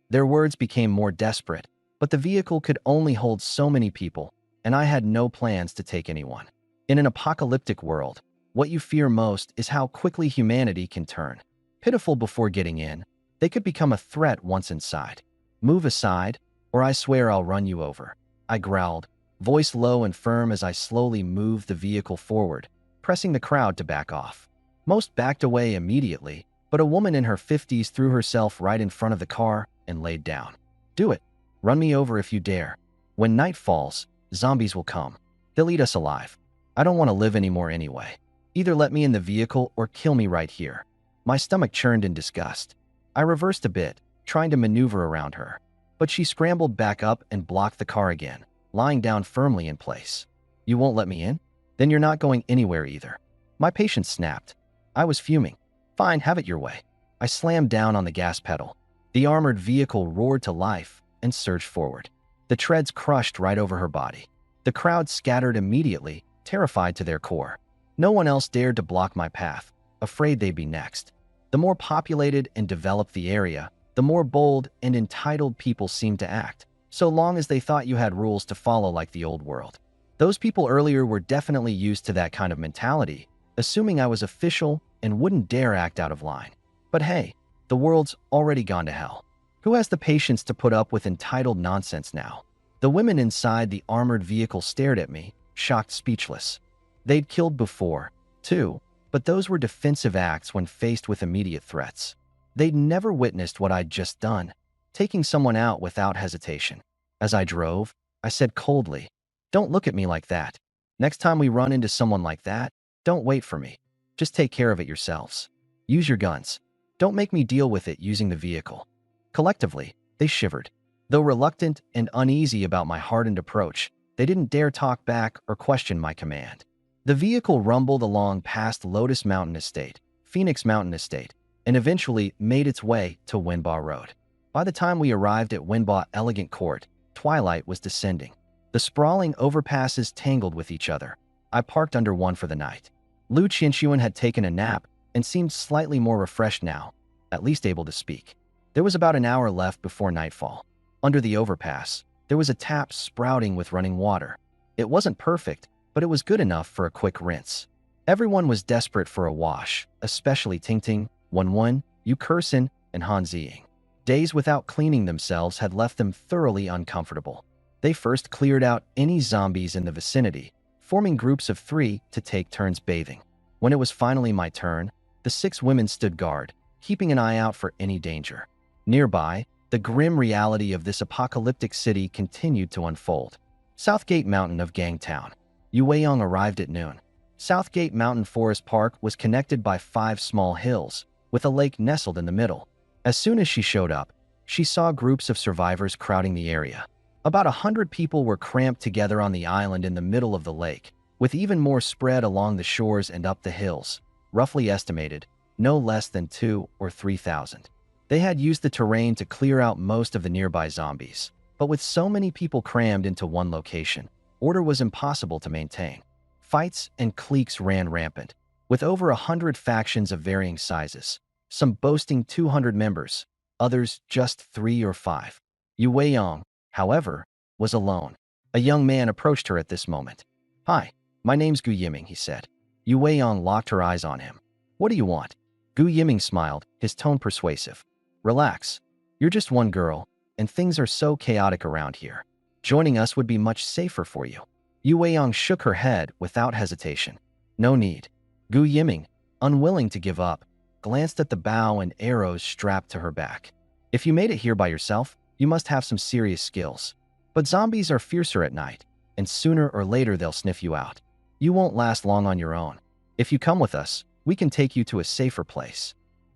Their words became more desperate, but the vehicle could only hold so many people, and I had no plans to take anyone. In an apocalyptic world, what you fear most is how quickly humanity can turn. Pitiful before getting in, they could become a threat once inside. Move aside, or I swear I'll run you over, I growled, voice low and firm as I slowly moved the vehicle forward, pressing the crowd to back off. Most backed away immediately, but a woman in her 50s threw herself right in front of the car and laid down. "Do it. Run me over if you dare. When night falls, zombies will come. They'll eat us alive. I don't want to live anymore anyway. Either let me in the vehicle or kill me right here." My stomach churned in disgust. I reversed a bit, trying to maneuver around her. But she scrambled back up and blocked the car again, lying down firmly in place. "You won't let me in? Then you're not going anywhere either." My patience snapped. I was fuming. "Fine, have it your way." I slammed down on the gas pedal. The armored vehicle roared to life and surged forward. The treads crushed right over her body. The crowd scattered immediately, terrified to their core. No one else dared to block my path, afraid they'd be next. The more populated and developed the area, the more bold and entitled people seemed to act, so long as they thought you had rules to follow like the old world. Those people earlier were definitely used to that kind of mentality, assuming I was official and wouldn't dare act out of line. But hey, the world's already gone to hell. Who has the patience to put up with entitled nonsense now? The women inside the armored vehicle stared at me, shocked, speechless. They'd killed before, too, but those were defensive acts when faced with immediate threats. They'd never witnessed what I'd just done, taking someone out without hesitation. As I drove, I said coldly, "Don't look at me like that. Next time we run into someone like that, don't wait for me. Just take care of it yourselves. Use your guns. Don't make me deal with it using the vehicle." Collectively, they shivered. Though reluctant and uneasy about my hardened approach, they didn't dare talk back or question my command. The vehicle rumbled along past Lotus Mountain Estate, Phoenix Mountain Estate, and eventually made its way to Winbaw Road. By the time we arrived at Winbaw Elegant Court, twilight was descending. The sprawling overpasses tangled with each other. I parked under one for the night. Lu Qinshuan had taken a nap and seemed slightly more refreshed now, at least able to speak. There was about an hour left before nightfall. Under the overpass, there was a tap sprouting with running water. It wasn't perfect, but it was good enough for a quick rinse. Everyone was desperate for a wash, especially Tingting, Wenwen, Yu Kursin, and Han Ziying. Days without cleaning themselves had left them thoroughly uncomfortable. They first cleared out any zombies in the vicinity, forming groups of 3 to take turns bathing. When it was finally my turn, the 6 women stood guard, keeping an eye out for any danger. Nearby, the grim reality of this apocalyptic city continued to unfold. Southgate Mountain of Gangtown. Yu Weiyang arrived at noon. Southgate Mountain Forest Park was connected by 5 small hills, with a lake nestled in the middle. As soon as she showed up, she saw groups of survivors crowding the area. About 100 people were cramped together on the island in the middle of the lake, with even more spread along the shores and up the hills, roughly estimated, no less than 2,000 or 3,000. They had used the terrain to clear out most of the nearby zombies, but with so many people crammed into one location, order was impossible to maintain. Fights and cliques ran rampant, with over 100 factions of varying sizes, some boasting 200 members, others just 3 or 5. Yu Weiyang, however, was alone. A young man approached her at this moment. "Hi, my name's Gu Yiming," he said. Yu Weiyang locked her eyes on him. "What do you want?" Gu Yiming smiled, his tone persuasive. "Relax. You're just one girl, and things are so chaotic around here. Joining us would be much safer for you." Yu Weiyang shook her head without hesitation. "No need." Gu Yiming, unwilling to give up, glanced at the bow and arrows strapped to her back. "If you made it here by yourself, you must have some serious skills. But zombies are fiercer at night, and sooner or later they'll sniff you out. You won't last long on your own. If you come with us, we can take you to a safer place."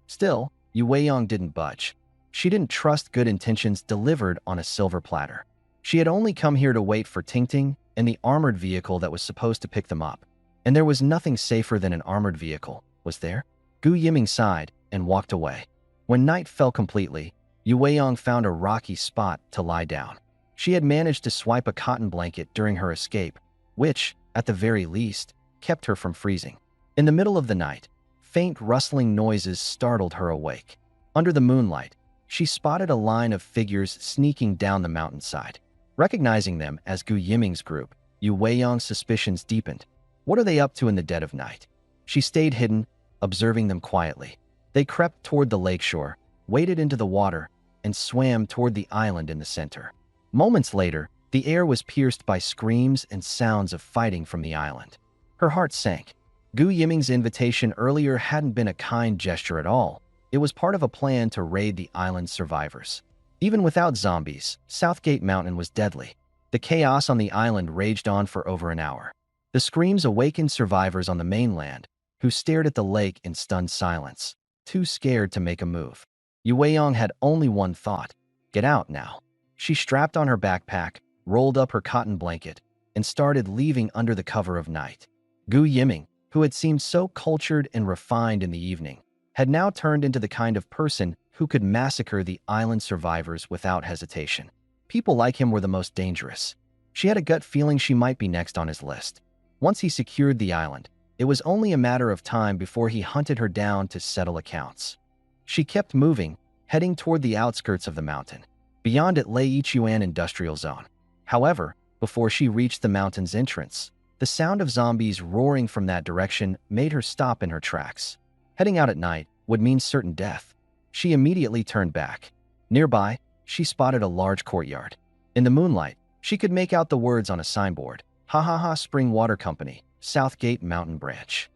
Still, Yu Weiyang didn't budge. She didn't trust good intentions delivered on a silver platter. She had only come here to wait for Tingting and the armored vehicle that was supposed to pick them up. And there was nothing safer than an armored vehicle, was there? Gu Yiming sighed and walked away. When night fell completely, Yu Weiyang found a rocky spot to lie down. She had managed to swipe a cotton blanket during her escape, which, at the very least, kept her from freezing. In the middle of the night, faint rustling noises startled her awake. Under the moonlight, she spotted a line of figures sneaking down the mountainside. Recognizing them as Gu Yiming's group, Yu Weiyang's suspicions deepened. What are they up to in the dead of night? She stayed hidden, observing them quietly. They crept toward the lakeshore, waded into the water, and swam toward the island in the center. Moments later, the air was pierced by screams and sounds of fighting from the island. Her heart sank. Gu Yiming's invitation earlier hadn't been a kind gesture at all. It was part of a plan to raid the island's survivors. Even without zombies, Southgate Mountain was deadly. The chaos on the island raged on for over an hour. The screams awakened survivors on the mainland, who stared at the lake in stunned silence, too scared to make a move. Yueyong had only one thought: get out now. She strapped on her backpack, rolled up her cotton blanket, and started leaving under the cover of night. Gu Yiming, who had seemed so cultured and refined in the evening, had now turned into the kind of person who could massacre the island survivors without hesitation. People like him were the most dangerous. She had a gut feeling she might be next on his list. Once he secured the island, it was only a matter of time before he hunted her down to settle accounts. She kept moving, heading toward the outskirts of the mountain. Beyond it lay Ichuan Industrial Zone. However, before she reached the mountain's entrance, the sound of zombies roaring from that direction made her stop in her tracks. Heading out at night would mean certain death. She immediately turned back. Nearby, she spotted a large courtyard. In the moonlight, she could make out the words on a signboard: Ha Ha Ha Spring Water Company, Southgate Mountain Branch.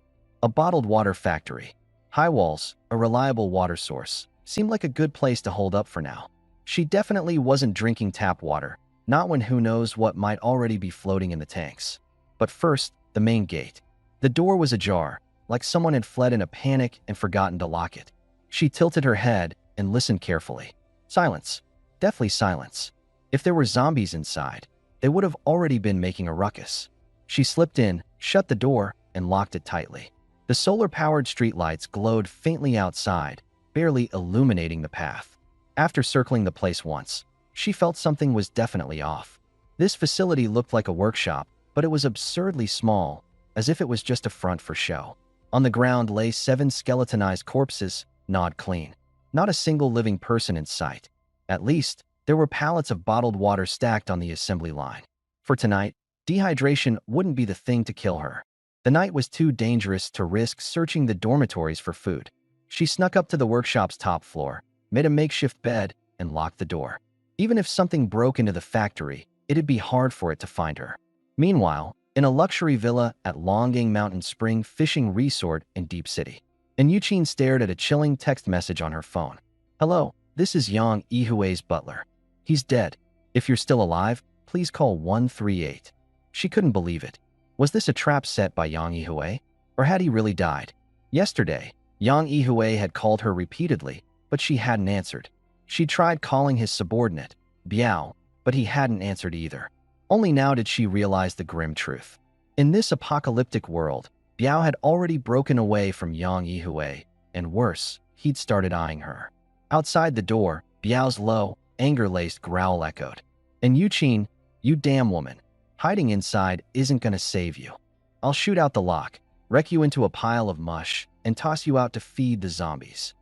A bottled water factory. High walls, a reliable water source, seemed like a good place to hold up for now. She definitely wasn't drinking tap water, not when who knows what might already be floating in the tanks. But first, the main gate. The door was ajar, like someone had fled in a panic and forgotten to lock it. She tilted her head and listened carefully. Silence. Deathly silence. If there were zombies inside, they would have already been making a ruckus. She slipped in, shut the door, and locked it tightly. The solar-powered streetlights glowed faintly outside, barely illuminating the path. After circling the place once, she felt something was definitely off. This facility looked like a workshop, but it was absurdly small, as if it was just a front for show. On the ground lay 7 skeletonized corpses, gnawed clean. Not a single living person in sight. At least, there were pallets of bottled water stacked on the assembly line. For tonight, dehydration wouldn't be the thing to kill her. The night was too dangerous to risk searching the dormitories for food. She snuck up to the workshop's top floor, made a makeshift bed, and locked the door. Even if something broke into the factory, it'd be hard for it to find her. Meanwhile, in a luxury villa at Longang Mountain Spring Fishing Resort in Deep City, Yuqin stared at a chilling text message on her phone. Hello, this is Yang Yihui's butler. He's dead. If you're still alive, please call 138. She couldn't believe it. Was this a trap set by Yang Yihui? Or had he really died? Yesterday, Yang Yihui had called her repeatedly, but she hadn't answered. She tried calling his subordinate, Biao, but he hadn't answered either. Only now did she realize the grim truth. In this apocalyptic world, Biao had already broken away from Yang Yihui, and worse, he'd started eyeing her. Outside the door, Biao's low, anger-laced growl echoed. And Yuqin, you damn woman, hiding inside isn't gonna save you. I'll shoot out the lock, wreck you into a pile of mush, and toss you out to feed the zombies.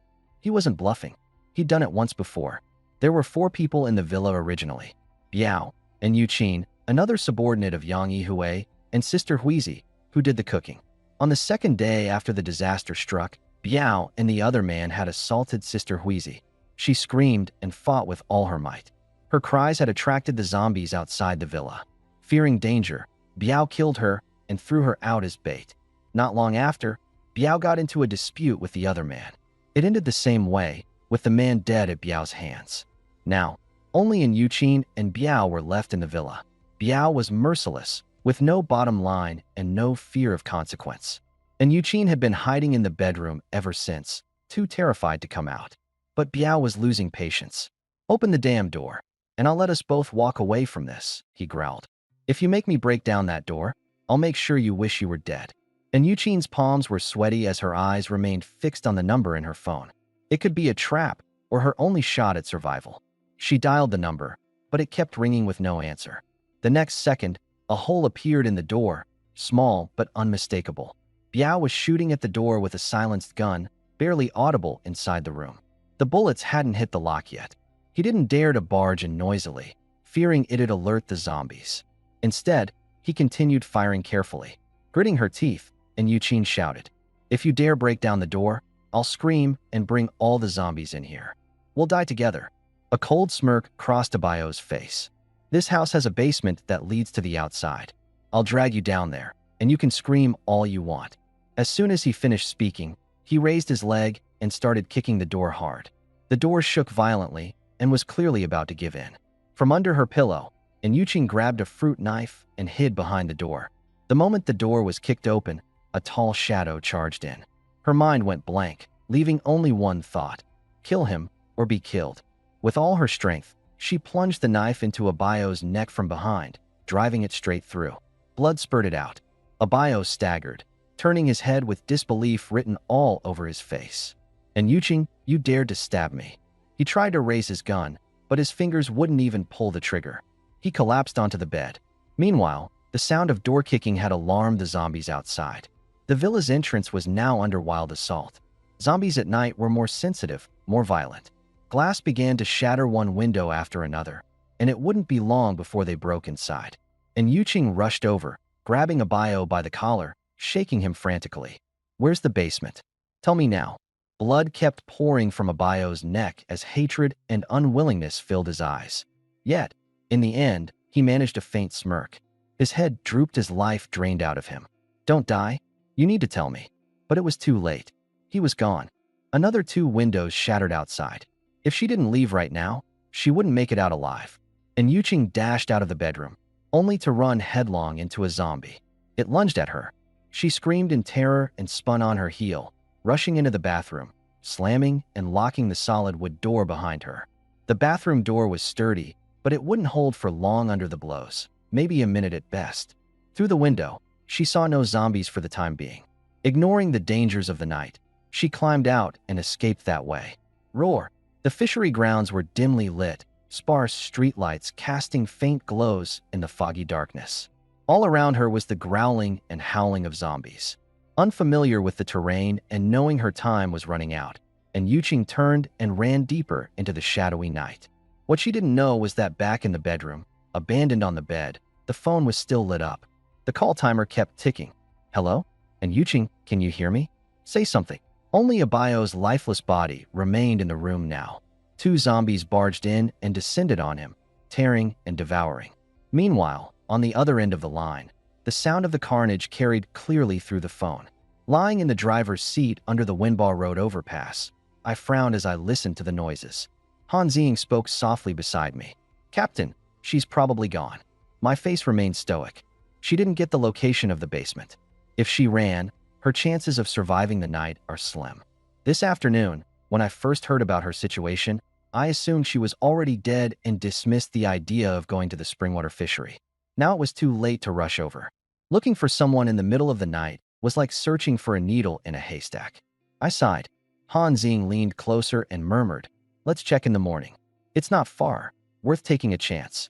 He wasn't bluffing. He'd done it once before. There were 4 people in the villa originally: Biao and Yuqin, another subordinate of Yang Yihui, and Sister Huizi, who did the cooking. On the second day after the disaster struck, Biao and the other man had assaulted Sister Huizi. She screamed and fought with all her might. Her cries had attracted the zombies outside the villa. Fearing danger, Biao killed her and threw her out as bait. Not long after, Biao got into a dispute with the other man. It ended the same way, with the man dead at Biao's hands. Now, only Yuqin and Biao were left in the villa. Biao was merciless, with no bottom line and no fear of consequence. And Yuqin had been hiding in the bedroom ever since, too terrified to come out. But Biao was losing patience. Open the damn door, and I'll let us both walk away from this, he growled. If you make me break down that door, I'll make sure you wish you were dead. And Yuqin's palms were sweaty as her eyes remained fixed on the number in her phone. It could be a trap, or her only shot at survival. She dialed the number, but it kept ringing with no answer. The next second, a hole appeared in the door, small but unmistakable. Biao was shooting at the door with a silenced gun, barely audible inside the room. The bullets hadn't hit the lock yet. He didn't dare to barge in noisily, fearing it'd alert the zombies. Instead, he continued firing carefully. Gritting her teeth, and Yuqin shouted, "If you dare break down the door, I'll scream and bring all the zombies in here. We'll die together." A cold smirk crossed Biao's face. "This house has a basement that leads to the outside. I'll drag you down there, and you can scream all you want." As soon as he finished speaking, he raised his leg and started kicking the door hard. The door shook violently and was clearly about to give in. From under her pillow, Yuqing grabbed a fruit knife and hid behind the door. The moment the door was kicked open, a tall shadow charged in. Her mind went blank, leaving only one thought: kill him or be killed. With all her strength, she plunged the knife into Abayo's neck from behind, driving it straight through. Blood spurted out. Abayo staggered, turning his head with disbelief written all over his face. "And Yuqing, you dared to stab me." He tried to raise his gun, but his fingers wouldn't even pull the trigger. He collapsed onto the bed. Meanwhile, the sound of door kicking had alarmed the zombies outside. The villa's entrance was now under wild assault. Zombies at night were more sensitive, more violent. Glass began to shatter one window after another, and it wouldn't be long before they broke inside. And Yuqing rushed over, grabbing Abayo by the collar, shaking him frantically. "Where's the basement? Tell me now." Blood kept pouring from Abayo's neck as hatred and unwillingness filled his eyes. Yet, in the end, he managed a faint smirk. His head drooped as life drained out of him. "Don't die. You need to tell me." But it was too late. He was gone. Another 2 windows shattered outside. If she didn't leave right now, she wouldn't make it out alive. And Yuqing dashed out of the bedroom, only to run headlong into a zombie. It lunged at her. She screamed in terror and spun on her heel, rushing into the bathroom, slamming and locking the solid wood door behind her. The bathroom door was sturdy, but it wouldn't hold for long under the blows, maybe a minute at best. Through the window, she saw no zombies for the time being. Ignoring the dangers of the night, she climbed out and escaped that way. Roar! The fishery grounds were dimly lit, sparse streetlights casting faint glows in the foggy darkness. All around her was the growling and howling of zombies. Unfamiliar with the terrain and knowing her time was running out, and Yuqing turned and ran deeper into the shadowy night. What she didn't know was that back in the bedroom, abandoned on the bed, the phone was still lit up. The call timer kept ticking. "Hello? And Yuqing, can you hear me? Say something." Only Abayo's lifeless body remained in the room now. 2 zombies barged in and descended on him, tearing and devouring. Meanwhile, on the other end of the line, the sound of the carnage carried clearly through the phone. Lying in the driver's seat under the Winbaw Road overpass, I frowned as I listened to the noises. Han Ziying spoke softly beside me. "Captain, she's probably gone." My face remained stoic. She didn't get the location of the basement. If she ran, her chances of surviving the night are slim. This afternoon, when I first heard about her situation, I assumed she was already dead and dismissed the idea of going to the Springwater fishery. Now it was too late to rush over. Looking for someone in the middle of the night was like searching for a needle in a haystack. I sighed. Han Ziying leaned closer and murmured, "Let's check in the morning. It's not far, worth taking a chance."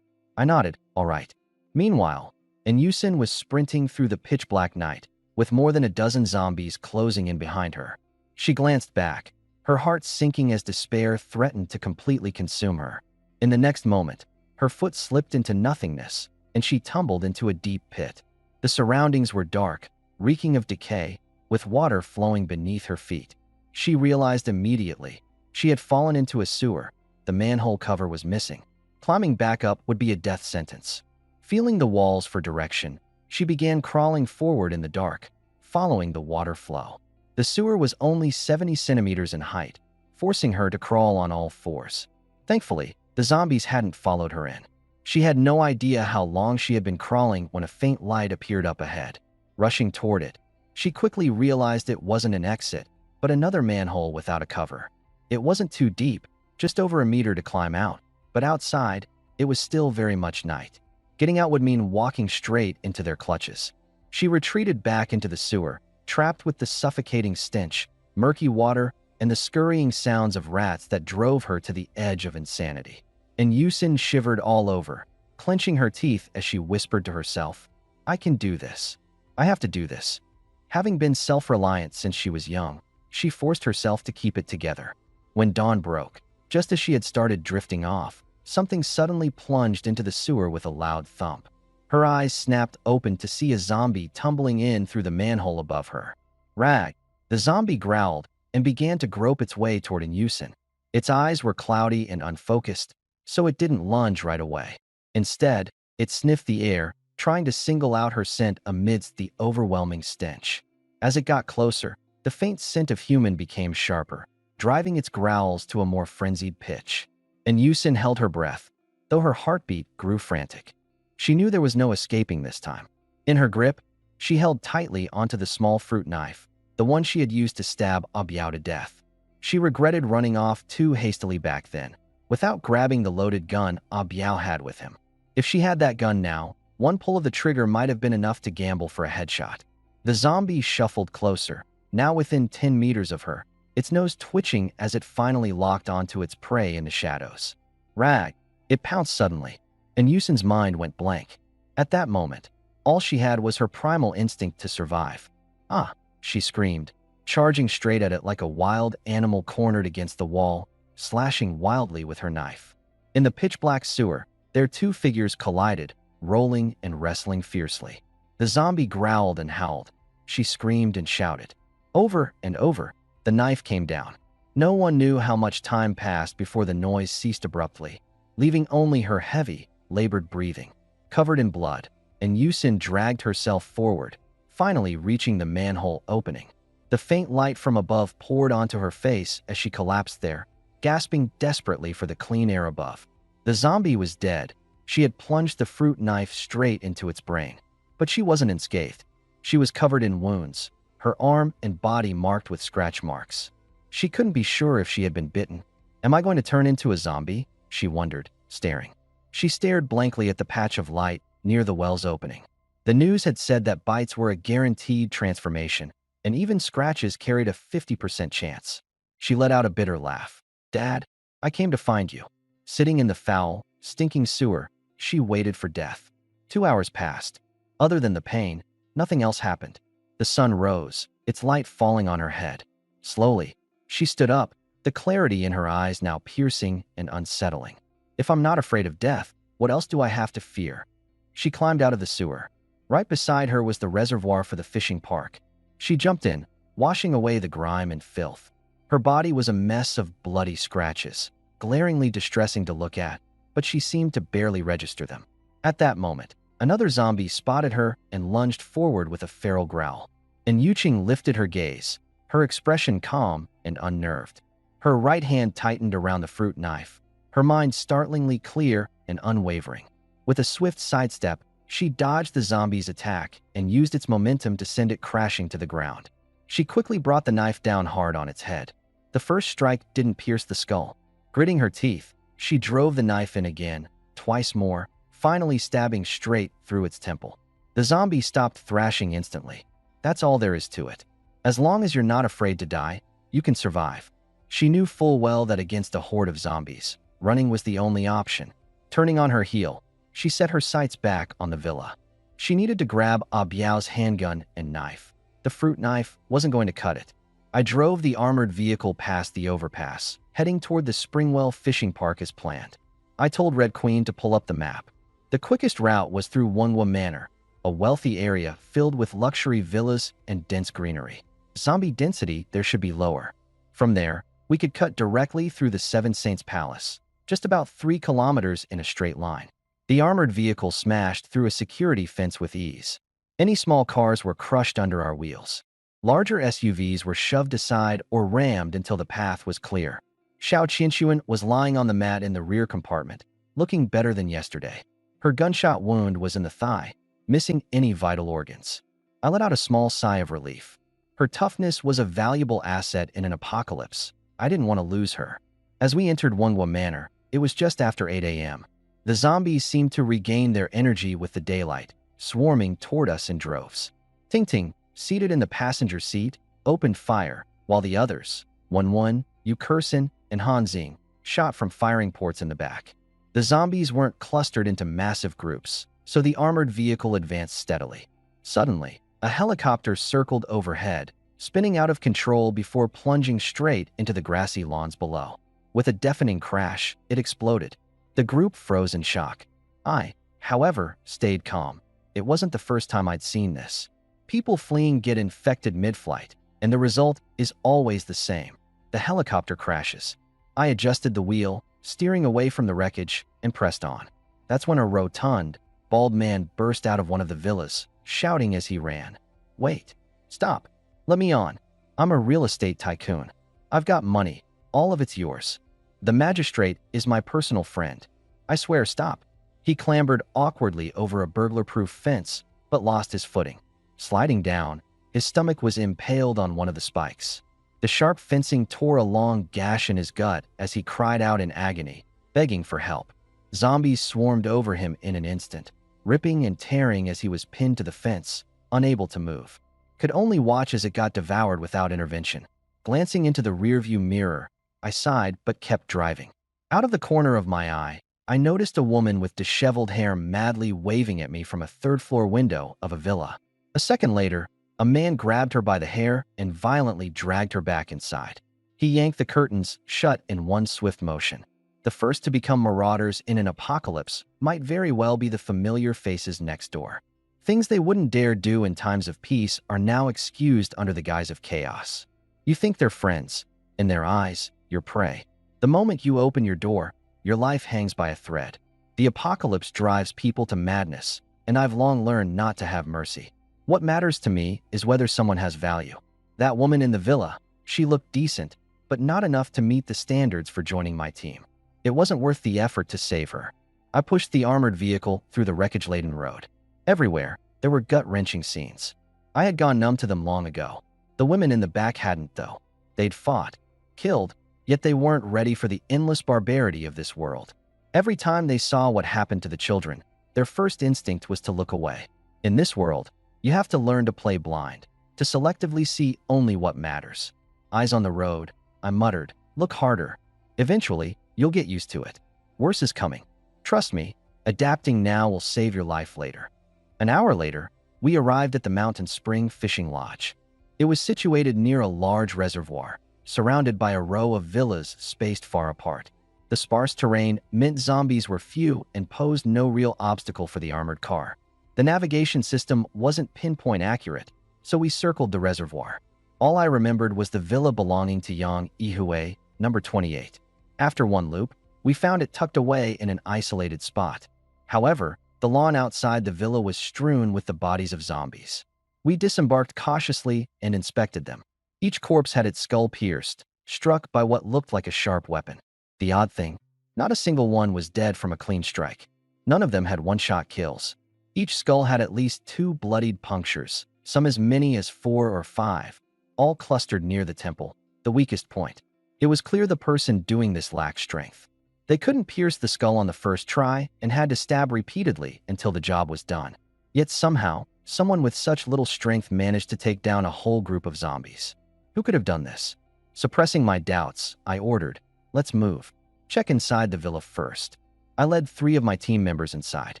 I nodded, "All right." Meanwhile, Yuqing was sprinting through the pitch-black night, with more than a dozen zombies closing in behind her. She glanced back, her heart sinking as despair threatened to completely consume her. In the next moment, her foot slipped into nothingness, and she tumbled into a deep pit. The surroundings were dark, reeking of decay, with water flowing beneath her feet. She realized immediately she had fallen into a sewer. The manhole cover was missing. Climbing back up would be a death sentence. Feeling the walls for direction, she began crawling forward in the dark, following the water flow. The sewer was only 70 centimeters in height, forcing her to crawl on all fours. Thankfully, the zombies hadn't followed her in. She had no idea how long she had been crawling when a faint light appeared up ahead. Rushing toward it, she quickly realized it wasn't an exit, but another manhole without a cover. It wasn't too deep, just over a meter to climb out, but outside, it was still very much night. Getting out would mean walking straight into their clutches. She retreated back into the sewer, trapped with the suffocating stench, murky water, and the scurrying sounds of rats that drove her to the edge of insanity. And Yuqing shivered all over, clenching her teeth as she whispered to herself, "I can do this. I have to do this." Having been self-reliant since she was young, she forced herself to keep it together. When dawn broke, just as she had started drifting off, something suddenly plunged into the sewer with a loud thump. Her eyes snapped open to see a zombie tumbling in through the manhole above her. "Rag!" The zombie growled and began to grope its way toward Yuqing. Its eyes were cloudy and unfocused, so it didn't lunge right away. Instead, it sniffed the air, trying to single out her scent amidst the overwhelming stench. As it got closer, the faint scent of human became sharper, driving its growls to a more frenzied pitch. And Yusin held her breath, though her heartbeat grew frantic. She knew there was no escaping this time. In her grip, she held tightly onto the small fruit knife, the one she had used to stab Abiao to death. She regretted running off too hastily back then, without grabbing the loaded gun Abiao had with him. If she had that gun now, one pull of the trigger might have been enough to gamble for a headshot. The zombie shuffled closer, now within 10 meters of her, its nose twitching as it finally locked onto its prey in the shadows. Rag! It pounced suddenly, and Yusin's mind went blank. At that moment, all she had was her primal instinct to survive. Ah! She screamed, charging straight at it like a wild animal cornered against the wall, slashing wildly with her knife. In the pitch-black sewer, their two figures collided, rolling and wrestling fiercely. The zombie growled and howled. She screamed and shouted. Over and over, the knife came down. No one knew how much time passed before the noise ceased abruptly, leaving only her heavy, labored breathing, covered in blood, and Yusin dragged herself forward, finally reaching the manhole opening. The faint light from above poured onto her face as she collapsed there, gasping desperately for the clean air above. The zombie was dead. She had plunged the fruit knife straight into its brain. But she wasn't unscathed. She was covered in wounds, her arm and body marked with scratch marks. She couldn't be sure if she had been bitten. Am I going to turn into a zombie? She wondered, staring. She stared blankly at the patch of light near the well's opening. The news had said that bites were a guaranteed transformation, and even scratches carried a 50% chance. She let out a bitter laugh. Dad, I came to find you. Sitting in the foul, stinking sewer, she waited for death. 2 hours passed. Other than the pain, nothing else happened. The sun rose, its light falling on her head. Slowly, she stood up, the clarity in her eyes now piercing and unsettling. If I'm not afraid of death, what else do I have to fear? She climbed out of the sewer. Right beside her was the reservoir for the fishing park. She jumped in, washing away the grime and filth. Her body was a mess of bloody scratches, glaringly distressing to look at, but she seemed to barely register them. At that moment, another zombie spotted her and lunged forward with a feral growl. And Yuching lifted her gaze, her expression calm and unnerved. Her right hand tightened around the fruit knife, her mind startlingly clear and unwavering. With a swift sidestep, she dodged the zombie's attack and used its momentum to send it crashing to the ground. She quickly brought the knife down hard on its head. The first strike didn't pierce the skull. Gritting her teeth, she drove the knife in again, twice more, finally stabbing straight through its temple. The zombie stopped thrashing instantly. That's all there is to it. As long as you're not afraid to die, you can survive. She knew full well that against a horde of zombies, running was the only option. Turning on her heel, she set her sights back on the villa. She needed to grab Abiao's handgun and knife. The fruit knife wasn't going to cut it. I drove the armored vehicle past the overpass, heading toward the Springwell fishing park as planned. I told Red Queen to pull up the map. The quickest route was through Manhwa Manor, a wealthy area filled with luxury villas and dense greenery. Zombie density there should be lower. From there, we could cut directly through the Seven Saints Palace, just about 3 kilometers in a straight line. The armored vehicle smashed through a security fence with ease. Any small cars were crushed under our wheels. Larger SUVs were shoved aside or rammed until the path was clear. Xiao Qinshuan was lying on the mat in the rear compartment, looking better than yesterday. Her gunshot wound was in the thigh, missing any vital organs. I let out a small sigh of relief. Her toughness was a valuable asset in an apocalypse. I didn't want to lose her. As we entered Manhwa Manor, it was just after 8 a.m. The zombies seemed to regain their energy with the daylight, swarming toward us in droves. Ting Ting, seated in the passenger seat, opened fire, while the others, Wen, Yu Kursin, and Han Xing, shot from firing ports in the back. The zombies weren't clustered into massive groups, so the armored vehicle advanced steadily. Suddenly, a helicopter circled overhead, spinning out of control before plunging straight into the grassy lawns below. With a deafening crash, it exploded. The group froze in shock. I, however, stayed calm. It wasn't the first time I'd seen this. People fleeing get infected mid-flight, and the result is always the same. The helicopter crashes. I adjusted the wheel, steering away from the wreckage, and pressed on. That's when a rotund, bald man burst out of one of the villas, shouting as he ran. Wait! Stop! Let me on. I'm a real estate tycoon. I've got money. All of it's yours. The magistrate is my personal friend. I swear, stop. He clambered awkwardly over a burglar-proof fence, but lost his footing. Sliding down, his stomach was impaled on one of the spikes. The sharp fencing tore a long gash in his gut as he cried out in agony, begging for help. Zombies swarmed over him in an instant, ripping and tearing as he was pinned to the fence, unable to move. Could only watch as it got devoured without intervention. Glancing into the rearview mirror, I sighed but kept driving. Out of the corner of my eye, I noticed a woman with disheveled hair madly waving at me from a third-floor window of a villa. A second later, a man grabbed her by the hair and violently dragged her back inside. He yanked the curtains shut in one swift motion. The first to become marauders in an apocalypse might very well be the familiar faces next door. Things they wouldn't dare do in times of peace are now excused under the guise of chaos. You think they're friends. In their eyes, you're prey. The moment you open your door, your life hangs by a thread. The apocalypse drives people to madness, and I've long learned not to have mercy. What matters to me is whether someone has value. That woman in the villa, she looked decent, but not enough to meet the standards for joining my team. It wasn't worth the effort to save her. I pushed the armored vehicle through the wreckage-laden road. Everywhere, there were gut-wrenching scenes. I had gone numb to them long ago. The women in the back hadn't, though. They'd fought, killed, yet they weren't ready for the endless barbarity of this world. Every time they saw what happened to the children, their first instinct was to look away. In this world, you have to learn to play blind, to selectively see only what matters. Eyes on the road, I muttered, look harder. Eventually, you'll get used to it. Worse is coming. Trust me, adapting now will save your life later. An hour later, we arrived at the Mountain Spring Fishing Lodge. It was situated near a large reservoir, surrounded by a row of villas spaced far apart. The sparse terrain meant zombies were few and posed no real obstacle for the armored car. The navigation system wasn't pinpoint accurate, so we circled the reservoir. All I remembered was the villa belonging to Yang Ihue, number 28. After one loop, we found it tucked away in an isolated spot. However, the lawn outside the villa was strewn with the bodies of zombies. We disembarked cautiously and inspected them. Each corpse had its skull pierced, struck by what looked like a sharp weapon. The odd thing, not a single one was dead from a clean strike. None of them had one-shot kills. Each skull had at least 2 bloodied punctures, some as many as 4 or 5, all clustered near the temple, the weakest point. It was clear the person doing this lacked strength. They couldn't pierce the skull on the first try and had to stab repeatedly until the job was done. Yet somehow, someone with such little strength managed to take down a whole group of zombies. Who could have done this? Suppressing my doubts, I ordered, let's move. Check inside the villa first. I led 3 of my team members inside.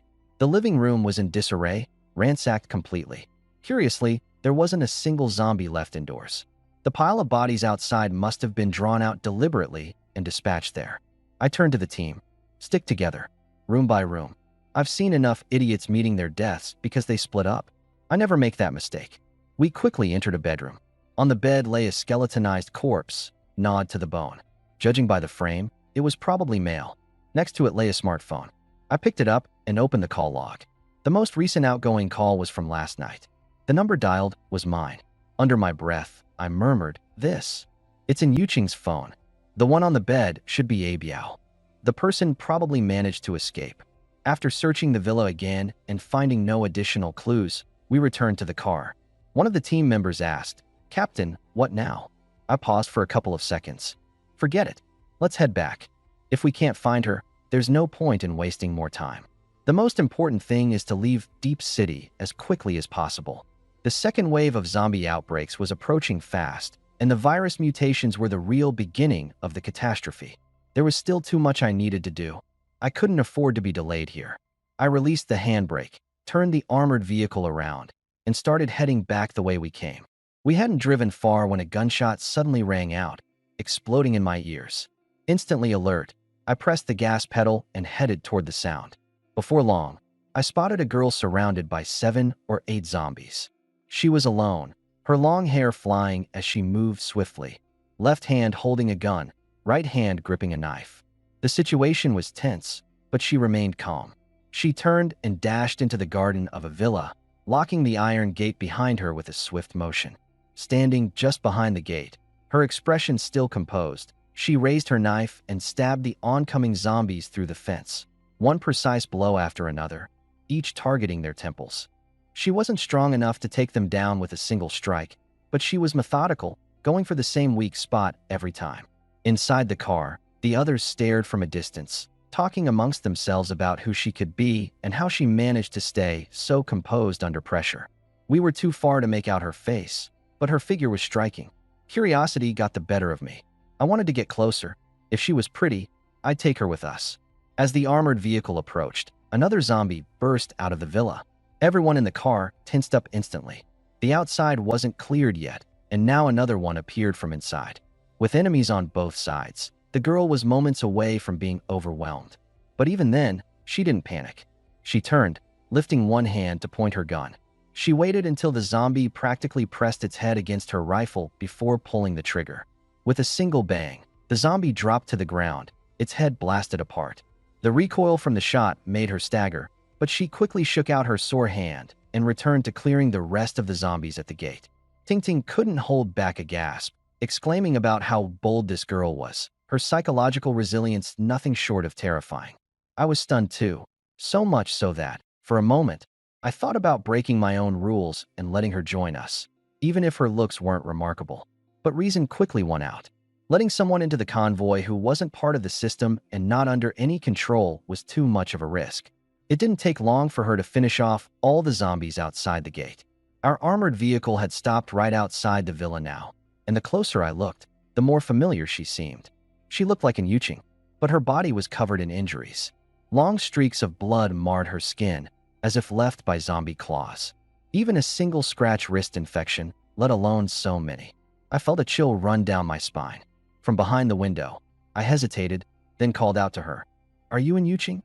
The living room was in disarray, ransacked completely. Curiously, there wasn't a single zombie left indoors. The pile of bodies outside must have been drawn out deliberately and dispatched there. I turned to the team. Stick together, room by room. I've seen enough idiots meeting their deaths because they split up. I never make that mistake. We quickly entered a bedroom. On the bed lay a skeletonized corpse, gnawed to the bone. Judging by the frame, it was probably male. Next to it lay a smartphone. I picked it up and opened the call log. The most recent outgoing call was from last night. The number dialed was mine. Under my breath, I murmured, this. It's in Yuqing's phone. The one on the bed should be Abiao. The person probably managed to escape. After searching the villa again and finding no additional clues, we returned to the car. One of the team members asked, Captain, what now? I paused for a couple of seconds. Forget it. Let's head back. If we can't find her, there's no point in wasting more time. The most important thing is to leave Deep City as quickly as possible. The second wave of zombie outbreaks was approaching fast, and the virus mutations were the real beginning of the catastrophe. There was still too much I needed to do. I couldn't afford to be delayed here. I released the handbrake, turned the armored vehicle around, and started heading back the way we came. We hadn't driven far when a gunshot suddenly rang out, exploding in my ears. Instantly alert, I pressed the gas pedal and headed toward the sound. Before long, I spotted a girl surrounded by 7 or 8 zombies. She was alone, her long hair flying as she moved swiftly, left hand holding a gun, right hand gripping a knife. The situation was tense, but she remained calm. She turned and dashed into the garden of a villa, locking the iron gate behind her with a swift motion. standing just behind the gate, her expression still composed. She raised her knife and stabbed the oncoming zombies through the fence, one precise blow after another, each targeting their temples. She wasn't strong enough to take them down with a single strike, but she was methodical, going for the same weak spot every time. Inside the car, the others stared from a distance, talking amongst themselves about who she could be and how she managed to stay so composed under pressure. We were too far to make out her face, but her figure was striking. Curiosity got the better of me. I wanted to get closer. If she was pretty, I'd take her with us. As the armored vehicle approached, another zombie burst out of the villa. Everyone in the car tensed up instantly. The outside wasn't cleared yet, and now another one appeared from inside. With enemies on both sides, the girl was moments away from being overwhelmed. But even then, she didn't panic. She turned, lifting one hand to point her gun. She waited until the zombie practically pressed its head against her rifle before pulling the trigger. With a single bang, the zombie dropped to the ground, its head blasted apart. The recoil from the shot made her stagger, but she quickly shook out her sore hand and returned to clearing the rest of the zombies at the gate. Ting Ting couldn't hold back a gasp, exclaiming about how bold this girl was, her psychological resilience nothing short of terrifying. I was stunned too, so much so that, for a moment, I thought about breaking my own rules and letting her join us, even if her looks weren't remarkable. But reason quickly won out. Letting someone into the convoy who wasn't part of the system and not under any control was too much of a risk. It didn't take long for her to finish off all the zombies outside the gate. Our armored vehicle had stopped right outside the villa now, and the closer I looked, the more familiar she seemed. She looked like an Yuching, but her body was covered in injuries. Long streaks of blood marred her skin, as if left by zombie claws. Even a single scratch wrist infection, let alone so many. I felt a chill run down my spine. From behind the window, I hesitated, then called out to her. "Are you an Yuching?"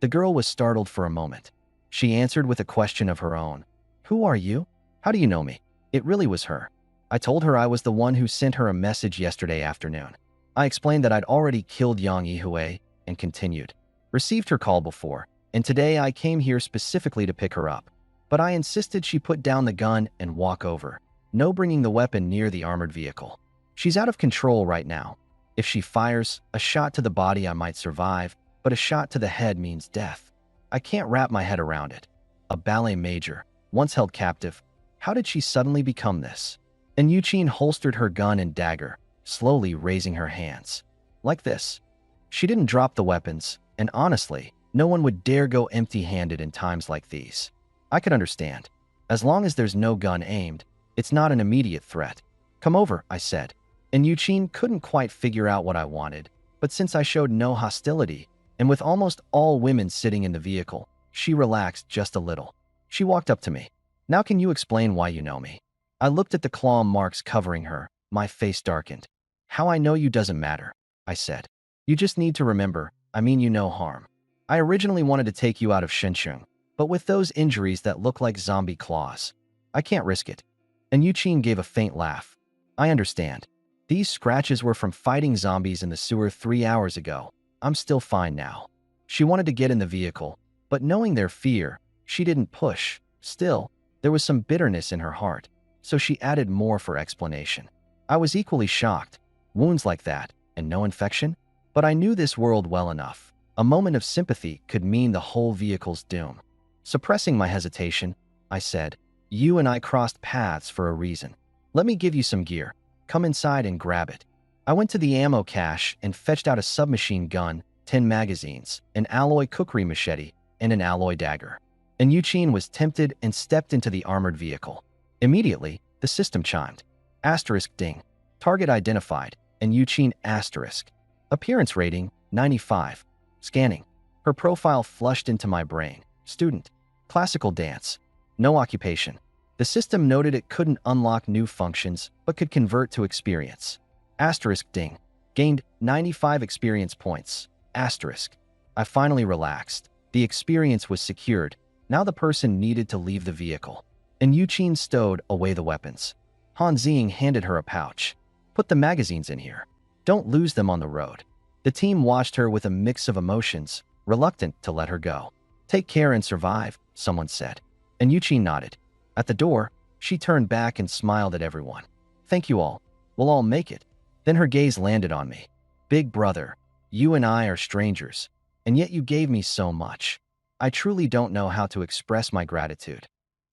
The girl was startled for a moment. She answered with a question of her own. "Who are you? How do you know me?" It really was her. I told her I was the one who sent her a message yesterday afternoon. I explained that I'd already killed Yang Yihui and continued. Received her call before, and today I came here specifically to pick her up. But I insisted she put down the gun and walk over. No bringing the weapon near the armored vehicle. She's out of control right now. If she fires, a shot to the body I might survive, but a shot to the head means death. I can't wrap my head around it. A ballet major, once held captive. How did she suddenly become this? And Yuching holstered her gun and dagger, slowly raising her hands. Like this. She didn't drop the weapons, and honestly, no one would dare go empty-handed in times like these. I could understand. As long as there's no gun aimed, it's not an immediate threat. "Come over," I said. And Yuching couldn't quite figure out what I wanted, but since I showed no hostility, and with almost all women sitting in the vehicle, she relaxed just a little. She walked up to me. "Now can you explain why you know me?" I looked at the claw marks covering her, my face darkened. "How I know you doesn't matter," I said. "You just need to remember, I mean you no harm. I originally wanted to take you out of Shenzhen, but with those injuries that look like zombie claws, I can't risk it." And Yuching gave a faint laugh. "I understand. These scratches were from fighting zombies in the sewer 3 hours ago. I'm still fine now." She wanted to get in the vehicle, but knowing their fear, she didn't push. Still, there was some bitterness in her heart, so she added more for explanation. I was equally shocked. Wounds like that, and no infection? But I knew this world well enough. A moment of sympathy could mean the whole vehicle's doom. Suppressing my hesitation, I said, "You and I crossed paths for a reason. Let me give you some gear. Come inside and grab it." I went to the ammo cache and fetched out a submachine gun, 10 magazines, an alloy kukri machete, and an alloy dagger. And Yuching was tempted and stepped into the armored vehicle. Immediately, the system chimed. Asterisk ding. Target identified, and Yuching asterisk. Appearance rating, 95. Scanning. Her profile flushed into my brain. Student. Classical dance. No occupation. The system noted it couldn't unlock new functions, but could convert to experience. Asterisk ding. Gained 95 experience points. Asterisk. I finally relaxed. The experience was secured. Now the person needed to leave the vehicle. And Yuching stowed away the weapons. Han Xing handed her a pouch. "Put the magazines in here. Don't lose them on the road." The team watched her with a mix of emotions, reluctant to let her go. "Take care and survive," someone said. And Yuching nodded. At the door, she turned back and smiled at everyone. Thank you all. We'll all make it. Then her gaze landed on me. Big brother, you and I are strangers, and yet you gave me so much. I truly don't know how to express my gratitude.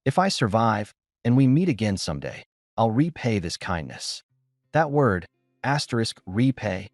If I survive, and we meet again someday, I'll repay this kindness. That word, repay,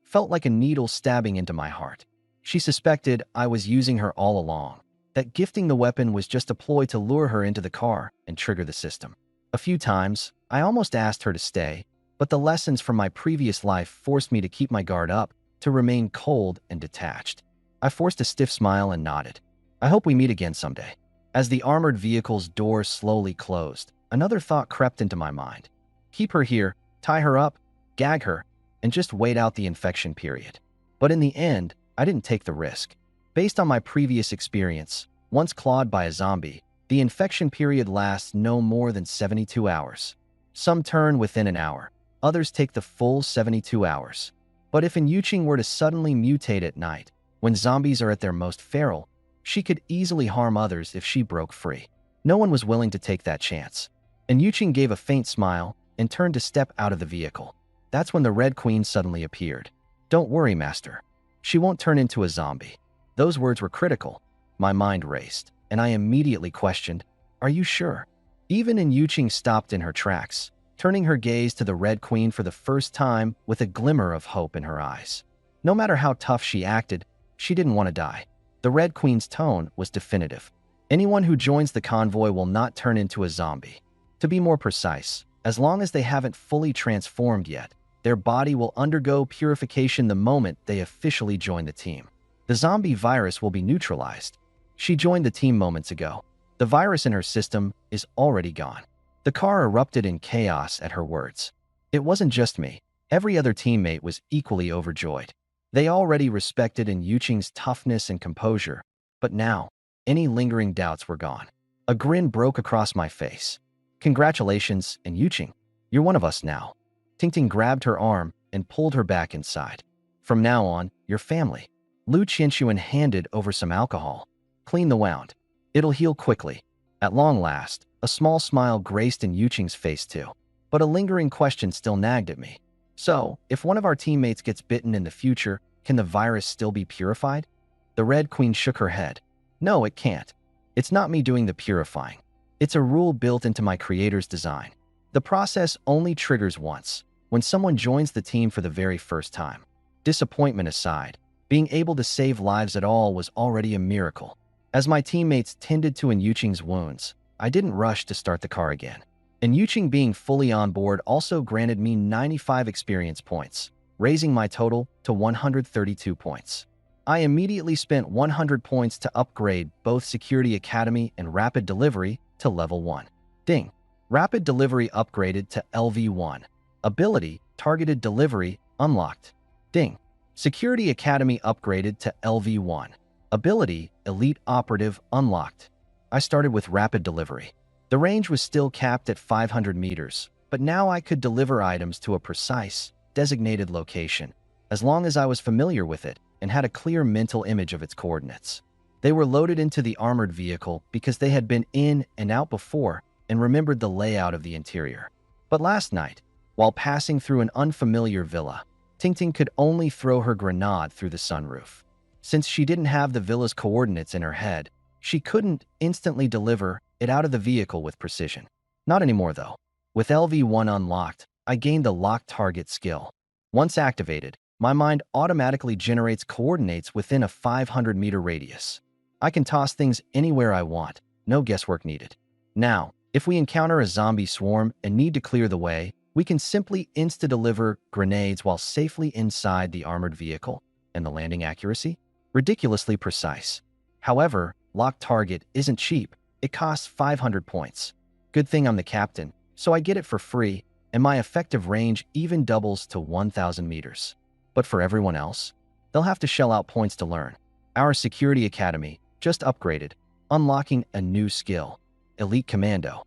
felt like a needle stabbing into my heart. She suspected I was using her all along, that gifting the weapon was just a ploy to lure her into the car and trigger the system. A few times, I almost asked her to stay, but the lessons from my previous life forced me to keep my guard up, to remain cold and detached. I forced a stiff smile and nodded. I hope we meet again someday. As the armored vehicle's door slowly closed, another thought crept into my mind. Keep her here, tie her up, gag her, and just wait out the infection period. But in the end, I didn't take the risk. Based on my previous experience, once clawed by a zombie, the infection period lasts no more than 72 hours. Some turn within an hour, others take the full 72 hours. But if Yuching were to suddenly mutate at night, when zombies are at their most feral, she could easily harm others if she broke free. No one was willing to take that chance. Yuching gave a faint smile and turned to step out of the vehicle. That's when the Red Queen suddenly appeared. Don't worry, Master. She won't turn into a zombie. Those words were critical. My mind raced, and I immediately questioned, are you sure? Even Yuching stopped in her tracks, turning her gaze to the Red Queen for the first time with a glimmer of hope in her eyes. No matter how tough she acted, she didn't want to die. The Red Queen's tone was definitive. Anyone who joins the convoy will not turn into a zombie. To be more precise, as long as they haven't fully transformed yet, their body will undergo purification the moment they officially join the team. The zombie virus will be neutralized. She joined the team moments ago. The virus in her system is already gone. The car erupted in chaos at her words. It wasn't just me. Every other teammate was equally overjoyed. They already respected Yuching's toughness and composure, but now, any lingering doubts were gone. A grin broke across my face. Congratulations, Yuching. You're one of us now. Tingting grabbed her arm and pulled her back inside. From now on, you're family. Lu Qianxuan handed over some alcohol. Clean the wound. It'll heal quickly. At long last, a small smile graced Yuching's face too. But a lingering question still nagged at me. So, if one of our teammates gets bitten in the future, can the virus still be purified? The Red Queen shook her head. No, it can't. It's not me doing the purifying. It's a rule built into my creator's design. The process only triggers once, when someone joins the team for the very first time. Disappointment aside, being able to save lives at all was already a miracle. As my teammates tended to Yuching's wounds, I didn't rush to start the car again. Yuching being fully on board also granted me 95 experience points, raising my total to 132 points. I immediately spent 100 points to upgrade both Security Academy and Rapid Delivery to level 1. Ding! Rapid Delivery upgraded to LV1. Ability, Targeted Delivery, unlocked. Ding! Security Academy upgraded to LV1. Ability, Elite Operative, unlocked. I started with Rapid Delivery. The range was still capped at 500 meters, but now I could deliver items to a precise, designated location, as long as I was familiar with it and had a clear mental image of its coordinates. They were loaded into the armored vehicle because they had been in and out before and remembered the layout of the interior. But last night, while passing through an unfamiliar villa, Tingting could only throw her grenade through the sunroof. Since she didn't have the villa's coordinates in her head, she couldn't instantly deliver it out of the vehicle with precision. Not anymore though. With LV1 unlocked, I gained the Lock Target skill. Once activated, my mind automatically generates coordinates within a 500-meter radius. I can toss things anywhere I want, no guesswork needed. Now, if we encounter a zombie swarm and need to clear the way, we can simply insta-deliver grenades while safely inside the armored vehicle, and the landing accuracy? Ridiculously precise. However, Lock Target isn't cheap. It costs 500 points. Good thing I'm the captain, so I get it for free, and my effective range even doubles to 1,000 meters. But for everyone else, they'll have to shell out points to learn. Our Security Academy just upgraded, unlocking a new skill, Elite Commando.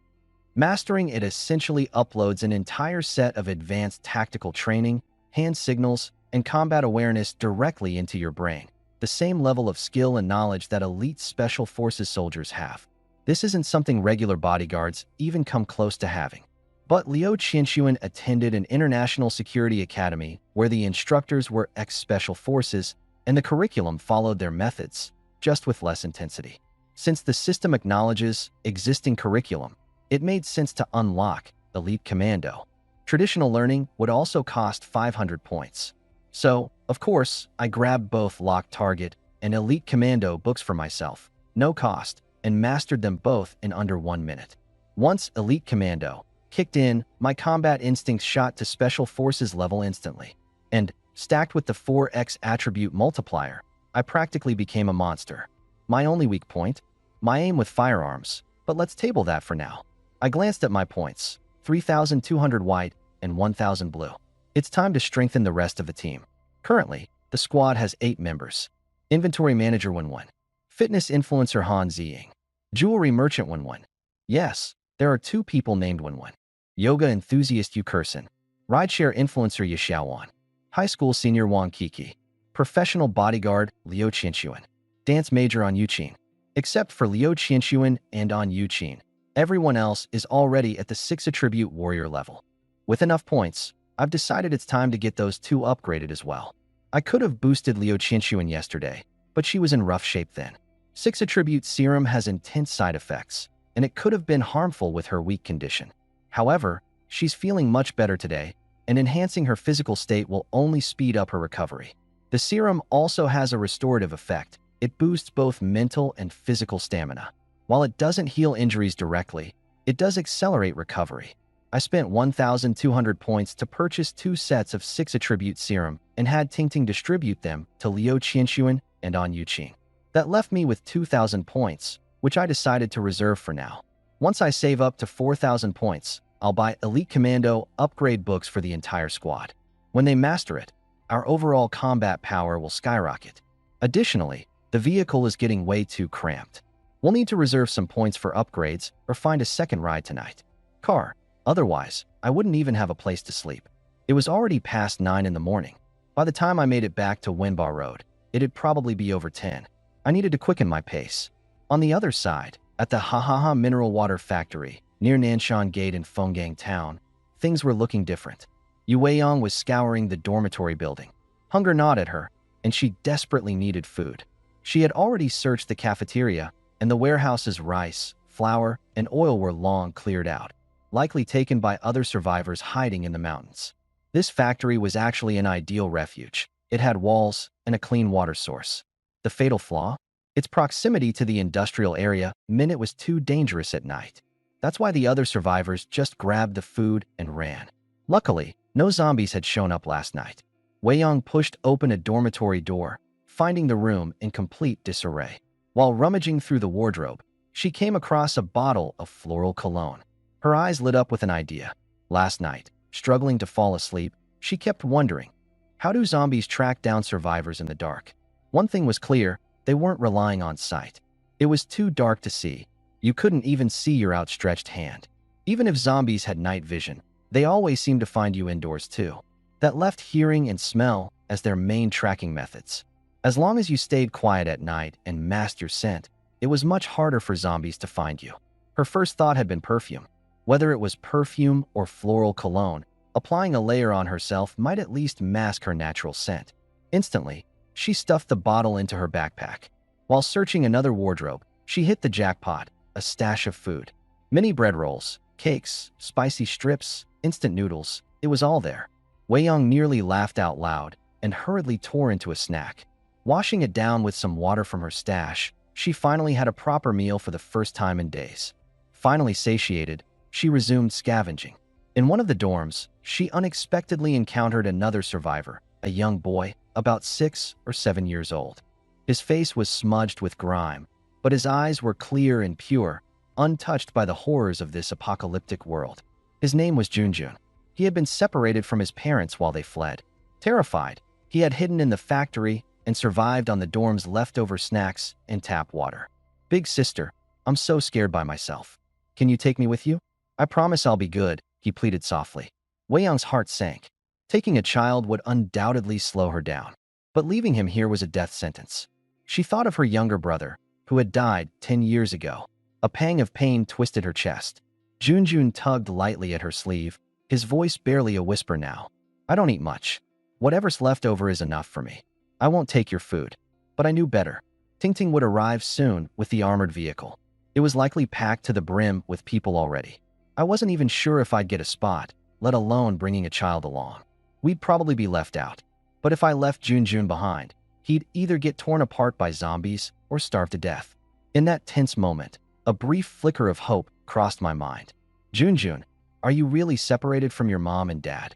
Mastering it essentially uploads an entire set of advanced tactical training, hand signals, and combat awareness directly into your brain. The same level of skill and knowledge that elite Special Forces soldiers have. This isn't something regular bodyguards even come close to having. But Liu Qinshuan attended an international security academy where the instructors were ex-special forces and the curriculum followed their methods, just with less intensity. Since the system acknowledges existing curriculum, it made sense to unlock Elite Commando. Traditional learning would also cost 500 points. So, of course, I grabbed both Lock Target and Elite Commando books for myself, no cost, and mastered them both in under 1 minute. Once Elite Commando kicked in, my combat instincts shot to Special Forces level instantly. And, stacked with the 4x attribute multiplier, I practically became a monster. My only weak point? My aim with firearms, but let's table that for now. I glanced at my points, 3,200 white and 1,000 blue. It's time to strengthen the rest of the team. Currently, the squad has 8 members. Inventory Manager 1-1. Fitness Influencer Han Ziying. Jewelry Merchant 1-1. Yes, there are 2 people named 1-1. Yoga Enthusiast Yu Kursen. Rideshare Influencer Yahello. High School Senior Wang Kiki. Professional Bodyguard Liu Qinshuan. Dance Major On Yuqin. Except for Liu Qinshuan and On Yuqin, everyone else is already at the 6 attribute warrior level. With enough points, I've decided it's time to get those 2 upgraded as well. I could have boosted Liu Qinshuan yesterday, but she was in rough shape then. 6 attribute serum has intense side effects, and it could have been harmful with her weak condition. However, she's feeling much better today, and enhancing her physical state will only speed up her recovery. The serum also has a restorative effect. It boosts both mental and physical stamina. While it doesn't heal injuries directly, it does accelerate recovery. I spent 1,200 points to purchase 2 sets of 6 attribute serum and had Tingting distribute them to Liu Qinshuan and On Yuqin. That left me with 2,000 points, which I decided to reserve for now. Once I save up to 4,000 points, I'll buy Elite Commando upgrade books for the entire squad. When they master it, our overall combat power will skyrocket. Additionally, the vehicle is getting way too cramped. We'll need to reserve some points for upgrades or find a second ride tonight. Car. Otherwise, I wouldn't even have a place to sleep. It was already past 9 in the morning. By the time I made it back to Wenba Road, it'd probably be over 10. I needed to quicken my pace. On the other side, at the Hahaha Mineral Water Factory, near Nanshan Gate in Fenggang Town, things were looking different. Yu Weiyang was scouring the dormitory building. Hunger gnawed at her, and she desperately needed food. She had already searched the cafeteria, and the warehouse's rice, flour, and oil were long cleared out, likely taken by other survivors hiding in the mountains. This factory was actually an ideal refuge. It had walls and a clean water source. The fatal flaw? Its proximity to the industrial area meant it was too dangerous at night. That's why the other survivors just grabbed the food and ran. Luckily, no zombies had shown up last night. Weiyang pushed open a dormitory door, finding the room in complete disarray. While rummaging through the wardrobe, she came across a bottle of floral cologne. Her eyes lit up with an idea. Last night, struggling to fall asleep, she kept wondering, how do zombies track down survivors in the dark? One thing was clear, they weren't relying on sight. It was too dark to see. You couldn't even see your outstretched hand. Even if zombies had night vision, they always seemed to find you indoors too. That left hearing and smell as their main tracking methods. As long as you stayed quiet at night and masked your scent, it was much harder for zombies to find you. Her first thought had been perfume. Whether it was perfume or floral cologne, applying a layer on herself might at least mask her natural scent. Instantly, she stuffed the bottle into her backpack. While searching another wardrobe, she hit the jackpot, a stash of food. Mini bread rolls, cakes, spicy strips, instant noodles, it was all there. Weiyang nearly laughed out loud and hurriedly tore into a snack. Washing it down with some water from her stash, she finally had a proper meal for the first time in days. Finally satiated, she resumed scavenging. In one of the dorms, she unexpectedly encountered another survivor, a young boy, about 6 or 7 years old. His face was smudged with grime, but his eyes were clear and pure, untouched by the horrors of this apocalyptic world. His name was Junjun. He had been separated from his parents while they fled. Terrified, he had hidden in the factory and survived on the dorm's leftover snacks and tap water. Big sister, I'm so scared by myself. Can you take me with you? I promise I'll be good, he pleaded softly. Weiyang's heart sank. Taking a child would undoubtedly slow her down, but leaving him here was a death sentence. She thought of her younger brother, who had died 10 years ago. A pang of pain twisted her chest. Junjun tugged lightly at her sleeve, his voice barely a whisper now. I don't eat much. Whatever's left over is enough for me. I won't take your food. But I knew better. Tingting would arrive soon with the armored vehicle. It was likely packed to the brim with people already. I wasn't even sure if I'd get a spot, let alone bringing a child along. We'd probably be left out. But if I left Junjun behind, he'd either get torn apart by zombies or starve to death. In that tense moment, a brief flicker of hope crossed my mind. Junjun, are you really separated from your mom and dad?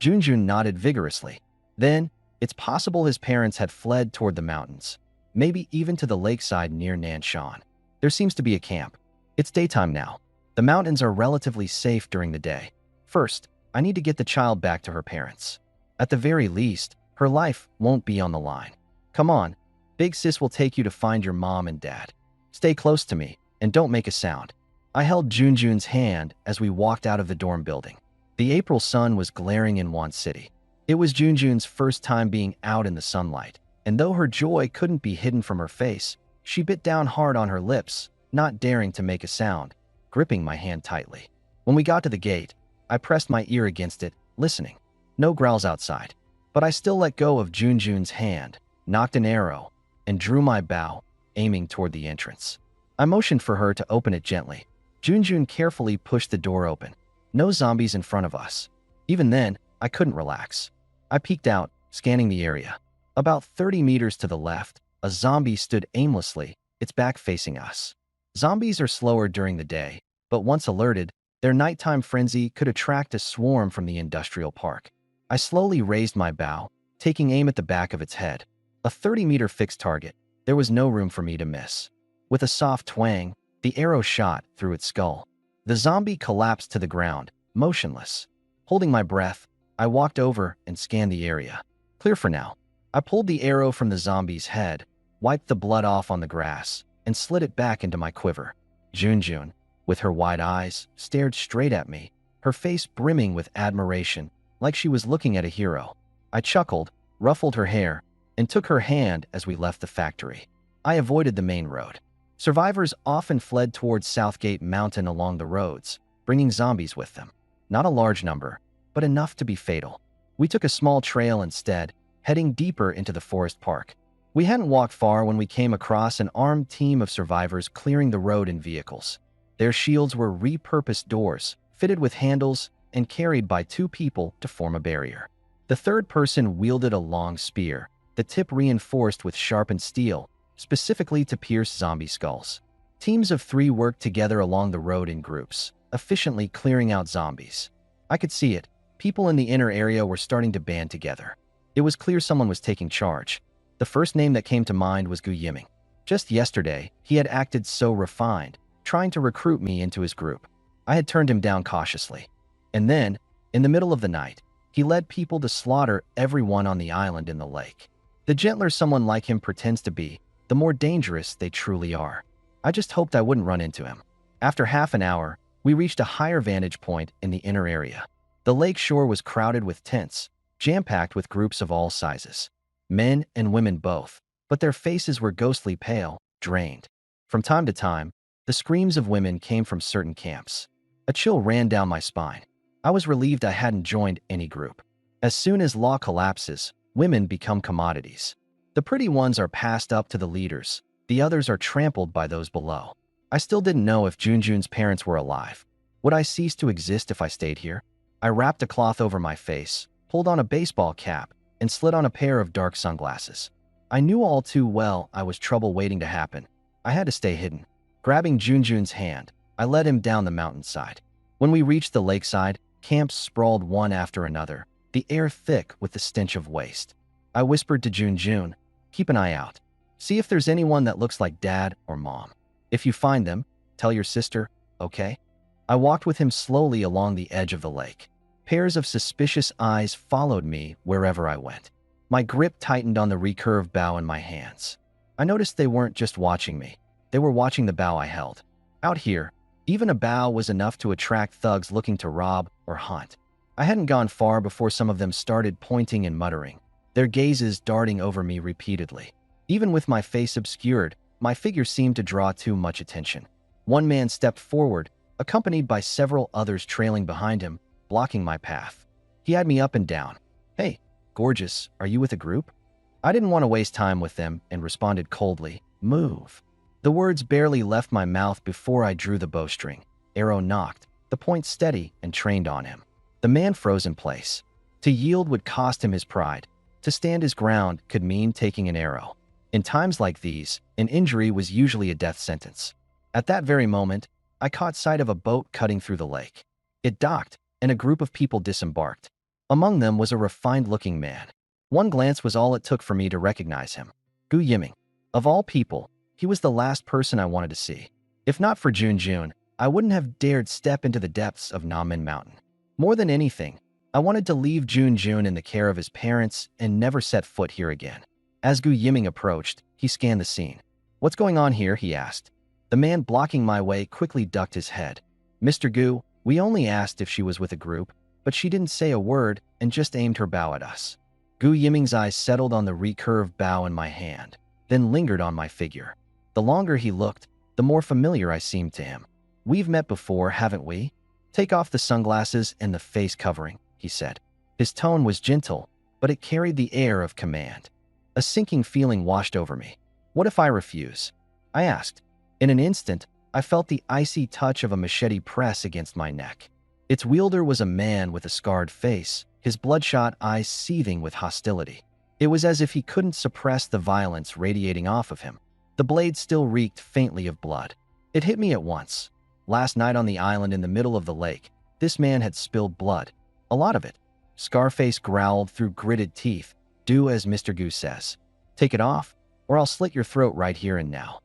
Junjun nodded vigorously. Then, it's possible his parents had fled toward the mountains, maybe even to the lakeside near Nanshan. There seems to be a camp. It's daytime now. The mountains are relatively safe during the day. First, I need to get the child back to her parents. At the very least, her life won't be on the line. Come on, Big Sis will take you to find your mom and dad. Stay close to me, and don't make a sound. I held Junjun's hand as we walked out of the dorm building. The April sun was glaring in Wan City. It was Junjun's first time being out in the sunlight, and though her joy couldn't be hidden from her face, she bit down hard on her lips, not daring to make a sound, gripping my hand tightly. When we got to the gate, I pressed my ear against it, listening. No growls outside, but I still let go of Junjun's hand, knocked an arrow, and drew my bow, aiming toward the entrance. I motioned for her to open it gently. Junjun carefully pushed the door open. No zombies in front of us. Even then, I couldn't relax. I peeked out, scanning the area. About 30 meters to the left, a zombie stood aimlessly, its back facing us. Zombies are slower during the day, but once alerted, their nighttime frenzy could attract a swarm from the industrial park. I slowly raised my bow, taking aim at the back of its head. A 30-meter fixed target. There was no room for me to miss. With a soft twang, the arrow shot through its skull. The zombie collapsed to the ground, motionless. Holding my breath, I walked over and scanned the area. Clear for now. I pulled the arrow from the zombie's head, wiped the blood off on the grass, and slid it back into my quiver. Junjun, with her wide eyes, stared straight at me, her face brimming with admiration, like she was looking at a hero. I chuckled, ruffled her hair, and took her hand as we left the factory. I avoided the main road. Survivors often fled towards Southgate Mountain along the roads, bringing zombies with them. Not a large number, but enough to be fatal. We took a small trail instead, heading deeper into the forest park. We hadn't walked far when we came across an armed team of survivors clearing the road in vehicles. Their shields were repurposed doors, fitted with handles, and carried by 2 people to form a barrier. The third person wielded a long spear, the tip reinforced with sharpened steel, specifically to pierce zombie skulls. Teams of 3 worked together along the road in groups, efficiently clearing out zombies. I could see it. People in the inner area were starting to band together. It was clear someone was taking charge. The first name that came to mind was Gu Yiming. Just yesterday, he had acted so refined, trying to recruit me into his group. I had turned him down cautiously. And then, in the middle of the night, he led people to slaughter everyone on the island in the lake. The gentler someone like him pretends to be, the more dangerous they truly are. I just hoped I wouldn't run into him. After half an hour, we reached a higher vantage point in the inner area. The lake shore was crowded with tents, jam-packed with groups of all sizes. Men and women both, but their faces were ghostly pale, drained. From time to time, the screams of women came from certain camps. A chill ran down my spine. I was relieved I hadn't joined any group. As soon as law collapses, women become commodities. The pretty ones are passed up to the leaders. The others are trampled by those below. I still didn't know if Junjun's parents were alive. Would I cease to exist if I stayed here? I wrapped a cloth over my face, pulled on a baseball cap, and slid on a pair of dark sunglasses. I knew all too well I was trouble waiting to happen. I had to stay hidden. Grabbing Junjun's hand, I led him down the mountainside. When we reached the lakeside, camps sprawled one after another, the air thick with the stench of waste. I whispered to Junjun, "Keep an eye out. See if there's anyone that looks like Dad or Mom. If you find them, tell your sister, okay?" I walked with him slowly along the edge of the lake. Pairs of suspicious eyes followed me wherever I went. My grip tightened on the recurved bow in my hands. I noticed they weren't just watching me. They were watching the bow I held. Out here, even a bow was enough to attract thugs looking to rob or hunt. I hadn't gone far before some of them started pointing and muttering, their gazes darting over me repeatedly. Even with my face obscured, my figure seemed to draw too much attention. One man stepped forward, accompanied by several others trailing behind him, blocking my path. He had me up and down. "Hey, gorgeous, are you with a group?" I didn't want to waste time with them and responded coldly, "Move." The words barely left my mouth before I drew the bowstring. Arrow knocked, the point steady and trained on him. The man froze in place. To yield would cost him his pride. To stand his ground could mean taking an arrow. In times like these, an injury was usually a death sentence. At that very moment, I caught sight of a boat cutting through the lake. It docked, and a group of people disembarked. Among them was a refined-looking man. One glance was all it took for me to recognize him. Gu Yiming. Of all people, he was the last person I wanted to see. If not for Jun, I wouldn't have dared step into the depths of Namen Mountain. More than anything, I wanted to leave Jun in the care of his parents and never set foot here again. As Gu Yiming approached, he scanned the scene. "What's going on here?" he asked. The man blocking my way quickly ducked his head. "Mr. Gu, we only asked if she was with a group, but she didn't say a word and just aimed her bow at us." Gu Yiming's eyes settled on the recurved bow in my hand, then lingered on my figure. The longer he looked, the more familiar I seemed to him. "We've met before, haven't we?" "Take off the sunglasses and the face covering," he said. His tone was gentle, but it carried the air of command. A sinking feeling washed over me. "What if I refuse?" I asked. In an instant, I felt the icy touch of a machete press against my neck. Its wielder was a man with a scarred face, his bloodshot eyes seething with hostility. It was as if he couldn't suppress the violence radiating off of him. The blade still reeked faintly of blood. It hit me at once. Last night on the island in the middle of the lake, this man had spilled blood. A lot of it. Scarface growled through gritted teeth. "Do as Mr. Gu says. Take it off, or I'll slit your throat right here and now."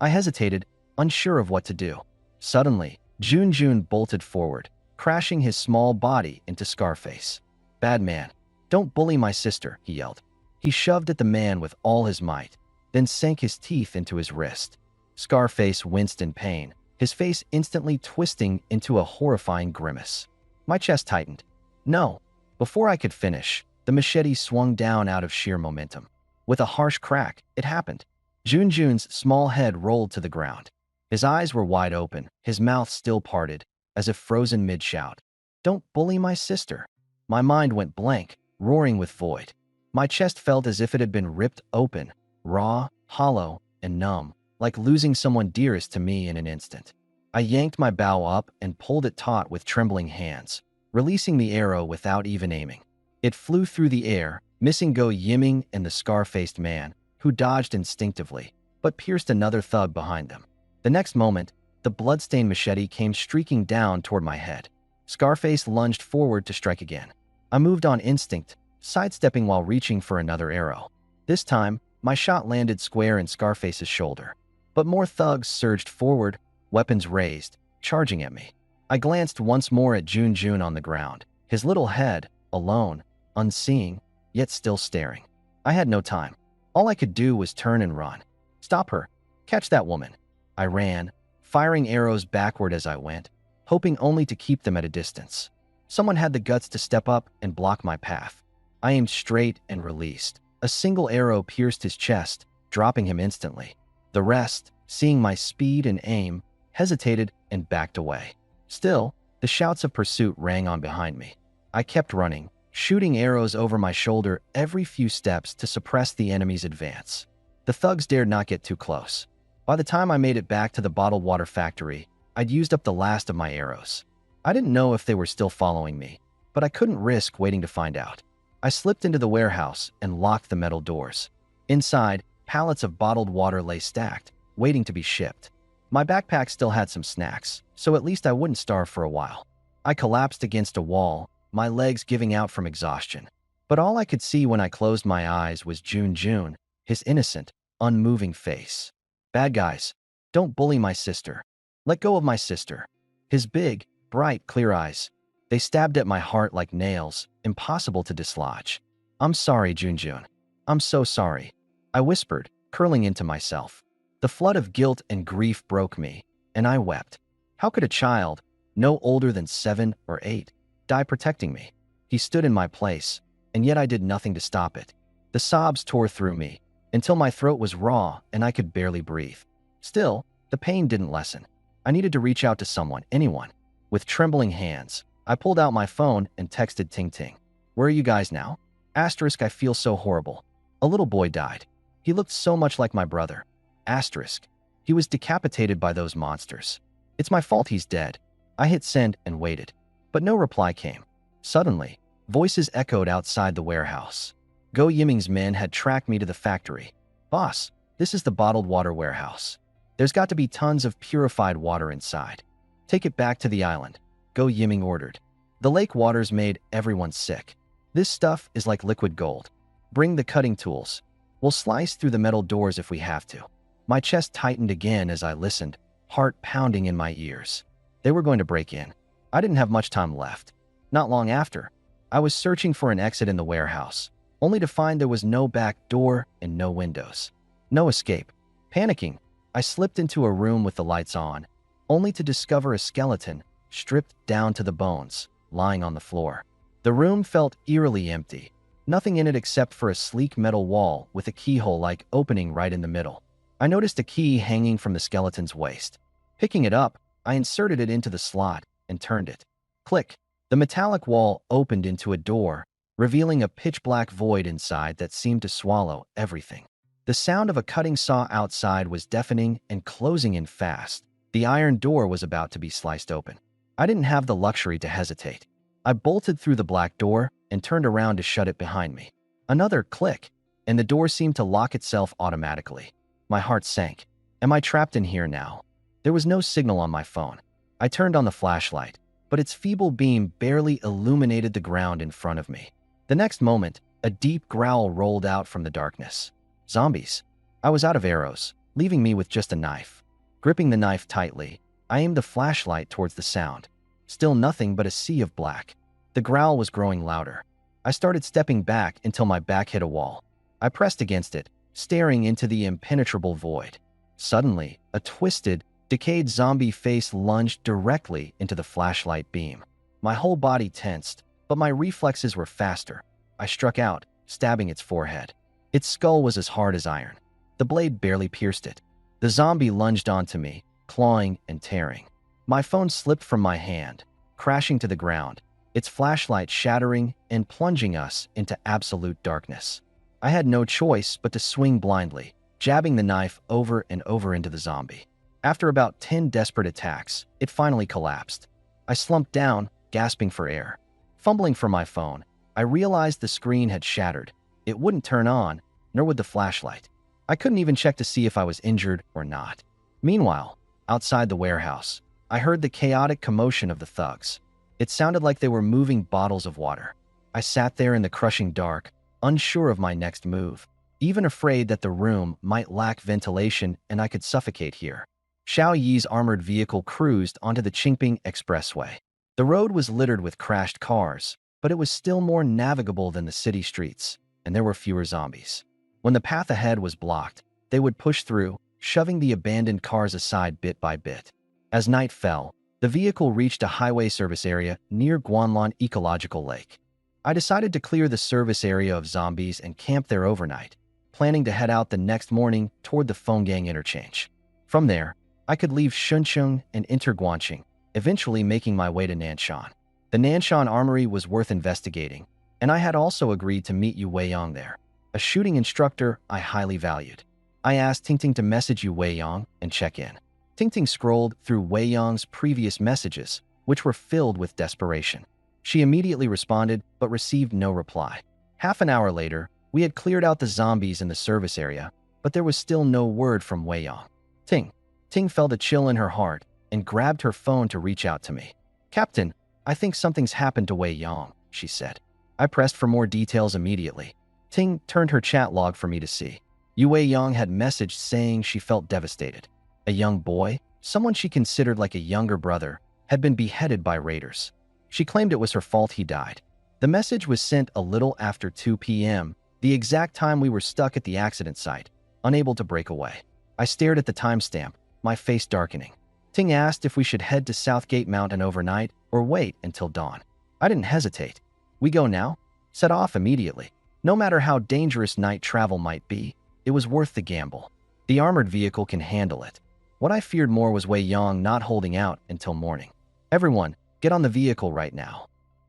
I hesitated, unsure of what to do. Suddenly, Jun bolted forward, crashing his small body into Scarface. "Bad man, don't bully my sister," he yelled. He shoved at the man with all his might, then sank his teeth into his wrist. Scarface winced in pain, his face instantly twisting into a horrifying grimace. My chest tightened. "No." Before I could finish, the machete swung down out of sheer momentum. With a harsh crack, it happened. Jun's small head rolled to the ground. His eyes were wide open, his mouth still parted, as if frozen mid-shout. "Don't bully my sister." My mind went blank, roaring with void. My chest felt as if it had been ripped open, raw, hollow, and numb, like losing someone dearest to me in an instant. I yanked my bow up and pulled it taut with trembling hands, releasing the arrow without even aiming. It flew through the air, missing Gu Yiming and the scar-faced man, who dodged instinctively, but pierced another thug behind them. The next moment, the blood-stained machete came streaking down toward my head. Scarface lunged forward to strike again. I moved on instinct, sidestepping while reaching for another arrow. This time, my shot landed square in Scarface's shoulder. But more thugs surged forward, weapons raised, charging at me. I glanced once more at Jun on the ground, his little head, alone, unseeing, yet still staring. I had no time. All I could do was turn and run. "Stop her. Catch that woman." I ran, firing arrows backward as I went, hoping only to keep them at a distance. Someone had the guts to step up and block my path. I aimed straight and released. A single arrow pierced his chest, dropping him instantly. The rest, seeing my speed and aim, hesitated and backed away. Still, the shouts of pursuit rang on behind me. I kept running, shooting arrows over my shoulder every few steps to suppress the enemy's advance. The thugs dared not get too close. By the time I made it back to the bottled water factory, I'd used up the last of my arrows. I didn't know if they were still following me, but I couldn't risk waiting to find out. I slipped into the warehouse and locked the metal doors. Inside, pallets of bottled water lay stacked, waiting to be shipped. My backpack still had some snacks, so at least I wouldn't starve for a while. I collapsed against a wall, my legs giving out from exhaustion. But all I could see when I closed my eyes was Jun, his innocent, unmoving face. "Bad guys, don't bully my sister. Let go of my sister." His big, bright, clear eyes. They stabbed at my heart like nails, impossible to dislodge. "I'm sorry, Jun. I'm so sorry," I whispered, curling into myself. The flood of guilt and grief broke me, and I wept. How could a child, no older than 7 or 8, die protecting me? He stood in my place, and yet I did nothing to stop it. The sobs tore through me, until my throat was raw and I could barely breathe. Still, the pain didn't lessen. I needed to reach out to someone, anyone. With trembling hands, I pulled out my phone and texted Ting Ting. Where are you guys now? Asterisk, I feel so horrible. A little boy died. He looked so much like my brother. Asterisk. He was decapitated by those monsters. It's my fault he's dead. I hit send and waited. But no reply came. Suddenly, voices echoed outside the warehouse. Go Yiming's men had tracked me to the factory. Boss, this is the bottled water warehouse. There's got to be tons of purified water inside. Take it back to the island. Go Yiming ordered. The lake waters made everyone sick. This stuff is like liquid gold. Bring the cutting tools. We'll slice through the metal doors if we have to. My chest tightened again as I listened, heart pounding in my ears. They were going to break in. I didn't have much time left. Not long after, I was searching for an exit in the warehouse, only to find there was no back door and no windows. No escape. Panicking, I slipped into a room with the lights on, only to discover a skeleton, stripped down to the bones, lying on the floor. The room felt eerily empty, nothing in it except for a sleek metal wall with a keyhole-like opening right in the middle. I noticed a key hanging from the skeleton's waist. Picking it up, I inserted it into the slot and turned it. Click. The metallic wall opened into a door, revealing a pitch-black void inside that seemed to swallow everything. The sound of a cutting saw outside was deafening and closing in fast. The iron door was about to be sliced open. I didn't have the luxury to hesitate. I bolted through the black door and turned around to shut it behind me. Another click, and the door seemed to lock itself automatically. My heart sank. Am I trapped in here now? There was no signal on my phone. I turned on the flashlight, but its feeble beam barely illuminated the ground in front of me. The next moment, a deep growl rolled out from the darkness. Zombies. I was out of arrows, leaving me with just a knife. Gripping the knife tightly, I aimed the flashlight towards the sound. Still nothing but a sea of black. The growl was growing louder. I started stepping back until my back hit a wall. I pressed against it, staring into the impenetrable void. Suddenly, a twisted, decayed zombie face lunged directly into the flashlight beam. My whole body tensed, but my reflexes were faster. I struck out, stabbing its forehead. Its skull was as hard as iron. The blade barely pierced it. The zombie lunged onto me, clawing and tearing. My phone slipped from my hand, crashing to the ground, its flashlight shattering and plunging us into absolute darkness. I had no choice but to swing blindly, jabbing the knife over and over into the zombie. After about 10 desperate attacks, it finally collapsed. I slumped down, gasping for air. Fumbling for my phone, I realized the screen had shattered. It wouldn't turn on, nor would the flashlight. I couldn't even check to see if I was injured or not. Meanwhile, outside the warehouse, I heard the chaotic commotion of the thugs. It sounded like they were moving bottles of water. I sat there in the crushing dark, unsure of my next move, even afraid that the room might lack ventilation and I could suffocate here. Xiao Yi's armored vehicle cruised onto the Qingping Expressway. The road was littered with crashed cars, but it was still more navigable than the city streets, and there were fewer zombies. When the path ahead was blocked, they would push through, shoving the abandoned cars aside bit by bit. As night fell, the vehicle reached a highway service area near Guanlan Ecological Lake. I decided to clear the service area of zombies and camp there overnight, planning to head out the next morning toward the Fenggang interchange. From there, I could leave Shuncheng and enter Guanqing, eventually making my way to Nanshan. The Nanshan Armory was worth investigating, and I had also agreed to meet Yu Weiyang there, a shooting instructor I highly valued. I asked Tingting to message Yu Weiyang and check in. Tingting scrolled through Weiyang's previous messages, which were filled with desperation. She immediately responded, but received no reply. Half an hour later, we had cleared out the zombies in the service area, but there was still no word from Weiyang. Ting felt a chill in her heart and grabbed her phone to reach out to me. Captain, I think something's happened to Weiyang, she said. I pressed for more details immediately. Ting turned her chat log for me to see. Yu Weiyang had messaged saying she felt devastated. A young boy, someone she considered like a younger brother, had been beheaded by raiders. She claimed it was her fault he died. The message was sent a little after 2 p.m., the exact time we were stuck at the accident site, unable to break away. I stared at the timestamp, my face darkening. Ting asked if we should head to Southgate Mountain overnight or wait until dawn. I didn't hesitate. We go now? Set off immediately. No matter how dangerous night travel might be, it was worth the gamble. The armored vehicle can handle it. What I feared more was Wei Yong not holding out until morning. Everyone, get on the vehicle right now.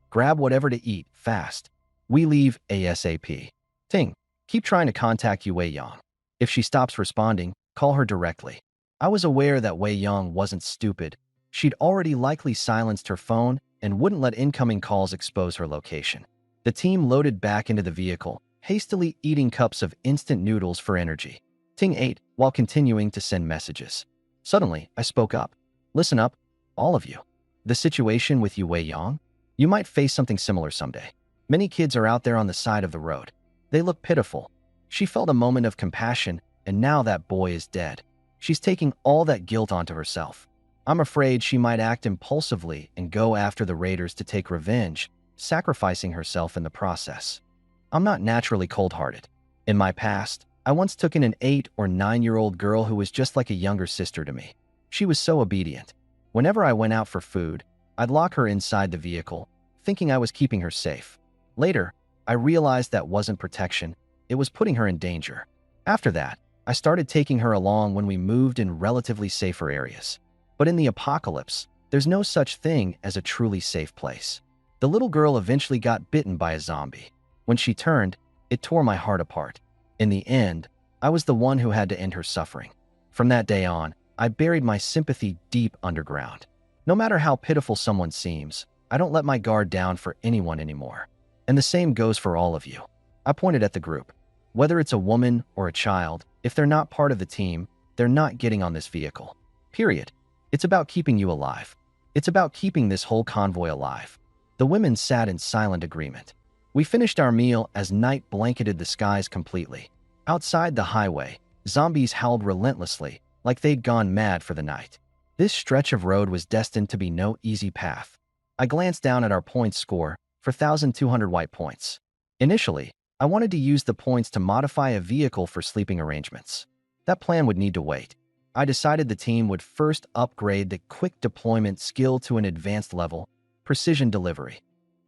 Grab whatever to eat, fast. We leave ASAP. Ting, keep trying to contact Wei Yong. If she stops responding, call her directly. I was aware that Wei Yong wasn't stupid. She'd already likely silenced her phone and wouldn't let incoming calls expose her location. The team loaded back into the vehicle, hastily eating cups of instant noodles for energy. Ting ate while continuing to send messages. Suddenly, I spoke up. Listen up, all of you. The situation with Wei Yong? You might face something similar someday. Many kids are out there on the side of the road. They look pitiful. She felt a moment of compassion, and now that boy is dead. She's taking all that guilt onto herself. I'm afraid she might act impulsively and go after the raiders to take revenge, sacrificing herself in the process. I'm not naturally cold-hearted. In my past, I once took in an 8 or 9-year-old girl who was just like a younger sister to me. She was so obedient. Whenever I went out for food, I'd lock her inside the vehicle, thinking I was keeping her safe. Later, I realized that wasn't protection, it was putting her in danger. After that, I started taking her along when we moved in relatively safer areas. But in the apocalypse, there's no such thing as a truly safe place. The little girl eventually got bitten by a zombie. When she turned, it tore my heart apart. In the end, I was the one who had to end her suffering. From that day on, I buried my sympathy deep underground. No matter how pitiful someone seems, I don't let my guard down for anyone anymore. And the same goes for all of you. I pointed at the group. Whether it's a woman or a child, if they're not part of the team, they're not getting on this vehicle. Period. It's about keeping you alive. It's about keeping this whole convoy alive. The women sat in silent agreement. We finished our meal as night blanketed the skies completely. Outside the highway, zombies howled relentlessly, like they'd gone mad for the night. This stretch of road was destined to be no easy path. I glanced down at our points score for 1,200 white points. Initially, I wanted to use the points to modify a vehicle for sleeping arrangements. That plan would need to wait. I decided the team would first upgrade the quick deployment skill to an advanced level, precision delivery.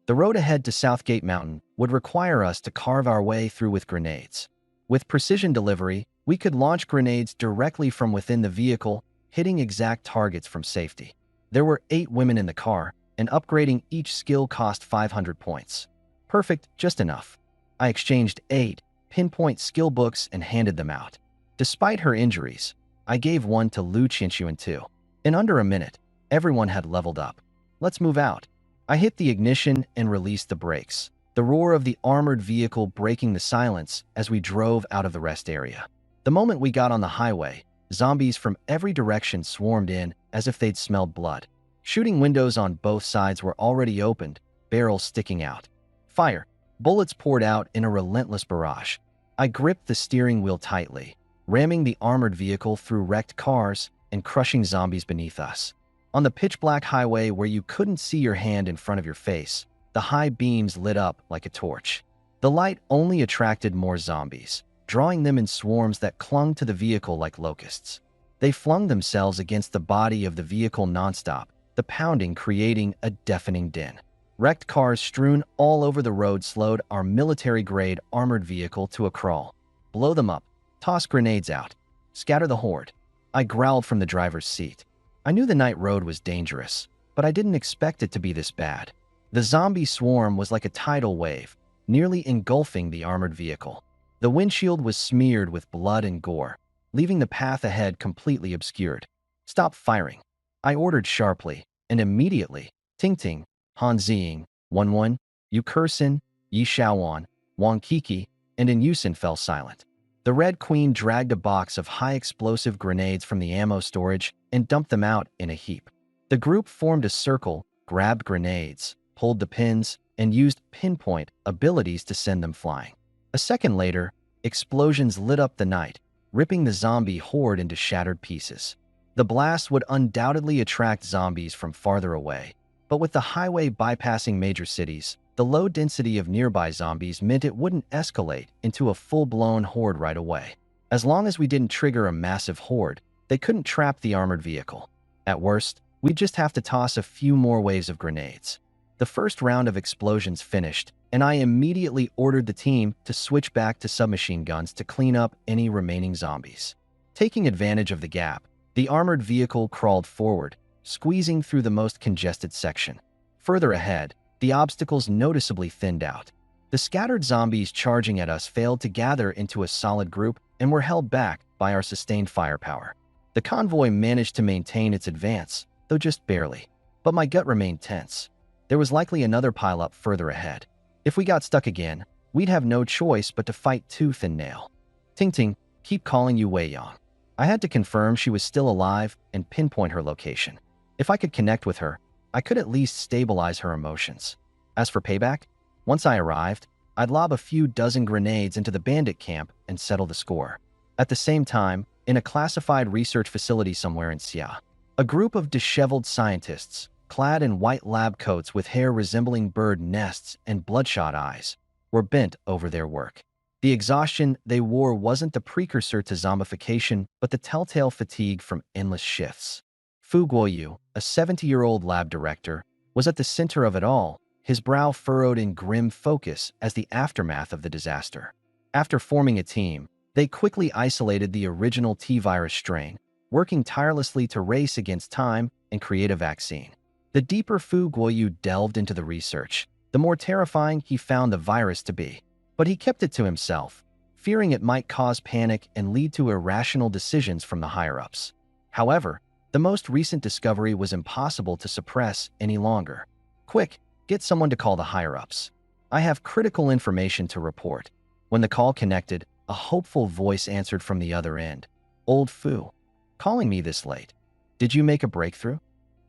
The road ahead to Southgate Mountain would require us to carve our way through with grenades. With precision delivery, we could launch grenades directly from within the vehicle, hitting exact targets from safety. There were 8 women in the car, and upgrading each skill cost 500 points. Perfect, just enough. I exchanged 8 pinpoint skill books and handed them out. Despite her injuries, I gave one to Lu Qinshuan too. In under a minute, everyone had leveled up. Let's move out. I hit the ignition and released the brakes, the roar of the armored vehicle breaking the silence as we drove out of the rest area. The moment we got on the highway, zombies from every direction swarmed in as if they'd smelled blood. Shooting windows on both sides were already opened, barrels sticking out. Fire. Bullets poured out in a relentless barrage. I gripped the steering wheel tightly, ramming the armored vehicle through wrecked cars and crushing zombies beneath us. On the pitch-black highway where you couldn't see your hand in front of your face, the high beams lit up like a torch. The light only attracted more zombies, drawing them in swarms that clung to the vehicle like locusts. They flung themselves against the body of the vehicle nonstop, the pounding creating a deafening din. Wrecked cars strewn all over the road slowed our military-grade armored vehicle to a crawl. Blow them up. Toss grenades out. Scatter the horde. I growled from the driver's seat. I knew the night road was dangerous, but I didn't expect it to be this bad. The zombie swarm was like a tidal wave, nearly engulfing the armored vehicle. The windshield was smeared with blood and gore, leaving the path ahead completely obscured. Stop firing. I ordered sharply, and immediately, Ting Ting, Han Ziying, Wenwen, Yu Kursin, Yi Shaowan, Wang Kiki, and In Yusin fell silent. The Red Queen dragged a box of high-explosive grenades from the ammo storage and dumped them out in a heap. The group formed a circle, grabbed grenades, pulled the pins, and used pinpoint abilities to send them flying. A second later, explosions lit up the night, ripping the zombie horde into shattered pieces. The blast would undoubtedly attract zombies from farther away, but with the highway bypassing major cities, the low density of nearby zombies meant it wouldn't escalate into a full-blown horde right away. As long as we didn't trigger a massive horde, they couldn't trap the armored vehicle. At worst, we'd just have to toss a few more waves of grenades. The first round of explosions finished, and I immediately ordered the team to switch back to submachine guns to clean up any remaining zombies. Taking advantage of the gap, The armored vehicle crawled forward, squeezing through the most congested section. Further ahead, the obstacles noticeably thinned out. The scattered zombies charging at us failed to gather into a solid group and were held back by our sustained firepower. The convoy managed to maintain its advance, though just barely. But my gut remained tense. There was likely another pileup further ahead. If we got stuck again, we'd have no choice but to fight tooth and nail. Ting Ting, keep calling you Wei Yang. I had to confirm she was still alive and pinpoint her location. If I could connect with her, I could at least stabilize her emotions. As for payback, once I arrived, I'd lob a few dozen grenades into the bandit camp and settle the score. At the same time, in a classified research facility somewhere in Xia, a group of disheveled scientists, clad in white lab coats with hair resembling bird nests and bloodshot eyes, were bent over their work. The exhaustion they wore wasn't the precursor to zombification, but the telltale fatigue from endless shifts. Fu Guoyu, a 70-year-old lab director, was at the center of it all, his brow furrowed in grim focus as the aftermath of the disaster. After forming a team, they quickly isolated the original T-virus strain, working tirelessly to race against time and create a vaccine. The deeper Fu Guoyu delved into the research, the more terrifying he found the virus to be. But he kept it to himself, fearing it might cause panic and lead to irrational decisions from the higher-ups. However, the most recent discovery was impossible to suppress any longer. Quick, get someone to call the higher-ups. I have critical information to report. When the call connected, a hopeful voice answered from the other end. Old Fu, calling me this late. Did you make a breakthrough?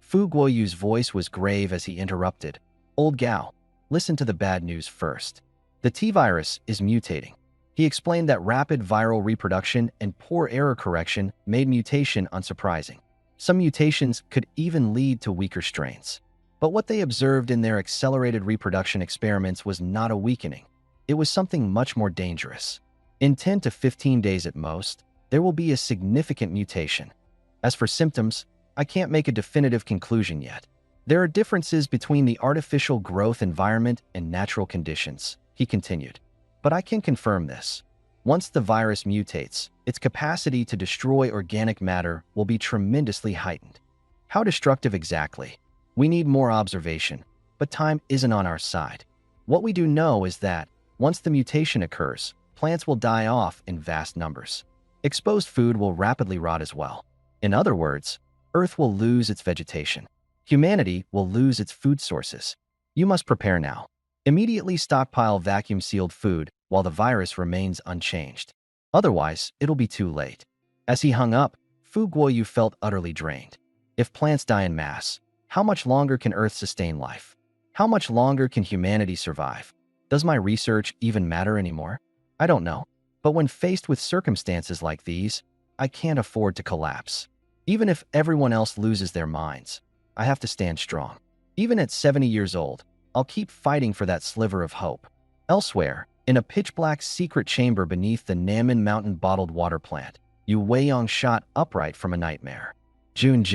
Fu Guoyu's voice was grave as he interrupted. Old Gao, listen to the bad news first. The T-virus is mutating. He explained that rapid viral reproduction and poor error correction made mutation unsurprising. Some mutations could even lead to weaker strains. But what they observed in their accelerated reproduction experiments was not a weakening. It was something much more dangerous. In 10 to 15 days at most, there will be a significant mutation. As for symptoms, I can't make a definitive conclusion yet. There are differences between the artificial growth environment and natural conditions, he continued. But I can confirm this. Once the virus mutates, its capacity to destroy organic matter will be tremendously heightened. How destructive exactly? We need more observation, but time isn't on our side. What we do know is that, once the mutation occurs, plants will die off in vast numbers. Exposed food will rapidly rot as well. In other words, Earth will lose its vegetation. Humanity will lose its food sources. You must prepare now. Immediately stockpile vacuum-sealed food while the virus remains unchanged. Otherwise, it'll be too late. As he hung up, Fu Guoyu felt utterly drained. If plants die in mass, how much longer can Earth sustain life? How much longer can humanity survive? Does my research even matter anymore? I don't know. But when faced with circumstances like these, I can't afford to collapse. Even if everyone else loses their minds, I have to stand strong. Even at 70 years old, I'll keep fighting for that sliver of hope. Elsewhere, in a pitch-black secret chamber beneath the Namen Mountain bottled water plant, Yu Weiyang shot upright from a nightmare. June.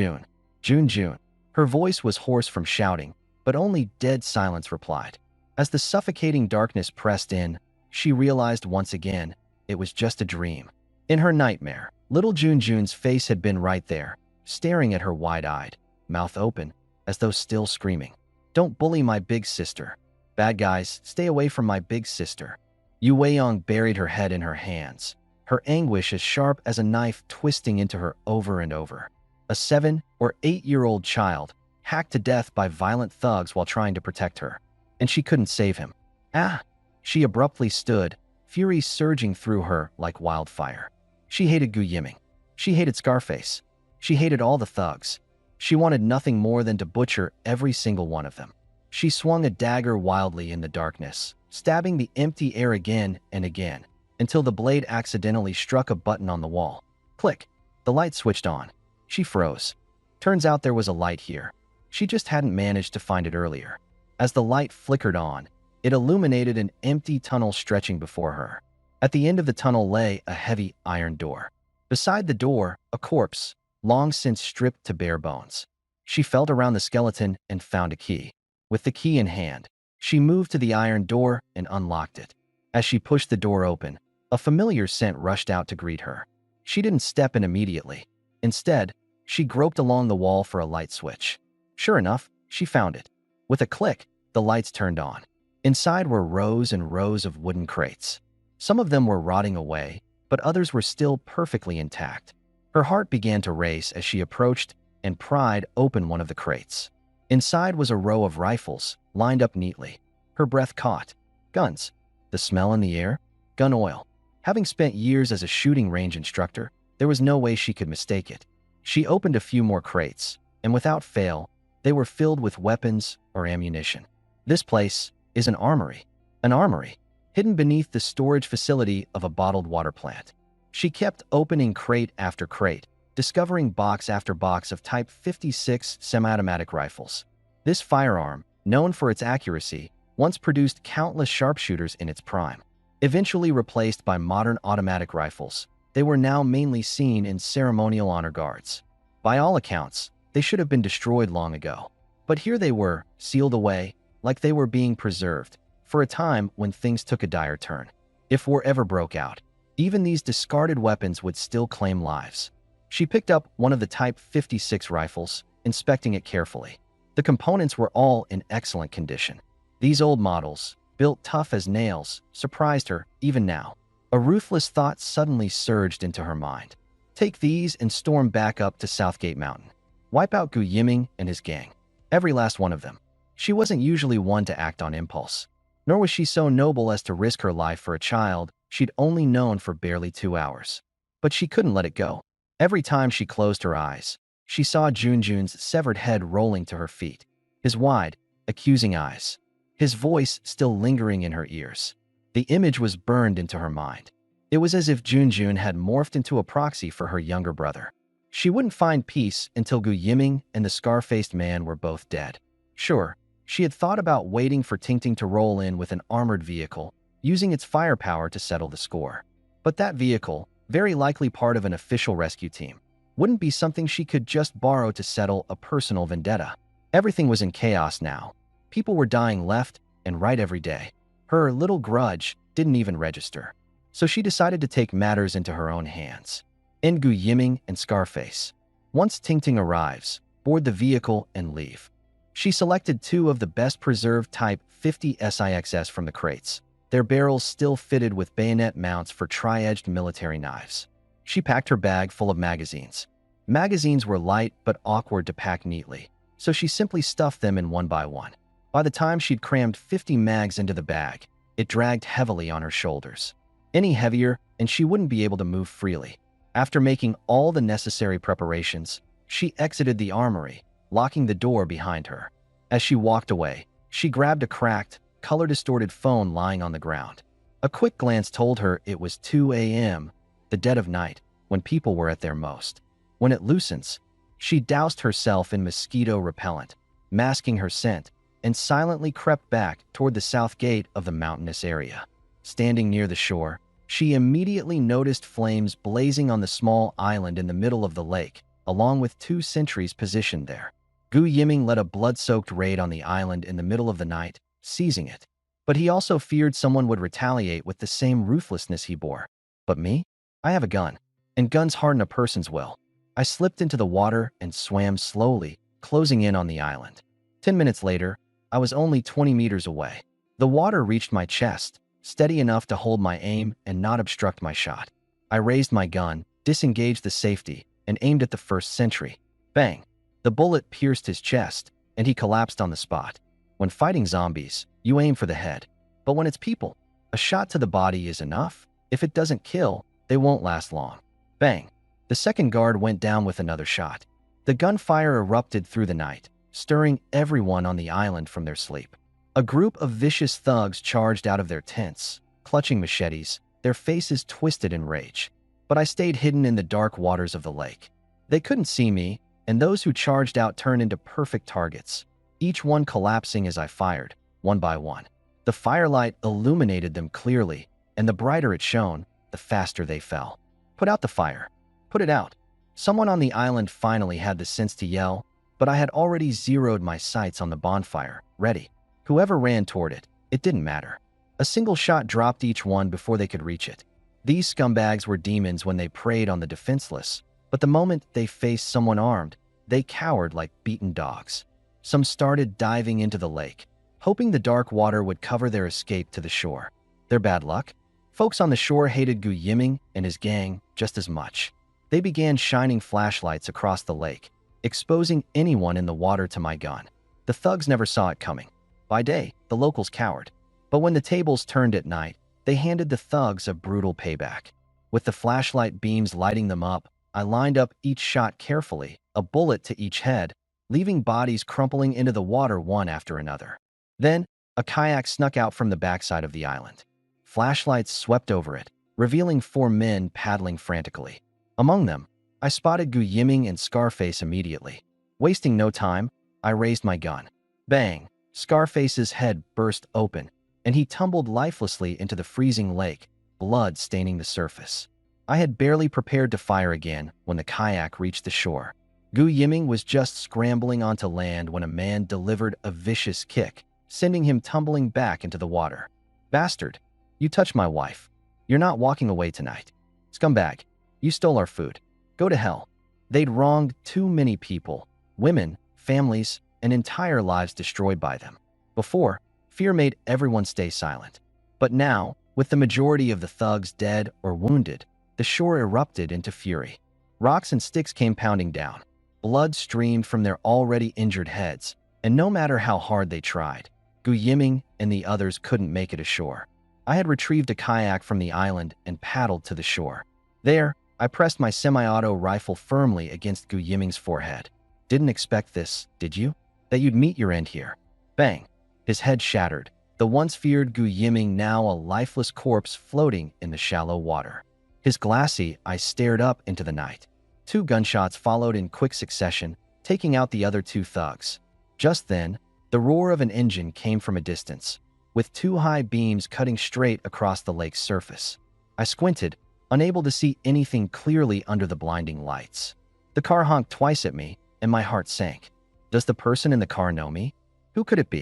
Her voice was hoarse from shouting, but only dead silence replied. As the suffocating darkness pressed in, she realized once again it was just a dream. In her nightmare, little Jun's face had been right there, staring at her wide-eyed, mouth open, as though still screaming. Don't bully my big sister. Bad guys, stay away from my big sister. Yu Weiyang buried her head in her hands, her anguish as sharp as a knife twisting into her over and over. A 7- or 8-year-old child, hacked to death by violent thugs while trying to protect her. And she couldn't save him. Ah! She abruptly stood, fury surging through her like wildfire. She hated Gu Yiming. She hated Scarface. She hated all the thugs. She wanted nothing more than to butcher every single one of them. She swung a dagger wildly in the darkness, stabbing the empty air again and again, until the blade accidentally struck a button on the wall. Click! The light switched on. She froze. Turns out there was a light here. She just hadn't managed to find it earlier. As the light flickered on, it illuminated an empty tunnel stretching before her. At the end of the tunnel lay a heavy iron door. Beside the door, a corpse, long since stripped to bare bones. She felt around the skeleton and found a key. With the key in hand, she moved to the iron door and unlocked it. As she pushed the door open, a familiar scent rushed out to greet her. She didn't step in immediately. Instead, she groped along the wall for a light switch. Sure enough, she found it. With a click, the lights turned on. Inside were rows and rows of wooden crates. Some of them were rotting away, but others were still perfectly intact. Her heart began to race as she approached and pried open one of the crates. Inside was a row of rifles, lined up neatly. Her breath caught. Guns. The smell in the air? Gun oil. Having spent years as a shooting range instructor, there was no way she could mistake it. She opened a few more crates, and without fail, they were filled with weapons or ammunition. This place is an armory. An armory, hidden beneath the storage facility of a bottled water plant. She kept opening crate after crate, discovering box after box of Type 56 semi-automatic rifles. This firearm, known for its accuracy, once produced countless sharpshooters in its prime. Eventually replaced by modern automatic rifles, they were now mainly seen in ceremonial honor guards. By all accounts, they should have been destroyed long ago. But here they were, sealed away, like they were being preserved, for a time when things took a dire turn. If war ever broke out, even these discarded weapons would still claim lives. She picked up one of the Type 56 rifles, inspecting it carefully. The components were all in excellent condition. These old models, built tough as nails, surprised her even now. A ruthless thought suddenly surged into her mind. Take these and storm back up to Southgate Mountain. Wipe out Gu Yiming and his gang. Every last one of them. She wasn't usually one to act on impulse. Nor was she so noble as to risk her life for a child she'd only known for barely 2 hours. But she couldn't let it go. Every time she closed her eyes, she saw Junjun's severed head rolling to her feet. His wide, accusing eyes. His voice still lingering in her ears. The image was burned into her mind. It was as if Junjun had morphed into a proxy for her younger brother. She wouldn't find peace until Gu Yiming and the scar-faced man were both dead. Sure, she had thought about waiting for Tingting to roll in with an armored vehicle, using its firepower to settle the score. But that vehicle, very likely part of an official rescue team, wouldn't be something she could just borrow to settle a personal vendetta. Everything was in chaos now. People were dying left and right every day. Her little grudge didn't even register. So she decided to take matters into her own hands. End Gu Yiming and Scarface. Once Tingting arrives, board the vehicle and leave. She selected 2 of the best preserved Type 50 SIXS from the crates, their barrels still fitted with bayonet mounts for tri-edged military knives. She packed her bag full of magazines. Magazines were light but awkward to pack neatly, so she simply stuffed them in one by one. By the time she'd crammed 50 mags into the bag, it dragged heavily on her shoulders. Any heavier, and she wouldn't be able to move freely. After making all the necessary preparations, she exited the armory, locking the door behind her. As she walked away, she grabbed a cracked, color-distorted phone lying on the ground. A quick glance told her it was 2 a.m., the dead of night, when people were at their most. When it loosens, she doused herself in mosquito repellent, masking her scent, and silently crept back toward the south gate of the mountainous area. Standing near the shore, she immediately noticed flames blazing on the small island in the middle of the lake, along with 2 sentries positioned there. Gu Yiming led a blood-soaked raid on the island in the middle of the night, seizing it. But he also feared someone would retaliate with the same ruthlessness he bore. But me? I have a gun, and guns harden a person's will. I slipped into the water and swam slowly, closing in on the island. 10 minutes later, I was only 20 meters away. The water reached my chest, steady enough to hold my aim and not obstruct my shot. I raised my gun, disengaged the safety, and aimed at the first sentry. Bang! The bullet pierced his chest, and he collapsed on the spot. When fighting zombies, you aim for the head. But when it's people, a shot to the body is enough. If it doesn't kill, they won't last long. Bang! The second guard went down with another shot. The gunfire erupted through the night, stirring everyone on the island from their sleep. A group of vicious thugs charged out of their tents, clutching machetes, their faces twisted in rage. But I stayed hidden in the dark waters of the lake. They couldn't see me, and those who charged out turned into perfect targets, each one collapsing as I fired, one by one. The firelight illuminated them clearly, and the brighter it shone, the faster they fell. Put out the fire. Put it out. Someone on the island finally had the sense to yell, but I had already zeroed my sights on the bonfire, ready. Whoever ran toward it, it didn't matter. A single shot dropped each one before they could reach it. These scumbags were demons when they preyed on the defenseless, But the moment they faced someone armed, they cowered like beaten dogs. Some started diving into the lake, hoping the dark water would cover their escape to the shore. Their bad luck? Folks on the shore hated Gu Yiming and his gang just as much. They began shining flashlights across the lake, exposing anyone in the water to my gun. The thugs never saw it coming. By day, the locals cowered. But when the tables turned at night, they handed the thugs a brutal payback. With the flashlight beams lighting them up, I lined up each shot carefully, a bullet to each head, leaving bodies crumpling into the water one after another. Then, a kayak snuck out from the backside of the island. Flashlights swept over it, revealing 4 men paddling frantically. Among them, I spotted Gu Yiming and Scarface immediately. Wasting no time, I raised my gun. Bang! Scarface's head burst open, and he tumbled lifelessly into the freezing lake, blood staining the surface. I had barely prepared to fire again when the kayak reached the shore. Gu Yiming was just scrambling onto land when a man delivered a vicious kick, sending him tumbling back into the water. "Bastard! You touched my wife. You're not walking away tonight. Scumbag! You stole our food. Go to hell." They'd wronged too many people, women, families, and entire lives destroyed by them. Before, fear made everyone stay silent. But now, with the majority of the thugs dead or wounded, the shore erupted into fury. Rocks and sticks came pounding down. Blood streamed from their already injured heads, and no matter how hard they tried, Gu Yiming and the others couldn't make it ashore. I had retrieved a kayak from the island and paddled to the shore. There, I pressed my semi-auto rifle firmly against Gu Yiming's forehead. "Didn't expect this, did you? That you'd meet your end here." Bang! His head shattered, the once feared Gu Yiming now a lifeless corpse floating in the shallow water. His glassy eyes stared up into the night. 2 gunshots followed in quick succession, taking out the other 2 thugs. Just then, the roar of an engine came from a distance, with 2 high beams cutting straight across the lake's surface. I squinted, unable to see anything clearly under the blinding lights. The car honked twice at me, and my heart sank. Does the person in the car know me? Who could it be?